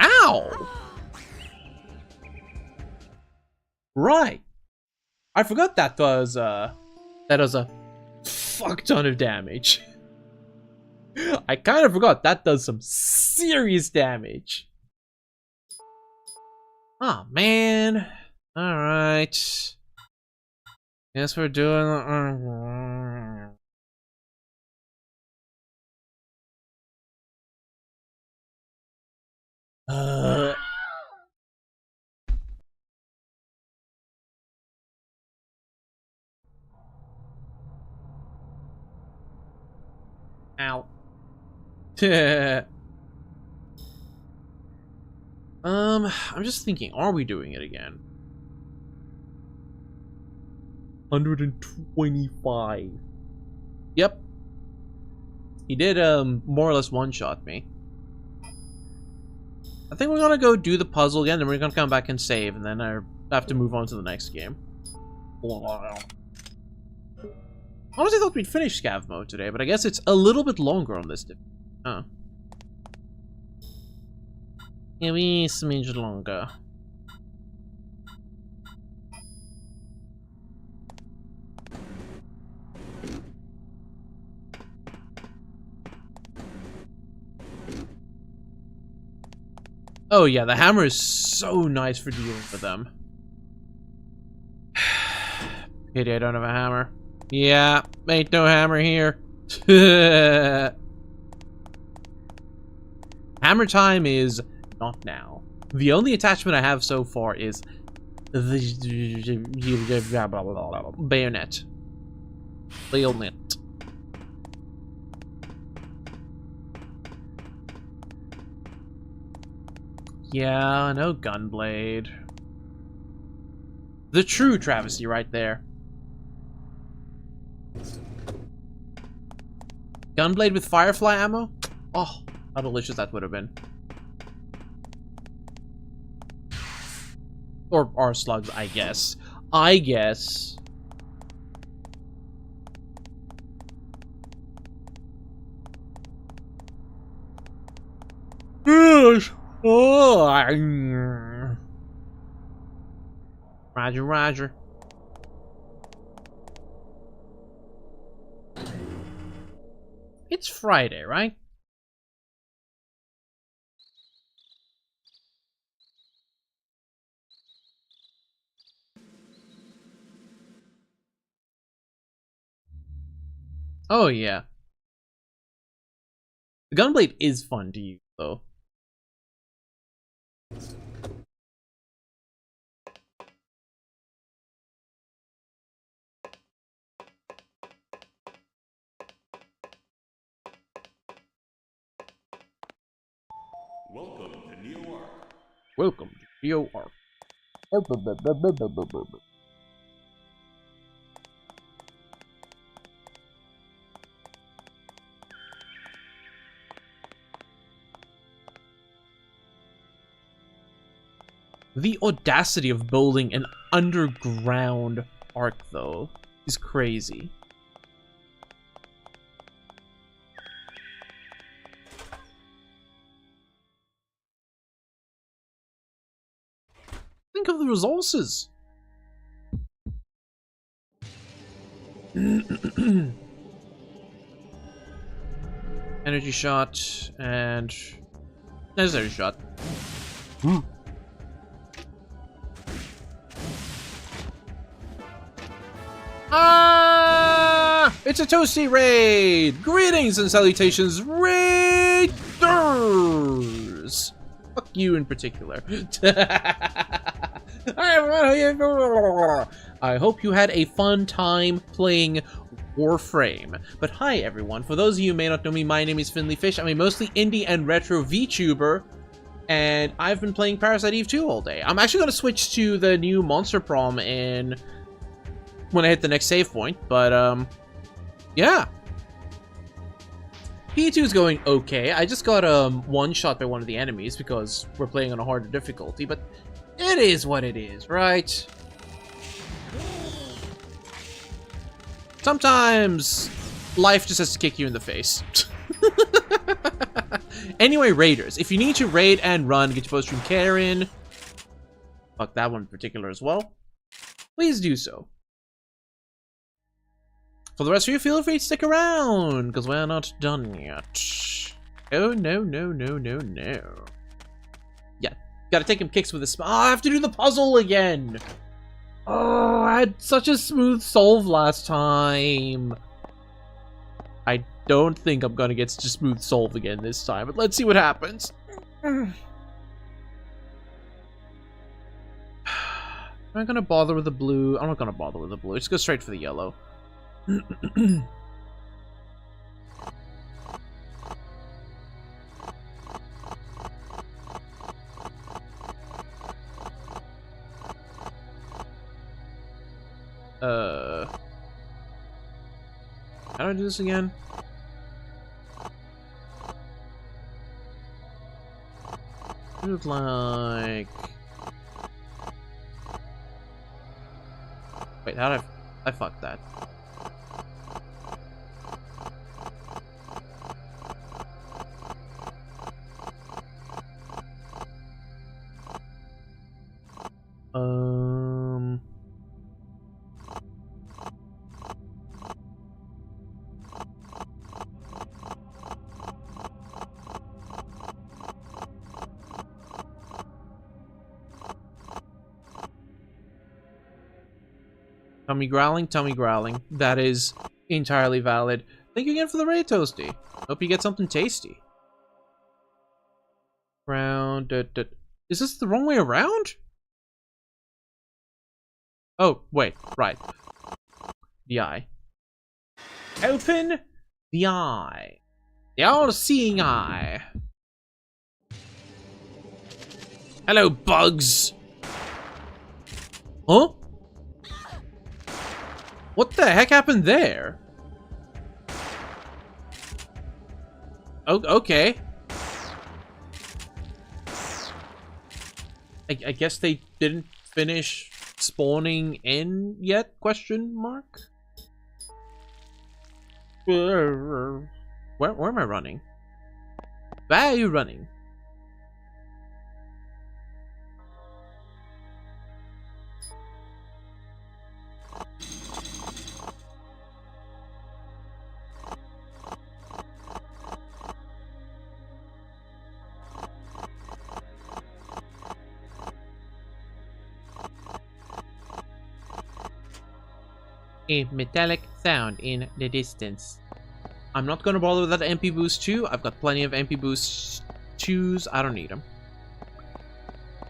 Ow! Right. I forgot that was a fuck ton of damage. I kind of forgot that does some serious damage. Oh man. Alright. Guess we're doing Ow. I'm just thinking, are we doing it again? 125. Yep. He did, more or less one-shot me. I think we're gonna go do the puzzle again, then we're gonna come back and save, and then I have to move on to the next game. Honestly, I thought we'd finish scav mode today, but I guess it's a little bit longer on this. Huh. Maybe a smidge longer. Oh yeah, the hammer is so nice for dealing with them. Pity I don't have a hammer. Yeah, ain't no hammer here. Hammer time is not now. The only attachment I have so far is the bayonet. Bayonet. Yeah, no gunblade. The true travesty right there. Gunblade with firefly ammo? Oh, how delicious that would have been. Or R slugs, I guess. I guess. Yes. Oh. Roger, roger. It's Friday, right? Oh, yeah. The gunblade is fun to use, though. Welcome to Neo Arc. Welcome to Neo Arc. The audacity of building an underground arc, though, is crazy. Think of the resources. Energy shot and necessary shot. Ah! It's a toasty raid! Greetings and salutations, raiders! Fuck you in particular. I hope you had a fun time playing Warframe. But hi everyone, for those of you who may not know me, my name is Finley Fish. I'm a mostly indie and retro VTuber, and I've been playing Parasite Eve II all day. I'm actually going to switch to the new Monster Prom when I hit the next save point, but yeah. P2 is going okay. I just got one shot by one of the enemies because we're playing on a harder difficulty, but it is what it is, right? Sometimes life just has to kick you in the face. Anyway, raiders, if you need to raid and run, get your post-stream care in. Fuck that one in particular as well. Please do so. For the rest of you, feel free to stick around, because we're not done yet. Oh, no, no, no, no, no. Yeah, gotta take him kicks with a smile. Oh, I have to do the puzzle again. Oh, I had such a smooth solve last time. I don't think I'm gonna get such a smooth solve again this time, but let's see what happens. Am I gonna bother with the blue? I'm not gonna bother with the blue. Just go straight for the yellow. How do I do this again? It looked like... Wait, how did I fucked that? Tummy growling, tummy growling. That is entirely valid. Thank you again for the raid, Toasty. Hope you get something tasty. Round. Is this the wrong way around? Oh, wait, right. The eye. Open the eye. The all-seeing eye. Hello, bugs. Huh? What the heck happened there? Oh, okay. I guess they didn't finish spawning in yet? Question mark? Where am I running? Where are you running? A metallic sound in the distance. I'm not gonna bother with that MP boost 2. I've got plenty of MP boost 2s. I don't need them.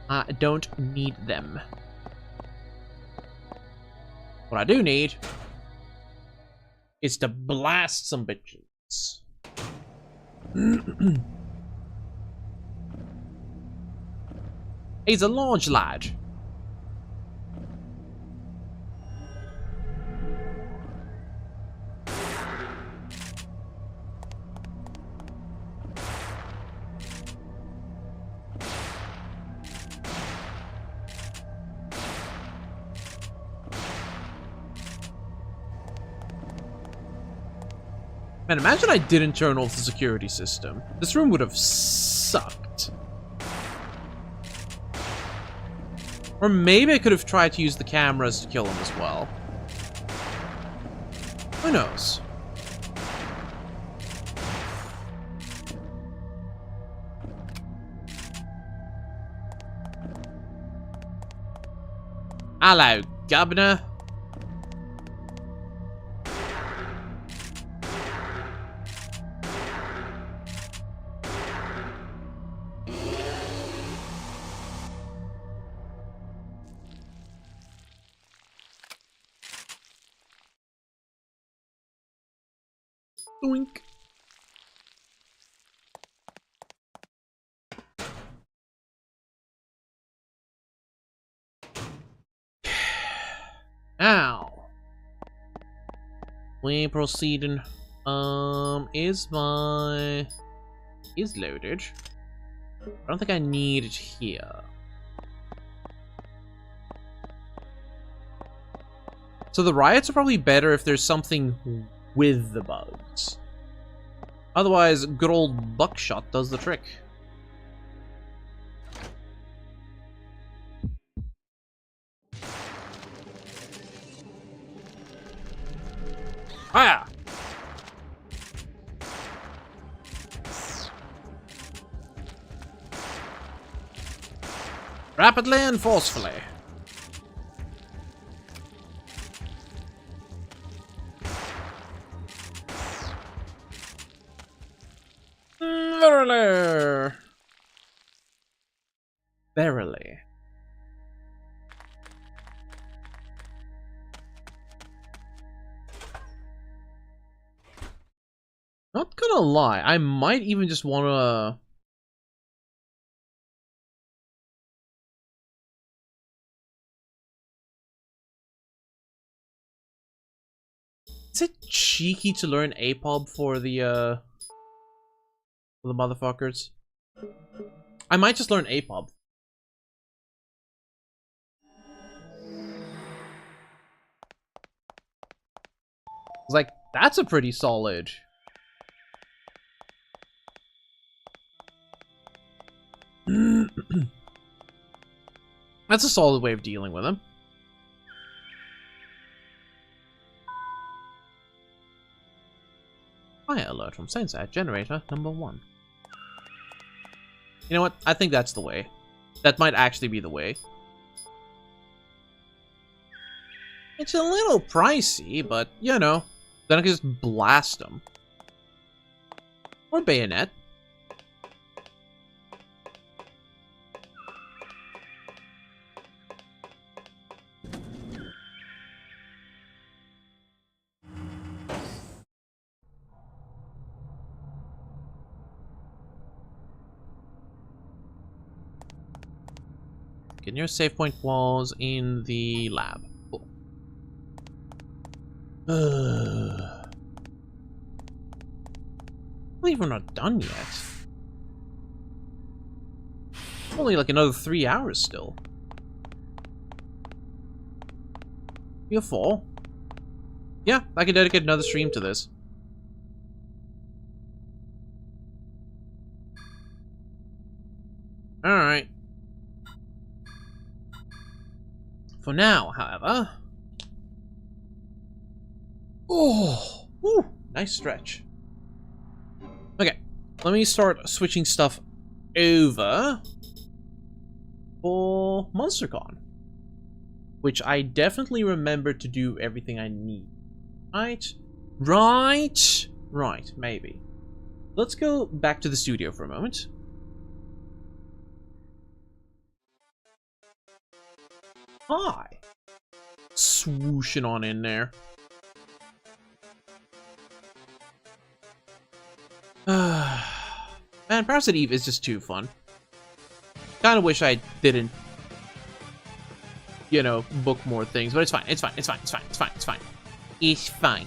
I don't need them. What I do need is to blast some bitches. He's a large lad. Man, imagine I didn't turn off the security system. This room would have sucked. Or maybe I could have tried to use the cameras to kill him as well. Who knows? Hello, Governor. Doink. Now we proceeding. Is loaded. I don't think I need it here. So the riots are probably better if there's something with the bugs. Otherwise, good old buckshot does the trick. Hiya! Rapidly and forcefully. Verily. Verily. Not gonna lie, I might even just wanna... Is it cheeky to learn APOB for the motherfuckers? I might just learn APOB. It's like, that's a pretty solid. That's a solid way of dealing with him. Fire alert from sensor generator number 1. You know what? I think that's the way. That might actually be the way. It's a little pricey, but, you know, then I can just blast them. Or bayonet. Get your save point was in the lab. Cool. I believe we're not done yet. Only like another 3 hours still. You're 4. Yeah, I can dedicate another stream to this. Alright. For now, however... Oh! Woo! Nice stretch. Okay, let me start switching stuff over for MonsterCon. Which I definitely remember to do everything I need. Right? Right? Right, maybe. Let's go back to the studio for a moment. Hi! Swooshing on in there. Man, Parasite Eve is just too fun. Kinda wish I didn't, you know, book more things, but it's fine, it's fine, it's fine, it's fine, it's fine, it's fine. It's fine.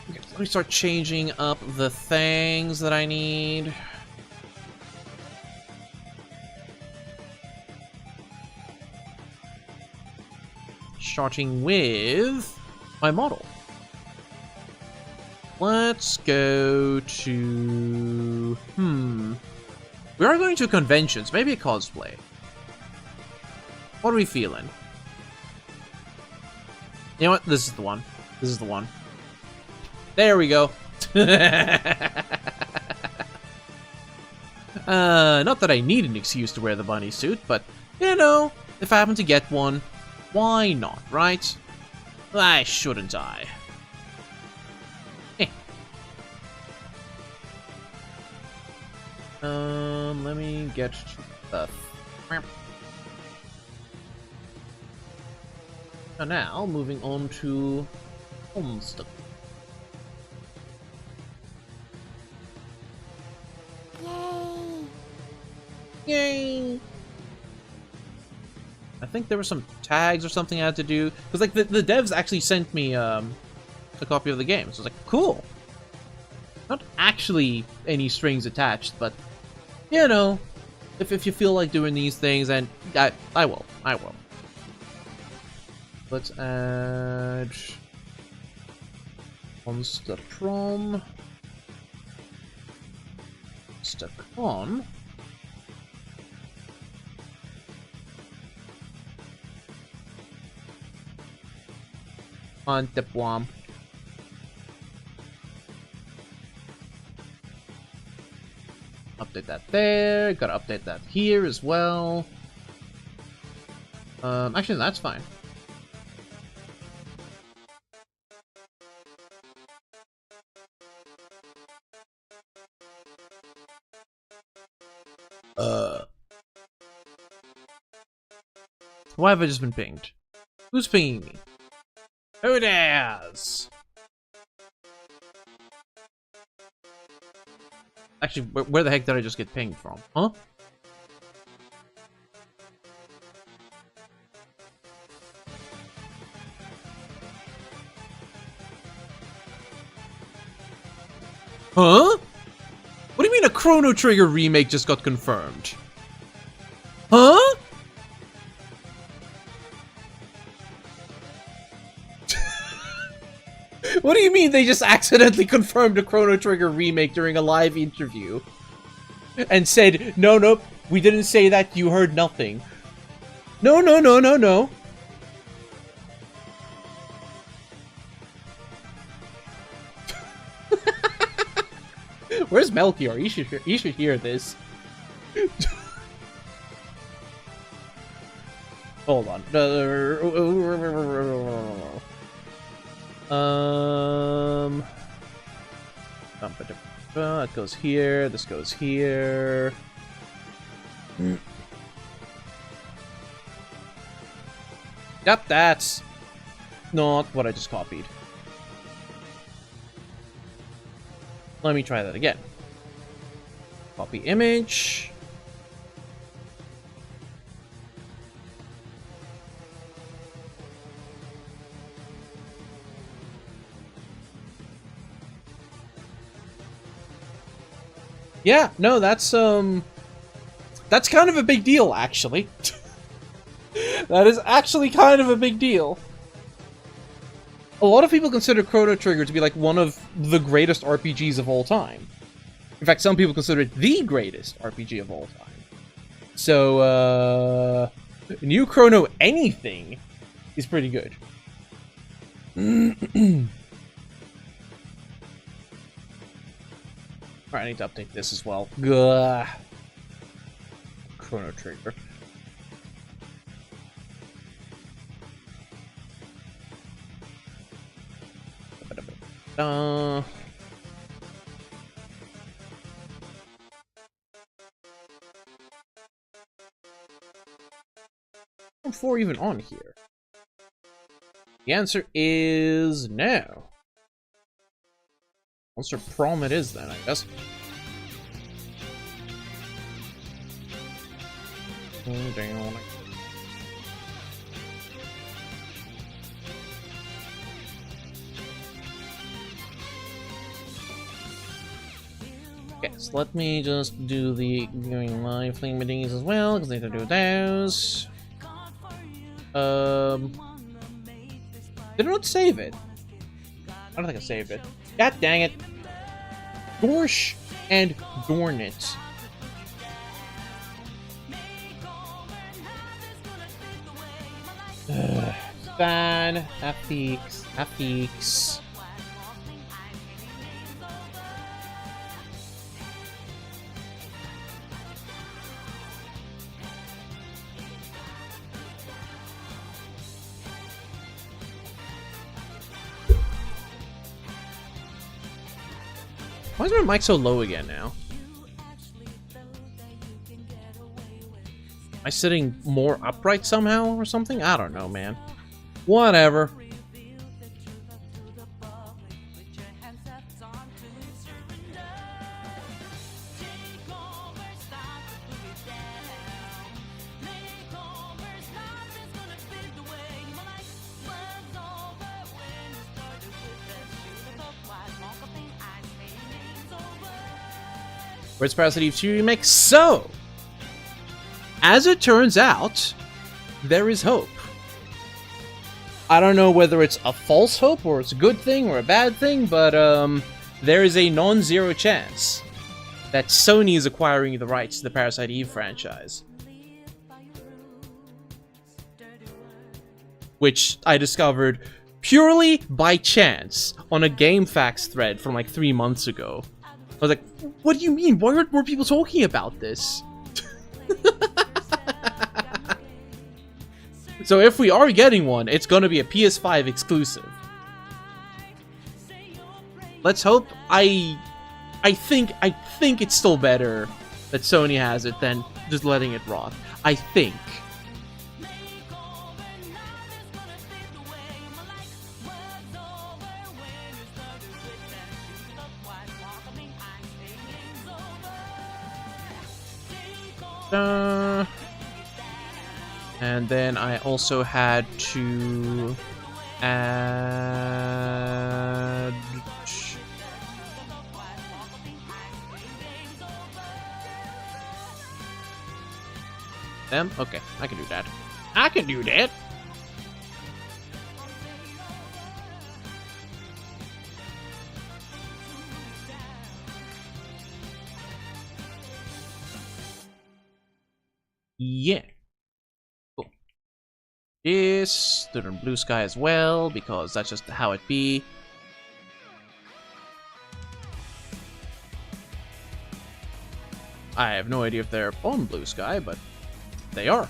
Okay, let me start changing up the things that I need. Starting with my model. Let's go to... We are going to conventions, maybe a cosplay. What are we feeling? You know what? This is the one. This is the one. There we go. Not that I need an excuse to wear the bunny suit, but, you know, if I happen to get one, why not, right? Why shouldn't I? Let me get the... So now, moving on to Homestead. Yay! Yay! I think there were some tags or something I had to do. Because, like, the devs actually sent me a copy of the game. So I was like, cool. Not actually any strings attached, but, you know, if you feel like doing these things, and I will. Let's add Monster Prom. Monster Con. Monster Prom. Update that there. Gotta update that here as well. Actually, that's fine. Why have I just been pinged? Who's pinging me? Who dares? Actually, where the heck did I just get pinged from? Huh? Huh? What do you mean a Chrono Trigger remake just got confirmed? Huh? What do you mean they just accidentally confirmed a Chrono Trigger remake during a live interview? And said, no, nope, we didn't say that, you heard nothing. No, no, no, no, no. Where's Melchior? He should hear this. Hold on. That goes here. This goes here. Yep, that's not what I just copied. Let me try that again. Copy image. Yeah, no, that's kind of a big deal, actually. That is actually kind of a big deal. A lot of people consider Chrono Trigger to be like one of the greatest RPGs of all time. In fact, some people consider it the greatest RPG of all time. So, new Chrono anything is pretty good. Alright, I need to update this as well. Gah. Chrono Trigger. Four even on here? The answer is no. Monster Prom it is then, I guess. Okay, so let me just do the going live thingamadies as well, because I need to do those. Did I not save it? I don't think I saved it. God dang it. Gorsh and Dorn it. Fan, Afix, Afix. Why is my mic so low again now? Am I sitting more upright somehow or something? I don't know, man. Whatever. Where's Parasite Eve II remake? So, as it turns out, there is hope. I don't know whether it's a false hope or it's a good thing or a bad thing, but there is a non-zero chance that Sony is acquiring the rights to the Parasite Eve franchise. Which I discovered purely by chance on a GameFAQs thread from like 3 months ago. I was like, what do you mean? Why aren't more people talking about this? So if we are getting one, it's gonna be a PS5 exclusive. Let's hope. I think it's still better that Sony has it than just letting it rot. I think. And then I also had to add them. Okay, I can do that. I can do that. Yeah. Cool. This, stood on Blue Sky as well, because that's just how it be. I have no idea if they're on Blue Sky, but they are.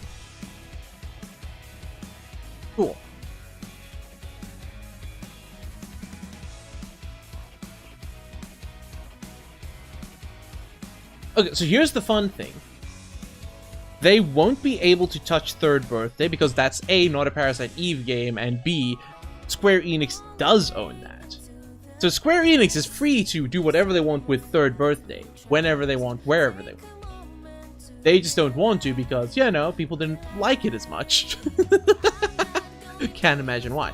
Cool. Okay, so here's the fun thing. They won't be able to touch Third Birthday because that's A, not a Parasite Eve game, and B, Square Enix does own that. So Square Enix is free to do whatever they want with Third Birthday, whenever they want, wherever they want. They just don't want to because, you know, people didn't like it as much. Can't imagine why.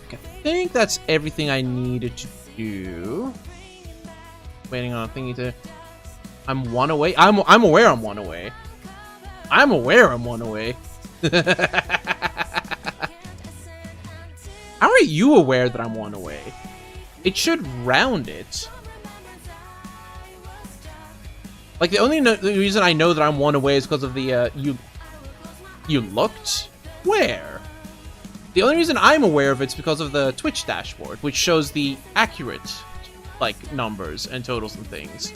Okay, I think that's everything I needed to do. Waiting on a thingy to... I'm one away? I'm aware I'm one away. I'm aware I'm one away. How are you aware that I'm one away? It should round it. Like, the only the reason I know that I'm one away is because of the, You looked? Where? The only reason I'm aware of it's because of the Twitch dashboard, which shows the accurate, like, numbers and totals and things.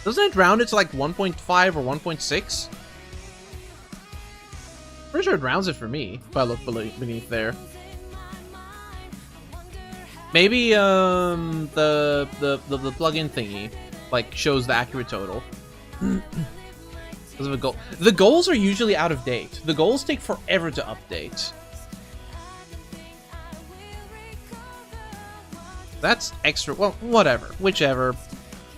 Doesn't it round it to like 1.5 or 1.6? Pretty sure it rounds it for me, if I look beneath there. Maybe the plugin thingy like shows the accurate total. Because of a goal. The goals are usually out of date. The goals take forever to update. That's extra. Well, whatever, whichever.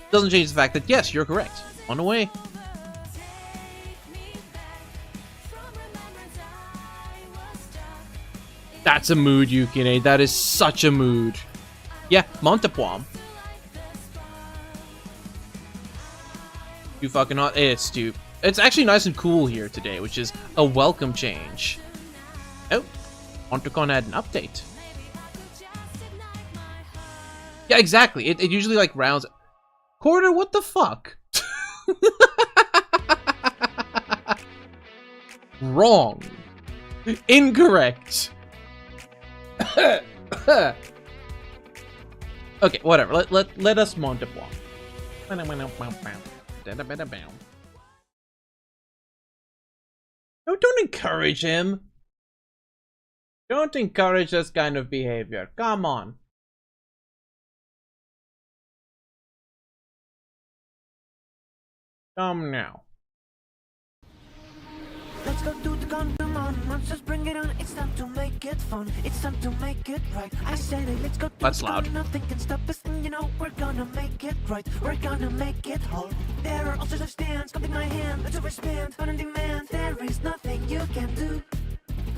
Doesn't change the fact that yes, you're correct. On the way. That's a mood, Yukine. That is such a mood. Yeah, Montepoim. You fucking hot. It's too. It's actually nice and cool here today, which is a welcome change. Oh, Montercon had an update. Yeah, exactly. It usually like rounds. Quarter, what the fuck? Wrong. Incorrect. Okay, whatever. Let us Montepoim. No, don't encourage him. Don't encourage this kind of behavior. Come on. Come now. Let's go do the condom on on, monsters, bring it on. It's time to make it fun. It's time to make it right. I said it, let's go. That's loud. Nothing can stop us, and you know we're gonna make it right. We're gonna make it whole. There are all sorts of stands. Come take my hand, let's overspend. On demand, there is nothing you can do.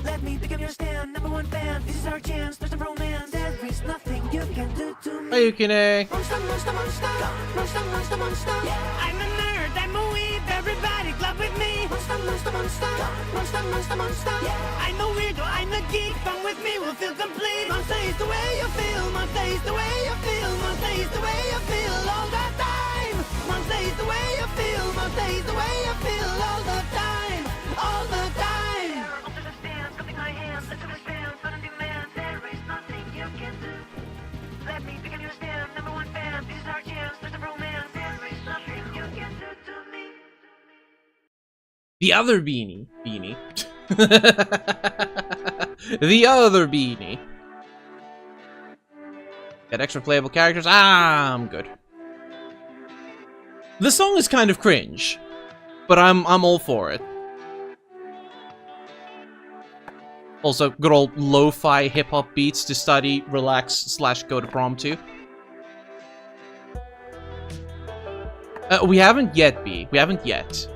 Let me become your stand, #1 fan. This is our chance, there's no romance. There is nothing you can do to me. Hey, Yukine. Monster, monster, monster. Monster, monster, monster. Yeah, I'm a nerd, I'm a weeb, everybody club with me. Monster, monster, monster. Monster, monster, monster. Yeah, I'm a weirdo, I'm a geek, come with me, we'll feel complete. Monster is the way you feel, monster is the way you feel, monster is the way you feel all the time. Monster is the way you feel, monster is the way you feel all the time, all the time. The other beanie. The other beanie. Got extra playable characters? Ah, I'm good. The song is kind of cringe, but I'm all for it. Also, good old lo-fi hip-hop beats to study, relax, / go to prom to. We haven't yet, B. We haven't yet.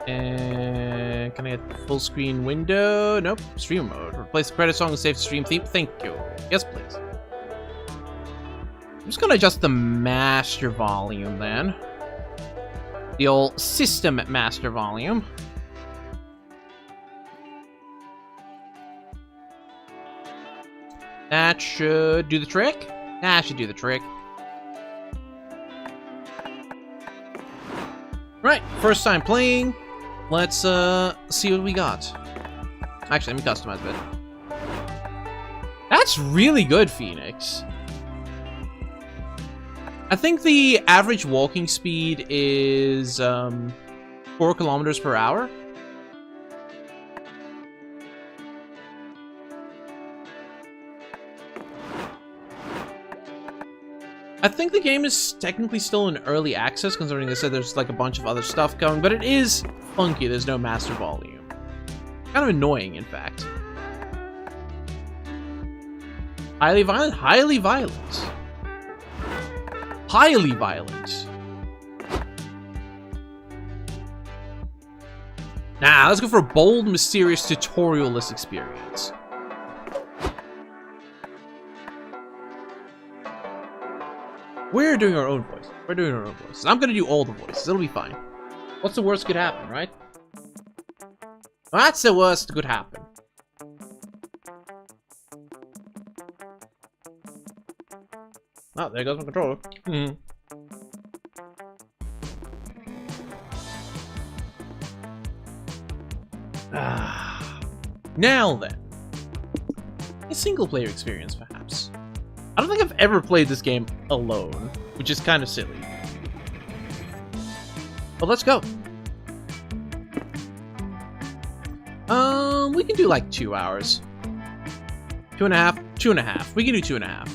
And can I get the full screen window? Nope. Stream mode. Replace the credit song and save the stream theme. Thank you. Yes, please. I'm just gonna adjust the master volume then. The old system master volume. That should do the trick. That should do the trick. Right, first time playing. Let's see what we got. Actually, let me customize a bit. That's really good, Phoenix. I think the average walking speed is 4 kilometers per hour. I think the game is technically still in early access, considering they said there's like a bunch of other stuff coming, but it is funky. There's no master volume. Kind of annoying, in fact. Highly violent? Highly violent. Highly violent. Nah, let's go for a bold, mysterious, tutorialist experience. We're doing our own voice. We're doing our own voices. I'm gonna do all the voices. It'll be fine. What's the worst could happen, right? That's the worst that could happen. Oh, there goes my controller. Now then. A single player experience, perhaps. I don't think I've ever played this game alone, which is kind of silly. But let's go. We can do like 2 hours. 2.5? 2.5. We can do 2.5.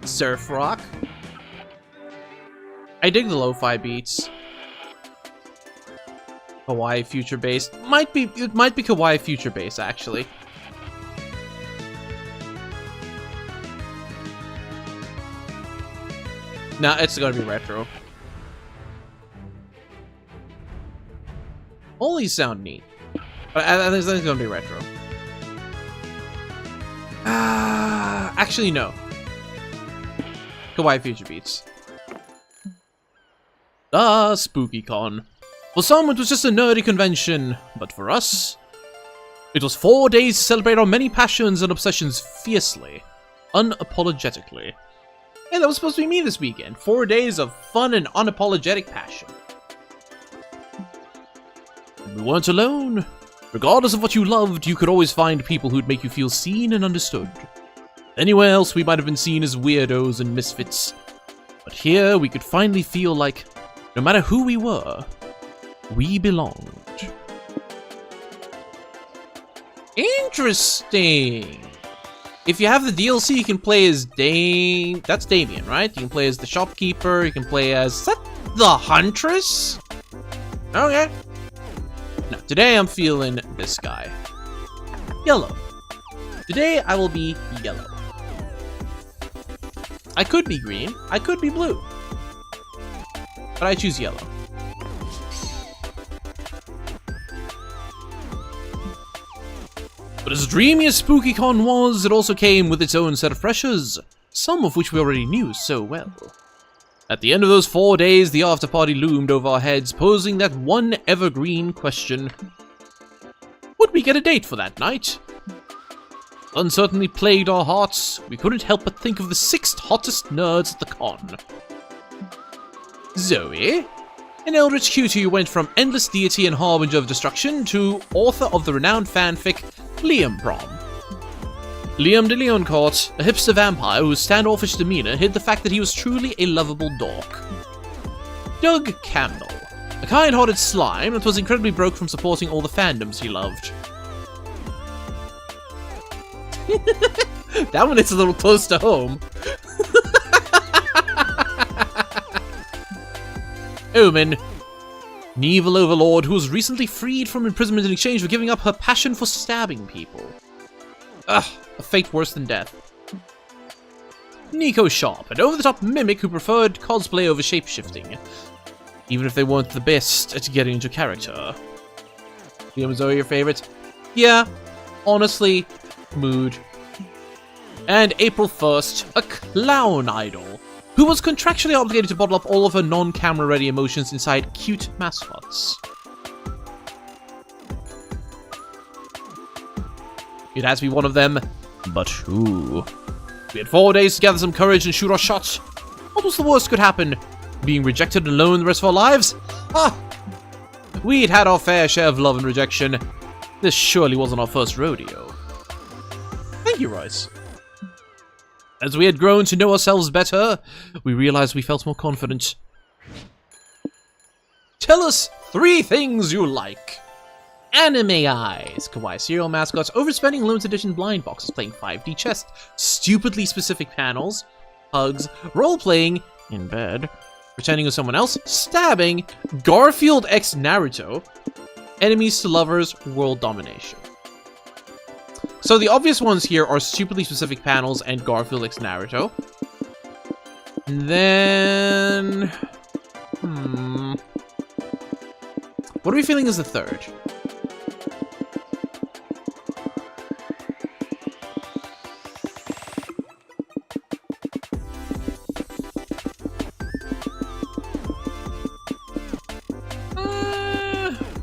Surf rock. I dig the lo-fi beats. Kawaii future based. It might be Kawaii future based actually. Nah, it's gonna be retro. All these sound neat. But I think it's gonna be retro. Actually no. Kawaii future beats. SpookyCon. For some, it was just a nerdy convention, but for us, it was 4 days to celebrate our many passions and obsessions fiercely, unapologetically. Hey, that was supposed to be me this weekend. 4 days of fun and unapologetic passion. And we weren't alone. Regardless of what you loved, you could always find people who'd make you feel seen and understood. Anywhere else, we might have been seen as weirdos and misfits. But here, we could finally feel like, no matter who we were, we belonged. Interesting. If you have the DLC, you can play as That's Damien, right? You can play as the shopkeeper. You can play as... Is that the Huntress? Okay. Now, today I'm feeling this guy. Yellow. Today I will be yellow. I could be green. I could be blue. But I choose yellow. But as dreamy as SpookyCon was, it also came with its own set of pressures, some of which we already knew so well. At the end of those 4 days, the after-party loomed over our heads, posing that one evergreen question. Would we get a date for that night? Uncertainly plagued our hearts, we couldn't help but think of the 6th hottest nerds at the con. Zoe, an eldritch cutie who went from endless deity and harbinger of destruction to author of the renowned fanfic Liam Prom. Liam de Leoncourt, a hipster vampire whose standoffish demeanor hid the fact that he was truly a lovable dork. Doug Campbell, a kind-hearted slime that was incredibly broke from supporting all the fandoms he loved. That one hits a little close to home. Omen, an evil overlord who was recently freed from imprisonment in exchange for giving up her passion for stabbing people. Ugh, a fate worse than death. Nico Sharp, an over-the-top mimic who preferred cosplay over shapeshifting, even if they weren't the best at getting into character. Liam, Zoe, your favorite? Yeah, honestly, mood. And April 1st, a clown idol, who was contractually obligated to bottle up all of her non-camera ready emotions inside cute mascots. It has to be one of them, but who? We had 4 days to gather some courage and shoot our shot. What was the worst could happen? Being rejected and alone the rest of our lives? Ah! We'd had our fair share of love and rejection. This surely wasn't our first rodeo. Thank you, Royce. As we had grown to know ourselves better, we realized we felt more confident. Tell us 3 things you like. Anime eyes, kawaii cereal mascots, overspending limited edition blind boxes, playing 5D chess, stupidly specific panels, hugs, role-playing, in bed, pretending with someone else, stabbing, Garfield x Naruto, enemies to lovers, world domination. So the obvious ones here are stupidly specific panels and Garfield x Naruto. And then... What are we feeling is the third?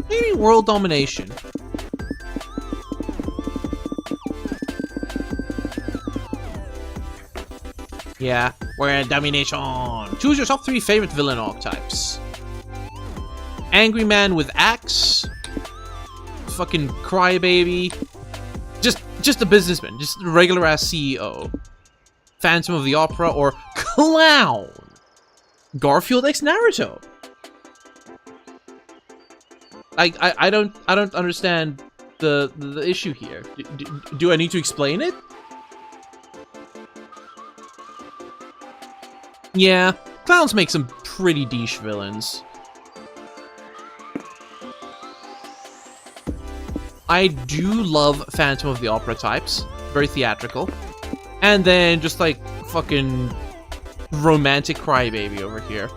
Maybe world domination. Yeah, we're in domination. Choose your top 3 favorite villain archetypes. Angry man with axe. Fucking crybaby. Just a businessman. Just a regular ass CEO. Phantom of the Opera or clown. Garfield x Naruto. I don't understand the issue here. Do I need to explain it? Yeah, clowns make some pretty niche villains. I do love Phantom of the Opera types. Very theatrical. And then just like fucking romantic crybaby over here.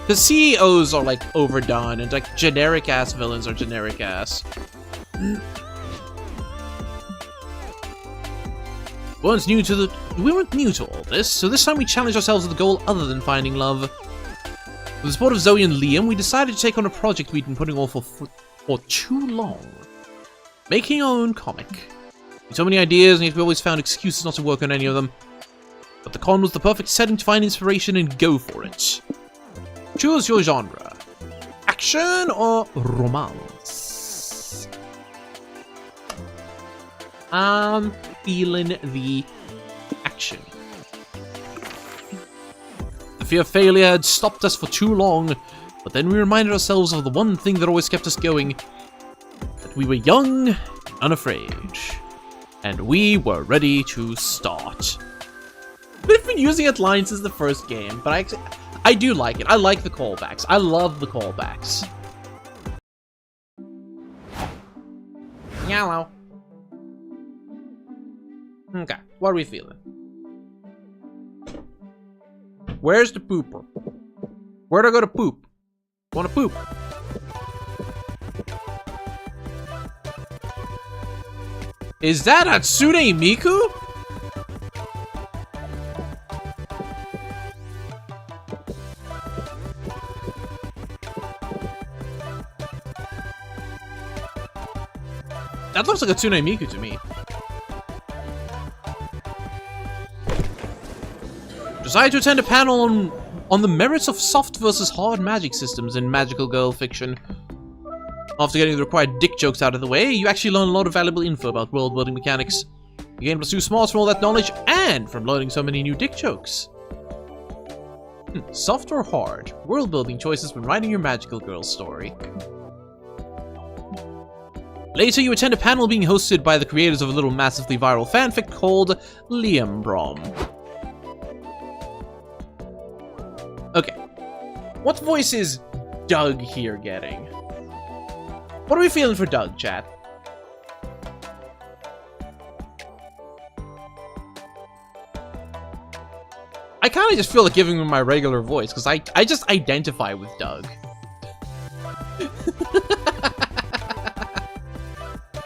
The CEOs are like overdone and like generic ass villains are generic ass. We weren't new to all this, so this time we challenged ourselves with a goal other than finding love. With the support of Zoe and Liam, we decided to take on a project we'd been putting off for too long. Making our own comic. We had so many ideas, and yet we always found excuses not to work on any of them. But the con was the perfect setting to find inspiration and go for it. Choose your genre. Action or romance? I'm feeling the action. The fear of failure had stopped us for too long, but then we reminded ourselves of the one thing that always kept us going. That we were young and unafraid. And we were ready to start. We've been using it line since the first game, but I do like it. I like the callbacks. I love the callbacks. Yellow. Okay, what are we feeling? Where's the pooper? Where'd I go to poop? Wanna poop? Is that Hatsune Miku? That looks like Hatsune Miku to me. Decided to attend a panel on the merits of soft versus hard magic systems in magical girl fiction. After getting the required dick jokes out of the way, you actually learn a lot of valuable info about world building mechanics. You gain +2 smarts from all that knowledge and from learning so many new dick jokes. Soft or hard? World building choices when writing your magical girl story. Later, you attend a panel being hosted by the creators of a little massively viral fanfic called Liam Brom. Okay. What voice is Doug here getting? What are we feeling for Doug, chat? I kind of just feel like giving him my regular voice, because I just identify with Doug.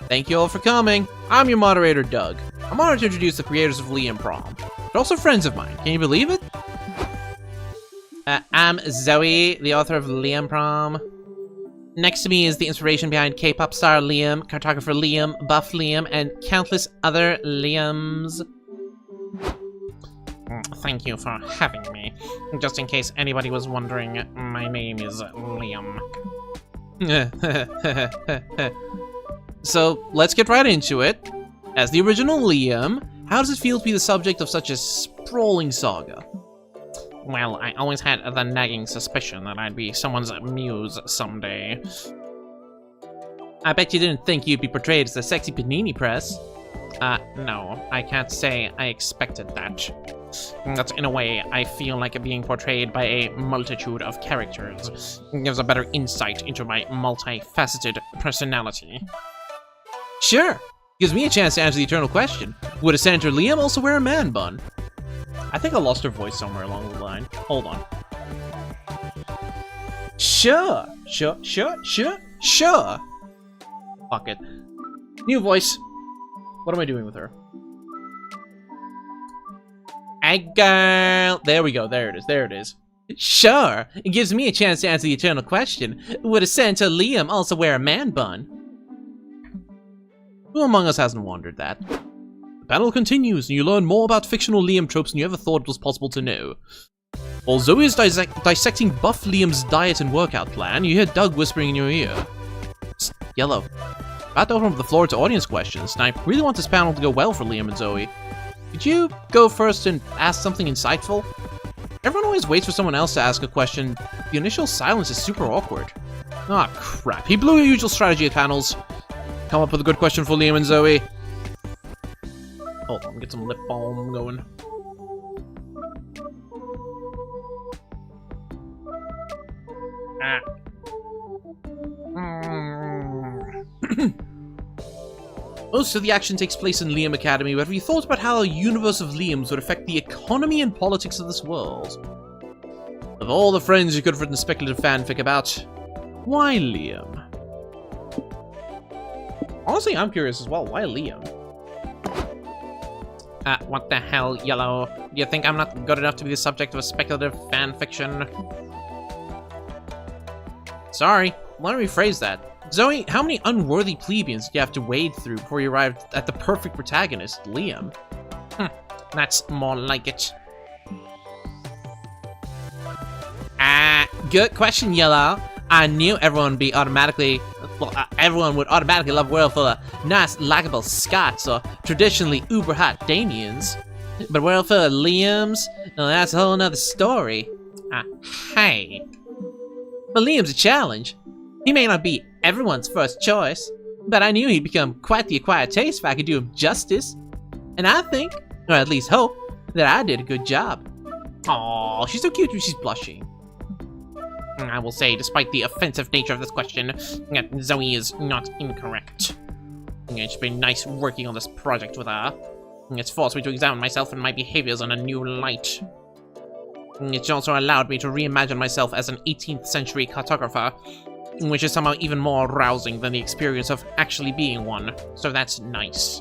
Thank you all for coming. I'm your moderator, Doug. I'm honored to introduce the creators of Liam Prom. They're also friends of mine. Can you believe it? I'm Zoe, the author of Liam Prom. Next to me is the inspiration behind K-pop star Liam, cartographer Liam, buff Liam, and countless other Liams. Thank you for having me. Just in case anybody was wondering, my name is Liam. So, let's get right into it. As the original Liam, how does it feel to be the subject of such a sprawling saga? Well, I always had the nagging suspicion that I'd be someone's muse someday. I bet you didn't think you'd be portrayed as a sexy panini press. No, I can't say I expected that. But in a way, I feel like being portrayed by a multitude of characters gives a better insight into my multifaceted personality. Sure, gives me a chance to answer the eternal question. Would a Senator Liam also wear a man bun? I think I lost her voice somewhere along the line. Hold on. Sure. Fuck it. New voice. What am I doing with her? Hey girl. There we go. There it is. Sure. It gives me a chance to answer the eternal question. Would a Senator Liam also wear a man bun? Who among us hasn't wondered that? The battle continues, and you learn more about fictional Liam tropes than you ever thought was possible to know. While Zoe is dissecting buff Liam's diet and workout plan, you hear Doug whispering in your ear. Psst, Yellow. About to open up the floor to audience questions, and I really want this panel to go well for Liam and Zoe. Could you go first and ask something insightful? Everyone always waits for someone else to ask a question. The initial silence is super awkward. Ah, crap. He blew your usual strategy at panels. Come up with a good question for Liam and Zoe. Hold on, get some lip balm going. Most of the action takes place in Liam Academy, but have you thought about how a universe of Liams would affect the economy and politics of this world? Of all the friends you could have written speculative fanfic about, why Liam? Honestly, I'm curious as well. Why Liam? What the hell, Yellow? Do you think I'm not good enough to be the subject of a speculative fanfiction? Sorry, let me rephrase that. Zoe, how many unworthy plebeians did you have to wade through before you arrived at the perfect protagonist, Liam? That's more like it. Good question, Yellow. I knew everyone would automatically love a world full of nice, likable Scots or traditionally uber-hot Damians. But a world full of Liams? Well, that's a whole nother story. Hey. But Liam's a challenge. He may not be everyone's first choice, but I knew he'd become quite the acquired taste if I could do him justice. And I think, or at least hope, that I did a good job. Aww, she's so cute when she's blushing. I will say, despite the offensive nature of this question, Zoe is not incorrect. It's been nice working on this project with her. It's forced me to examine myself and my behaviors in a new light. It's also allowed me to reimagine myself as an 18th century cartographer, which is somehow even more arousing than the experience of actually being one, so that's nice.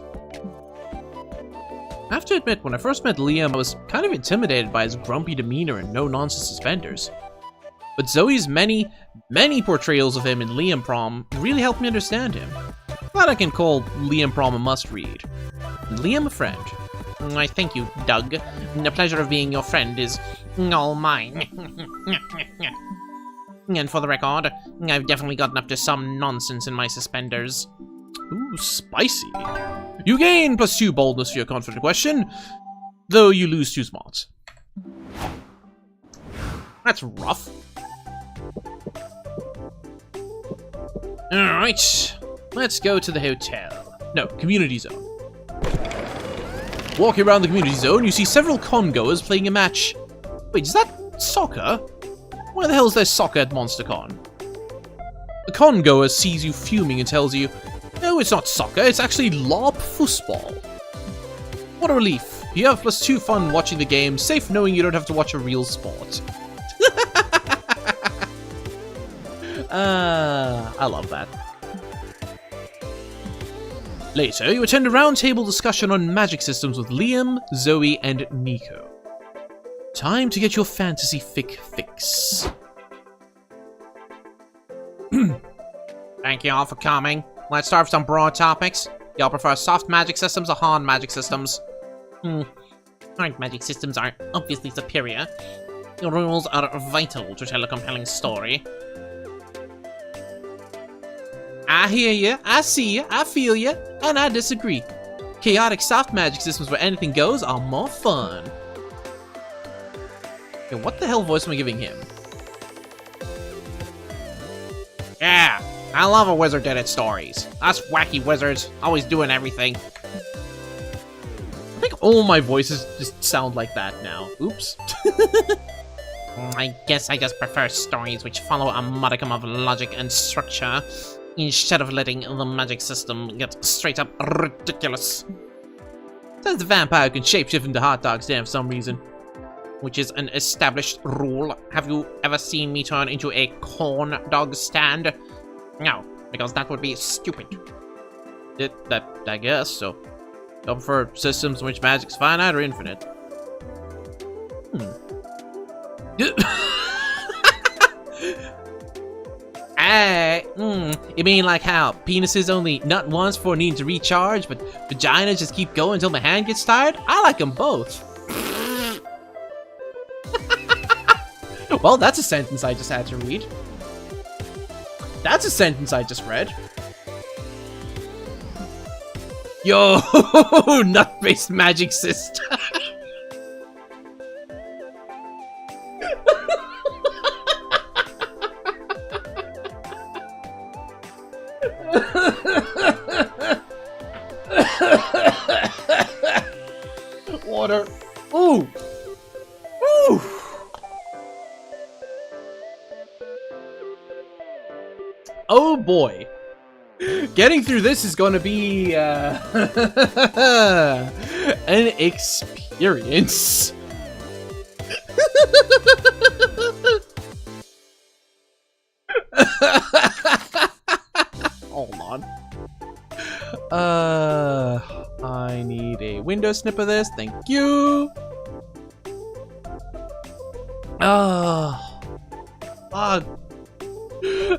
I have to admit, when I first met Liam, I was kind of intimidated by his grumpy demeanor and no-nonsense suspenders. But Zoe's many portrayals of him in Liam Prom really helped me understand him. Glad I can call Liam Prom a must-read. Liam a friend. I thank you, Doug. The pleasure of being your friend is all mine. And for the record, I've definitely gotten up to some nonsense in my suspenders. Ooh, spicy. You gain +2 boldness for your confident question, though you lose 2 smarts. That's rough. Alright, let's go to the hotel. No, community zone. Walking around the community zone, you see several con-goers playing a match. Wait, is that soccer? Where the hell is there soccer at MonsterCon? The con-goer sees you fuming and tells you, no, it's not soccer, it's actually LARP foosball. What a relief. You have +2 fun watching the game, safe knowing you don't have to watch a real sport. I love that. Later, you attend a roundtable discussion on magic systems with Liam, Zoe, and Nico. Time to get your fantasy fic fix. Thank you all for coming. Let's start with some broad topics. Y'all prefer soft magic systems or hard magic systems? Hard magic systems are obviously superior. The rules are vital to tell a compelling story. I hear you, I see you, I feel you, and I disagree. Chaotic soft magic systems where anything goes are more fun. Okay, what the hell voice am I giving him? Yeah, I love a wizard that its stories. Us wacky wizards, always doing everything. I think all my voices just sound like that now. Oops. I guess I just prefer stories which follow a modicum of logic and structure, instead of letting the magic system get straight up ridiculous. Says the vampire can shapeshift into hot dogs there for some reason, which is an established rule. Have you ever seen me turn into a corn dog stand? No, because that would be stupid. I guess so. I prefer systems in which magic's finite or infinite. You mean like how penises only nut once before needing to recharge, but vaginas just keep going until my hand gets tired? I like them both. Well, that's a sentence I just had to read. That's a sentence I just read. Yo, nut-based magic system. Water. Ooh. Ooh. Oh boy. Getting through this is going to be an experience. Hold on. I need a window snip of this. Thank you.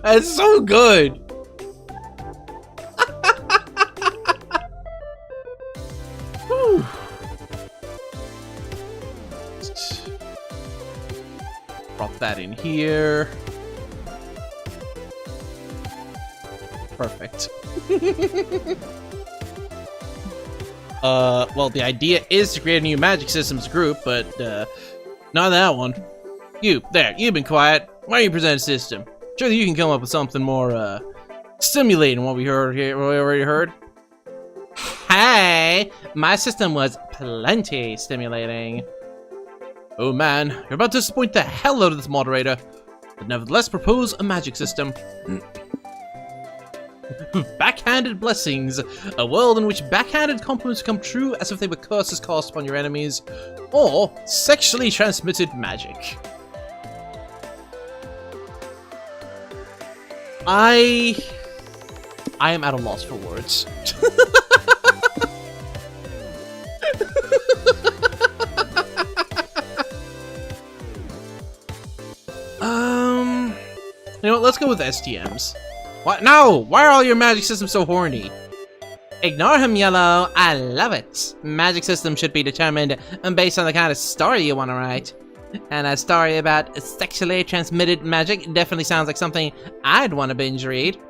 That's so good. Prop that in here. Perfect. Well, the idea is to create a new magic systems group, but, not that one. You, there, you've been quiet. Why don't you present a system? Surely you can come up with something more Stimulating what we heard here, what we already heard. Hey, my system was plenty stimulating. Oh man, you're about to disappoint the hell out of this moderator, but nevertheless propose a magic system. Backhanded blessings, a world in which backhanded compliments come true as if they were curses cast upon your enemies, or sexually transmitted magic. I am at a loss for words. You know what, let's go with STMs. What? No! Why are all your magic systems so horny? Ignore him, Yellow. I love it. Magic system should be determined based on the kind of story you want to write. And a story about sexually transmitted magic definitely sounds like something I'd want to binge read.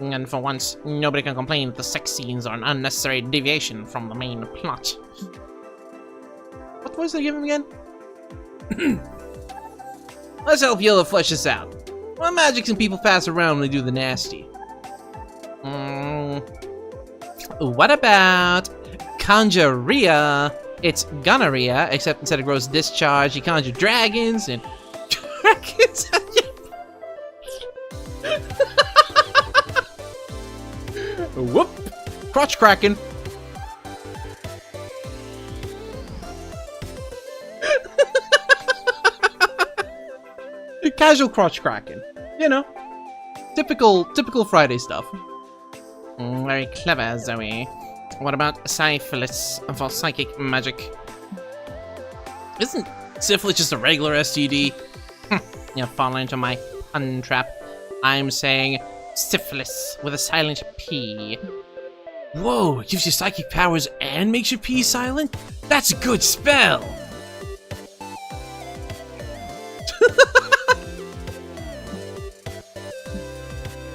And for once, nobody can complain that the sex scenes are an unnecessary deviation from the main plot. What voice did I give him again? Let's help Yellow flesh this out. What magic can people pass around when they do the nasty? What about Conjuria? It's gonorrhea, except instead of gross discharge, you conjure dragons and dragons. Whoop! Crotch cracking. Casual crotch cracking. You know, typical Friday stuff. Very clever, Zoe. What about syphilis for psychic magic? Isn't syphilis just a regular STD? You're falling into my pun trap. I'm saying syphilis with a silent P. Whoa, it gives you psychic powers and makes your P silent? That's a good spell!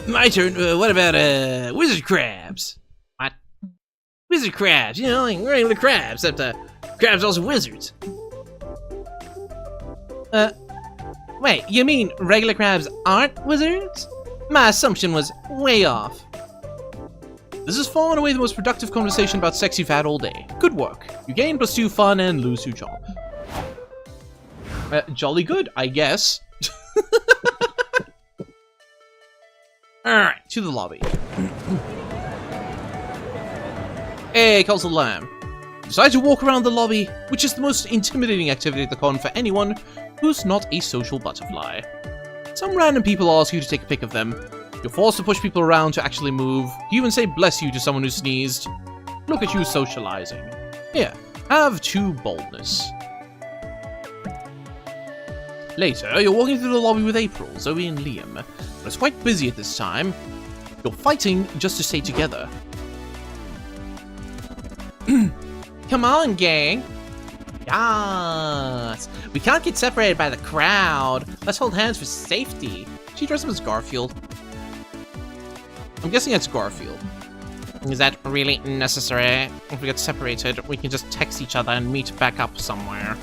My turn. What about wizard crabs? What? Wizard crabs? You know, like regular crabs, except crabs are also wizards. Wait, you mean regular crabs aren't wizards? My assumption was way off. This has fallen away the most productive conversation about sex you've had all day. Good work. You gain +2 fun and lose 2 charm. Jolly good, I guess. Alright, to the lobby. Hey, Council Lamb. Decide to walk around the lobby, which is the most intimidating activity at the con for anyone who's not a social butterfly. Some random people ask you to take a pic of them. You're forced to push people around to actually move. You even say bless you to someone who sneezed. Look at you socializing. Here, have 2 boldness. Later, you're walking through the lobby with April, Zoe, and Liam. But it's quite busy at this time. You're fighting just to stay together. Come on, gang! Yes! We can't get separated by the crowd. Let's hold hands for safety. She dressed up as Garfield. I'm guessing it's Garfield. Is that really necessary? If we get separated, we can just text each other and meet back up somewhere.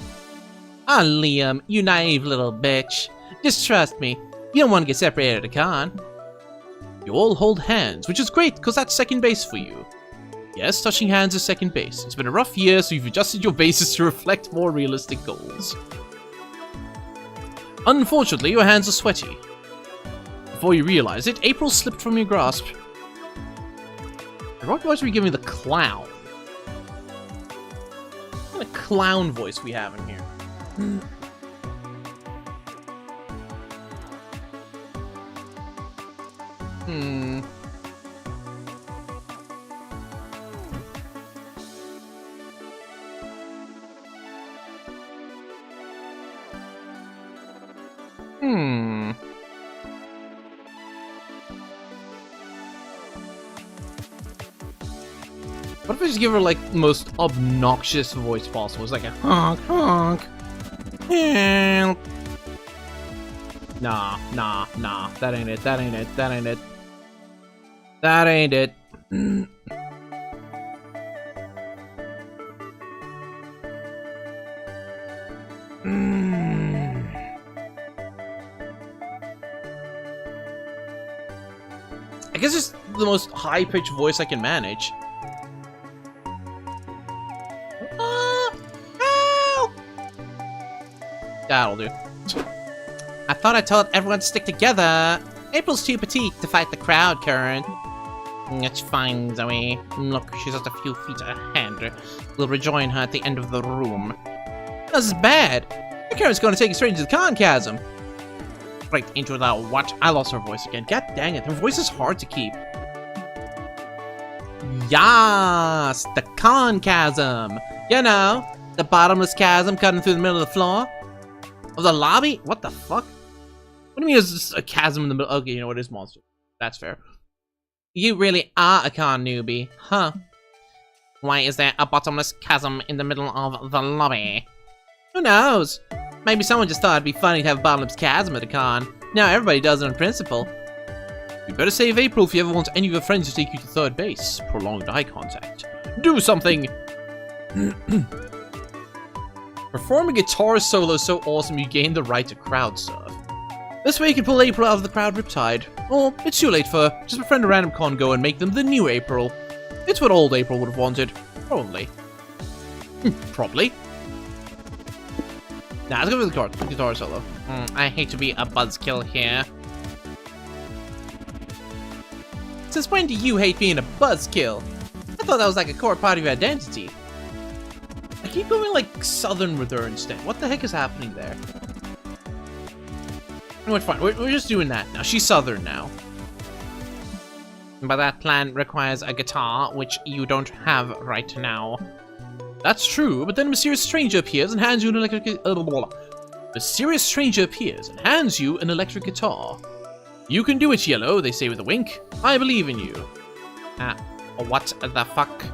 Ah, Liam, you naive little bitch. Just trust me. You don't want to get separated at a con. You all hold hands, which is great, because that's second base for you. Yes, touching hands is second base. It's been a rough year, so you've adjusted your bases to reflect more realistic goals. Unfortunately, your hands are sweaty. Before you realize it, April slipped from your grasp. What voice are we giving the clown? What kind of clown voice we have in here? What if I just give her, like, the most obnoxious voice possible? It's like a honk, honk. Help. Nah. That ain't it. That ain't it. That ain't it. I guess it's the most high-pitched voice I can manage. Help! That'll do. I thought I told everyone to stick together. April's too petite to fight the crowd, Karen. It's fine, Zoe. Look, she's just a few feet ahead. We'll rejoin her at the end of the room. This is bad. Karen's going to take us straight into the conchasm. Right into the what? I lost her voice again. God dang it, her voice is hard to keep. Yas, the conchasm. You know, the bottomless chasm cutting through the middle of the floor. Of the lobby? What the fuck? What do you mean it's just a chasm in the middle? Okay, you know what, it is monster. That's fair. You really are a con newbie, huh? Why is there a bottomless chasm in the middle of the lobby? Who knows? Maybe someone just thought it'd be funny to have a bottomless chasm at a con. Now everybody does it in principle. You better save April if you ever want any of your friends to take you to third base. Prolonged eye contact. Do something! Perform a guitar solo so awesome you gain the right to crowd surf. This way you can pull April out of the crowd riptide. Or, it's too late for her. Just befriend a random Congo and make them the new April. It's what old April would have wanted. Probably. Probably. Nah, let's go for the guitar solo. I hate to be a buzzkill here. Since when do you hate being a buzzkill? I thought that was like a core part of your identity. I keep going like southern with her instead. What the heck is happening there? No, it's fine. We're just doing that now. She's southern now. But that plan requires a guitar, which you don't have right now. That's true, but then a mysterious stranger appears and hands you an electric... Mysterious stranger appears and hands you an electric guitar. You can do it, Yellow, they say with a wink. I believe in you. What the fuck?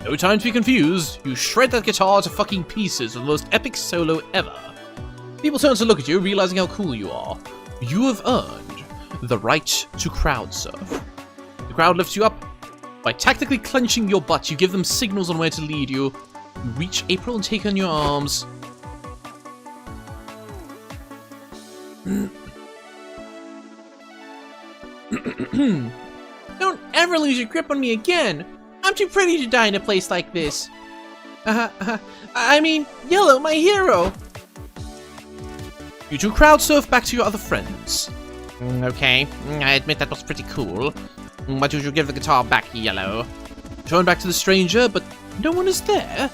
No time to be confused. You shred that guitar to fucking pieces with the most epic solo ever. People turn to look at you, realizing how cool you are. You have earned the right to crowd surf. The crowd lifts you up. By tactically clenching your butt, you give them signals on where to lead you. You reach April and take her in your arms. Don't ever lose your grip on me again! I'm too pretty to die in a place like this. I mean, Yellow, my hero! You two crowd surf back to your other friends. Okay, I admit that was pretty cool. Why don't you give the guitar back, Yellow? Turn back to the stranger, but no one is there.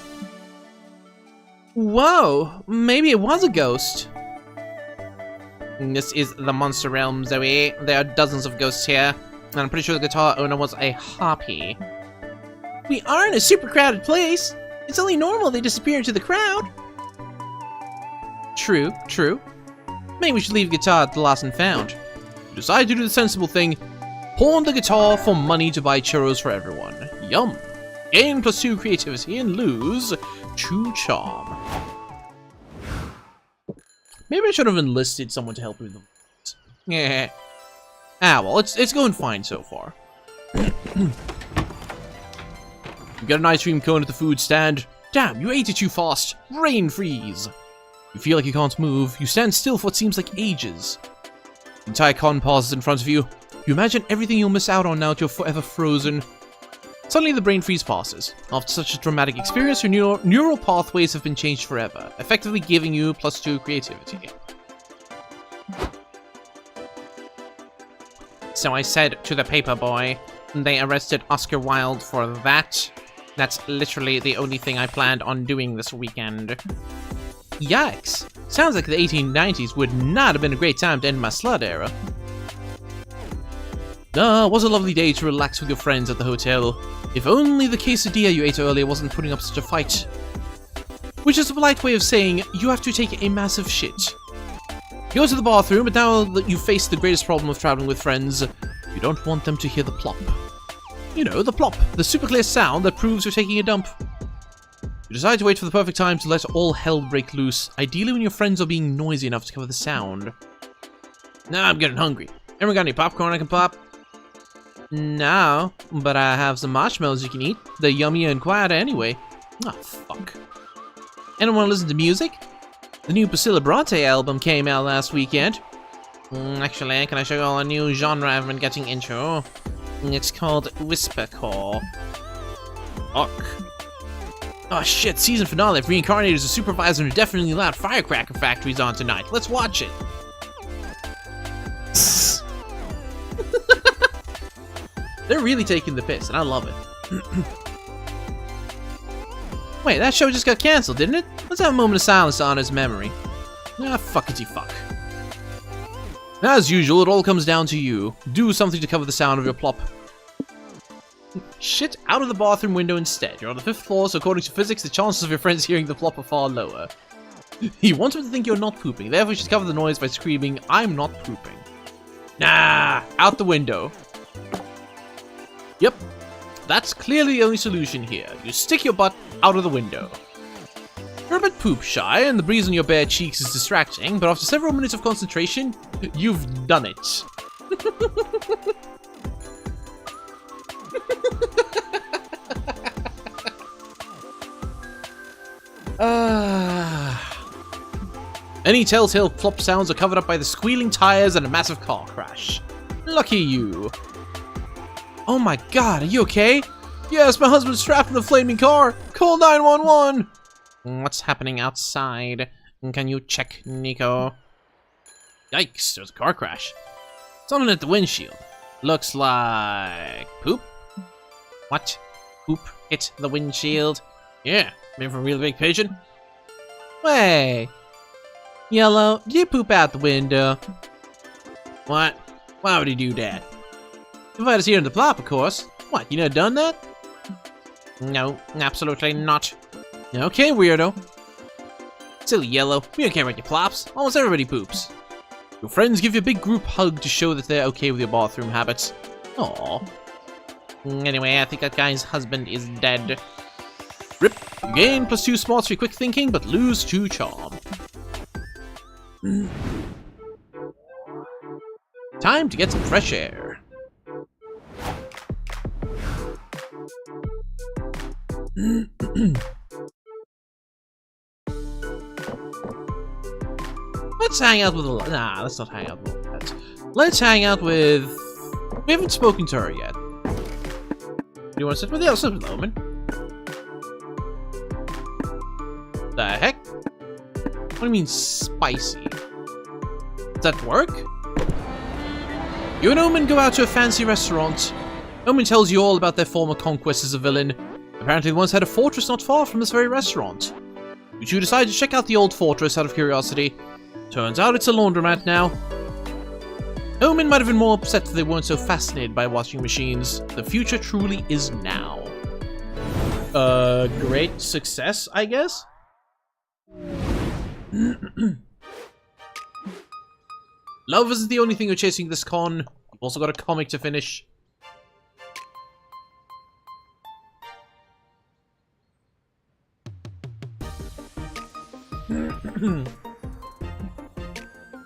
Whoa, maybe it was a ghost. This is the monster realm, Zoe. There are dozens of ghosts here, and I'm pretty sure the guitar owner was a harpy. We are in a super crowded place. It's only normal they disappear into the crowd. True, true. Maybe we should leave the guitar at the lost and found. You decide to do the sensible thing. Pawn the guitar for money to buy churros for everyone. Yum. Gain +2 creativity and lose 2 charm. Maybe I should have enlisted someone to help me with them. Yeah. Well, it's going fine so far. You got an ice cream cone at the food stand. Damn, you ate it too fast. Brain freeze. You feel like you can't move. You stand still for what seems like ages. The entire con pauses in front of you. You imagine everything you'll miss out on now that you're forever frozen. Suddenly the brain freeze passes. After such a dramatic experience, your neural pathways have been changed forever, effectively giving you +2 creativity. So I said to the paper boy, they arrested Oscar Wilde for that. That's literally the only thing I planned on doing this weekend. Yikes! Sounds like the 1890s would not have been a great time to end my slut era. It was a lovely day to relax with your friends at the hotel. If only the quesadilla you ate earlier wasn't putting up such a fight. Which is a polite way of saying, you have to take a massive shit. You go to the bathroom, but now that you face the greatest problem of traveling with friends, you don't want them to hear the plop. You know, the plop, the super clear sound that proves you're taking a dump. You decide to wait for the perfect time to let all hell break loose, ideally when your friends are being noisy enough to cover the sound. Now I'm getting hungry. Everyone got any popcorn I can pop? No, but I have some marshmallows you can eat. They're yummy and quiet anyway. Ah, fuck. Anyone want to listen to music? The new Priscilla Bronte album came out last weekend. Actually, can I show you all a new genre I've been getting into? It's called Whispercore. Fuck. Oh shit, season finale of Reincarnated as a supervisor in a definitely loud firecracker factory's on tonight. Let's watch it. They're really taking the piss, and I love it. Wait, that show just got cancelled, didn't it? Let's have a moment of silence to honor his memory. Ah, fuckity fuck. As usual, it all comes down to you. Do something to cover the sound of your plop. Shit out of the bathroom window instead. You're on the 5th floor, so according to physics, the chances of your friends hearing the plop are far lower. You want them to think you're not pooping, therefore you should cover the noise by screaming, I'm not pooping. Nah, out the window. Yep, that's clearly the only solution here. You stick your butt out of the window. You're a bit poop shy, and the breeze on your bare cheeks is distracting, but after several minutes of concentration, you've done it. Any telltale plop sounds are covered up by the squealing tires and a massive car crash. Lucky you. Oh my god, are you okay? Yes, my husband's trapped in the flaming car. Call 911. What's happening outside? Can you check, Nico? Yikes, there's a car crash. Something at the windshield. Looks like poop. What? Poop hit the windshield? Yeah, maybe from a really big pigeon. Way. Yellow, did you poop out the window? What? Why would he do that? Invite us here in the plop, of course. What, you never done that? No, absolutely not. Okay, weirdo. Silly Yellow, we don't care about your plops. Almost everybody poops. Your friends give you a big group hug to show that they're okay with your bathroom habits. Aww. Anyway, I think that guy's husband is dead. Rip. You gain +2 smarts for your quick thinking, but lose 2 charm. Time to get some fresh air. Let's hang out with a... Nah, let's not hang out with a pet. Let's hang out with... We haven't spoken to her yet. Do you want to sit with the other woman? The heck? What do you mean spicy? Does that work? You and Omen go out to a fancy restaurant. Omen tells you all about their former conquest as a villain. Apparently they once had a fortress not far from this very restaurant. You two decide to check out the old fortress out of curiosity. Turns out it's a laundromat now. Omen might have been more upset that they weren't so fascinated by washing machines. The future truly is now. Great success, I guess? Love isn't the only thing you're chasing this con. You've also got a comic to finish.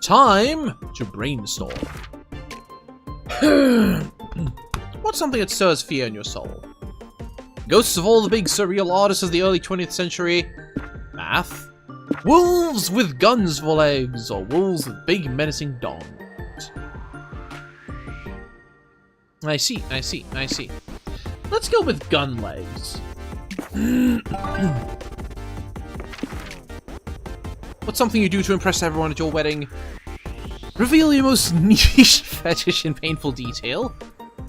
Time to brainstorm. What's something that stirs fear in your soul? Ghosts of all the big surreal artists of the early 20th century? Math? Wolves with guns for legs, or wolves with big menacing dongs? I see. Let's go with gun legs. What's something you do to impress everyone at your wedding? Reveal your most niche fetish in painful detail.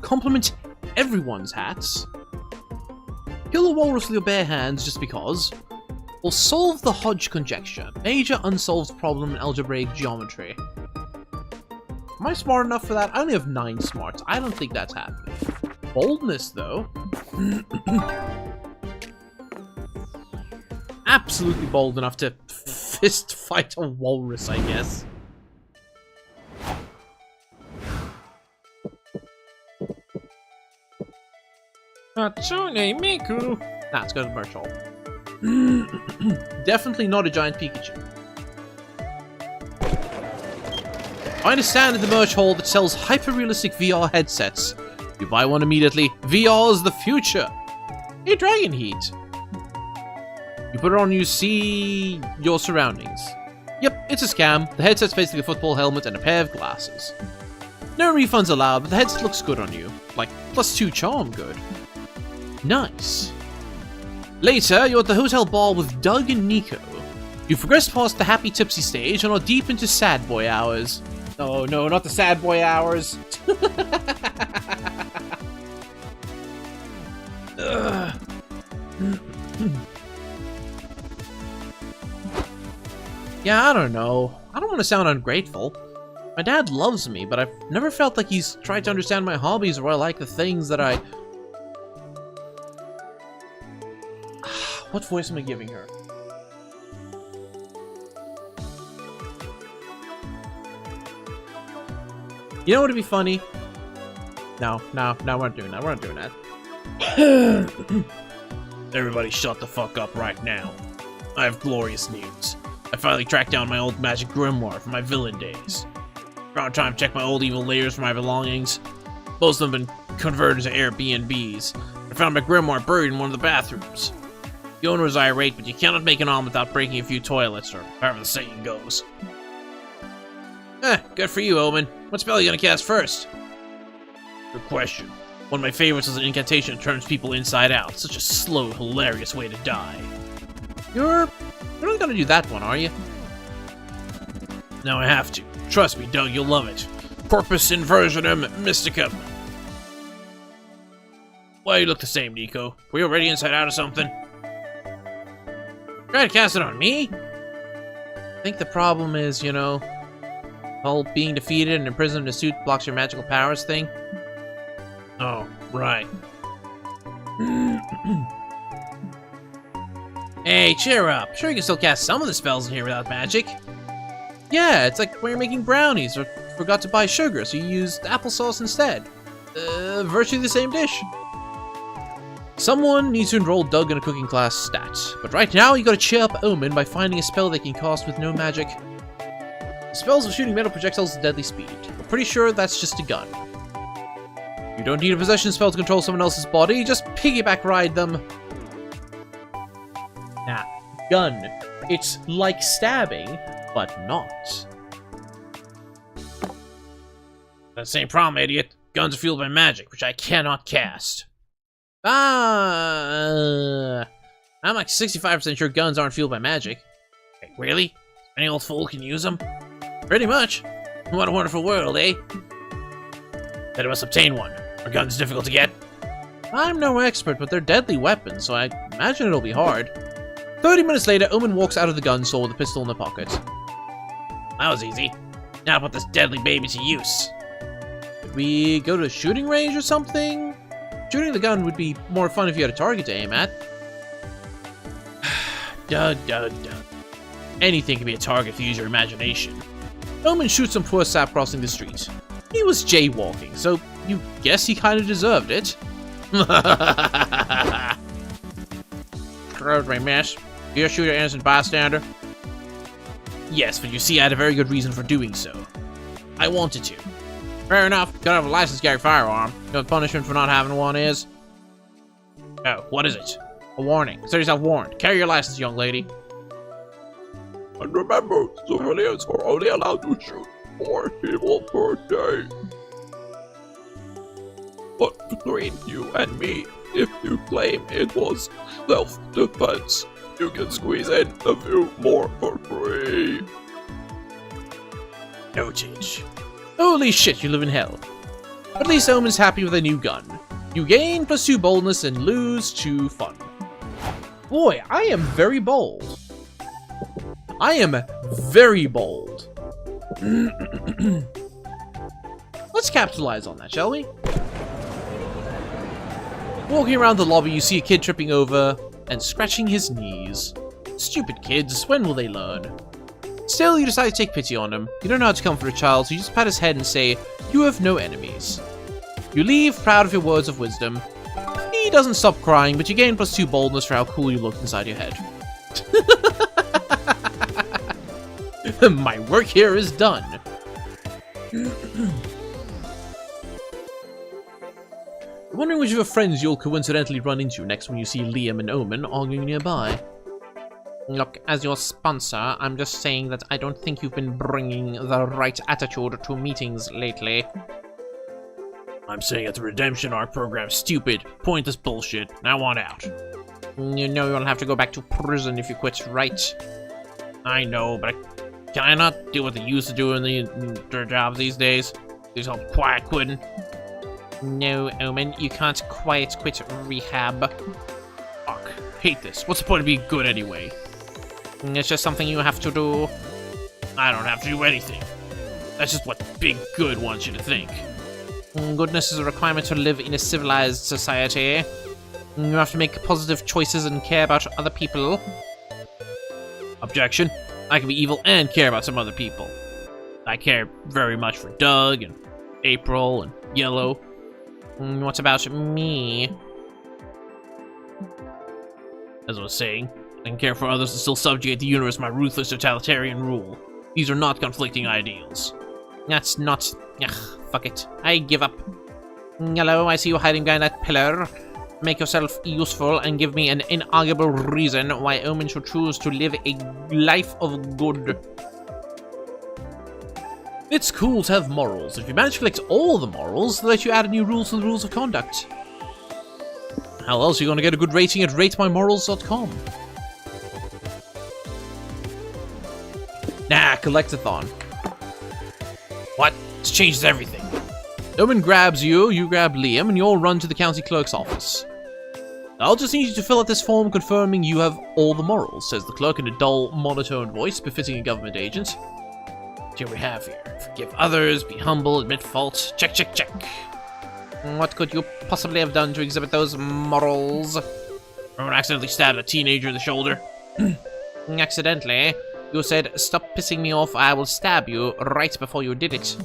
Compliment everyone's hats. Kill a walrus with your bare hands just because. Or solve the Hodge conjecture, major unsolved problem in algebraic geometry. Am I smart enough for that? I only have 9 smarts. I don't think that's happening. Boldness, though. Absolutely bold enough to fist fight a walrus, I guess. Hatsune Miku. Nah, let's go to the merch hall. Definitely not a giant Pikachu. Find a stand at the merch hall that sells hyper-realistic VR headsets. You buy one immediately. VR is the future. Hey, Dragon Heat. You put it on, you see your surroundings. Yep, it's a scam. The headset's basically a football helmet and a pair of glasses. No refunds allowed, but the headset looks good on you. Like, +2 charm good. Nice. Later, you're at the hotel bar with Doug and Nico. You've progressed past the happy tipsy stage and are deep into sad boy hours. Oh no, not the sad boy hours. Yeah, I don't know. I don't want to sound ungrateful. My dad loves me, but I've never felt like he's tried to understand my hobbies or I like the things that I... What voice am I giving her? You know what would be funny? No, we're not doing that. We're not doing that. Everybody shut the fuck up right now. I have glorious news. I finally tracked down my old magic grimoire from my villain days. Around time to check my old evil layers for my belongings. Most of them have been converted to Airbnbs. I found my grimoire buried in one of the bathrooms. The owner was irate, but you cannot make an omelet without breaking a few toilets, or however the saying goes. Good for you, Omen. What spell are you gonna cast first? Good question. One of my favorites is an incantation that turns people inside out. Such a slow, hilarious way to die. You're not gonna do that one, are you? No, I have to. Trust me, Doug, you'll love it. Corpus Inversionum Mysticum. Why you look the same, Nico? Were you already inside out or something? Try to cast it on me? I think the problem is, you know, whole being defeated and imprisoned in a suit blocks your magical powers thing. Oh, right. Hey, cheer up. Sure you can still cast some of the spells in here without magic. Yeah, it's like when you're making brownies or forgot to buy sugar, so you used applesauce instead. Virtually the same dish. Someone needs to enroll Doug in a cooking class stat, but right now you gotta cheer up Omen by finding a spell they can cast with no magic. Spells of shooting metal projectiles at deadly speed. I'm pretty sure that's just a gun. You don't need a possession spell to control someone else's body, just piggyback ride them. Nah, gun. It's like stabbing, but not. The same problem, idiot. Guns are fueled by magic, which I cannot cast. I'm like 65% sure guns aren't fueled by magic. Wait, really? Any old fool can use them? Pretty much. What a wonderful world, eh? Then I must obtain one. Are guns difficult to get? I'm no expert, but they're deadly weapons, so I imagine it'll be hard. 30 minutes later, Omen walks out of the gun store with a pistol in the pocket. That was easy. Now to put this deadly baby to use. Could we go to a shooting range or something? Shooting the gun would be more fun if you had a target to aim at. Doug. Anything can be a target if you use your imagination. Omen shoots some poor sap crossing the street. He was jaywalking, so you guess he kind of deserved it. Excuse me, miss. Do you shoot an innocent bystander? Yes, but you see I had a very good reason for doing so. I wanted to. Fair enough. Gotta have a license to carry a firearm. You know what the punishment for not having one is? Oh, what is it? A warning. Consider yourself warned. Carry your license, young lady. And remember, civilians are only allowed to shoot 4 people per day. But between you and me, if you claim it was self-defense, you can squeeze in a few more for free. Noted. Holy shit, you live in hell. At least Omen's happy with a new gun. You gain +2 boldness and lose 2 fun. Boy, I am very bold. I am very bold. Let's capitalize on that, shall we? Walking around the lobby, you see a kid tripping over and scratching his knees. Stupid kids, when will they learn? Still, you decide to take pity on him. You don't know how to comfort a child, so you just pat his head and say, "You have no enemies." You leave, proud of your words of wisdom. He doesn't stop crying, but you gain +2 boldness for how cool you look inside your head. My work here is done. I'm wondering which of your friends you'll coincidentally run into next when you see Liam and Omen arguing nearby. Look, as your sponsor, I'm just saying that I don't think you've been bringing the right attitude to meetings lately. I'm saying that the redemption arc program's stupid, pointless bullshit, and I want out. You know you'll have to go back to prison if you quit, right? I know, but can I not do what they used to do in their jobs these days? These all quiet quitting. No, Omen, you can't quiet quit rehab. Fuck, hate this. What's the point of being good anyway? It's just something you have to do. I don't have to do anything. That's just what Big Good wants you to think. Goodness is a requirement to live in a civilized society. You have to make positive choices and care about other people. Objection. I can be evil and care about some other people. I care very much for Doug and April and Yellow. What about me? As I was saying, I can care for others and still subjugate the universe to my ruthless totalitarian rule. These are not conflicting ideals. That's not... Ugh, fuck it. I give up. Yellow, I see you hiding behind that pillar. Make yourself useful and give me an inarguable reason why Omen should choose to live a life of good. It's cool to have morals. If you manage to collect all the morals, they'll let you add new rules to the rules of conduct. How else are you going to get a good rating at ratemymorals.com? Nah, collectathon. What? This changes everything. Omen grabs you, you grab Liam, and you all run to the county clerk's office. I'll just need you to fill out this form confirming you have all the morals, says the clerk in a dull, monotone voice befitting a government agent. Here we have here. Forgive others, be humble, admit fault. Check, check, check. What could you possibly have done to exhibit those morals? Remember accidentally stabbed a teenager in the shoulder? Accidentally? You said, stop pissing me off, I will stab you, right before you did it.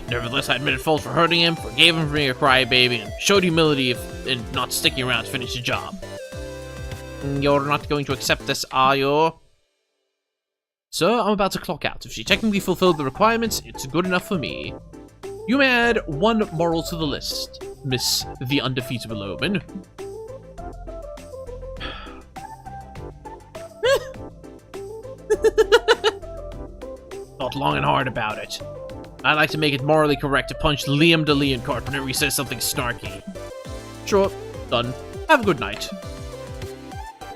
Nevertheless, I admitted fault for hurting him, forgave him for being a crybaby, and showed humility in not sticking around to finish the job. You're not going to accept this, are you? Sir, I'm about to clock out. If she technically fulfilled the requirements, it's good enough for me. You may add one moral to the list, Miss the Undefeatable Omen. Thought long and hard about it. I like to make it morally correct to punch Liam de Leoncourt whenever he says something snarky. Sure, done. Have a good night.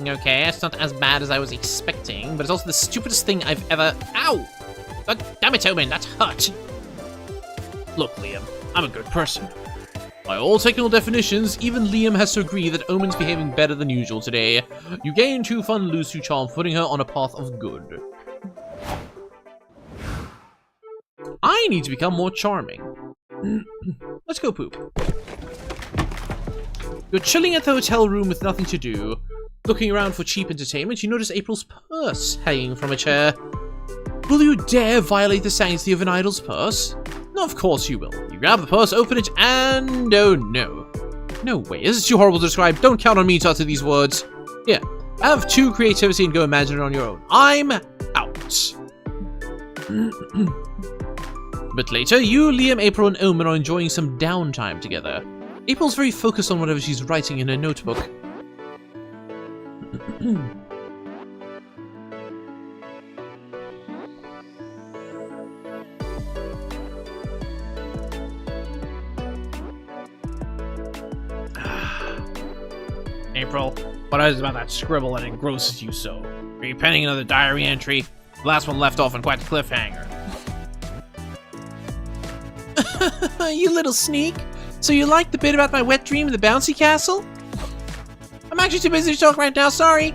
Okay, it's not as bad as I was expecting, but it's also the stupidest thing I've ever... Ow! God damn it, Omen, that hurt! Look, Liam, I'm a good person. By all technical definitions, even Liam has to agree that Omen's behaving better than usual today. You gain 2 fun, lose 2 charm, putting her on a path of good. I need to become more charming. Let's go poop. You're chilling at the hotel room with nothing to do. Looking around for cheap entertainment, you notice April's purse hanging from a chair. Will you dare violate the sanctity of an idol's purse? No, of course you will. You grab the purse, open it, and oh no. No way, this is too horrible to describe. Don't count on me to utter these words. Here, have 2 creativity and go imagine it on your own. I'm out. But later, you, Liam, April, and Omen are enjoying some downtime together. April's very focused on whatever she's writing in her notebook. April, what is it about that scribble that engrosses you so? Are you penning another diary entry? The last one left off on quite a cliffhanger. You little sneak. So you like the bit about my wet dream in the bouncy castle? I'm actually too busy to talk right now, sorry.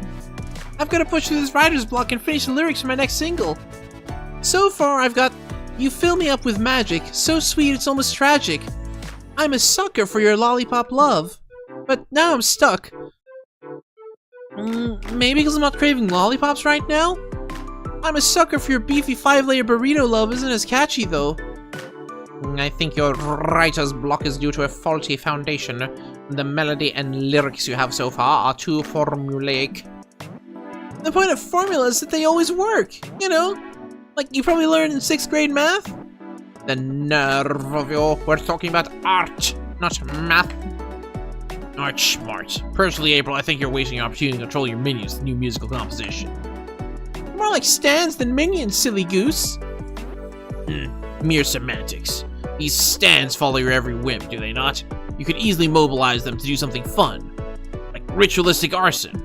I've got to push through this writer's block and finish the lyrics for my next single. So far, I've got You Fill Me Up With Magic, so sweet it's almost tragic. I'm a sucker for your lollipop love. But now I'm stuck. Maybe because I'm not craving lollipops right now? I'm a sucker for your beefy 5-layer burrito love isn't as catchy though. I think your writer's block is due to a faulty foundation. The melody and lyrics you have so far are too formulaic. The point of formula is that they always work, you know? Like you probably learned in 6th grade math? The nerve of you. We're talking about art, not math. Arch smart. Personally, April, I think you're wasting your opportunity to control your minions with new musical composition. More like stands than minions, silly goose. Mere semantics. These stands follow your every whim, do they not? You could easily mobilize them to do something fun, like ritualistic arson.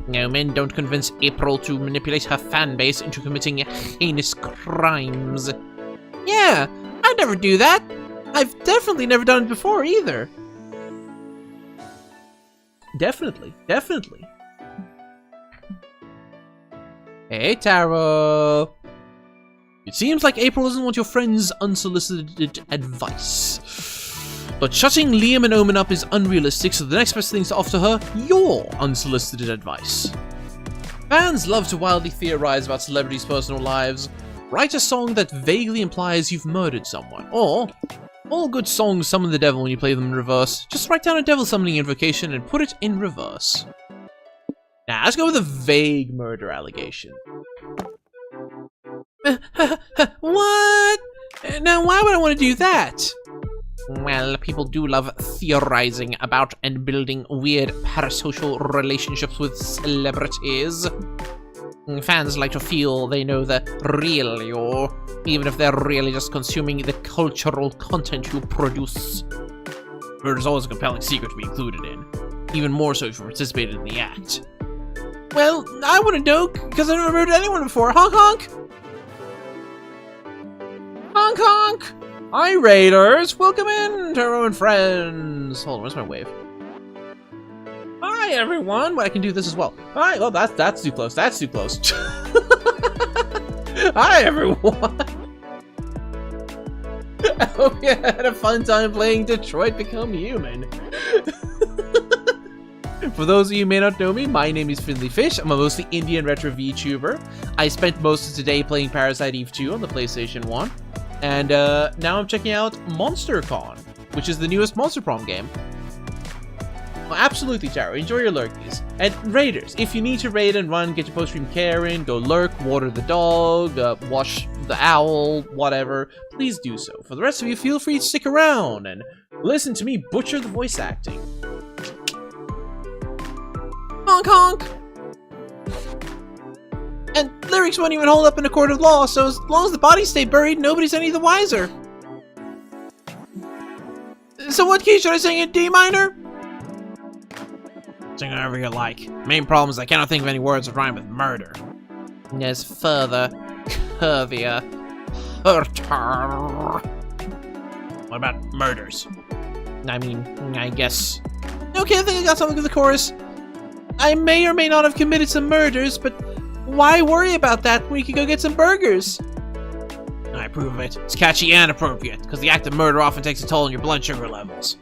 No, men don't convince April to manipulate her fan base into committing heinous crimes. Yeah, I'd never do that. I've definitely never done it before either. Definitely. Hey, Taro. It seems like April doesn't want your friend's unsolicited advice. But shutting Liam and Omen up is unrealistic, so the next best thing is to offer her your unsolicited advice. Fans love to wildly theorize about celebrities' personal lives. Write a song that vaguely implies you've murdered someone. Or, all good songs summon the devil when you play them in reverse. Just write down a devil summoning invocation and put it in reverse. Now, let's go with a vague murder allegation. What? Now, why would I want to do that? Well, people do love theorizing about and building weird parasocial relationships with celebrities. Fans like to feel they know the real you, even if they're really just consuming the cultural content you produce. There's always a compelling secret to be included in, even more so if you participated in the act. Well, I wouldn't know, because I've never murdered anyone before. Honk honk! Honk honk! Hi Raiders! Welcome in to our own friends! Hold on, where's my wave? Hi everyone! Well, I can do this as well. Hi, well that's too close, that's too close. Hi everyone! I hope you had a fun time playing Detroit Become Human. For those of you who may not know me, my name is Finley Fish. I'm a mostly Indian retro VTuber. I spent most of today playing Parasite Eve II on the PlayStation 1. And now I'm checking out MonsterCon, which is the newest Monster Prom game. Well, absolutely, Taro. Enjoy your lurkies. And Raiders, if you need to raid and run, get your post-stream care in, go lurk, water the dog, wash the owl, whatever, please do so. For the rest of you, feel free to stick around and listen to me butcher the voice acting. Honk honk! And lyrics won't even hold up in a court of law, so as long as the bodies stay buried, nobody's any the wiser. So what key should I sing in? D minor? Sing whatever you like. Main problem is I cannot think of any words that rhyme with murder. Yes, further, curvier, hurter. What about murders? I mean, I guess. Okay, I think I got something with the chorus. I may or may not have committed some murders, but why worry about that when you can go get some burgers? I approve of it. It's catchy and appropriate, because the act of murder often takes a toll on your blood sugar levels.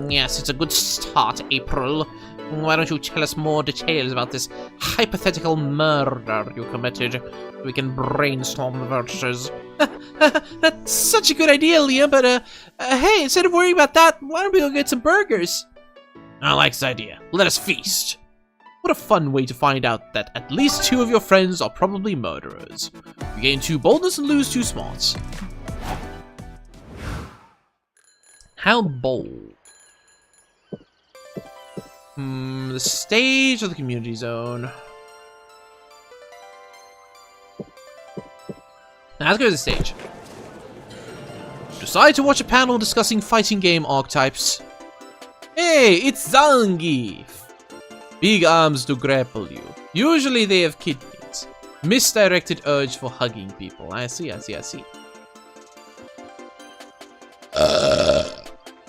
Yes, it's a good start, April. Why don't you tell us more details about this hypothetical murder you committed, so we can brainstorm the verses. That's such a good idea, Liam, but hey, instead of worrying about that, why don't we go get some burgers? I like this idea. Let us feast. What a fun way to find out that at least 2 of your friends are probably murderers. You gain 2 boldness and lose 2 smarts. How bold? The stage or the community zone? Now let's go to the stage. Decide to watch a panel discussing fighting game archetypes. Hey, it's Zangief! Big arms to grapple you. Usually they have kidneys. Misdirected urge for hugging people. I see.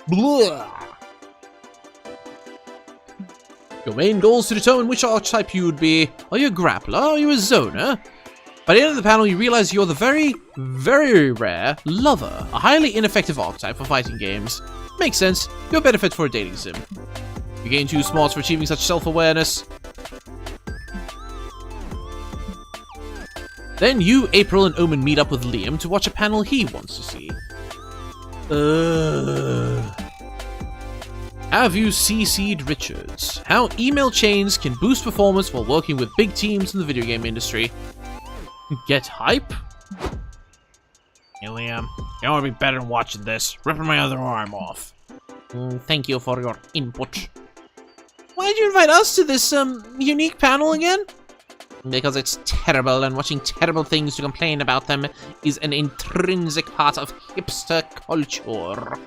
Blah. Your main goal is to determine which archetype you would be. Are you a grappler? Are you a zoner? By the end of the panel, you realize you're the very, very rare lover, a highly ineffective archetype for fighting games. Makes sense. You're better fit for a dating sim. You gain 2 smarts for achieving such self-awareness. Then you, April, and Omen meet up with Liam to watch a panel he wants to see. Have you CC'd Richards? How email chains can boost performance while working with big teams in the video game industry. Get hype? Hey Liam, you want to be better than watching this? Ripping my other arm off. Thank you for your input. Why did you invite us to this, unique panel again? Because it's terrible, and watching terrible things to complain about them is an intrinsic part of hipster culture.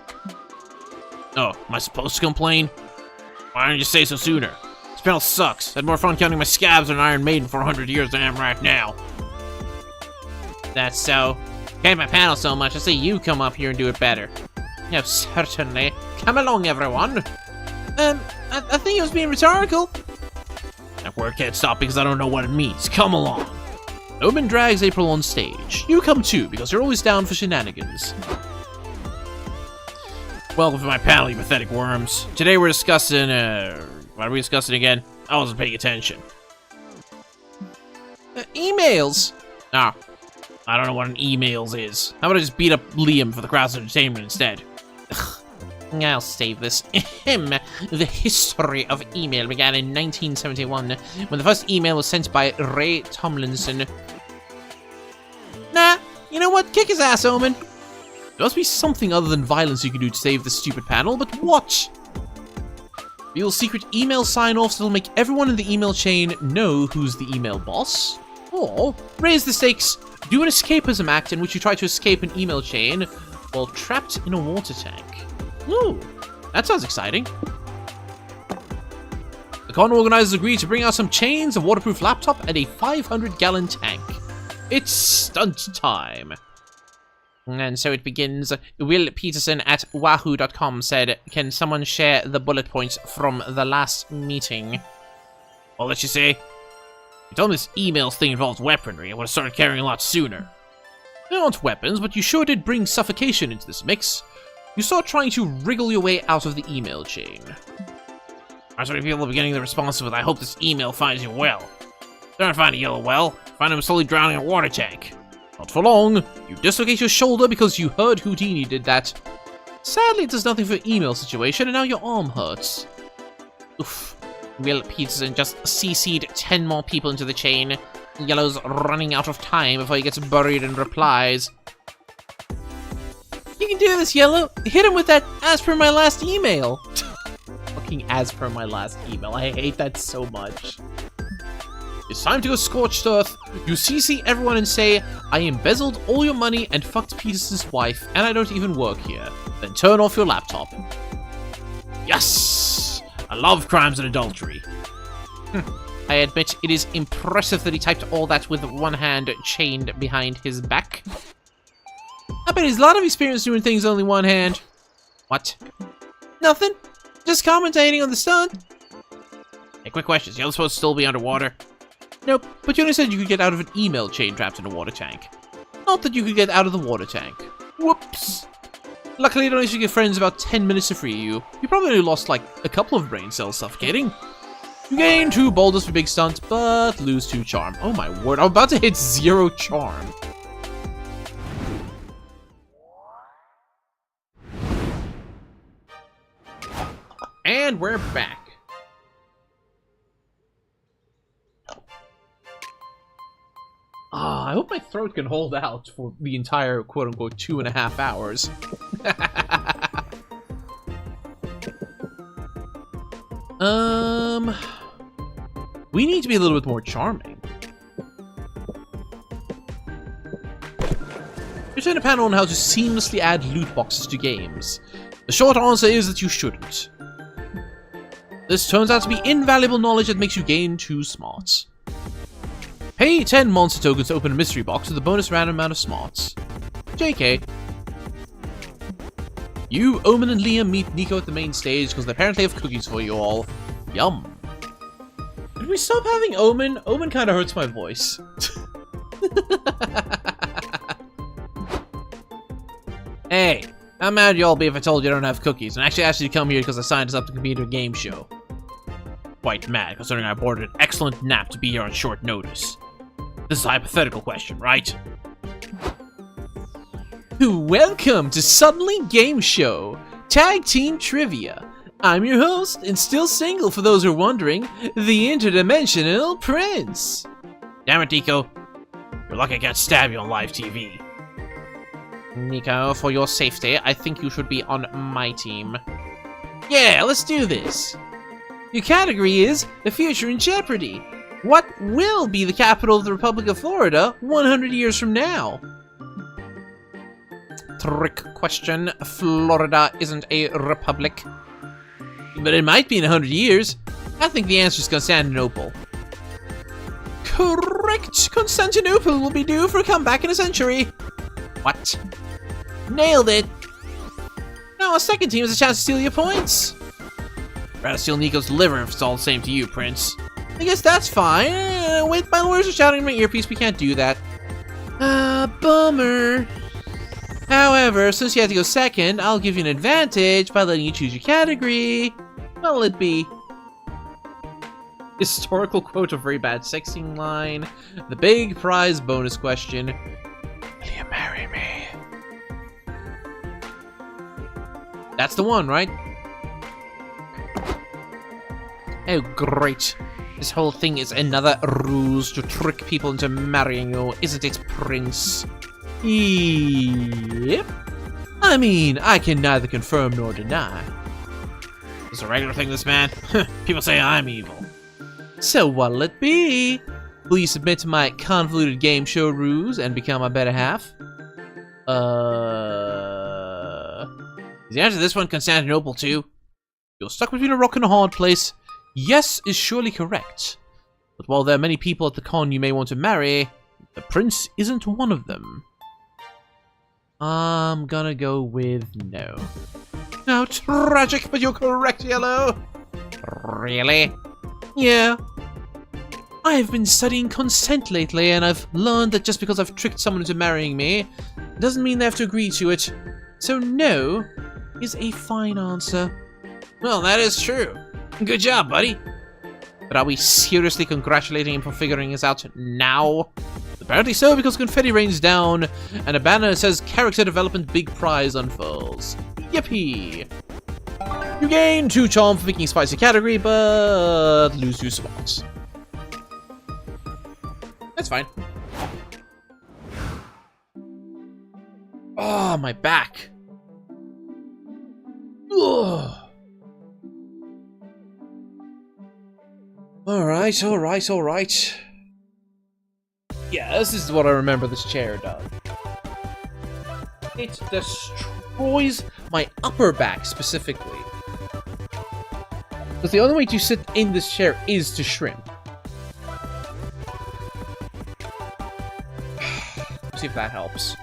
Oh, am I supposed to complain? Why didn't you say so sooner? This panel sucks. Had more fun counting my scabs on Iron Maiden for 100 years than I am right now. That's so. Hate my panel so much, I say you come up here and do it better. No, certainly. Come along, everyone. I think it was being rhetorical. That word can't stop because I don't know what it means. Come along. Omen drags April on stage. You come too, because you're always down for shenanigans. Welcome to my panel, you pathetic worms. Today we're discussing, what are we discussing again? I wasn't paying attention. Emails! Ah, I don't know what an emails is. How about I just beat up Liam for the crowd's entertainment instead? Ugh. I'll save this. The history of email began in 1971, when the first email was sent by Ray Tomlinson. Nah, you know what? Kick his ass, Omen. There must be something other than violence you can do to save this stupid panel, but what? Build secret email sign-offs that'll make everyone in the email chain know who's the email boss. Or raise the stakes, do an escapism act in which you try to escape an email chain while trapped in a water tank. Ooh, that sounds exciting. The con organizers agreed to bring out some chains, a waterproof laptop, and a 500-gallon tank. It's stunt time. And so it begins. Will Peterson at wahoo.com said, "Can someone share the bullet points from the last meeting?" Well, let's just say, you told me this emails thing involves weaponry. I would have started carrying a lot sooner. They aren't weapons, but you sure did bring suffocation into this mix. You start trying to wriggle your way out of the email chain. That's what people are beginning the response with, "I hope this email finds you well." Don't find a yellow well. Find him slowly drowning in a water tank. Not for long. You dislocate your shoulder because you heard Houdini did that. Sadly, it does nothing for your email situation, and now your arm hurts. Oof. Will Peterson just CC'd 10 more people into the chain. Yellow's running out of time before he gets buried in replies. You can do this, Yellow. Hit him with that as per my last email. Fucking as per my last email. I hate that so much. It's time to go scorched earth. You CC everyone and say, "I embezzled all your money and fucked Peterson's wife, and I don't even work here." Then turn off your laptop. Yes! I love crimes and adultery. I admit it is impressive that he typed all that with one hand chained behind his back. I bet he's a lot of experience doing things only one hand. What? Nothing. Just commentating on the stunt. Hey, quick questions. You're supposed to still be underwater? Nope, but you only said you could get out of an email chain trapped in a water tank. Not that you could get out of the water tank. Whoops. Luckily, it only took your friends about 10 minutes to free you. You probably only lost like a couple of brain cells suffocating. You gain 2 boulders for big stunt, but lose 2 charm. Oh my word, I'm about to hit 0 charm. And we're back. I hope my throat can hold out for the entire quote-unquote 2.5 hours. We need to be a little bit more charming. You're doing a panel on how to seamlessly add loot boxes to games. The short answer is that you shouldn't. This turns out to be invaluable knowledge that makes you gain 2 smarts. Pay 10 monster tokens to open a mystery box with a bonus random amount of smarts. JK. You, Omen, and Liam meet Nico at the main stage because they apparently have cookies for you all. Yum. Did we stop having Omen? Omen kind of hurts my voice. Hey, how mad y'all be if I told you I don't have cookies and actually asked you to come here because I signed us up to compete in a game show? Quite mad, considering I boarded an excellent nap to be here on short notice. This is a hypothetical question, right? Welcome to Suddenly Game Show, Tag Team Trivia. I'm your host, and still single for those who are wondering, the Interdimensional Prince. Damn it, Nico. You're lucky I can't stab you on live TV. Nico, for your safety, I think you should be on my team. Yeah, let's do this. Your category is The Future in Jeopardy. What will be the capital of the Republic of Florida 100 years from now? Trick question. Florida isn't a republic. But it might be in 100 years. I think the answer is Constantinople. Correct! Constantinople will be due for a comeback in a century. What? Nailed it! Now our second team has a chance to steal your points. Rather steal Nico's liver if it's all the same to you, Prince. I guess that's fine. Wait, my lawyers are shouting in my earpiece, we can't do that. Bummer. However, since you had to go second, I'll give you an advantage by letting you choose your category. What'll it be? Historical quote, a very bad sexting line. The big prize bonus question. Will you marry me? That's the one, right? Oh, great. This whole thing is another ruse to trick people into marrying you, isn't it, Prince? Yep. I mean, I can neither confirm nor deny. It's a regular thing, this man. People say I'm evil. So what'll it be? Will you submit to my convoluted game show ruse and become my better half? Is the answer to this one Constantinople too? You're stuck between a rock and a hard place. Yes is surely correct. But while there are many people at the con you may want to marry, the prince isn't one of them. I'm gonna go with no. How tragic, but you're correct, Yellow. Really? Yeah. I've been studying consent lately, and I've learned that just because I've tricked someone into marrying me, doesn't mean they have to agree to it. So no is a fine answer. Well, that is true. Good job, buddy. But are we seriously congratulating him for figuring this out now? Apparently so, because confetti rains down, and a banner that says Character Development Big Prize unfurls. Yippee! You gain 2 charm for picking spicy category, but lose 2 spots. That's fine. Oh, my back. Ugh. Alright. Yeah, this is what I remember this chair does. It destroys my upper back, specifically. Because the only way to sit in this chair is to shrimp. Let's see if that helps.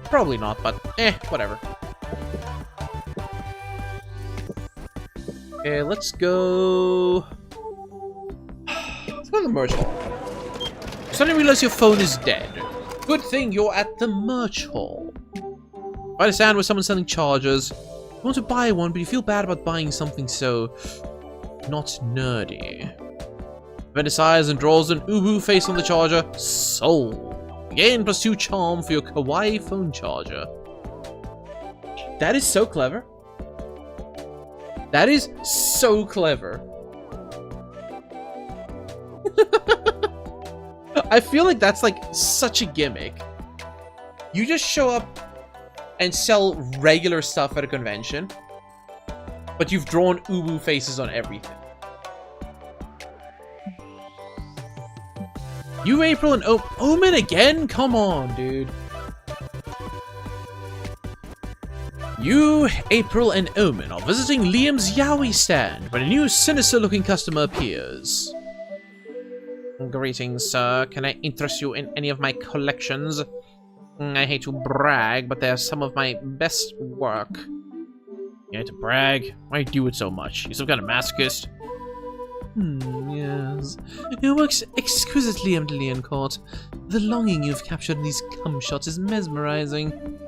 Probably not, but whatever. Okay, let's go... Let's go to the merch hall. Suddenly realize your phone is dead. Good thing you're at the merch hall. Find a stand where someone's selling chargers. You want to buy one, but you feel bad about buying something so... not nerdy. Vendor sighs and draws an ubu face on the charger. Sold. Gain +2 charm for your kawaii phone charger. That is so clever. That is so clever. I feel like that's like such a gimmick. You just show up and sell regular stuff at a convention, but you've drawn ubu faces on everything. You, April, and Omen again? Come on, dude. You, April, and Omen are visiting Liam's Yowie stand when a new sinister-looking customer appears. Greetings, sir. Can I interest you in any of my collections? I hate to brag, but they're some of my best work. You hate to brag? Why do it so much? You some kind of masochist? Yes. It works exquisitely, Emdelian Court. The longing you've captured in these cum shots is mesmerizing.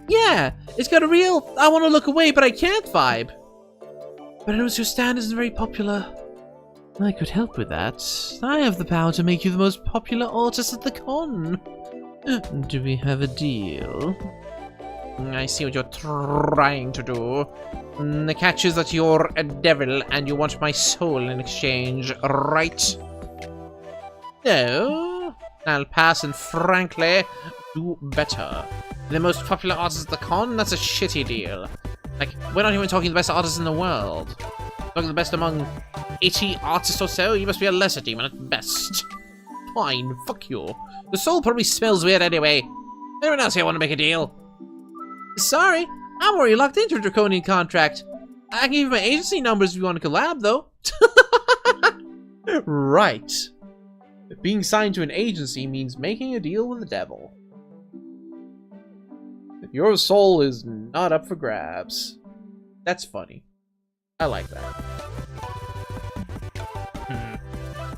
Yeah, it's got a real I want to look away but I can't vibe. But I notice your stand isn't very popular. I could help with that. I have the power to make you the most popular artist at the con. Do we have a deal? I see what you're trying to do. The catch is that you're a devil and you want my soul in exchange, right? No, I'll pass and frankly do better. The most popular artist at the con? That's a shitty deal. Like, we're not even talking the best artists in the world. Talking the best among 80 artists or so? You must be a lesser demon at best. Fine, fuck you. The soul probably smells weird anyway. Anyone else here want to make a deal? Sorry, I'm already locked into a draconian contract. I can give you my agency numbers if you want to collab, though. Right. Being signed to an agency means making a deal with the devil. Your soul is not up for grabs. That's funny. I like that.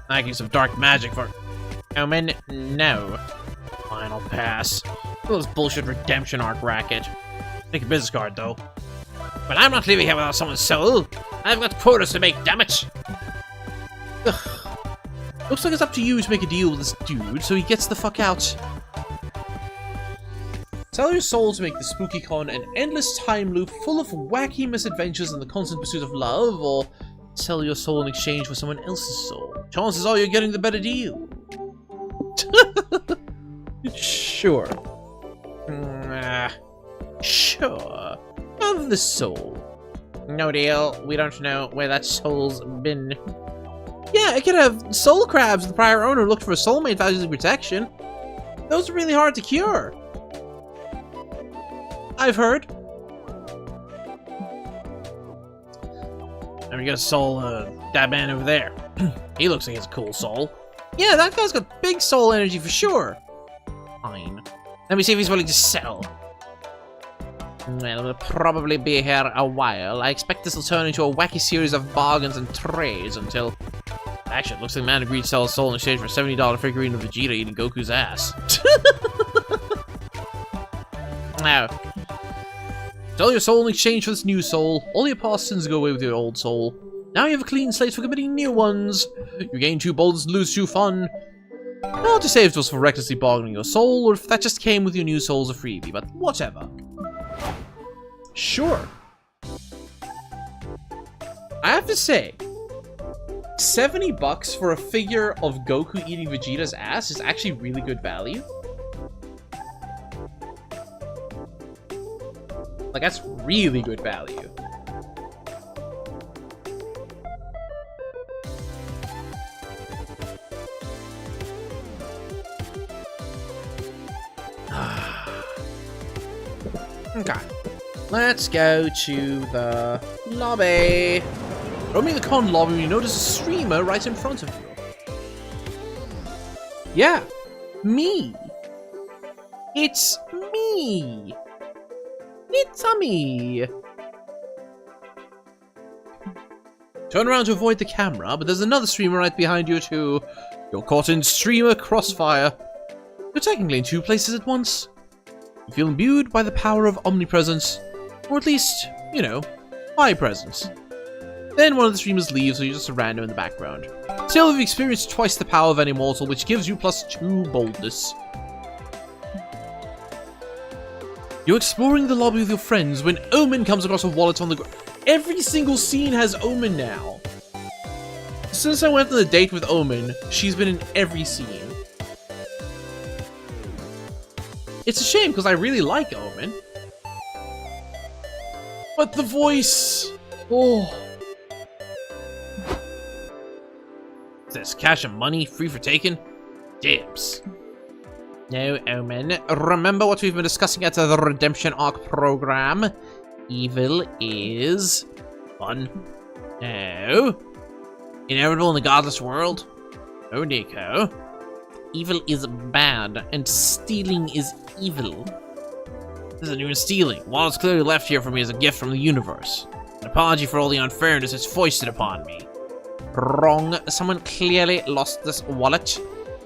I can use some dark magic for... Omen, no. Fine, I'll pass. Those bullshit redemption arc racket. Make a business card, though. But I'm not leaving here without someone's soul. I've got quotas to make, damn it. Ugh. Looks like it's up to you to make a deal with this dude, so he gets the fuck out. Sell your soul to make the spooky con an endless time loop full of wacky misadventures in the constant pursuit of love, or sell your soul in exchange for someone else's soul. Chances are you're getting the better deal. Sure. Sure. Of the soul. No deal. We don't know where that soul's been. Yeah, it could have soul crabs. The prior owner looked for a soulmate values of protection. Those are really hard to cure. I've heard. And we got a soul, that man over there. He looks like he has a cool soul. Yeah, that guy's got big soul energy for sure. Fine. Let me see if he's willing to sell. Well, we'll probably be here a while. I expect this will turn into a wacky series of bargains and trades until... Actually, it looks like the man agreed to sell his soul in exchange for a $70 figurine of Vegeta eating Goku's ass. Now, sell your soul in exchange for this new soul. All your past sins go away with your old soul. Now you have a clean slate for committing new ones. You gain 2 boldness and lose 2 fun. Not to say if it was for recklessly bargaining your soul, or if that just came with your new soul as a freebie, but whatever. Sure. I have to say, $70 for a figure of Goku eating Vegeta's ass is actually really good value. Like, that's really good value. Okay. Let's go to the lobby. Roaming the con lobby, you notice a streamer right in front of you. Yeah, me. It's me. It's me. Turn around to avoid the camera, but there's another streamer right behind you too. You're caught in streamer crossfire. You're technically in 2 places at once. You feel imbued by the power of omnipresence, or at least, you know, my presence. Then one of the streamers leaves, so you're just a random in the background. Still, you've experienced twice the power of an immortal, which gives you +2 boldness. You're exploring the lobby with your friends when Omen comes across a wallet on the ground. Every single scene has Omen now. Since I went on a date with Omen, she's been in every scene. It's a shame because I really like Omen. But the voice... Oh. Is this cash and money free for taking? Dibs. No, Omen. Remember what we've been discussing at the Redemption Arc program? Evil is... fun. No. Inevitable in the godless world? Oh, Nico. Evil is bad, and stealing is evil. This isn't even stealing. Wallet's clearly left here for me as a gift from the universe. An apology for all the unfairness it's foisted upon me. Wrong. Someone clearly lost this wallet.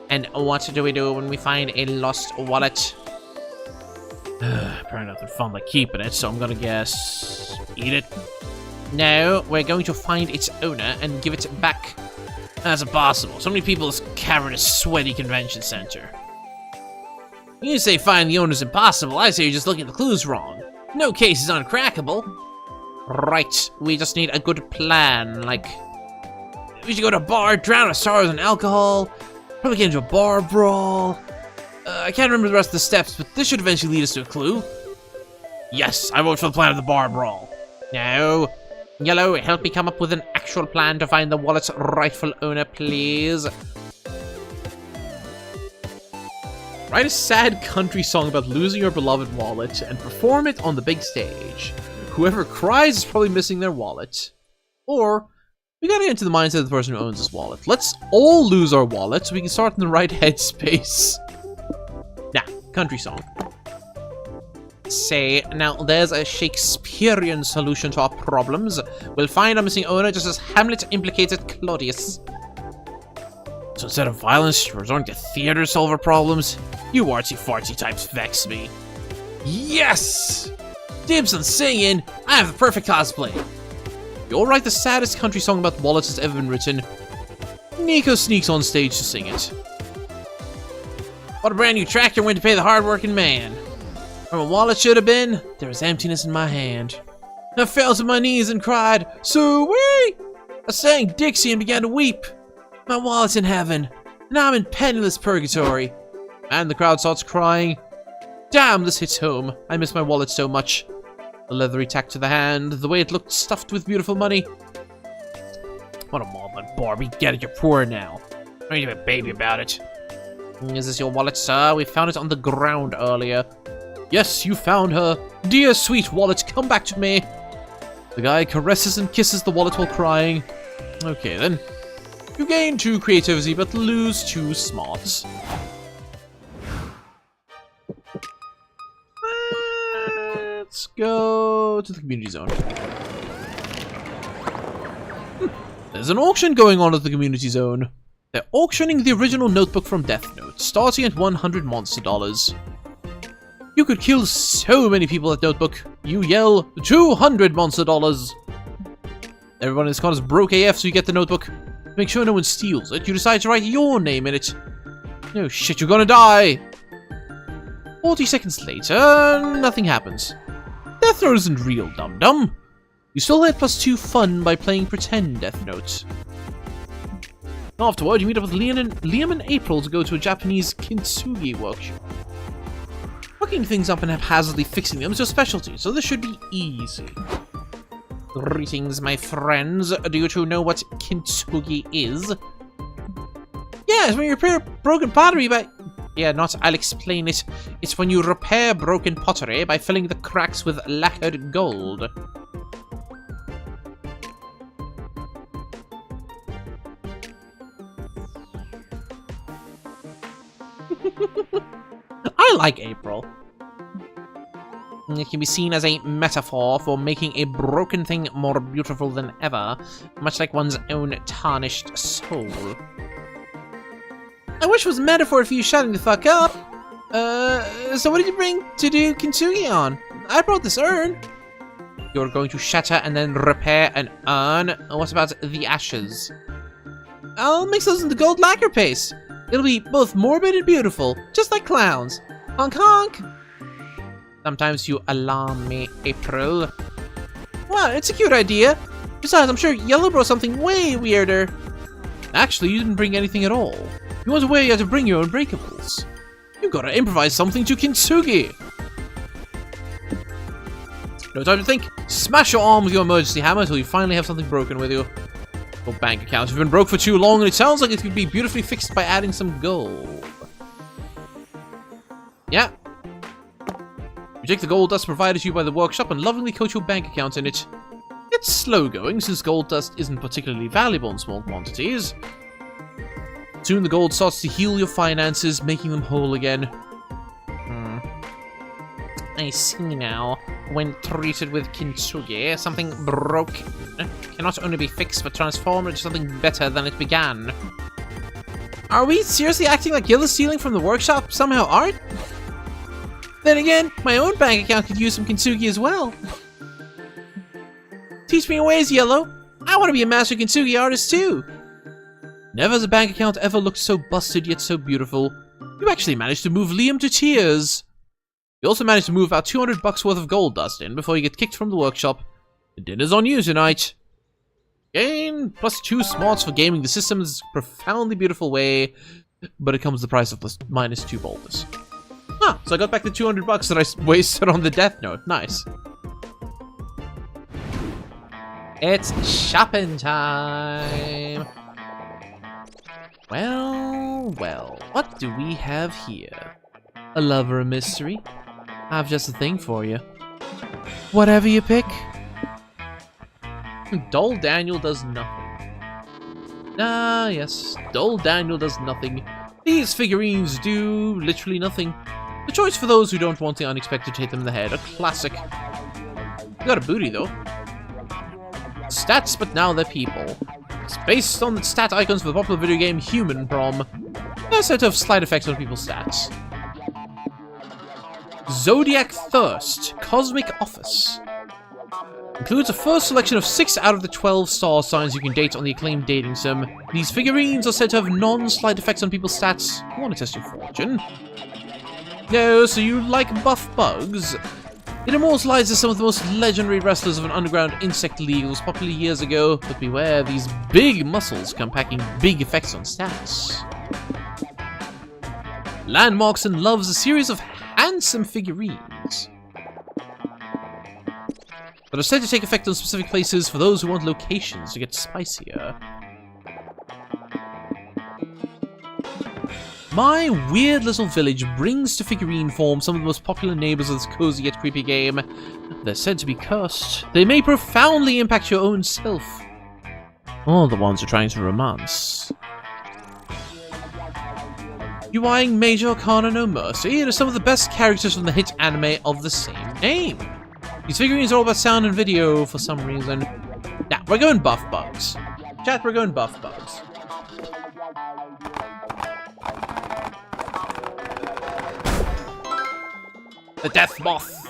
And what do we do when we find a lost wallet? Probably nothing fun like keeping it, so I'm gonna guess... eat it? No, we're going to find its owner and give it back. That's impossible. So many people in this cavernous, sweaty convention center. You say find the owner's impossible, I say you're just looking at the clues wrong. No case is uncrackable. Right, we just need a good plan, like... we should go to a bar, drown our sorrows in alcohol, probably get into a bar brawl. I can't remember the rest of the steps, but this should eventually lead us to a clue. Yes, I vote for the plan of the bar brawl. No. Yellow, help me come up with an actual plan to find the wallet's rightful owner, please. Write a sad country song about losing your beloved wallet and perform it on the big stage. Whoever cries is probably missing their wallet. Or, we gotta get into the mindset of the person who owns this wallet. Let's all lose our wallet so we can start in the right headspace. Nah, country song. Say, now there's a Shakespearean solution to our problems. We'll find our missing owner just as Hamlet implicated Claudius. So instead of violence, you're resorting to theater to solve our problems? You artsy-fartsy types vex me. Yes! Dibs on singing! I have the perfect cosplay! You'll write the saddest country song about wallets that's ever been written. Nico sneaks on stage to sing it. What a brand new tractor went to pay the hard-working man. Where my wallet should have been, there was emptiness in my hand. I fell to my knees and cried, "Sweet!" I sang Dixie and began to weep. My wallet's in heaven, and I'm in penniless purgatory. And the crowd starts crying. Damn, this hits home. I miss my wallet so much. The leathery tack to the hand, the way it looked stuffed with beautiful money. What a maudlin Barbie. Get it, you're poor now. Don't need to be a baby about it. Is this your wallet, sir? We found it on the ground earlier. Yes, you found her. Dear sweet wallet, come back to me. The guy caresses and kisses the wallet while crying. Okay then. You gain 2 creativity, but lose 2 smarts. Let's go to the community zone. There's an auction going on at the community zone. They're auctioning the original notebook from Death Note, starting at $100 monster dollars. You could kill so many people with that notebook. You yell, 200 monster dollars. Everyone in this con is broke AF, so you get the notebook. Make sure no one steals it. You decide to write your name in it. No shit, you're gonna die. 40 seconds later, nothing happens. Death Note isn't real, dum-dum. You still get +2 fun by playing pretend Death Note. Afterward, you meet up with Liam and April to go to a Japanese kintsugi workshop. Fucking things up and haphazardly fixing them is your specialty, so this should be easy. Greetings, my friends. Do you two know what kintsugi is? Yeah, it's when you repair broken pottery by... Yeah, not I'll explain it. It's when you repair broken pottery by filling the cracks with lacquered gold. I like April. It can be seen as a metaphor for making a broken thing more beautiful than ever, much like one's own tarnished soul. I wish it was a metaphor for you shutting the fuck up. So what did you bring to do kintsugi on? I brought this urn. You're going to shatter and then repair an urn? What about the ashes? I'll mix those into gold lacquer paste. It'll be both morbid and beautiful, just like clowns. Honk honk! Sometimes you alarm me, April. Wow, it's a cute idea. Besides, I'm sure Yellow brought something way weirder. Actually, you didn't bring anything at all. You went away, you had to bring your own breakables. You gotta improvise something to kintsugi. No time to think. Smash your arm with your emergency hammer until you finally have something broken with you. Your bank account has been broke for too long, and it sounds like it could be beautifully fixed by adding some gold. Yeah. You take the gold dust provided to you by the workshop and lovingly coat your bank account in it. It's slow going, since gold dust isn't particularly valuable in small quantities. Soon the gold starts to heal your finances, making them whole again. I see now. When treated with kintsugi, something broken cannot only be fixed but transformed into something better than it began. Are we seriously acting like Gil is stealing from the workshop somehow art? Then again, my own bank account could use some kintsugi as well. Teach me your ways, Yellow. I want to be a master kintsugi artist too. Never has a bank account ever looked so busted yet so beautiful. You actually managed to move Liam to tears. You also managed to move about $200 worth of gold dust in before you get kicked from the workshop. The dinner's on you tonight. Gain +2 smarts for gaming the system in this profoundly beautiful way, but it comes at the price of -2 boldness. Huh, so I got back the $200 that I wasted on the Death Note. Nice. It's shopping time. Well, well, what do we have here? A love or a mystery? I've just a thing for you. Whatever you pick. Dull Daniel does nothing. Ah, yes, Dull Daniel does nothing. These figurines do literally nothing. The choice for those who don't want the unexpected to hit them in the head. A classic. You got a booty, though. Stats, but now they're people. It's based on the stat icons for the popular video game Human Prom. A set of slight effects on people's stats. Zodiac Thirst, Cosmic Office. Includes a first selection of 6 out of the 12 star signs you can date on the acclaimed dating sim. These figurines are said to have non-slight effects on people's stats. You want to test your fortune? No, so you like buff bugs? It immortalizes some of the most legendary wrestlers of an underground insect league that was popular years ago, but beware, these big muscles come packing big effects on stats. Landmarks and loves a series of handsome figurines that are said to take effect on specific places for those who want locations to get spicier. My weird little village brings to figurine form some of the most popular neighbors of this cozy yet creepy game. They're said to be cursed. They may profoundly impact your own self. Or the ones you're trying to romance. You eyeing Major Arcana No Mercy? It is some of the best characters from the hit anime of the same name. These figurines are all about sound and video for some reason. Nah, we're going buff bugs. Chat, we're going buff bugs. The Death Moth.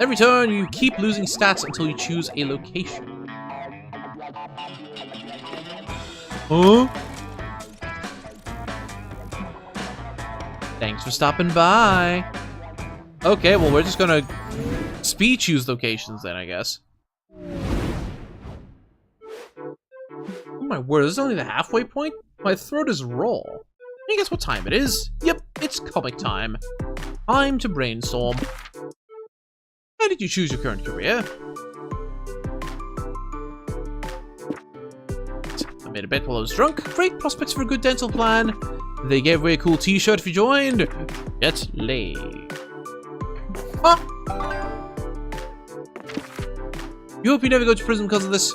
Every turn, you keep losing stats until you choose a location. Huh? Thanks for stopping by. Okay, well, we're just gonna speed choose locations then, I guess. Oh my word, this is only the halfway point? My throat is raw. Can you guess what time it is? Yep, it's comic time. Time to brainstorm. How did you choose your current career? I made a bet while I was drunk. Great prospects for a good dental plan. They gave away a cool t-shirt if you joined. Get laid. Huh? You hope you never go to prison because of this.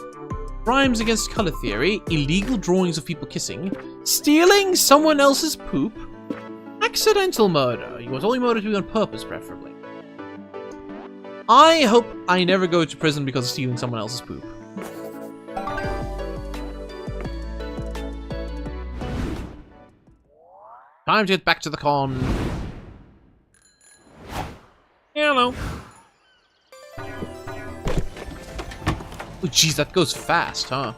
Crimes against color theory, illegal drawings of people kissing, stealing someone else's poop, accidental murder. You want only murder to be on purpose, preferably. I hope I never go to prison because of stealing someone else's poop. Time to get back to the con. Hello. Oh, jeez, that goes fast, huh?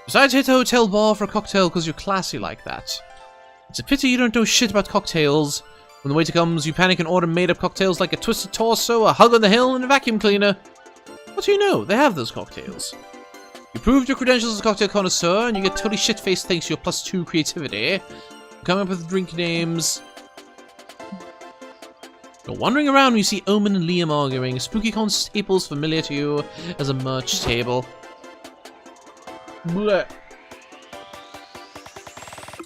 Besides, hit a hotel bar for a cocktail because you're classy like that. It's a pity you don't know shit about cocktails. When the waiter comes, you panic and order made-up cocktails like a twisted torso, a hug on the hill, and a vacuum cleaner. What do you know? They have those cocktails. You proved your credentials as a cocktail connoisseur, and you get totally shit-faced thanks to your +2 creativity. Come up with drink names. You're wandering around when you see Omen and Liam arguing. SpookyCon staples familiar to you as a merch table. Blech.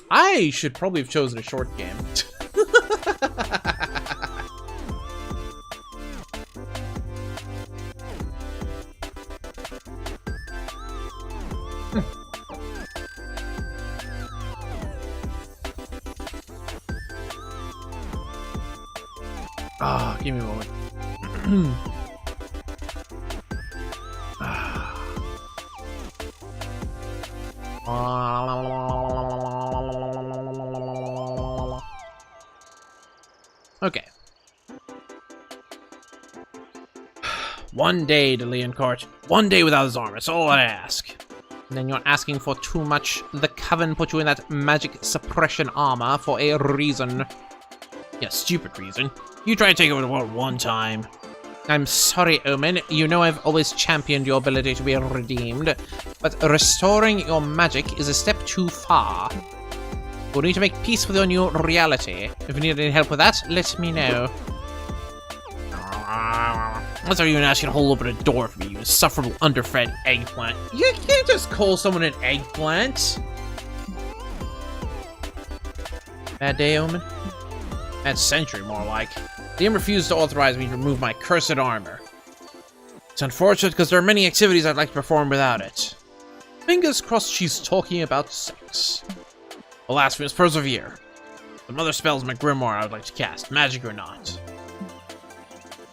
I should probably have chosen a short game. Ah, give me a moment. Okay. One day, Deliancourt. One day without his armor. That's all I ask. And then you're asking for too much. The Coven put you in that magic suppression armor for a reason. Yeah, stupid reason. You try to take over the world one time. I'm sorry, Omen. You know I've always championed your ability to be redeemed, but restoring your magic is a step too far. We'll need to make peace with your new reality. If you need any help with that, let me know. That's how you even ask you to hold open a door for me, you insufferable underfed eggplant. You can't just call someone an eggplant. Bad day, Omen? Bad century, more like. The DM refused to authorize me to remove my cursed armor. It's unfortunate because there are many activities I'd like to perform without it. Fingers crossed she's talking about sex. Alas, we must persevere. Some other spells in my grimoire I would like to cast, magic or not.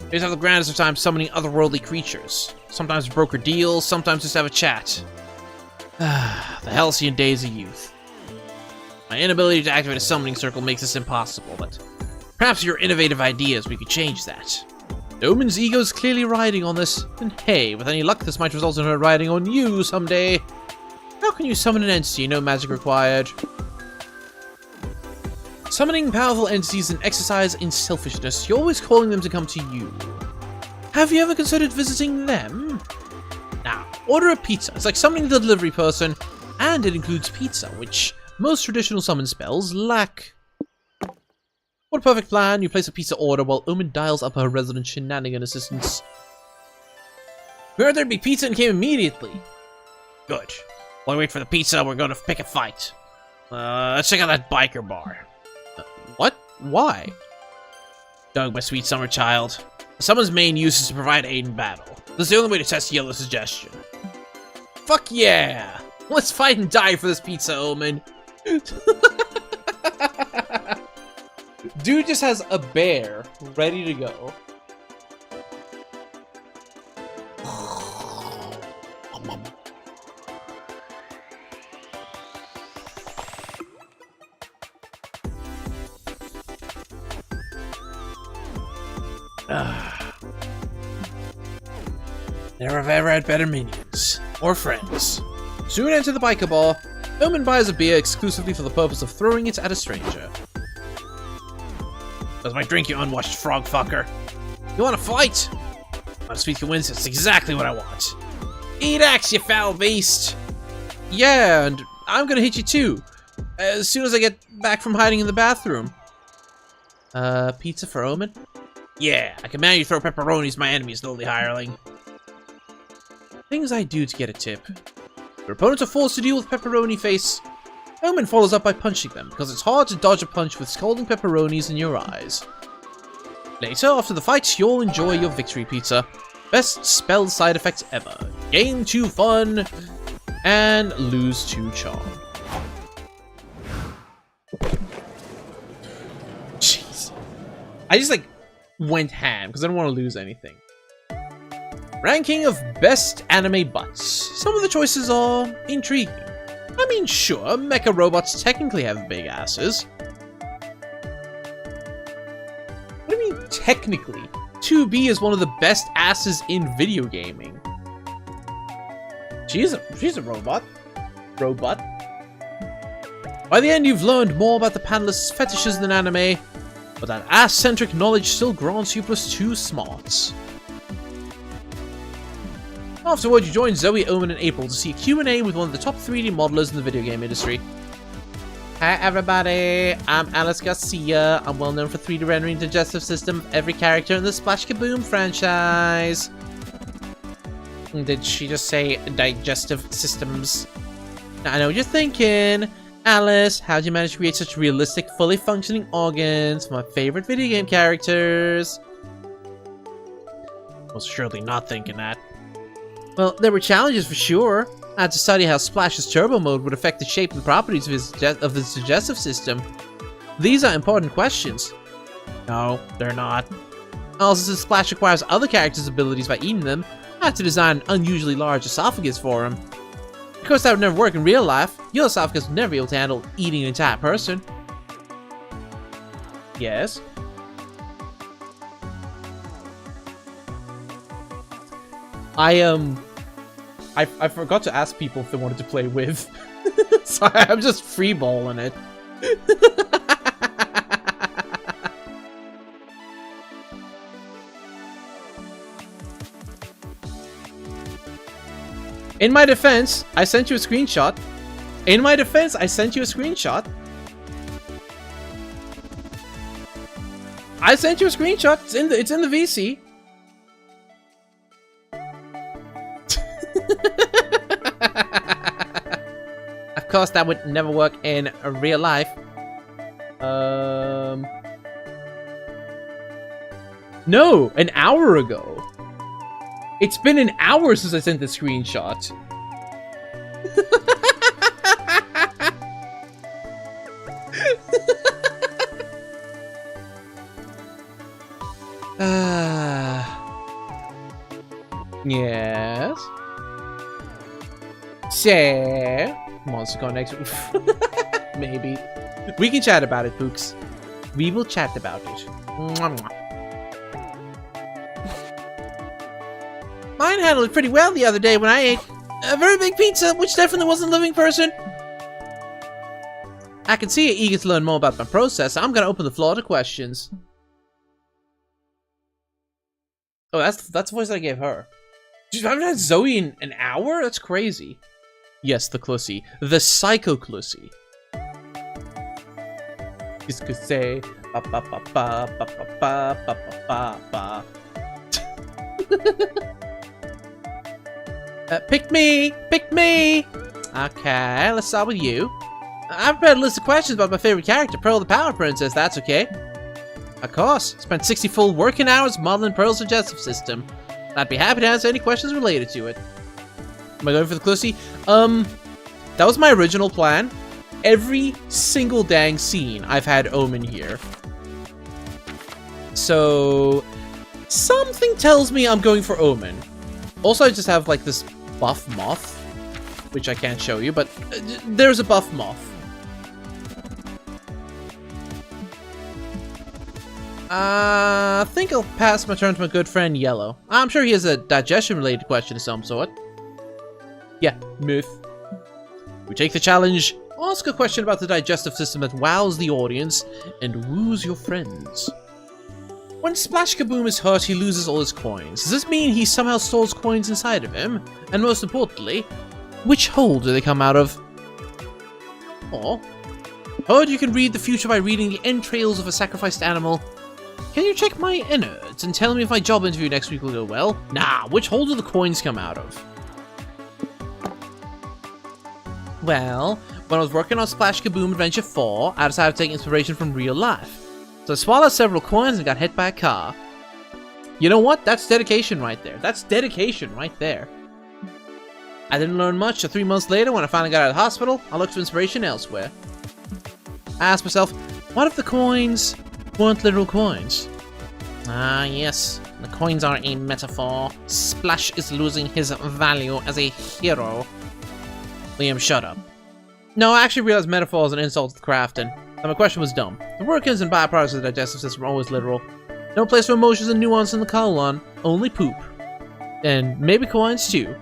Here's have the grandest of times summoning otherworldly creatures. Sometimes broker deals, sometimes just have a chat. The halcyon days of youth. My inability to activate a summoning circle makes this impossible, but perhaps your innovative ideas we could change that. Omen's ego is clearly riding on this, and hey, with any luck this might result in her riding on you someday. How can you summon an entity, no magic required? Summoning powerful entities is an exercise in selfishness. You're always calling them to come to you. Have you ever considered visiting them? Now, order a pizza. It's like summoning the delivery person, and it includes pizza, which most traditional summon spells lack. What a perfect plan. You place a pizza order while Omen dials up her resident shenanigan assistants. We heard there'd be pizza and came immediately. Good. While we wait for the pizza, we're going to pick a fight. Let's check out that biker bar. What? Why? Doug, my sweet summer child. Someone's main use is to provide aid in battle. This is the only way to test Yellow's suggestion. Fuck yeah! Let's fight and die for this pizza, Omen. Dude just has a bear ready to go. Never have ever had better minions. Or friends. Soon enter the biker bar. Omen buys a beer exclusively for the purpose of throwing it at a stranger. That's my drink, you unwashed frog fucker. You wanna fight? On a sweet coincidence, that's exactly what I want. Eat axe, you foul beast! Yeah, and I'm gonna hit you too. As soon as I get back from hiding in the bathroom. Pizza for Omen? Yeah, I command you to throw pepperonis my enemies, lowly hireling. Things I do to get a tip. Your opponents are forced to deal with pepperoni face. Omen follows up by punching them, because it's hard to dodge a punch with scalding pepperonis in your eyes. Later, after the fight, you'll enjoy your victory pizza. Best spell side effects ever. Gain 2 fun, and lose 2 charm. Jeez. I just, went ham, because I don't want to lose anything. Ranking of best anime butts. Some of the choices are intriguing. I mean, sure, mecha robots technically have big asses. What do you mean, technically? 2B is one of the best asses in video gaming. She's a robot. Robot. By the end, you've learned more about the panelists' fetishes than anime, but that ass-centric knowledge still grants you +2 smarts. Afterward, you join Zoe, Omen, and April to see a Q&A with one of the top 3D modelers in the video game industry. Hi everybody, I'm Alice Garcia. I'm well known for 3D rendering the digestive system of every character in the Splash Kaboom franchise. Did she just say digestive systems? Now I know what you're thinking. Alice, how'd you manage to create such realistic, fully functioning organs for my favorite video game characters? Was surely not thinking that. Well, there were challenges for sure. I had to study how Splash's turbo mode would affect the shape and properties of his digestive system. These are important questions. No, they're not. Also, since Splash acquires other characters' abilities by eating them, I had to design an unusually large esophagus for him. Of course, that would never work in real life. Your esophagus would never be able to handle eating an entire person. Yes? I forgot to ask people if they wanted to play with. So I'm just freeballing it. In my defense, I sent you a screenshot. I sent you a screenshot. It's in the VC. Of course, that would never work in real life. No, an hour ago. It's been an hour since I sent the screenshot. Yes. So, Monster Con next week. Maybe. We can chat about it, Pooks. We will chat about it. Mwah, mwah. Mine handled it pretty well the other day when I ate a very big pizza, which definitely wasn't a living person. I can see you're eager to learn more about my process. I'm gonna open the floor to questions. Oh, that's the voice I gave her. Dude, I haven't had Zoe in an hour? That's crazy. Yes, the Clussy. The Psycho Clussy. This could say ba ba ba ba ba ba ba ba ba ba. Pick me! Pick me! Okay, let's start with you. I've prepared a list of questions about my favorite character, Pearl the Power Princess, that's okay. Of course, spent 60 full working hours modeling Pearl's digestive system. I'd be happy to answer any questions related to it. Am I going for the Clussy? That was my original plan. Every single dang scene, I've had Omen here. So, something tells me I'm going for Omen. Also, I just have like this buff moth, which I can't show you, but there's a buff moth. I think I'll pass my turn to my good friend Yellow. I'm sure he has a digestion-related question of some sort. Yeah, myth. We take the challenge. Ask a question about the digestive system that wows the audience and woos your friends. When Splash Kaboom is hurt, he loses all his coins. Does this mean he somehow stores coins inside of him? And most importantly, which hole do they come out of? Or, heard you can read the future by reading the entrails of a sacrificed animal. Can you check my innards and tell me if my job interview next week will go well? Nah, which hole do the coins come out of? Well, when I was working on Splash Kaboom Adventure 4, I decided to take inspiration from real life. So I swallowed several coins and got hit by a car. You know what? That's dedication right there. That's dedication right there. I didn't learn much, so 3 months later, when I finally got out of the hospital, I looked for inspiration elsewhere. I asked myself, what if the coins weren't literal coins? Ah, yes. The coins are a metaphor. Splash is losing his value as a hero. Liam, shut up. No, I actually realized metaphor is an insult to crafting. And my question was dumb. The workings and byproducts of the digestive system are always literal. No place for emotions and nuance in the colon. Only poop. And maybe coins too.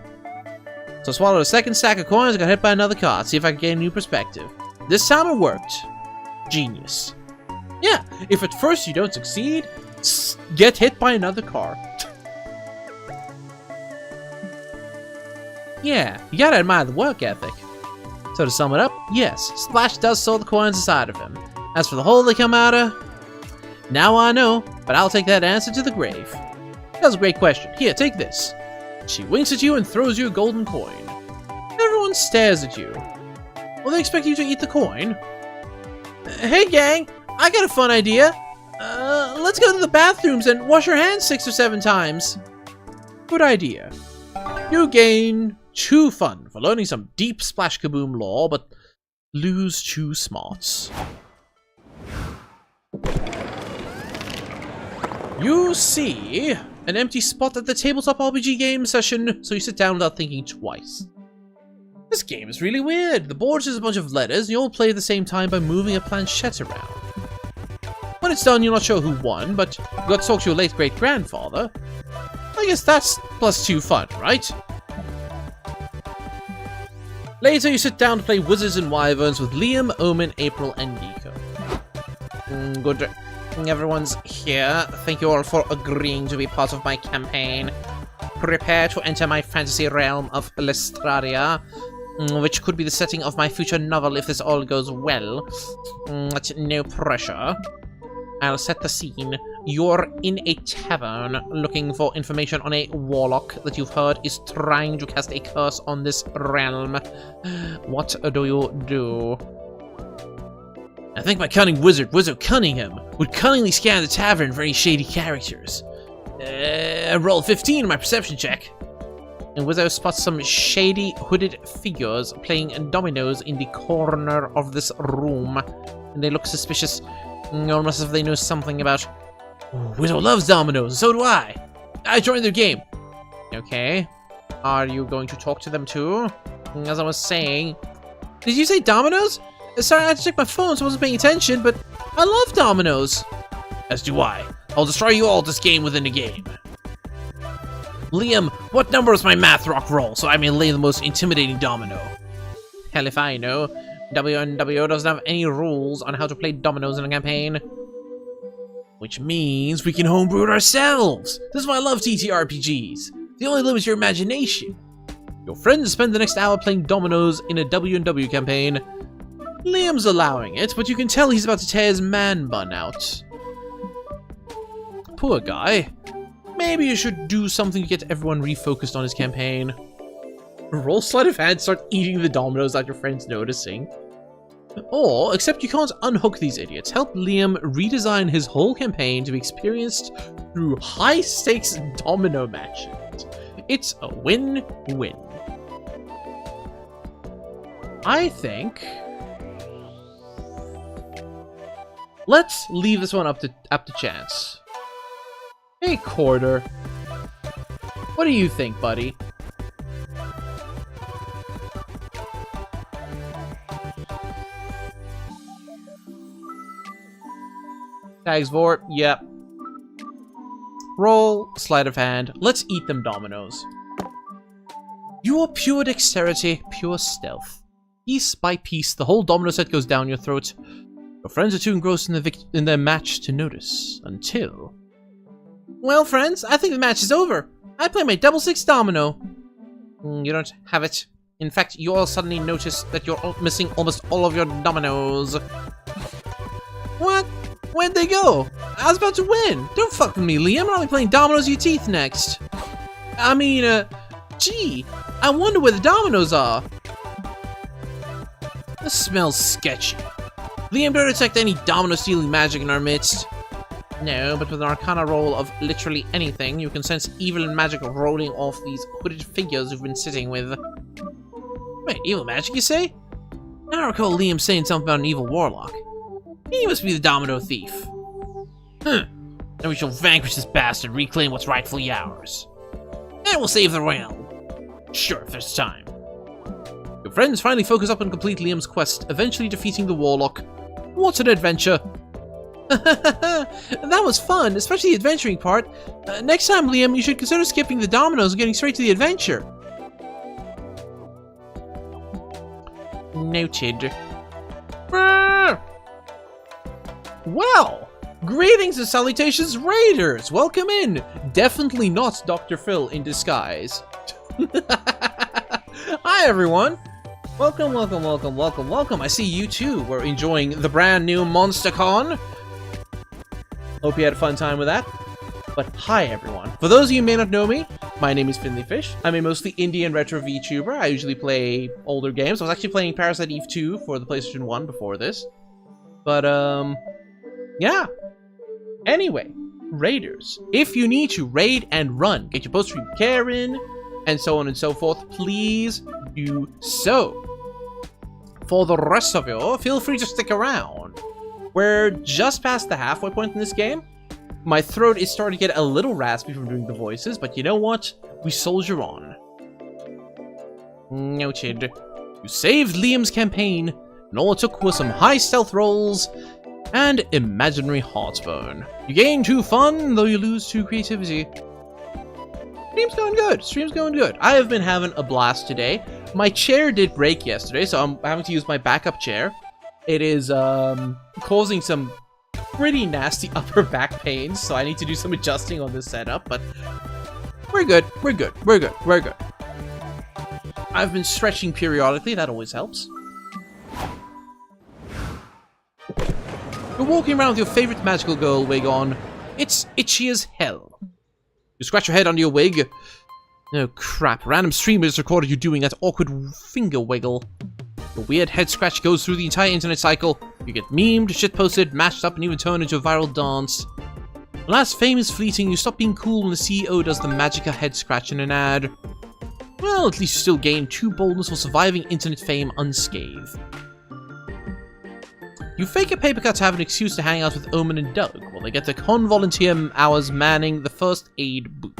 So I swallowed a second stack of coins and got hit by another car to see if I could gain a new perspective. This time it worked. Genius. Yeah, if at first you don't succeed, get hit by another car. Yeah, you gotta admire the work ethic. So to sum it up, yes, Splash does store the coins inside of him. As for the hole they come out of, now I know, but I'll take that answer to the grave. That was a great question. Here, take this. She winks at you and throws you a golden coin. Everyone stares at you. Will they expect you to eat the coin? Hey gang, I got a fun idea. Let's go to the bathrooms and wash our hands 6 or 7 times. Good idea. You gain 2 fun for learning some deep Splash Kaboom lore, but lose 2 smarts. You see an empty spot at the tabletop RPG game session, so you sit down without thinking twice. This game is really weird. The board is just a bunch of letters, and you all play at the same time by moving a planchette around. When it's done, you're not sure who won, but you got to talk to your late great-grandfather. I guess that's plus 2 fun, right? Later, you sit down to play Wizards and Wyverns with Liam, Omen, April, and Nico. Good. Everyone's here. Thank you all for agreeing to be part of my campaign. Prepare to enter my fantasy realm of Lestradia, which could be the setting of my future novel if this all goes well. No pressure. I'll set the scene. you're in a tavern looking for information on a warlock that you've heard is trying to cast a curse on this realm. What do you do? I think my cunning wizard, Wizard Cunningham, would cunningly scan the tavern for any shady characters. Roll 15 on my perception check. And Wizzo spots some shady hooded figures playing dominoes in the corner of this room. And they look suspicious, almost as if they know something about... Wizzo loves dominoes, so do I! I joined their game! Okay. Are you going to talk to them too? As I was saying... Did you say dominoes? Sorry, I had to check my phone, so I wasn't paying attention, but I love dominoes! As do I. I'll destroy you all this game within the game. Liam, what number is my math rock roll so I may lay the most intimidating domino? Hell if I know. WNWO doesn't have any rules on how to play dominoes in a campaign. Which means we can homebrew it ourselves! This is why I love TTRPGs. The only limit is your imagination. Your friends spend the next hour playing dominoes in a WNW campaign. Liam's allowing it, but you can tell he's about to tear his man bun out. Poor guy. Maybe you should do something to get everyone refocused on his campaign. Roll sleight of hand, start eating the dominoes without your friends noticing. Or, except you can't unhook these idiots, help Liam redesign his whole campaign to be experienced through high-stakes domino matches. It's a win-win. I think... let's leave this one up to chance. Hey, Quarter. What do you think, buddy? Tags Vort, yep. Roll, sleight of hand. Let's eat them dominoes. You are pure dexterity, pure stealth. Piece by piece, the whole domino set goes down your throat. Your friends are too engrossed in their match to notice, until... Well, friends, I think the match is over. I play my double six domino. You don't have it. In fact, you all suddenly notice that you're missing almost all of your dominoes. What? Where'd they go? I was about to win. Don't fuck with me, Liam. I'll be playing dominoes your teeth next. I mean, gee, I wonder where the dominoes are. This smells sketchy. Liam, don't detect any domino-stealing magic in our midst. No, but with an arcana roll of literally anything, you can sense evil and magic rolling off these hooded figures you've been sitting with. Wait, evil magic, you say? I recall Liam saying something about an evil warlock. He must be the domino thief. Then we shall vanquish this bastard and reclaim what's rightfully ours. And we'll save the realm. Sure, if there's time. Your friends finally focus up on complete Liam's quest, eventually defeating the warlock. What an adventure! That was fun, especially the adventuring part. Next time, Liam, you should consider skipping the dominoes and getting straight to the adventure. Noted. Well, greetings and salutations, Raiders! Welcome in! Definitely not Dr. Phil in disguise. Hi, everyone! Welcome, welcome, welcome, welcome, welcome. I see you too were enjoying the brand new MonsterCon. Hope you had a fun time with that. But hi, everyone. For those of you who may not know me, my name is FinleyFish. I'm a mostly indie and retro VTuber. I usually play older games. I was actually playing Parasite Eve II for the PlayStation 1 before this. But, yeah. Anyway, Raiders. If you need to raid and run, get your post-stream Karen, and so on and so forth, please do so. For the rest of you, feel free to stick around. We're just past the halfway point in this game. My throat is starting to get a little raspy from doing the voices, but you know what? We soldier on. Noted. You saved Liam's campaign, and all it took was some high stealth rolls and imaginary heartburn. You gain 2 fun, though you lose 2 creativity. Stream's going good. Stream's going good. I have been having a blast today. My chair did break yesterday, so I'm having to use my backup chair. It is causing some pretty nasty upper back pains, so I need to do some adjusting on this setup, but we're good. We're good. We're good. We're good. I've been stretching periodically. That always helps. You're walking around with your favorite magical girl wig on, It's itchy as hell. You scratch your head under your wig. Oh crap, random streamers recorded you doing that awkward finger wiggle. The weird head scratch goes through the entire internet cycle. You get memed, shitposted, mashed up, and even turned into a viral dance. Alas, fame is fleeting. You stop being cool when the CEO does the Magica head scratch in an ad. Well, at least you still gain 2 boldness for surviving internet fame unscathed. You fake a paper cut to have an excuse to hang out with Omen and Doug while they get their con volunteer hours manning the first aid booth.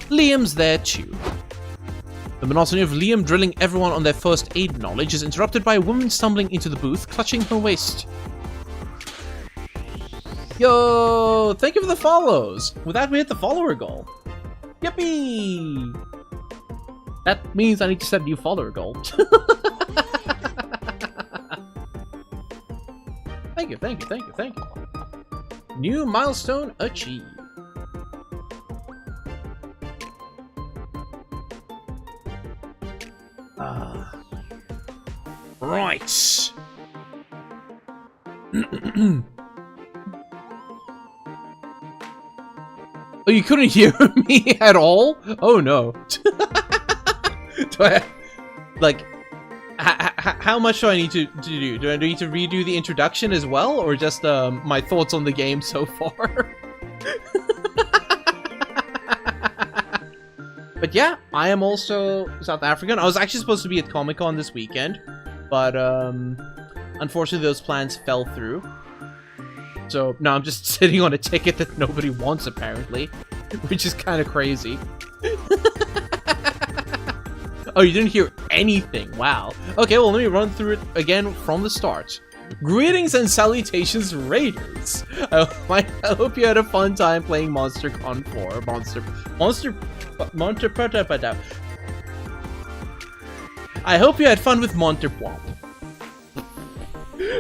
Liam's there too. The monotony of Liam drilling everyone on their first aid knowledge is interrupted by a woman stumbling into the booth, clutching her waist. Yo, thank you for the follows. With that, we hit the follower goal. Yippee! That means I need to set a new follower goal. Thank you, thank you, thank you, thank you. New milestone achieved. Right. Oh, you couldn't hear me at all? Oh no. Do I, like, how much do I need to do? Do I need to redo the introduction as well, or just my thoughts on the game so far? But yeah, I am also South African. I was actually supposed to be at Comic-Con this weekend, but unfortunately those plans fell through. So now I'm just sitting on a ticket that nobody wants, apparently, which is kind of crazy. Oh, you didn't hear anything. Wow. Okay, well, let me run through it again from the start. Greetings and salutations, Raiders. I hope you had a fun time playing MonsterCon 4. I hope you had fun with Monterpwomp.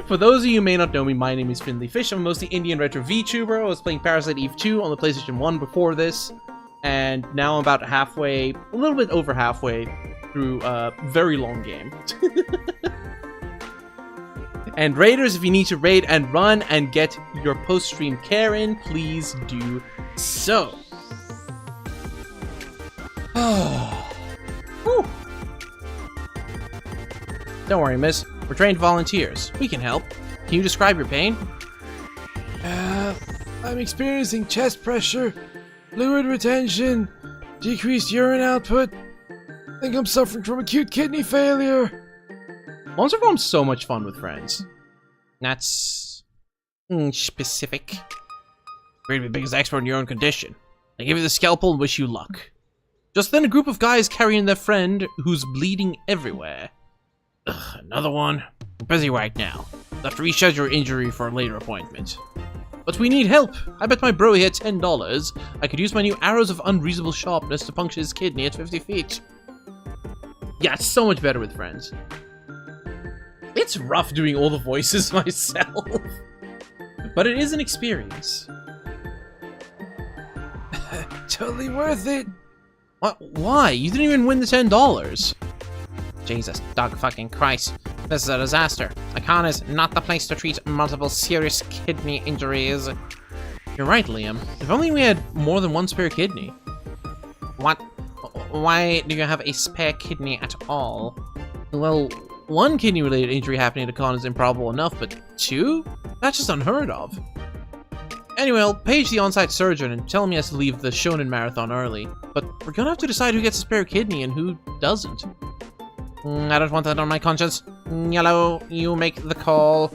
For those of you who may not know me, my name is Finley Fish. I'm mostly Indian retro VTuber. I was playing Parasite Eve II on the PlayStation 1 before this, and now I'm about halfway, a little bit over halfway through a very long game. And Raiders, if you need to raid and run and get your post-stream care in, please do so. Don't worry, miss. We're trained volunteers. We can help. Can you describe your pain? I'm experiencing chest pressure, fluid retention, decreased urine output. I think I'm suffering from acute kidney failure. MonsterCon's so much fun with friends. That's specific. You're the biggest expert in your own condition. I give you the scalpel and wish you luck. Just then, a group of guys carrying their friend who's bleeding everywhere. Ugh, another one. I'm busy right now. I'll have to reschedule your injury for a later appointment. But we need help. I bet my bro here $10. I could use my new arrows of unreasonable sharpness to puncture his kidney at 50 feet. Yeah, it's so much better with friends. It's rough doing all the voices myself. But it is an experience. Totally worth it. What? Why? You didn't even win the $10. Jesus, Doug fucking Christ. This is a disaster. The con is not the place to treat multiple serious kidney injuries. You're right, Liam. If only we had more than one spare kidney. What? Why do you have a spare kidney at all? Well, one kidney-related injury happening at a con is improbable enough, but 2? That's just unheard of. Anyway, I'll page the on-site surgeon and tell him he has to leave the Shonen Marathon early. But we're gonna have to decide who gets a spare kidney and who doesn't. I don't want that on my conscience. Yellow, you make the call.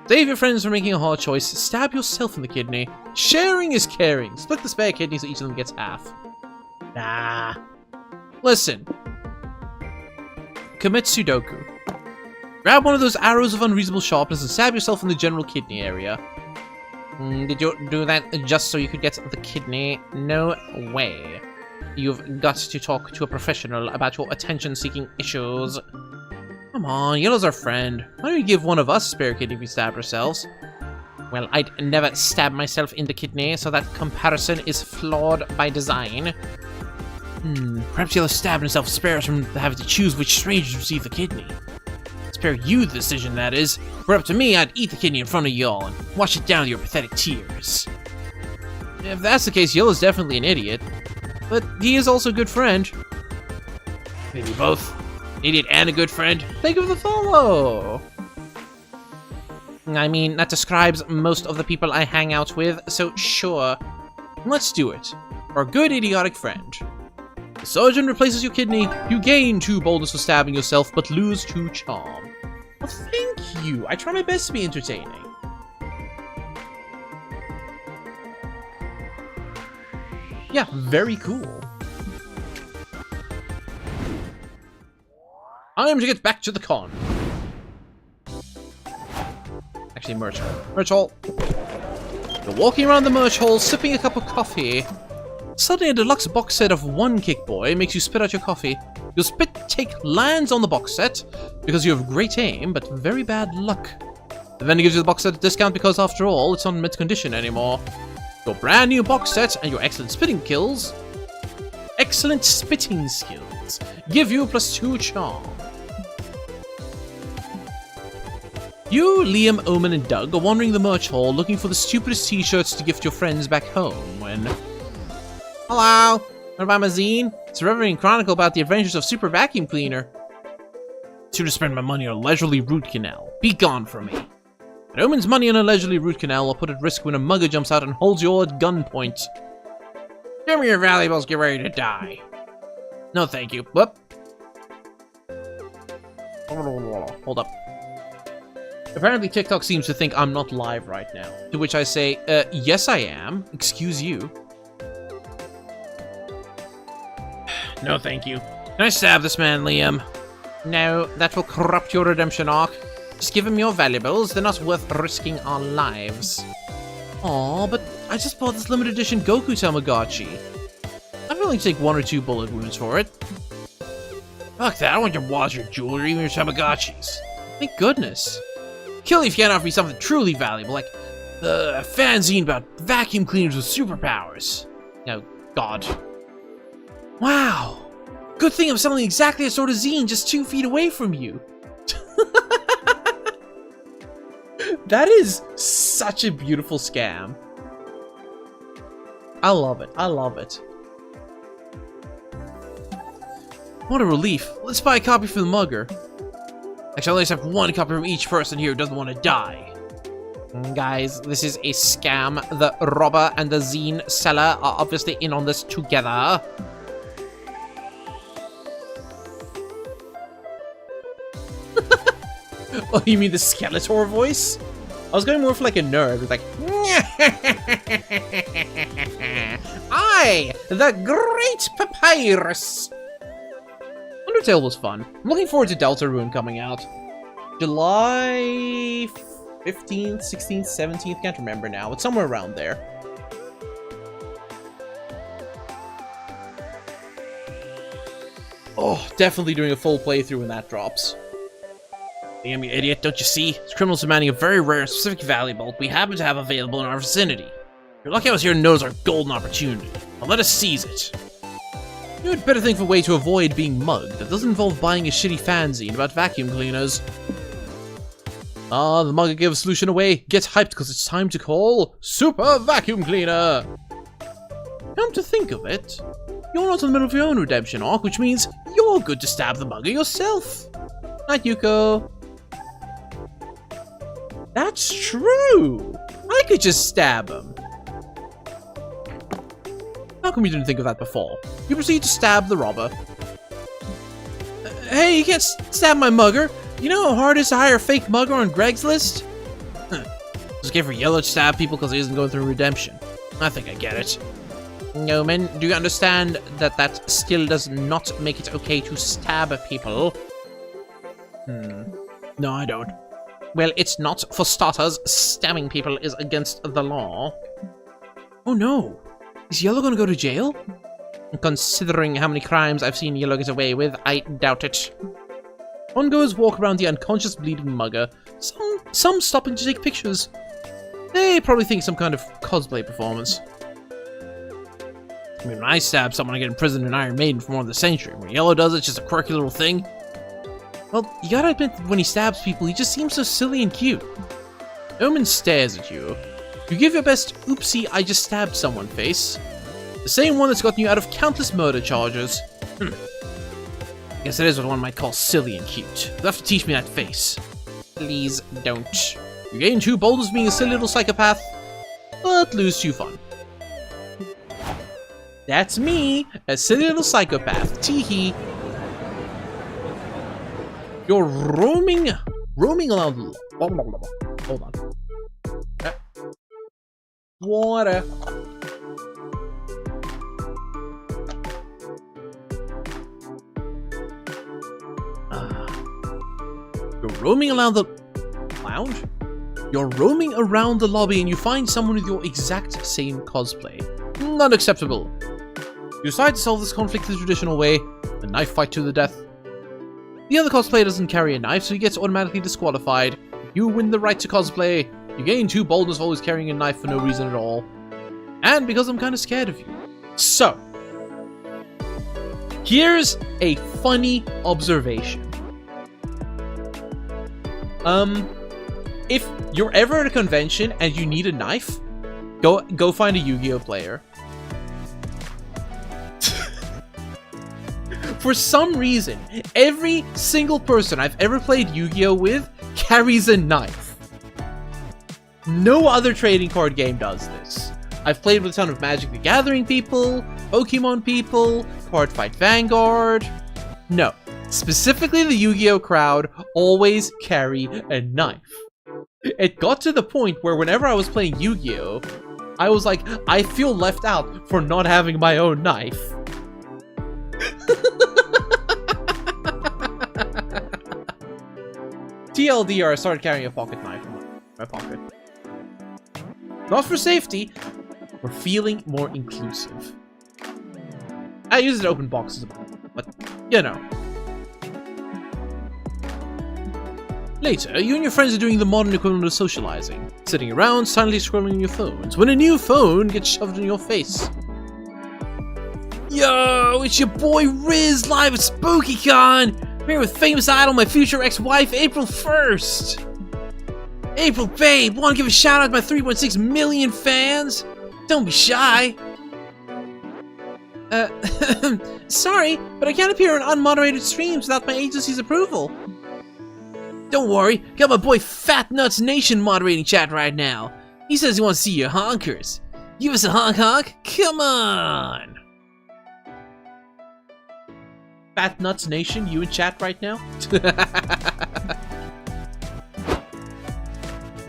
Save your friends from making a hard choice. Stab yourself in the kidney. Sharing is caring. Split the spare kidney so each of them gets half. Nah. Listen. Commit Sudoku. Grab one of those arrows of unreasonable sharpness and stab yourself in the general kidney area. Did you do that just so you could get the kidney? No way. You've got to talk to a professional about your attention-seeking issues. Come on, Yellow's our friend. Why don't you give one of us a spare kidney if we stab ourselves? Well, I'd never stab myself in the kidney, so that comparison is flawed by design. Perhaps Yellow stabbed himself spares from having to choose which stranger to receive the kidney. It's spare you the decision, that is. If it were up to me, I'd eat the kidney in front of y'all and wash it down with your pathetic tears. If that's the case, Yellow's definitely an idiot. But he is also a good friend. Maybe both. An idiot and a good friend. Think of the follow! I mean, that describes most of the people I hang out with, so sure. Let's do it. For a good idiotic friend. The surgeon replaces your kidney, you gain 2 boldness for stabbing yourself, but lose 2 charm. Well, thank you. I try my best to be entertaining. Yeah, very cool. Time to get back to the con. Actually, merch hall. Merch hall. You're walking around the merch hall, sipping a cup of coffee. Suddenly, a deluxe box set of One Kick Boy makes you spit out your coffee. Your spit take lands on the box set because you have great aim, but very bad luck. The vendor gives you the box set at a discount because, after all, it's not in mint condition anymore. Your brand new box set and your excellent spitting skills give you +2 charm. You, Liam, Omen, and Doug are wandering the merch hall looking for the stupidest t-shirts to gift your friends back home when... Hello! What about my zine? It's a Reverie Chronicle about the adventures of Super Vacuum Cleaner. To spend my money on a leisurely root canal. Be gone from me. But Omen's money on a leisurely root canal will put at risk when a mugger jumps out and holds you all at gunpoint. Give me your valuables, get ready to die. No thank you. Whoop. Hold up. Apparently TikTok seems to think I'm not live right now. To which I say, yes I am. Excuse you. No thank you. Can I stab this man, Liam? No, that will corrupt your redemption arc. Just give him your valuables, they're not worth risking our lives. Aw, but I just bought this limited edition Goku Tamagotchi. I'm willing to take 1 or 2 bullet wounds for it. Fuck that, I don't want your watch, your jewelry, even your Tamagotchis. Thank goodness. Kill me if you can't offer me something truly valuable, like a fanzine about vacuum cleaners with superpowers. Oh, God. Wow. Good thing I'm selling exactly a sort of zine just 2 feet away from you. That is such a beautiful scam. I love it. I love it. What a relief. Let's buy a copy for the mugger. Actually, I only have 1 copy from each person here who doesn't want to die. Guys, this is a scam. The robber and the zine seller are obviously in on this together. Oh, you mean the Skeletor voice? I was going more for like a nerd with like... I, the Great Papyrus! Undertale was fun. I'm looking forward to Deltarune coming out. July 15th, 16th, 17th, can't remember now. It's somewhere around there. Oh, definitely doing a full playthrough when that drops. Damn, you idiot, don't you see? This criminal's demanding a very rare and specific valuable we happen to have available in our vicinity. You're lucky I was here to notice our golden opportunity. Well, let us seize it. You had better think of a way to avoid being mugged that doesn't involve buying a shitty fanzine about vacuum cleaners. Ah, the mugger gave a solution away. Get hyped because it's time to call Super Vacuum Cleaner! Come to think of it, you're not in the middle of your own redemption arc, which means you're good to stab the mugger yourself. Night, Yuko. That's true! I could just stab him. How come you didn't think of that before? You proceed to stab the robber. Hey, you can't stab my mugger! You know how hard it is to hire a fake mugger on Greg's list? It's okay for Yellow to stab people because he isn't going through redemption. I think I get it. Noman, do you understand that that still does not make it okay to stab people? No, I don't. Well, it's not. For starters, stabbing people is against the law. Oh no! Is Yellow gonna go to jail? Considering how many crimes I've seen Yellow get away with, I doubt it. Ongoers walk around the unconscious bleeding mugger, some stopping to take pictures. They probably think some kind of cosplay performance. I mean, when I stab someone, I get imprisoned in Iron Maiden for more than a century. When Yellow does it, it's just a quirky little thing. Well, you gotta admit that when he stabs people, he just seems so silly and cute. Omen stares at you. You give your best oopsie I just stabbed someone face. The same one that's gotten you out of countless murder charges. Guess that is what one might call silly and cute. You'll have to teach me that face. Please don't. You gain 2 boulders being a silly little psychopath, but lose 2 fun. That's me, a silly little psychopath. Teehee. You're roaming around. Hold on. Water. You're roaming around the lounge? You're roaming around the lobby and you find someone with your exact same cosplay. Not acceptable. You decide to solve this conflict the traditional way, a knife fight to the death. The other cosplayer doesn't carry a knife, so he gets automatically disqualified. You win the right to cosplay. You gain 2 boldness for always carrying a knife for no reason at all. And because I'm kind of scared of you. So, here's a funny observation. If you're ever at a convention and you need a knife, go find a Yu-Gi-Oh player. For some reason, every single person I've ever played Yu-Gi-Oh with carries a knife. No other trading card game does this. I've played with a ton of Magic the Gathering people, Pokemon people, Card Fight Vanguard. No, specifically the Yu-Gi-Oh crowd always carry a knife. It got to the point where whenever I was playing Yu-Gi-Oh, I was like, I feel left out for not having my own knife. TLDR, I started carrying a pocket knife in my pocket. Not for safety, for feeling more inclusive. I use it to open boxes, but, you know. Later, you and your friends are doing the modern equivalent of socializing. Sitting around, silently scrolling your phones, when a new phone gets shoved in your face. Yo, it's your boy Riz live at SpookyCon! I'm here with famous idol, my future ex-wife, April 1st! April, babe, wanna give a shout out to my 3.6 million fans? Don't be shy! Sorry, but I can't appear on unmoderated streams without my agency's approval. Don't worry, got my boy Fat Nuts Nation moderating chat right now. He says he wants to see your honkers. Give us a honk honk? Come on! Fat Nuts Nation, you in chat right now?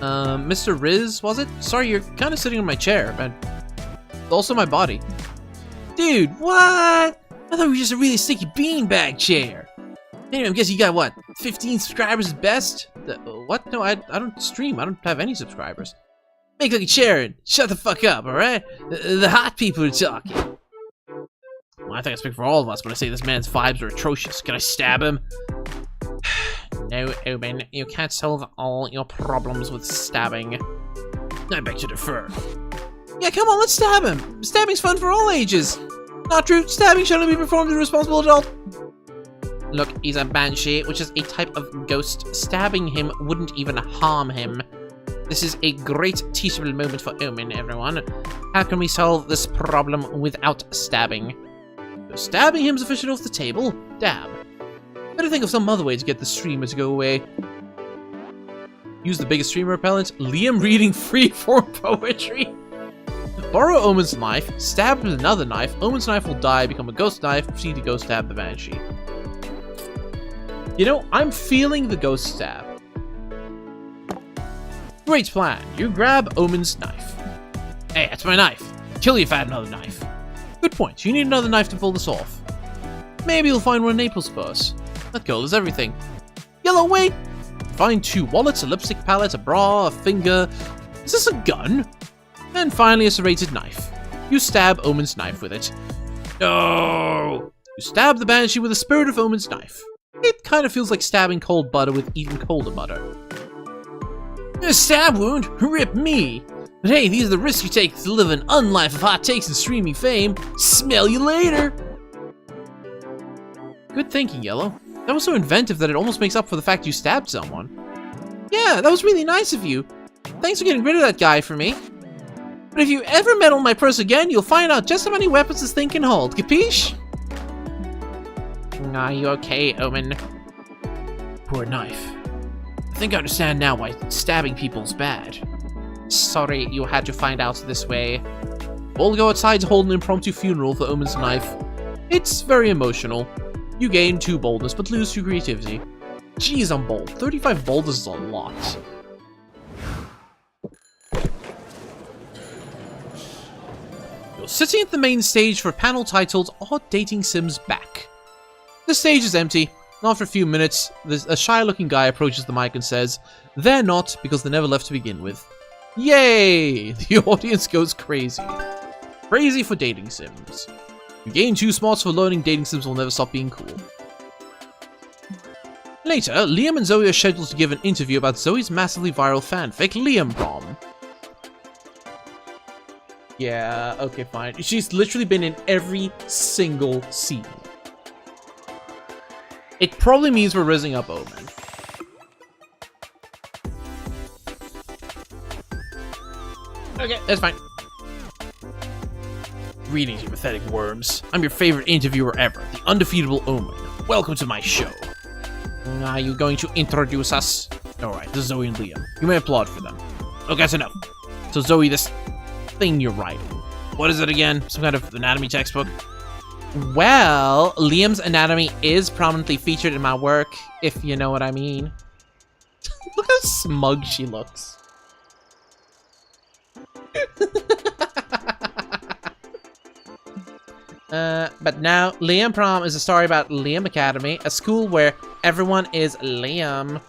Mr. Riz, was it? Sorry, you're kind of sitting on my chair, and also my body. Dude, what? I thought we were just a really sticky beanbag chair. Anyway, I'm guessing you got, what, 15 subscribers at best? What? No, I don't stream. I don't have any subscribers. Make like a chair and shut the fuck up, alright? The hot people are talking. Well, I think I speak for all of us when I say this man's vibes are atrocious. Can I stab him? No, Omen, you can't solve all your problems with stabbing. I beg to differ. Yeah, come on, let's stab him. Stabbing's fun for all ages. Not true. Stabbing should only be performed in a responsible adult. Look, he's a banshee, which is a type of ghost. Stabbing him wouldn't even harm him. This is a great teachable moment for Omen, everyone. How can we solve this problem without stabbing? So stabbing him's officially off the table. Damn. Better think of some other way to get the streamer to go away. Use the biggest streamer repellent. Liam reading freeform poetry. Borrow Omen's knife. Stab with another knife. Omen's knife will die, become a ghost knife. Proceed to go stab the banshee. You know, I'm feeling the ghost stab. Great plan. You grab Omen's knife. Hey, that's my knife. Kill you if I had another knife. Good point. You need another knife to pull this off. Maybe you'll find one in April's purse. That girl is everything. Yellow, wait! Find 2 wallets, a lipstick palette, a bra, a finger. Is this a gun? And finally a serrated knife. You stab Omen's knife with it. No! You stab the banshee with the spirit of Omen's knife. It kind of feels like stabbing cold butter with even colder butter. A stab wound? Rip me! But hey, these are the risks you take to live an unlife of hot takes and streaming fame. Smell you later! Good thinking, Yellow. That was so inventive that it almost makes up for the fact you stabbed someone. Yeah, that was really nice of you. Thanks for getting rid of that guy for me. But if you ever meddle in my purse again, you'll find out just how many weapons this thing can hold. Capiche? Are you okay, Omen? Poor knife. I think I understand now why stabbing people's bad. Sorry you had to find out this way. We'll go outside to hold an impromptu funeral for Omen's knife. It's very emotional. You gain 2 boldness, but lose 2 creativity. Jeez, I'm bold. 35 boldness is a lot. You're sitting at the main stage for a panel titled Are Dating Sims Back? The stage is empty. After a few minutes, a shy-looking guy approaches the mic and says, "They're not, because they never left to begin with." Yay! The audience goes crazy. Crazy for dating sims. You gain 2 smarts for learning dating sims will never stop being cool. Later, Liam and Zoe are scheduled to give an interview about Zoe's massively viral fanfic, Liam Prom. Yeah, okay, fine. She's literally been in every single scene. It probably means we're raising up Omen. Okay, that's fine. Greetings, you pathetic worms. I'm your favorite interviewer ever, the undefeatable Omen. Welcome to my show. Are you going to introduce us? Alright, this is Zoe and Liam. You may applaud for them. Okay, that's enough. So Zoe, this thing you're writing, what is it again? Some kind of anatomy textbook? Well, Liam's anatomy is prominently featured in my work, if you know what I mean. Look how smug she looks. But now, Liam Prom is a story about Liam Academy, a school where everyone is Liam.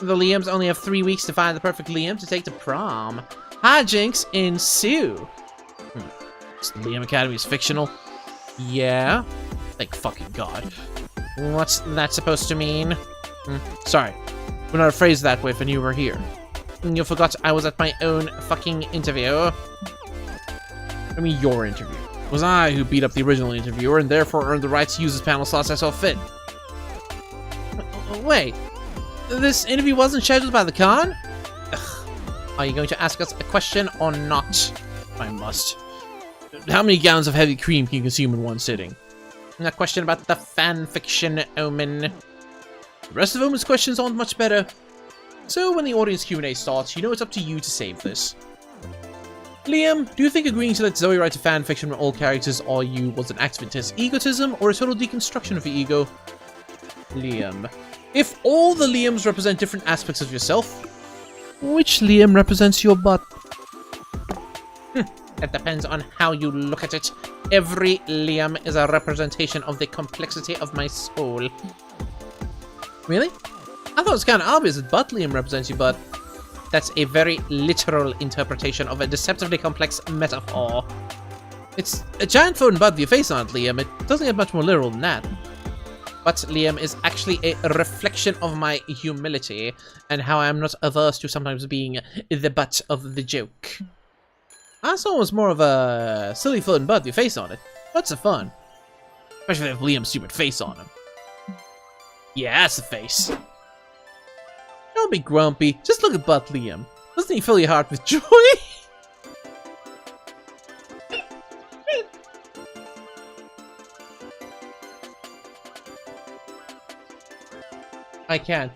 The Liams only have 3 weeks to find the perfect Liam to take to prom. Hijinks ensue. Liam Academy is fictional. Yeah? Thank fucking God. What's that supposed to mean? Sorry. We're not phrased that way when you were here. You forgot I was at my own fucking interview. I mean, your interview. It was I who beat up the original interviewer and therefore earned the right to use his panel slots I saw fit. Wait. This interview wasn't scheduled by the con? Ugh. Are you going to ask us a question or not? I must. How many gallons of heavy cream can you consume in one sitting? A question about the fanfiction, Omen. The rest of Omen's questions aren't much better. So when the audience Q&A starts, you know it's up to you to save this. Liam, do you think agreeing to let Zoe write a fanfiction when all characters are you was an act of intense egotism or a total deconstruction of your ego? Liam. If all the Liams represent different aspects of yourself, which Liam represents your butt? It depends on how you look at it. Every Liam is a representation of the complexity of my soul. Really? I thought it was kind of obvious that butt Liam represents you, but that's a very literal interpretation of a deceptively complex metaphor. It's a giant phone butt with your face on it, Liam. It doesn't get much more literal than that. But Liam is actually a reflection of my humility and how I am not averse to sometimes being the butt of the joke. I saw it was more of a silly floating butt with your face on it. What's the fun? Especially if Liam's stupid face on him. Yeah, that's the face. Don't be grumpy. Just look at butt Liam. Doesn't he fill your heart with joy? I can't.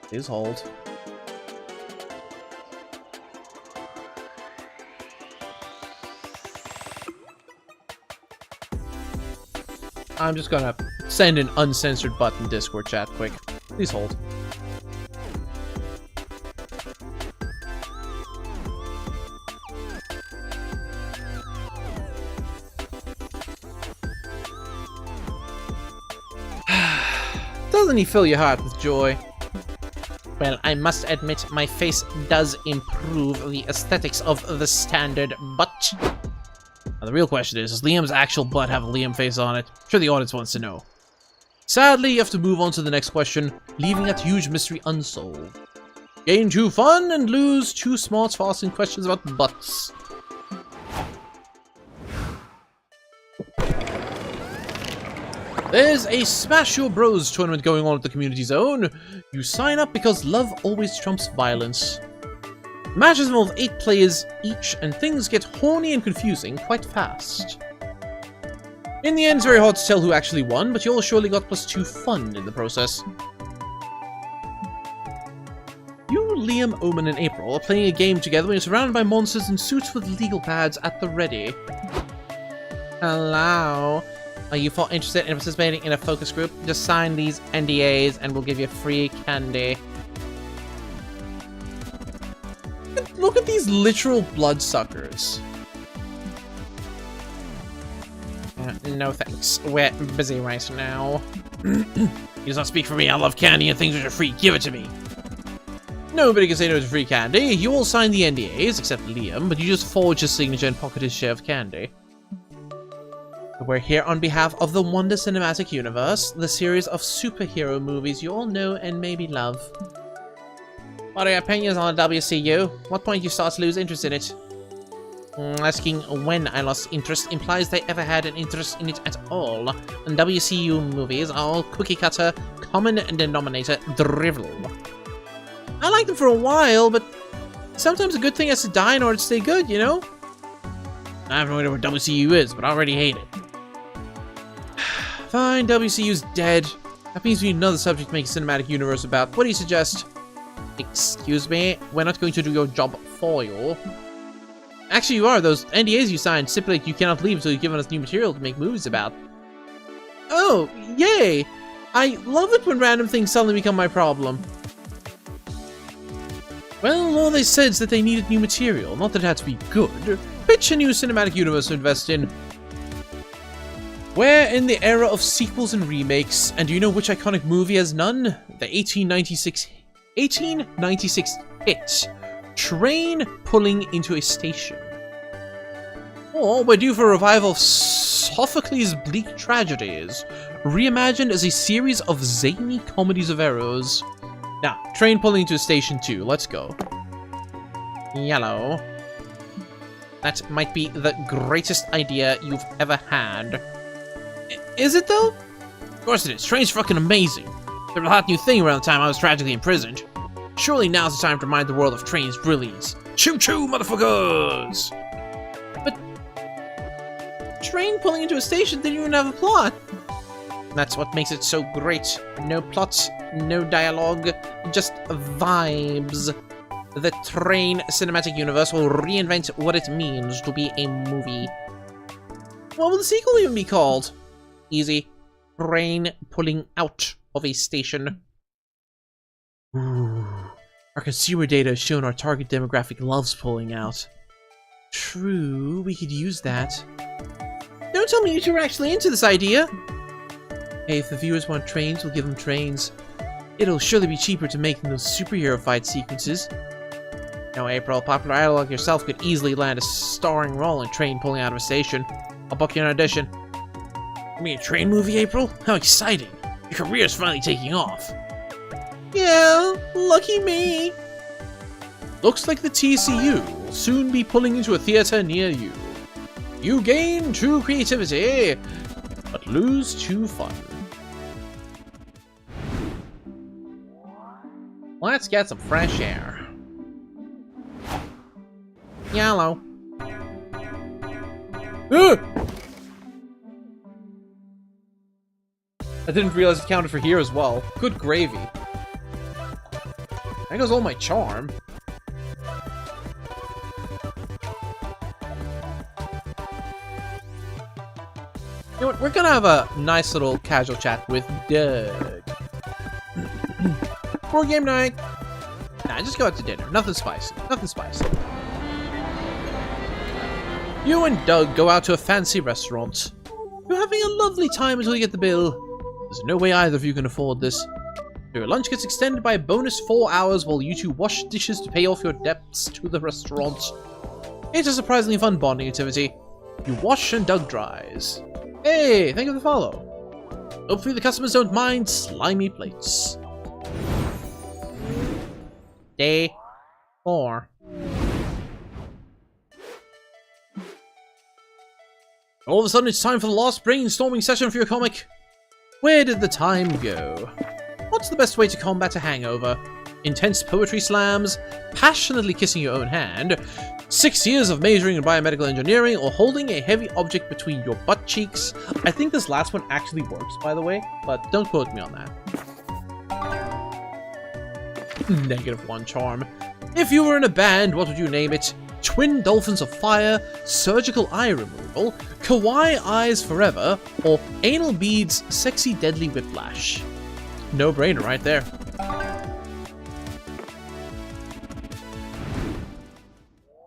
Please hold. I'm just gonna send an uncensored button Discord chat quick. Please hold. Doesn't he fill your heart with joy? Well, I must admit, my face does improve the aesthetics of the standard butt. Now, the real question is, does Liam's actual butt have a Liam face on it? I'm sure the audience wants to know. Sadly, you have to move on to the next question, leaving that huge mystery unsolved. Gain 2 fun and lose 2 smarts for asking questions about butts. There's a Smash Your Bros tournament going on at the community zone. You sign up because love always trumps violence. Matches involve 8 players each, and things get horny and confusing quite fast. In the end, it's very hard to tell who actually won, but you all surely got +2 fun in the process. You, Liam, Omen, and April are playing a game together when you're surrounded by monsters in suits with legal pads at the ready. Hello? Are you interested in participating in a focus group? Just sign these NDAs and we'll give you free candy. Look at these literal bloodsuckers. No thanks. We're busy right now. You does not speak for me. I love candy and things which are free. Give it to me. Nobody can say no to free candy. You all sign the NDAs, except Liam, but you just forge his signature and pocket his share of candy. We're here on behalf of the Wonder Cinematic Universe, the series of superhero movies you all know and maybe love. What are your opinions on WCU? What point you start to lose interest in it? Asking when I lost interest implies they ever had an interest in it at all. And WCU movies are all cookie-cutter, common denominator drivel. I liked them for a while, but sometimes a good thing has to die in order to stay good, you know? I have no idea what WCU is, but I already hate it. Fine, WCU's dead. That means we need another subject to make a cinematic universe about. What do you suggest? Excuse me? We're not going to do your job for you. Actually, you are. Those NDAs you signed stipulate you cannot leave until you've given us new material to make movies about. Oh, yay! I love it when random things suddenly become my problem. Well, all they said is that they needed new material, not that it had to be good. Pitch a new cinematic universe to invest in. We're in the era of sequels and remakes, and do you know which iconic movie has none? The 1896 hit, Train Pulling into a Station. Or we're due for a revival of Sophocles' bleak tragedies, reimagined as a series of zany comedies of errors. Now, Train Pulling into a Station 2, let's go. Yellow. That might be the greatest idea you've ever had. Is it, though? Of course it is. Train's fucking amazing. They were a hot new thing around the time I was tragically imprisoned. Surely now's the time to remind the world of Train's brilliance. Choo-choo, motherfuckers! But Train Pulling into a Station didn't even have a plot. That's what makes it so great. No plot, no dialogue, just vibes. The Train Cinematic Universe will reinvent what it means to be a movie. What will the sequel even be called? Easy. Train Pulling Out of a Station. Ooh. Our consumer data has shown our target demographic loves pulling out. True, we could use that. Don't tell me you two are actually into this idea! Hey, if the viewers want trains, we'll give them trains. It'll surely be cheaper to make than those superhero fight sequences. No, April, popular idol like yourself could easily land a starring role in Train Pulling Out of a Station. I'll book you an audition. You mean a train movie, April? How exciting! Your career's finally taking off. Yeah, lucky me. Looks like the TCU will soon be pulling into a theater near you. You gain 2 creativity, but lose 2 fun. Let's get some fresh air. Yellow. I didn't realize it counted for here as well. Good gravy. There goes all my charm. You know what? We're gonna have a nice little casual chat with Doug. For game night. Nah, just go out to dinner. Nothing spicy. Nothing spicy. You and Doug go out to a fancy restaurant. You're having a lovely time until you get the bill. There's no way either of you can afford this. Your lunch gets extended by a bonus 4 hours while you two wash dishes to pay off your debts to the restaurant. It's a surprisingly fun bonding activity. You wash and Doug dries. Hey, thank you for the follow. Hopefully the customers don't mind slimy plates. Day 4. All of a sudden it's time for the last brainstorming session for your comic. Where did the time go? What's the best way to combat a hangover? Intense poetry slams, passionately kissing your own hand, 6 years of majoring in biomedical engineering, or holding a heavy object between your butt cheeks? I think this last one actually works, by the way, but don't quote me on that. -1 charm. If you were in a band, what would you name it? Twin Dolphins of Fire, Surgical Eye Removal, Kawaii Eyes Forever, or Anal Beads Sexy Deadly Whiplash? No brainer right there.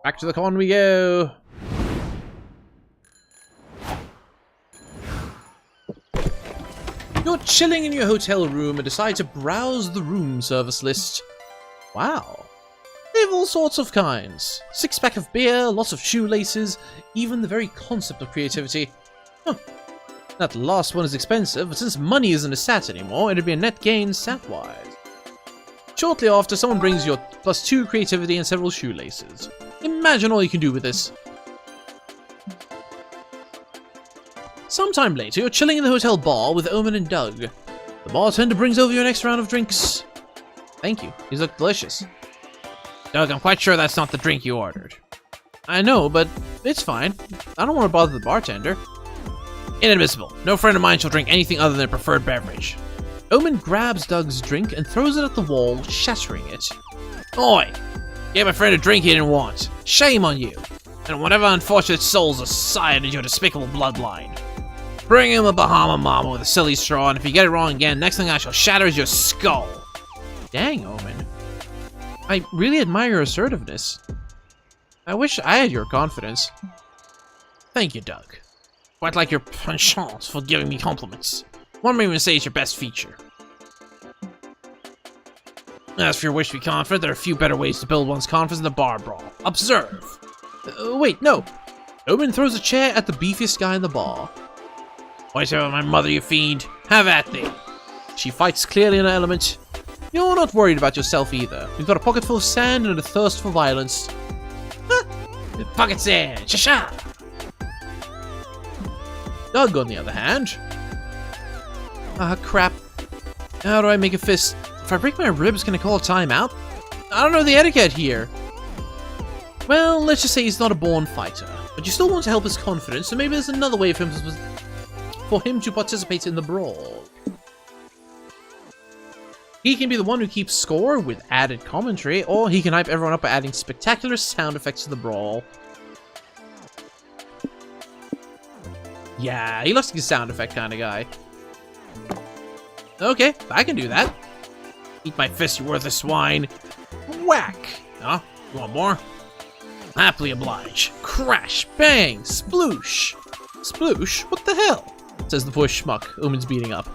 Back to the con we go. You're chilling in your hotel room and decide to browse the room service list. Wow. They have all sorts of kinds. 6-pack of beer, lots of shoelaces, even the very concept of creativity. Huh. That last one is expensive, but since money isn't a stat anymore, it'd be a net gain stat-wise. Shortly after, someone brings your +2 creativity and several shoelaces. Imagine all you can do with this. Sometime later, you're chilling in the hotel bar with Omen and Doug. The bartender brings over your next round of drinks. Thank you, these look delicious. Doug, I'm quite sure that's not the drink you ordered. I know, but it's fine. I don't want to bother the bartender. Inadmissible. No friend of mine shall drink anything other than a preferred beverage. Omen grabs Doug's drink and throws it at the wall, shattering it. Oi! Gave my friend a drink he didn't want. Shame on you. And whatever unfortunate souls assigned your despicable bloodline. Bring him a Bahama Mama with a silly straw, and if you get it wrong again, next thing I shall shatter is your skull. Dang, Omen. I really admire your assertiveness. I wish I had your confidence. Thank you, Doug. Quite like your penchant for giving me compliments. One may even say it's your best feature. As for your wish to be confident, there are a few better ways to build one's confidence than a bar brawl. Observe! Wait, no. Omen throws a chair at the beefiest guy in the bar. Wait about my mother, you fiend. Have at thee. She fights clearly in her element. You're not worried about yourself either. You've got a pocket full of sand and a thirst for violence. Huh? Pocket sand! Sha-sha! Doug, on the other hand. Ah, crap. How do I make a fist? If I break my ribs, can I call a timeout? I don't know the etiquette here. Well, let's just say he's not a born fighter, but you still want to help his confidence, so maybe there's another way for him to participate in the brawl. He can be the one who keeps score with added commentary, or he can hype everyone up by adding spectacular sound effects to the brawl. Yeah, he looks like a sound effect kind of guy. Okay, I can do that. Eat my fist, you worthless swine. Whack! Huh? You want more? Happily oblige. Crash! Bang! Sploosh! Sploosh? What the hell? Says the poor schmuck Omen's beating up.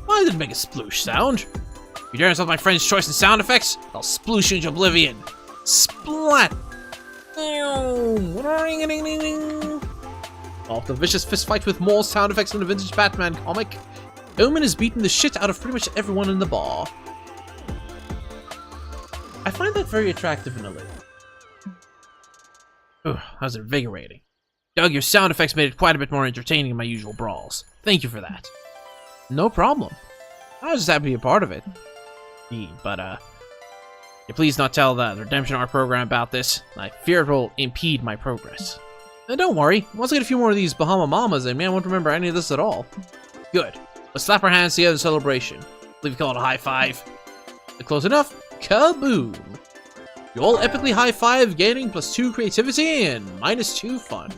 Why did it make a sploosh sound? You dare insult my friend's choice in sound effects? I'll sploosh you into oblivion. Splat! After a vicious fistfight with more sound effects than a vintage Batman comic, Omen has beaten the shit out of pretty much everyone in the bar. I find that very attractive in a lady. Ugh, that was invigorating. Doug, your sound effects made it quite a bit more entertaining than my usual brawls. Thank you for that. No problem. I was just happy to be a part of it. But, you please not tell the Redemption Art program about this. I fear it will impede my progress. And don't worry, once I get a few more of these Bahama Mamas in me, I won't remember any of this at all. Good. Let's slap our hands together in celebration. I believe we call it a high five. Close enough? Kaboom! You all epically high five, gaining +2 creativity and -2 fun.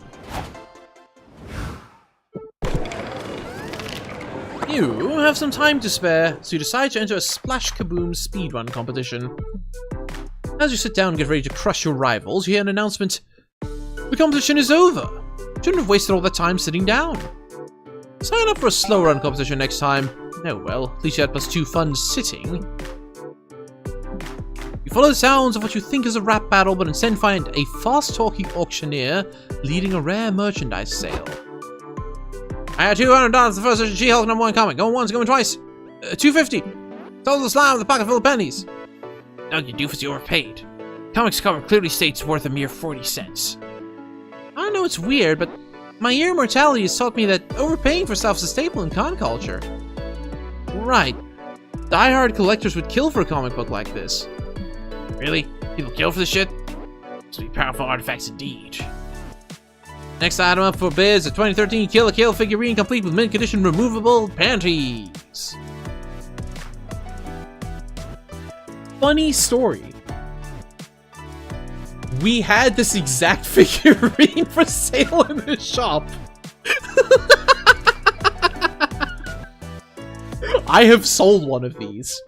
You have some time to spare, so you decide to enter a Splash Kaboom speedrun competition. As you sit down and get ready to crush your rivals, you hear an announcement. The competition is over! Shouldn't have wasted all that time sitting down. Sign up for a slow run competition next time. Oh well, at least you had +2 fun sitting. You follow the sounds of what you think is a rap battle, but instead find a fast-talking auctioneer leading a rare merchandise sale. I had $200 the first issue She-Hulk #1 comic. Going once, going twice. $250. Sold the slime with a pocket full of pennies. Doug, you doofus, you overpaid. Comics cover clearly states it's worth a mere 40 cents. I know it's weird, but my year of mortality has taught me that overpaying for stuff is a staple in con culture. Right. Die-hard collectors would kill for a comic book like this. Really? People kill for this shit? Must be powerful artifacts indeed. Next item up for biz, a 2013 Kill la Kill figurine complete with mint condition removable panties. Funny story. We had this exact figurine for sale in the shop. I have sold one of these.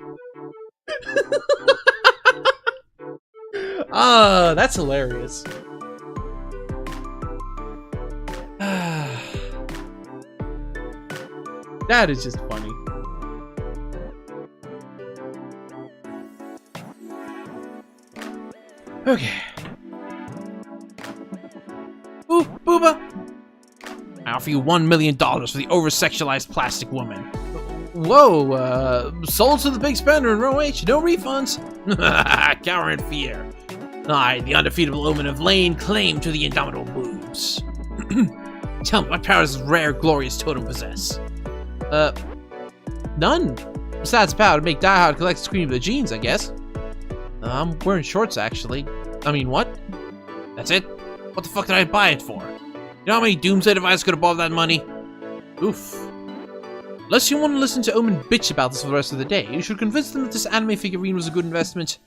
Ah, that's hilarious. That is just funny. Okay. Ooh, Booba! I offer you $1 million for the over-sexualized plastic woman. Whoa, sold to the big spender in row H, no refunds. Cower in fear. I, the undefeatable Omen of Lane, claim to the indomitable boobs. Tell me, what powers does rare, glorious totem possess? None. Besides the power to make diehard collect scream of the jeans, I guess. I'm wearing shorts, actually. I mean, what? That's it? What the fuck did I buy it for? You know how many Doomsday devices could have bought that money? Oof. Unless you want to listen to Omen bitch about this for the rest of the day, you should convince them that this anime figurine was a good investment.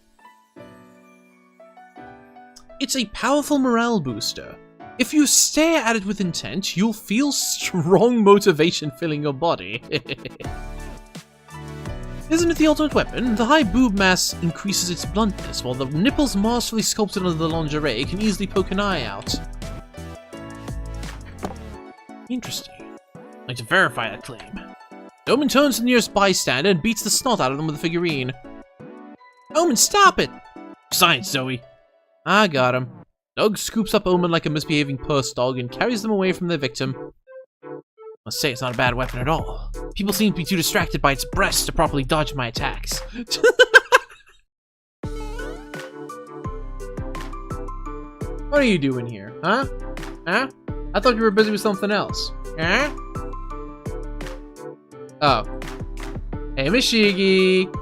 It's a powerful morale booster. If you stare at it with intent, you'll feel strong motivation filling your body. Isn't it the ultimate weapon? The high boob mass increases its bluntness, while the nipples masterfully sculpted under the lingerie can easily poke an eye out. Interesting. I'd like to verify that claim. Omen turns to the nearest bystander and beats the snot out of them with a figurine. Omen, stop it! Science, Zoe. I got him. Doug scoops up Omen like a misbehaving purse dog and carries them away from their victim. Must say it's not a bad weapon at all. People seem to be too distracted by its breasts to properly dodge my attacks. What are you doing here, huh? Huh? I thought you were busy with something else. Huh? Oh. Hey, Mishigi!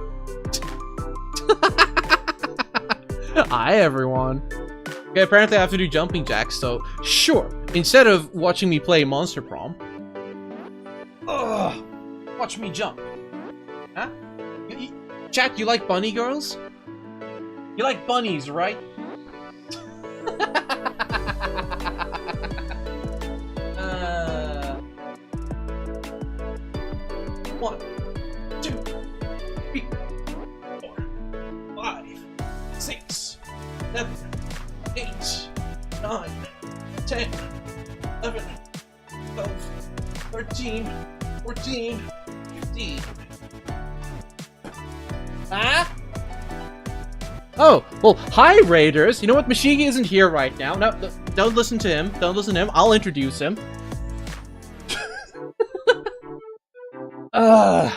Hi, everyone. Okay, apparently I have to do jumping jacks, so sure. Instead of watching me play Monster Prom, watch me jump. Huh? Chat, you like bunny girls? You like bunnies, right? One, 2, 3, 4, 5, 6, 7, 8, 9, 10, 11, 12, 13, 14, 15. Huh? Oh, well, hi, Raiders. You know what? Mashigi isn't here right now. No, don't listen to him. Don't listen to him. I'll introduce him. Let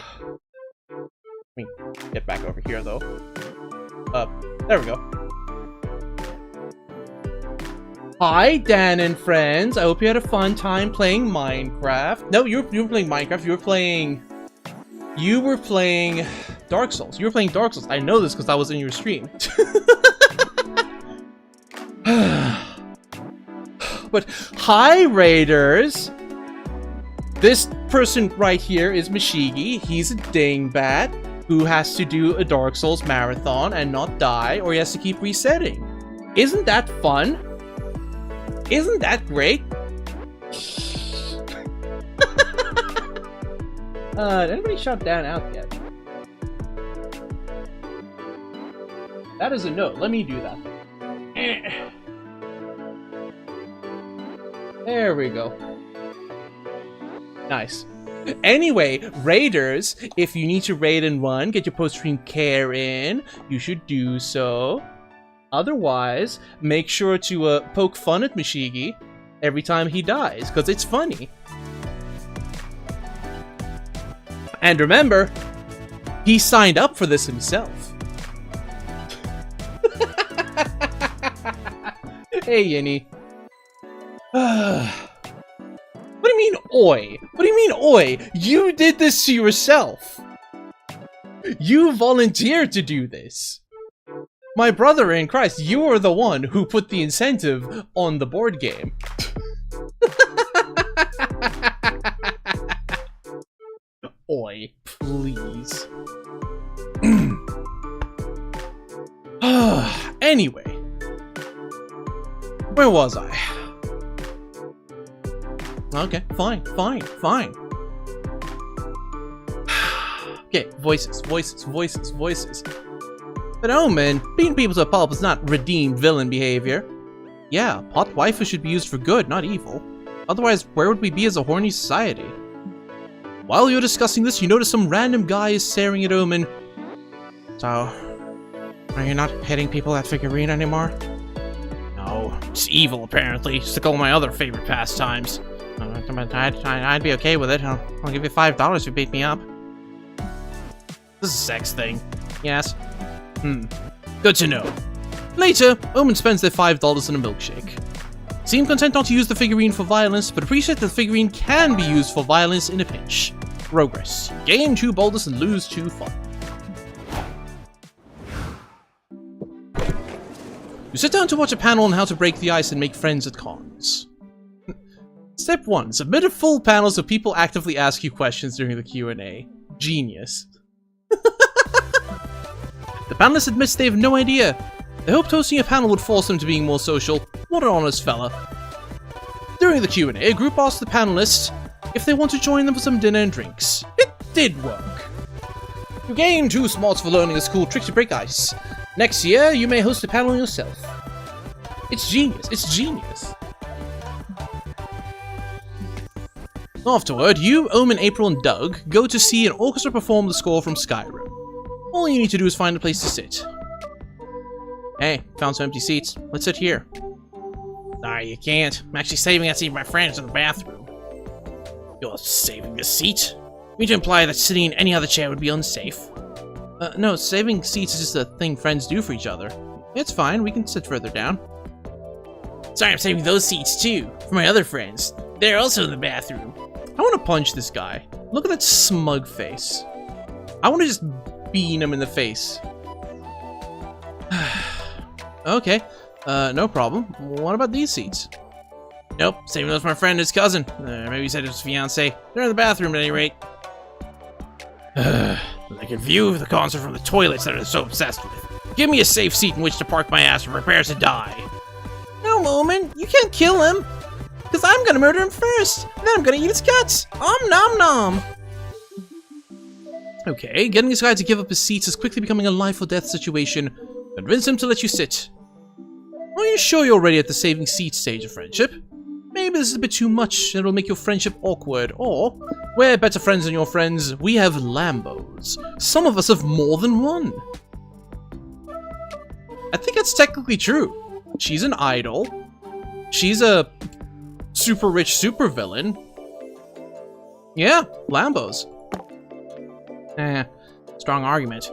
me get back over here, though. There we go. Hi, Dan and friends. I hope you had a fun time playing Minecraft. No, you were playing Minecraft. You were playing Dark Souls. You were playing Dark Souls. I know this because I was in your stream. But hi, Raiders. This person right here is Mashigi. He's a dingbat who has to do a Dark Souls marathon and not die, or he has to keep resetting. Isn't that fun? Isn't that great? Did anybody shut Dan out yet? That is a no. Let me do that. There we go. Nice. Anyway, Raiders, if you need to raid and run, get your post-stream care in, you should do so. Otherwise, make sure to poke fun at Mashigi every time he dies, because it's funny. And remember, he signed up for this himself. Hey, Yinny. What do you mean, oi? What do you mean, oi? You did this to yourself. You volunteered to do this. My brother in Christ, you are the one who put the incentive on the board game. Oi, please. Anyway. Where was I? Okay, fine. Okay, voices. But Omen, beating people to a pulp is not redeemed villain behavior. Yeah, pot waifu should be used for good, not evil. Otherwise, where would we be as a horny society? While you're discussing this, you notice some random guy is staring at Omen. So, are you not hitting people at figurine anymore? No, it's evil apparently. It's like all my other favorite pastimes. I'd be okay with it. I'll give you $5 if you beat me up. This is a sex thing. Yes. Good to know. Later, Omen spends their $5 on a milkshake. Seem content not to use the figurine for violence, but appreciate that the figurine can be used for violence in a pinch. Progress. Gain 2 boldness and lose 2 fun. You sit down to watch a panel on how to break the ice and make friends at cons. Step 1. Submit a full panel so people actively ask you questions during the Q&A. Genius. The panelist admits they have no idea. They hoped hosting a panel would force them to being more social. What an honest fella. During the Q&A, a group asked the panelists if they want to join them for some dinner and drinks. It did work. You gain 2 smarts for learning a cool trick to break ice. Next year, you may host a panel yourself. It's genius. Afterward, you, Omen, April, and Doug go to see an orchestra perform the score from Skyrim. All you need to do is find a place to sit. Hey, found some empty seats. Let's sit here. Sorry, you can't. I'm actually saving that seat for my friends in the bathroom. You're saving the seat? You mean to imply that sitting in any other chair would be unsafe? No, saving seats is just a thing friends do for each other. It's fine, we can sit further down. Sorry, I'm saving those seats too, for my other friends. They're also in the bathroom. I want to punch this guy. Look at that smug face. I want to just bean him in the face. Okay, no problem. What about these seats? Nope, saving those for my friend and his cousin. Maybe he said his fiance. They're in the bathroom at any rate. They can view the concert from the toilets that they're so obsessed with. Give me a safe seat in which to park my ass and prepare to die. No, Omen, you can't kill him. Because I'm gonna murder him first. And then I'm gonna eat his guts. Nom nom. Okay, getting this guy to give up his seats is quickly becoming a life or death situation. Convince him to let you sit. Are you sure you're ready at the saving seat stage of friendship? Maybe this is a bit too much and it'll make your friendship awkward. Or, we're better friends than your friends, we have Lambos. Some of us have more than one. I think that's technically true. She's an idol. She's a super rich supervillain. Yeah, Lambos. Strong argument.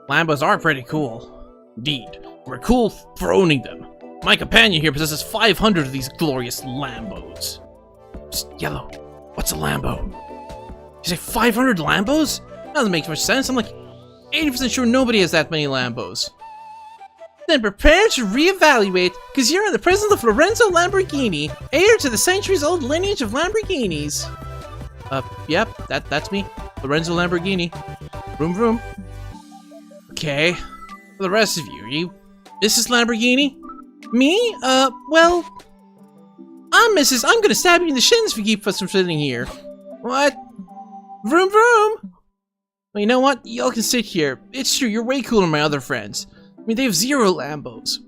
Lambos are pretty cool. Indeed, we're cool for owning them. My companion here possesses 500 of these glorious Lambos. Psst, Yellow, what's a Lambo? You say 500 Lambos? That doesn't make much sense. I'm like 80% sure nobody has that many Lambos. Then prepare to reevaluate, because you're in the presence of Lorenzo Lamborghini, heir to the centuries-old lineage of Lamborghinis. Yep, that's me. Lorenzo Lamborghini. Vroom vroom. Okay. For the rest of you, Mrs. Lamborghini? Me? Well... I'm gonna stab you in the shins if you keep us from sitting here. What? Vroom vroom! Well, you know what? Y'all can sit here. It's true, you're way cooler than my other friends. I mean, they have 0 Lambos.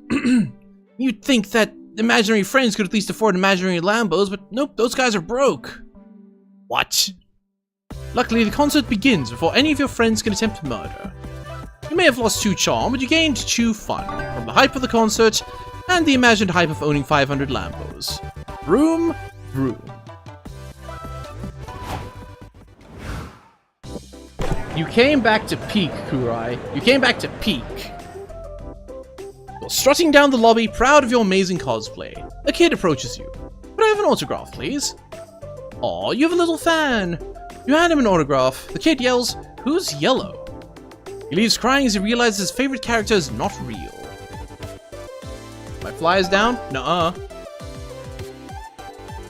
You'd think that imaginary friends could at least afford imaginary Lambos, but nope, those guys are broke. What? Luckily, the concert begins before any of your friends can attempt murder. You may have lost 2 charm, but you gained 2 fun, from the hype of the concert, and the imagined hype of owning 500 Lambos. Vroom, vroom. You came back to peak, Kurai. You came back to peak. You're strutting down the lobby, proud of your amazing cosplay. A kid approaches you. Could I have an autograph, please? Aw, you have a little fan. You hand him an autograph. The kid yells, "Who's yellow?" He leaves crying as he realizes his favorite character is not real. My fly is down? Nuh-uh.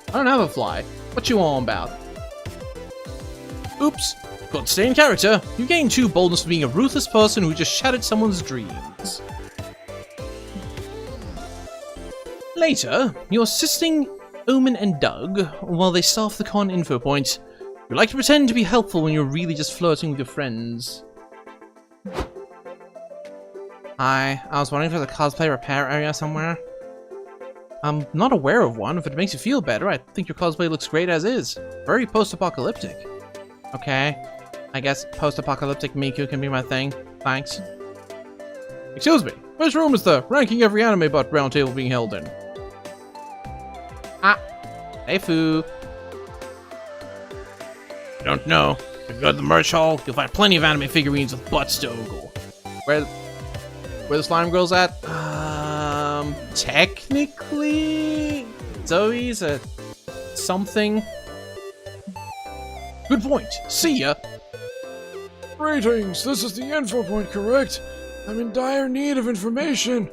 I don't have a fly. What you on about? Oops. Got to stay in character. You gain 2 boldness for being a ruthless person who just shattered someone's dreams. Later, you're assisting Omen and Doug while they staff the con info point. You like to pretend to be helpful when you're really just flirting with your friends. Hi, I was wondering if there's a cosplay repair area somewhere. I'm not aware of one. If it makes you feel better, I think your cosplay looks great as is. Very post-apocalyptic. Okay, I guess post-apocalyptic Miku can be my thing. Thanks. Excuse me, which room is the ranking every anime butt roundtable being held in? Ah, hey Fu. Don't know. If you go to the merch hall, you'll find plenty of anime figurines with butts to ogle. Where the slime girl's at? Technically, Zoe's a something. Good point. See ya. Greetings, this is the info point, correct? I'm in dire need of information.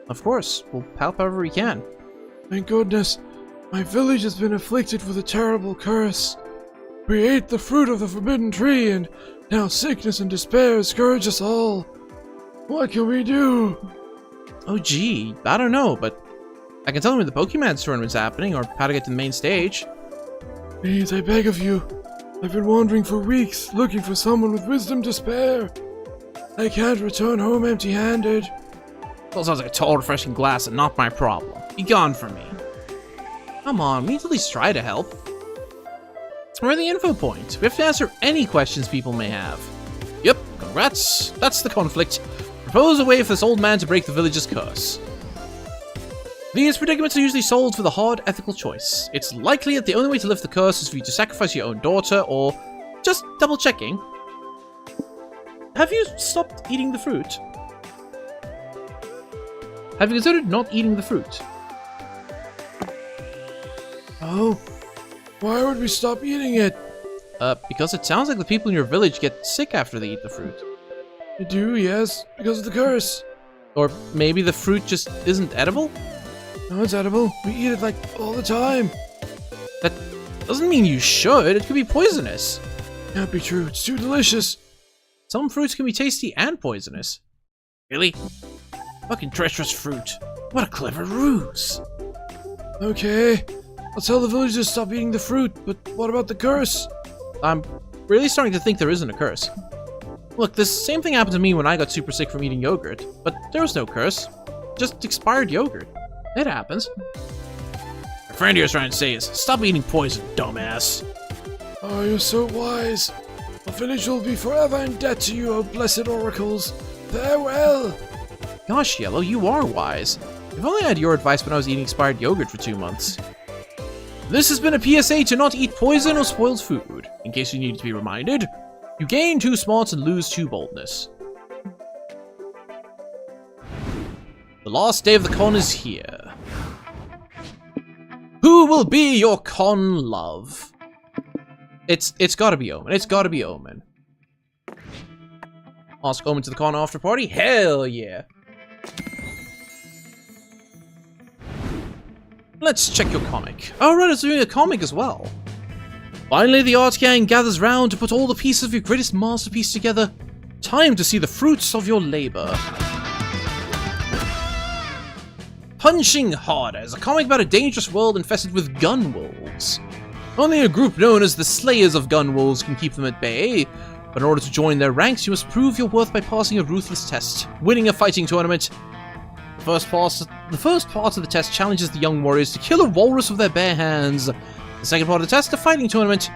Of course, we'll help however we can. Thank goodness. My village has been afflicted with a terrible curse. We ate the fruit of the forbidden tree, and now sickness and despair scourge us all. What can we do? Oh gee, I don't know, but I can tell them where the Pokemon tournament's happening, or how to get to the main stage. Please, I beg of you. I've been wandering for weeks, looking for someone with wisdom to spare. I can't return home empty-handed. Well, sounds like a tall, refreshing glass and not my problem. Be gone from me. Come on, we need to at least try to help. We're at the info point. We have to answer any questions people may have. Yep, congrats. That's the conflict. Propose a way for this old man to break the village's curse. These predicaments are usually solved with a hard ethical choice. It's likely that the only way to lift the curse is for you to sacrifice your own daughter, or just double checking. Have you stopped eating the fruit? Have you considered not eating the fruit? Oh? Why would we stop eating it? Because it sounds like the people in your village get sick after they eat the fruit. They do, yes, because of the curse. Or maybe the fruit just isn't edible? No, it's edible. We eat it, like, all the time. That doesn't mean you should. It could be poisonous. Can't be true. It's too delicious. Some fruits can be tasty and poisonous. Really? Fucking treacherous fruit. What a clever ruse. Okay. I'll tell the villagers to stop eating the fruit, but what about the curse? I'm really starting to think there isn't a curse. Look, this same thing happened to me when I got super sick from eating yogurt, but there was no curse. Just expired yogurt. It happens. My friend here is trying to say is, stop eating poison, dumbass. Oh, you're so wise. The village will be forever in debt to you, O blessed oracles. Farewell! Gosh, Yellow, you are wise. If only I had your advice when I was eating expired yogurt for 2 months. This has been a PSA to not eat poison or spoiled food. In case you need to be reminded, you gain 2 smarts and lose 2 boldness. The last day of the con is here. Who will be your con love? It's gotta be Omen. It's gotta be Omen. Ask Omen to the con after party? Hell yeah. Let's check your comic. Oh right, it's doing a comic as well. Finally, the art gang gathers round to put all the pieces of your greatest masterpiece together. Time to see the fruits of your labor. Punching Harder is a comic about a dangerous world infested with gun wolves. Only a group known as the Slayers of Gun Wolves can keep them at bay, but in order to join their ranks, you must prove your worth by passing a ruthless test, winning a fighting tournament. The first part of the test challenges the young warriors to kill a walrus with their bare hands. The second part of the test, a fighting tournament.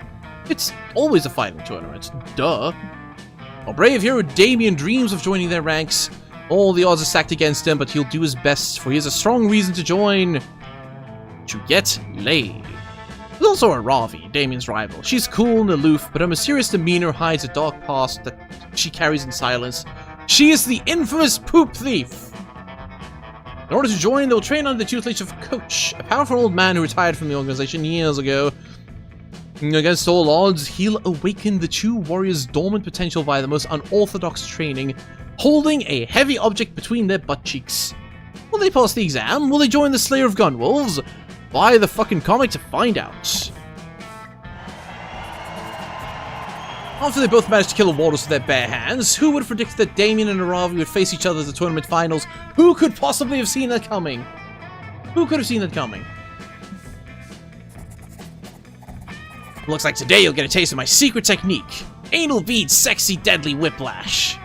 It's always a fighting tournament, duh. Our brave hero Damien dreams of joining their ranks. All the odds are stacked against him, but he'll do his best, for he has a strong reason to join. To get laid. There's also a Ravi, Damien's rival. She's cool and aloof, but her mysterious demeanor hides a dark past that she carries in silence. She is the infamous poop thief! In order to join, they'll train under the tutelage of Coach, a powerful old man who retired from the organization years ago. Against all odds, he'll awaken the true warrior's dormant potential via the most unorthodox training, holding a heavy object between their butt cheeks. Will they pass the exam? Will they join the Slayer of Gunwolves? Buy the fucking comic to find out. After they both managed to kill the Walrus with their bare hands, who would have predicted that Damien and Aravi would face each other at the tournament finals? Who could possibly have seen that coming? Who could have seen that coming? Looks like today you'll get a taste of my secret technique. Anal bead sexy deadly whiplash.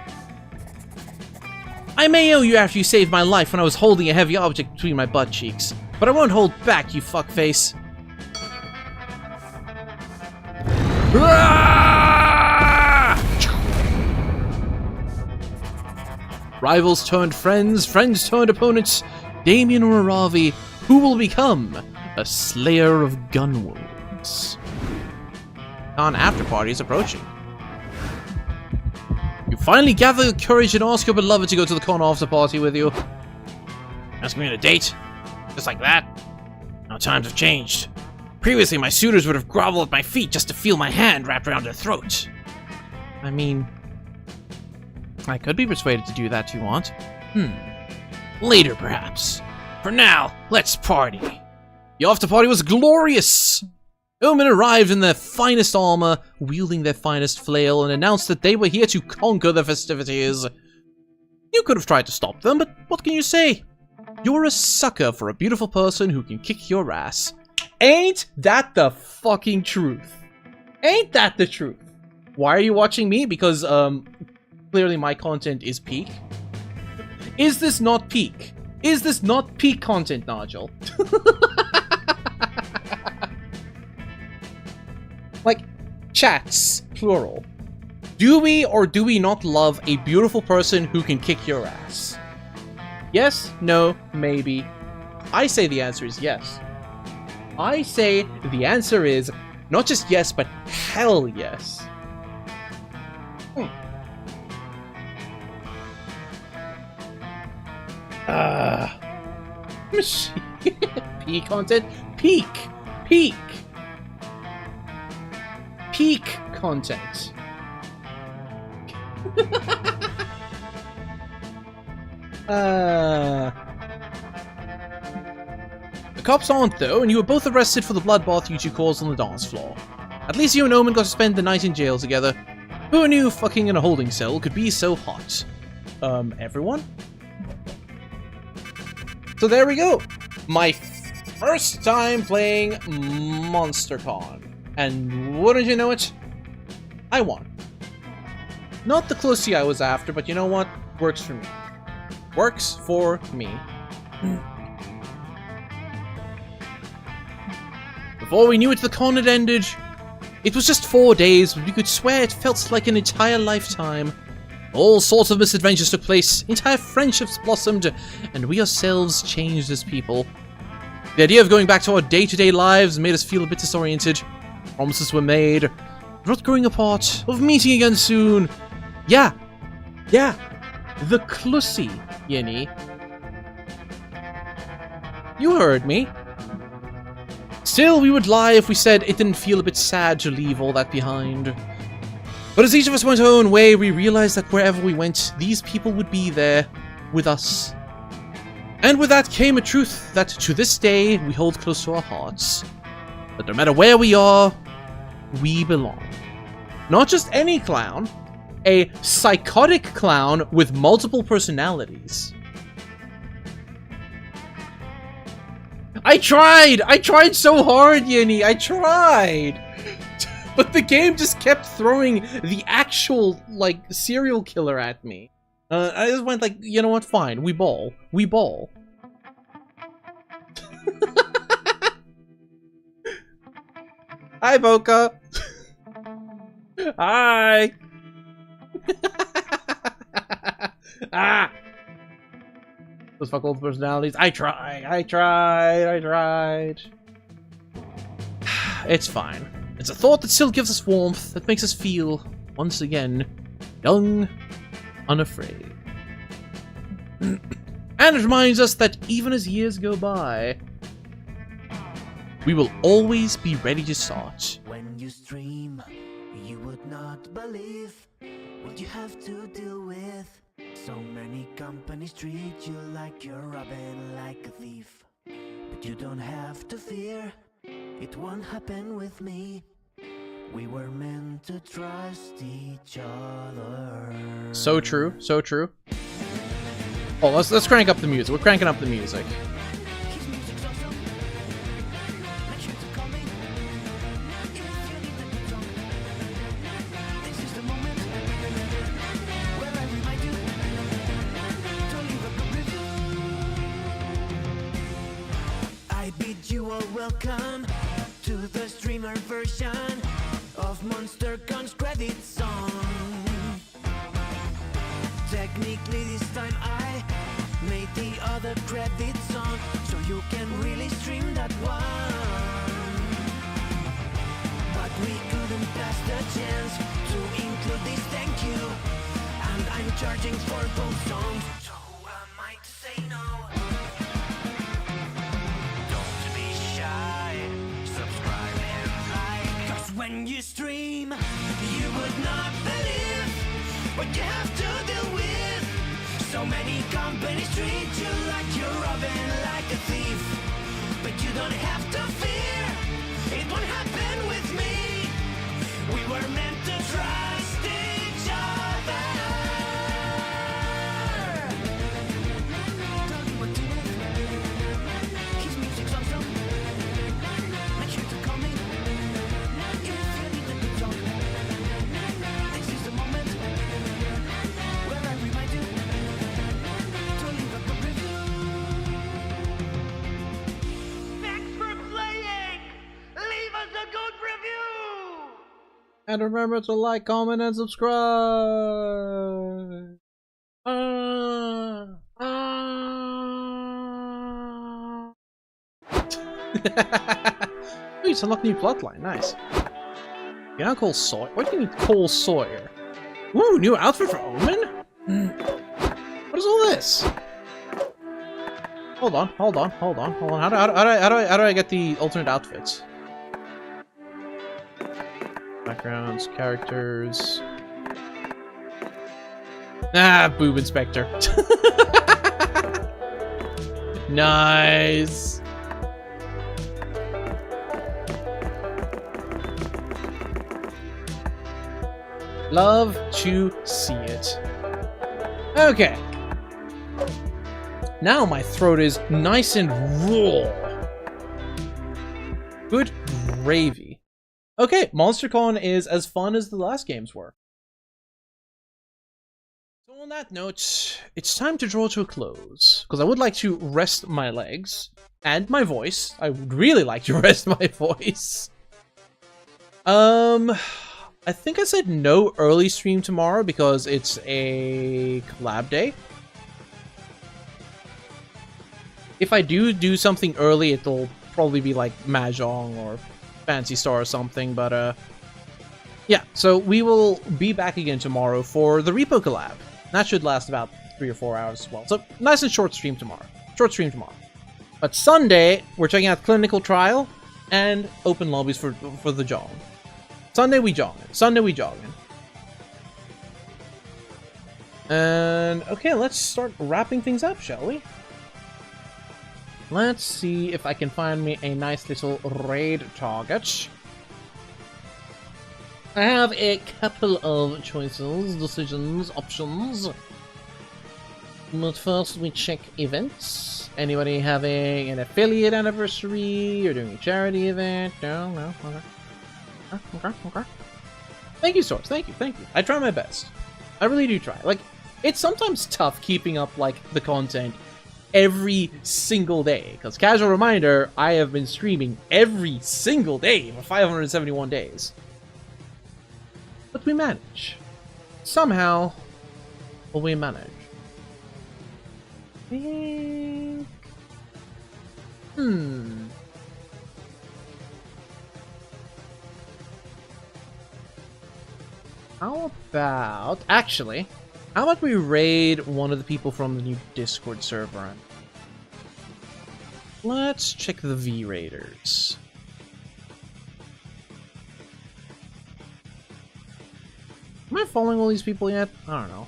I may owe you after you saved my life when I was holding a heavy object between my butt cheeks, but I won't hold back, you fuckface. Rivals turned friends, friends turned opponents. Damien or Aravi, who will become a Slayer of Gunwolves? An after party is approaching. You finally gather the courage and ask your beloved to go to the con after party with you. Ask me on a date? Just like that? Now times have changed. Previously, my suitors would have groveled at my feet just to feel my hand wrapped around their throat. I mean, I could be persuaded to do that if you want. Later, perhaps. For now, let's party. The after party was glorious! Omen arrived in their finest armor, wielding their finest flail, and announced that they were here to conquer the festivities. You could have tried to stop them, but what can you say? You're a sucker for a beautiful person who can kick your ass. Ain't that the fucking truth? Ain't that the truth? Why are you watching me? Because, clearly my content is peak. Is this not peak? Is this not peak content, Nigel? Like, chats, plural. Do we or do we not love a beautiful person who can kick your ass? Yes, no, maybe. I say the answer is yes. I say the answer is not just yes, but hell yes. Peak content? Peak! Peak! Peak content. The cops aren't though, and you were both arrested for the bloodbath you two caused on the dance floor. At least you and Omen got to spend the night in jail together. Who knew fucking in a holding cell could be so hot? Everyone? So there we go. My first time playing MonsterCon. And wouldn't you know it? I won. Not the closey I was after, but you know what? Works for me. Works for me. Before we knew it, the con had ended. It was just 4 days, but you could swear it felt like an entire lifetime. All sorts of misadventures took place, entire friendships blossomed, and we ourselves changed as people. The idea of going back to our day-to-day lives made us feel a bit disoriented. Promises were made, of not growing apart, of meeting again soon. Yeah, the Clusy, Yenny. You heard me. Still, we would lie if we said it didn't feel a bit sad to leave all that behind. But as each of us went our own way, we realized that wherever we went, these people would be there, with us. And with that came a truth that, to this day, we hold close to our hearts. That no matter where we are, we belong. Not just any clown, a psychotic clown with multiple personalities. I tried so hard, Yenny, I tried! But the game just kept throwing the actual, like, serial killer at me. I just went like, you know what, fine, we ball. We ball. Hi, Boca! Hi! Ah! Those fuck all the personalities. I tried. It's fine. It's a thought that still gives us warmth, that makes us feel, once again, young, unafraid. And it reminds us that even as years go by, we will always be ready to start. When you stream, you would not believe what you have to deal with. So many companies treat you like you're robbing like a thief. But you don't have to fear, it won't happen with me. We were meant to trust each other. So true, so true. Oh, let's crank up the music. We're cranking up the music. His music's awesome. Make sure to call me if you need the good song. This is the moment where I remind you to leave a good review. I bid you all welcome to the streamer version of Monster Gun's credit song. Technically this time I made the other credit song, so you can really stream that one. But we couldn't pass the chance to include this thank you, and I'm charging for both songs, so who am I to say no? Don't be shy, subscribe and like, 'cause when you stream, you would not believe what you have to deal with. So many companies treat you like you're robbing like a thief. But you don't have to fear, it won't happen with me. We were meant to trust each other. Tell me what to do. His music's awesome. Make sure to call me if you need the good song. This is the moment where I remind you to leave a good review. Thanks for playing! Leave us a good review! And remember to like, comment, and subscribe. Ooh, it's unlocked a new plotline. Nice. You're now called Sawyer. What do you mean Cole Sawyer? Ooh, new outfit for Omen? What is all this? Hold on. How do I get the alternate outfits? Backgrounds, characters. Ah, Boob Inspector. Nice. Love to see it. Okay. Now my throat is nice and raw. Good gravy. Okay, MonsterCon is as fun as the last games were. So on that note, it's time to draw to a close, because I would like to rest my legs and my voice. I would really like to rest my voice. I think I said no early stream tomorrow because it's a collab day. If I do something early, it'll probably be like Mahjong or Fancy Star or something, but yeah, so we will be back again tomorrow for the Repo collab. That should last about 3 or 4 hours as well. So nice and short stream tomorrow. But Sunday, we're checking out Clinical Trial and open lobbies for the jog. Sunday we jogging. And okay, let's start wrapping things up, shall we? Let's see if I can find me a nice little raid target. I have a couple of choices, decisions, options. But first we check events. Anybody having an affiliate anniversary or doing a charity event? No, okay. Thank you, Source. Thank you. I try my best. I really do try. Like, it's sometimes tough keeping up, like, the content every single day. Because, casual reminder, I have been streaming every single day for 571 days. But we manage. Somehow, we manage. How about we raid one of the people from the new Discord server? Let's check the V-Raiders. Am I following all these people yet? I don't know.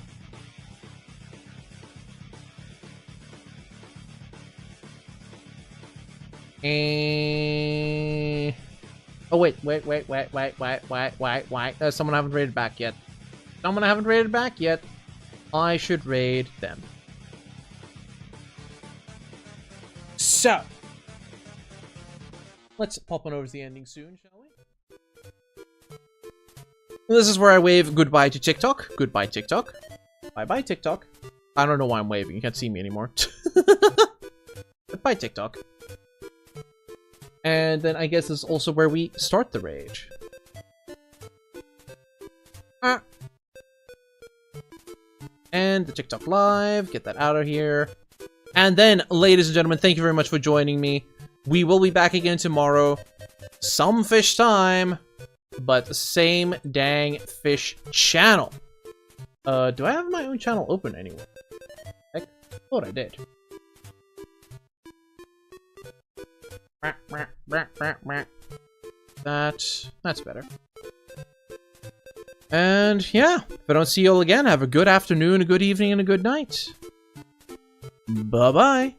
Oh wait. Someone I haven't raided back yet. Someone I haven't raided back yet. I should raid them. So, let's pop on over to the ending soon, shall we? This is where I wave goodbye to TikTok. Goodbye, TikTok. Bye-bye, TikTok. I don't know why I'm waving. You can't see me anymore. Goodbye, TikTok. And then I guess this is also where we start the rage. And the TikTok live. Get that out of here. And then, ladies and gentlemen, thank you very much for joining me. We will be back again tomorrow. Some fish time. But the same dang fish channel. Do I have my own channel open anywhere? I thought I did. That's better. And yeah, if I don't see you all again, have a good afternoon, a good evening, and a good night. Bye-bye.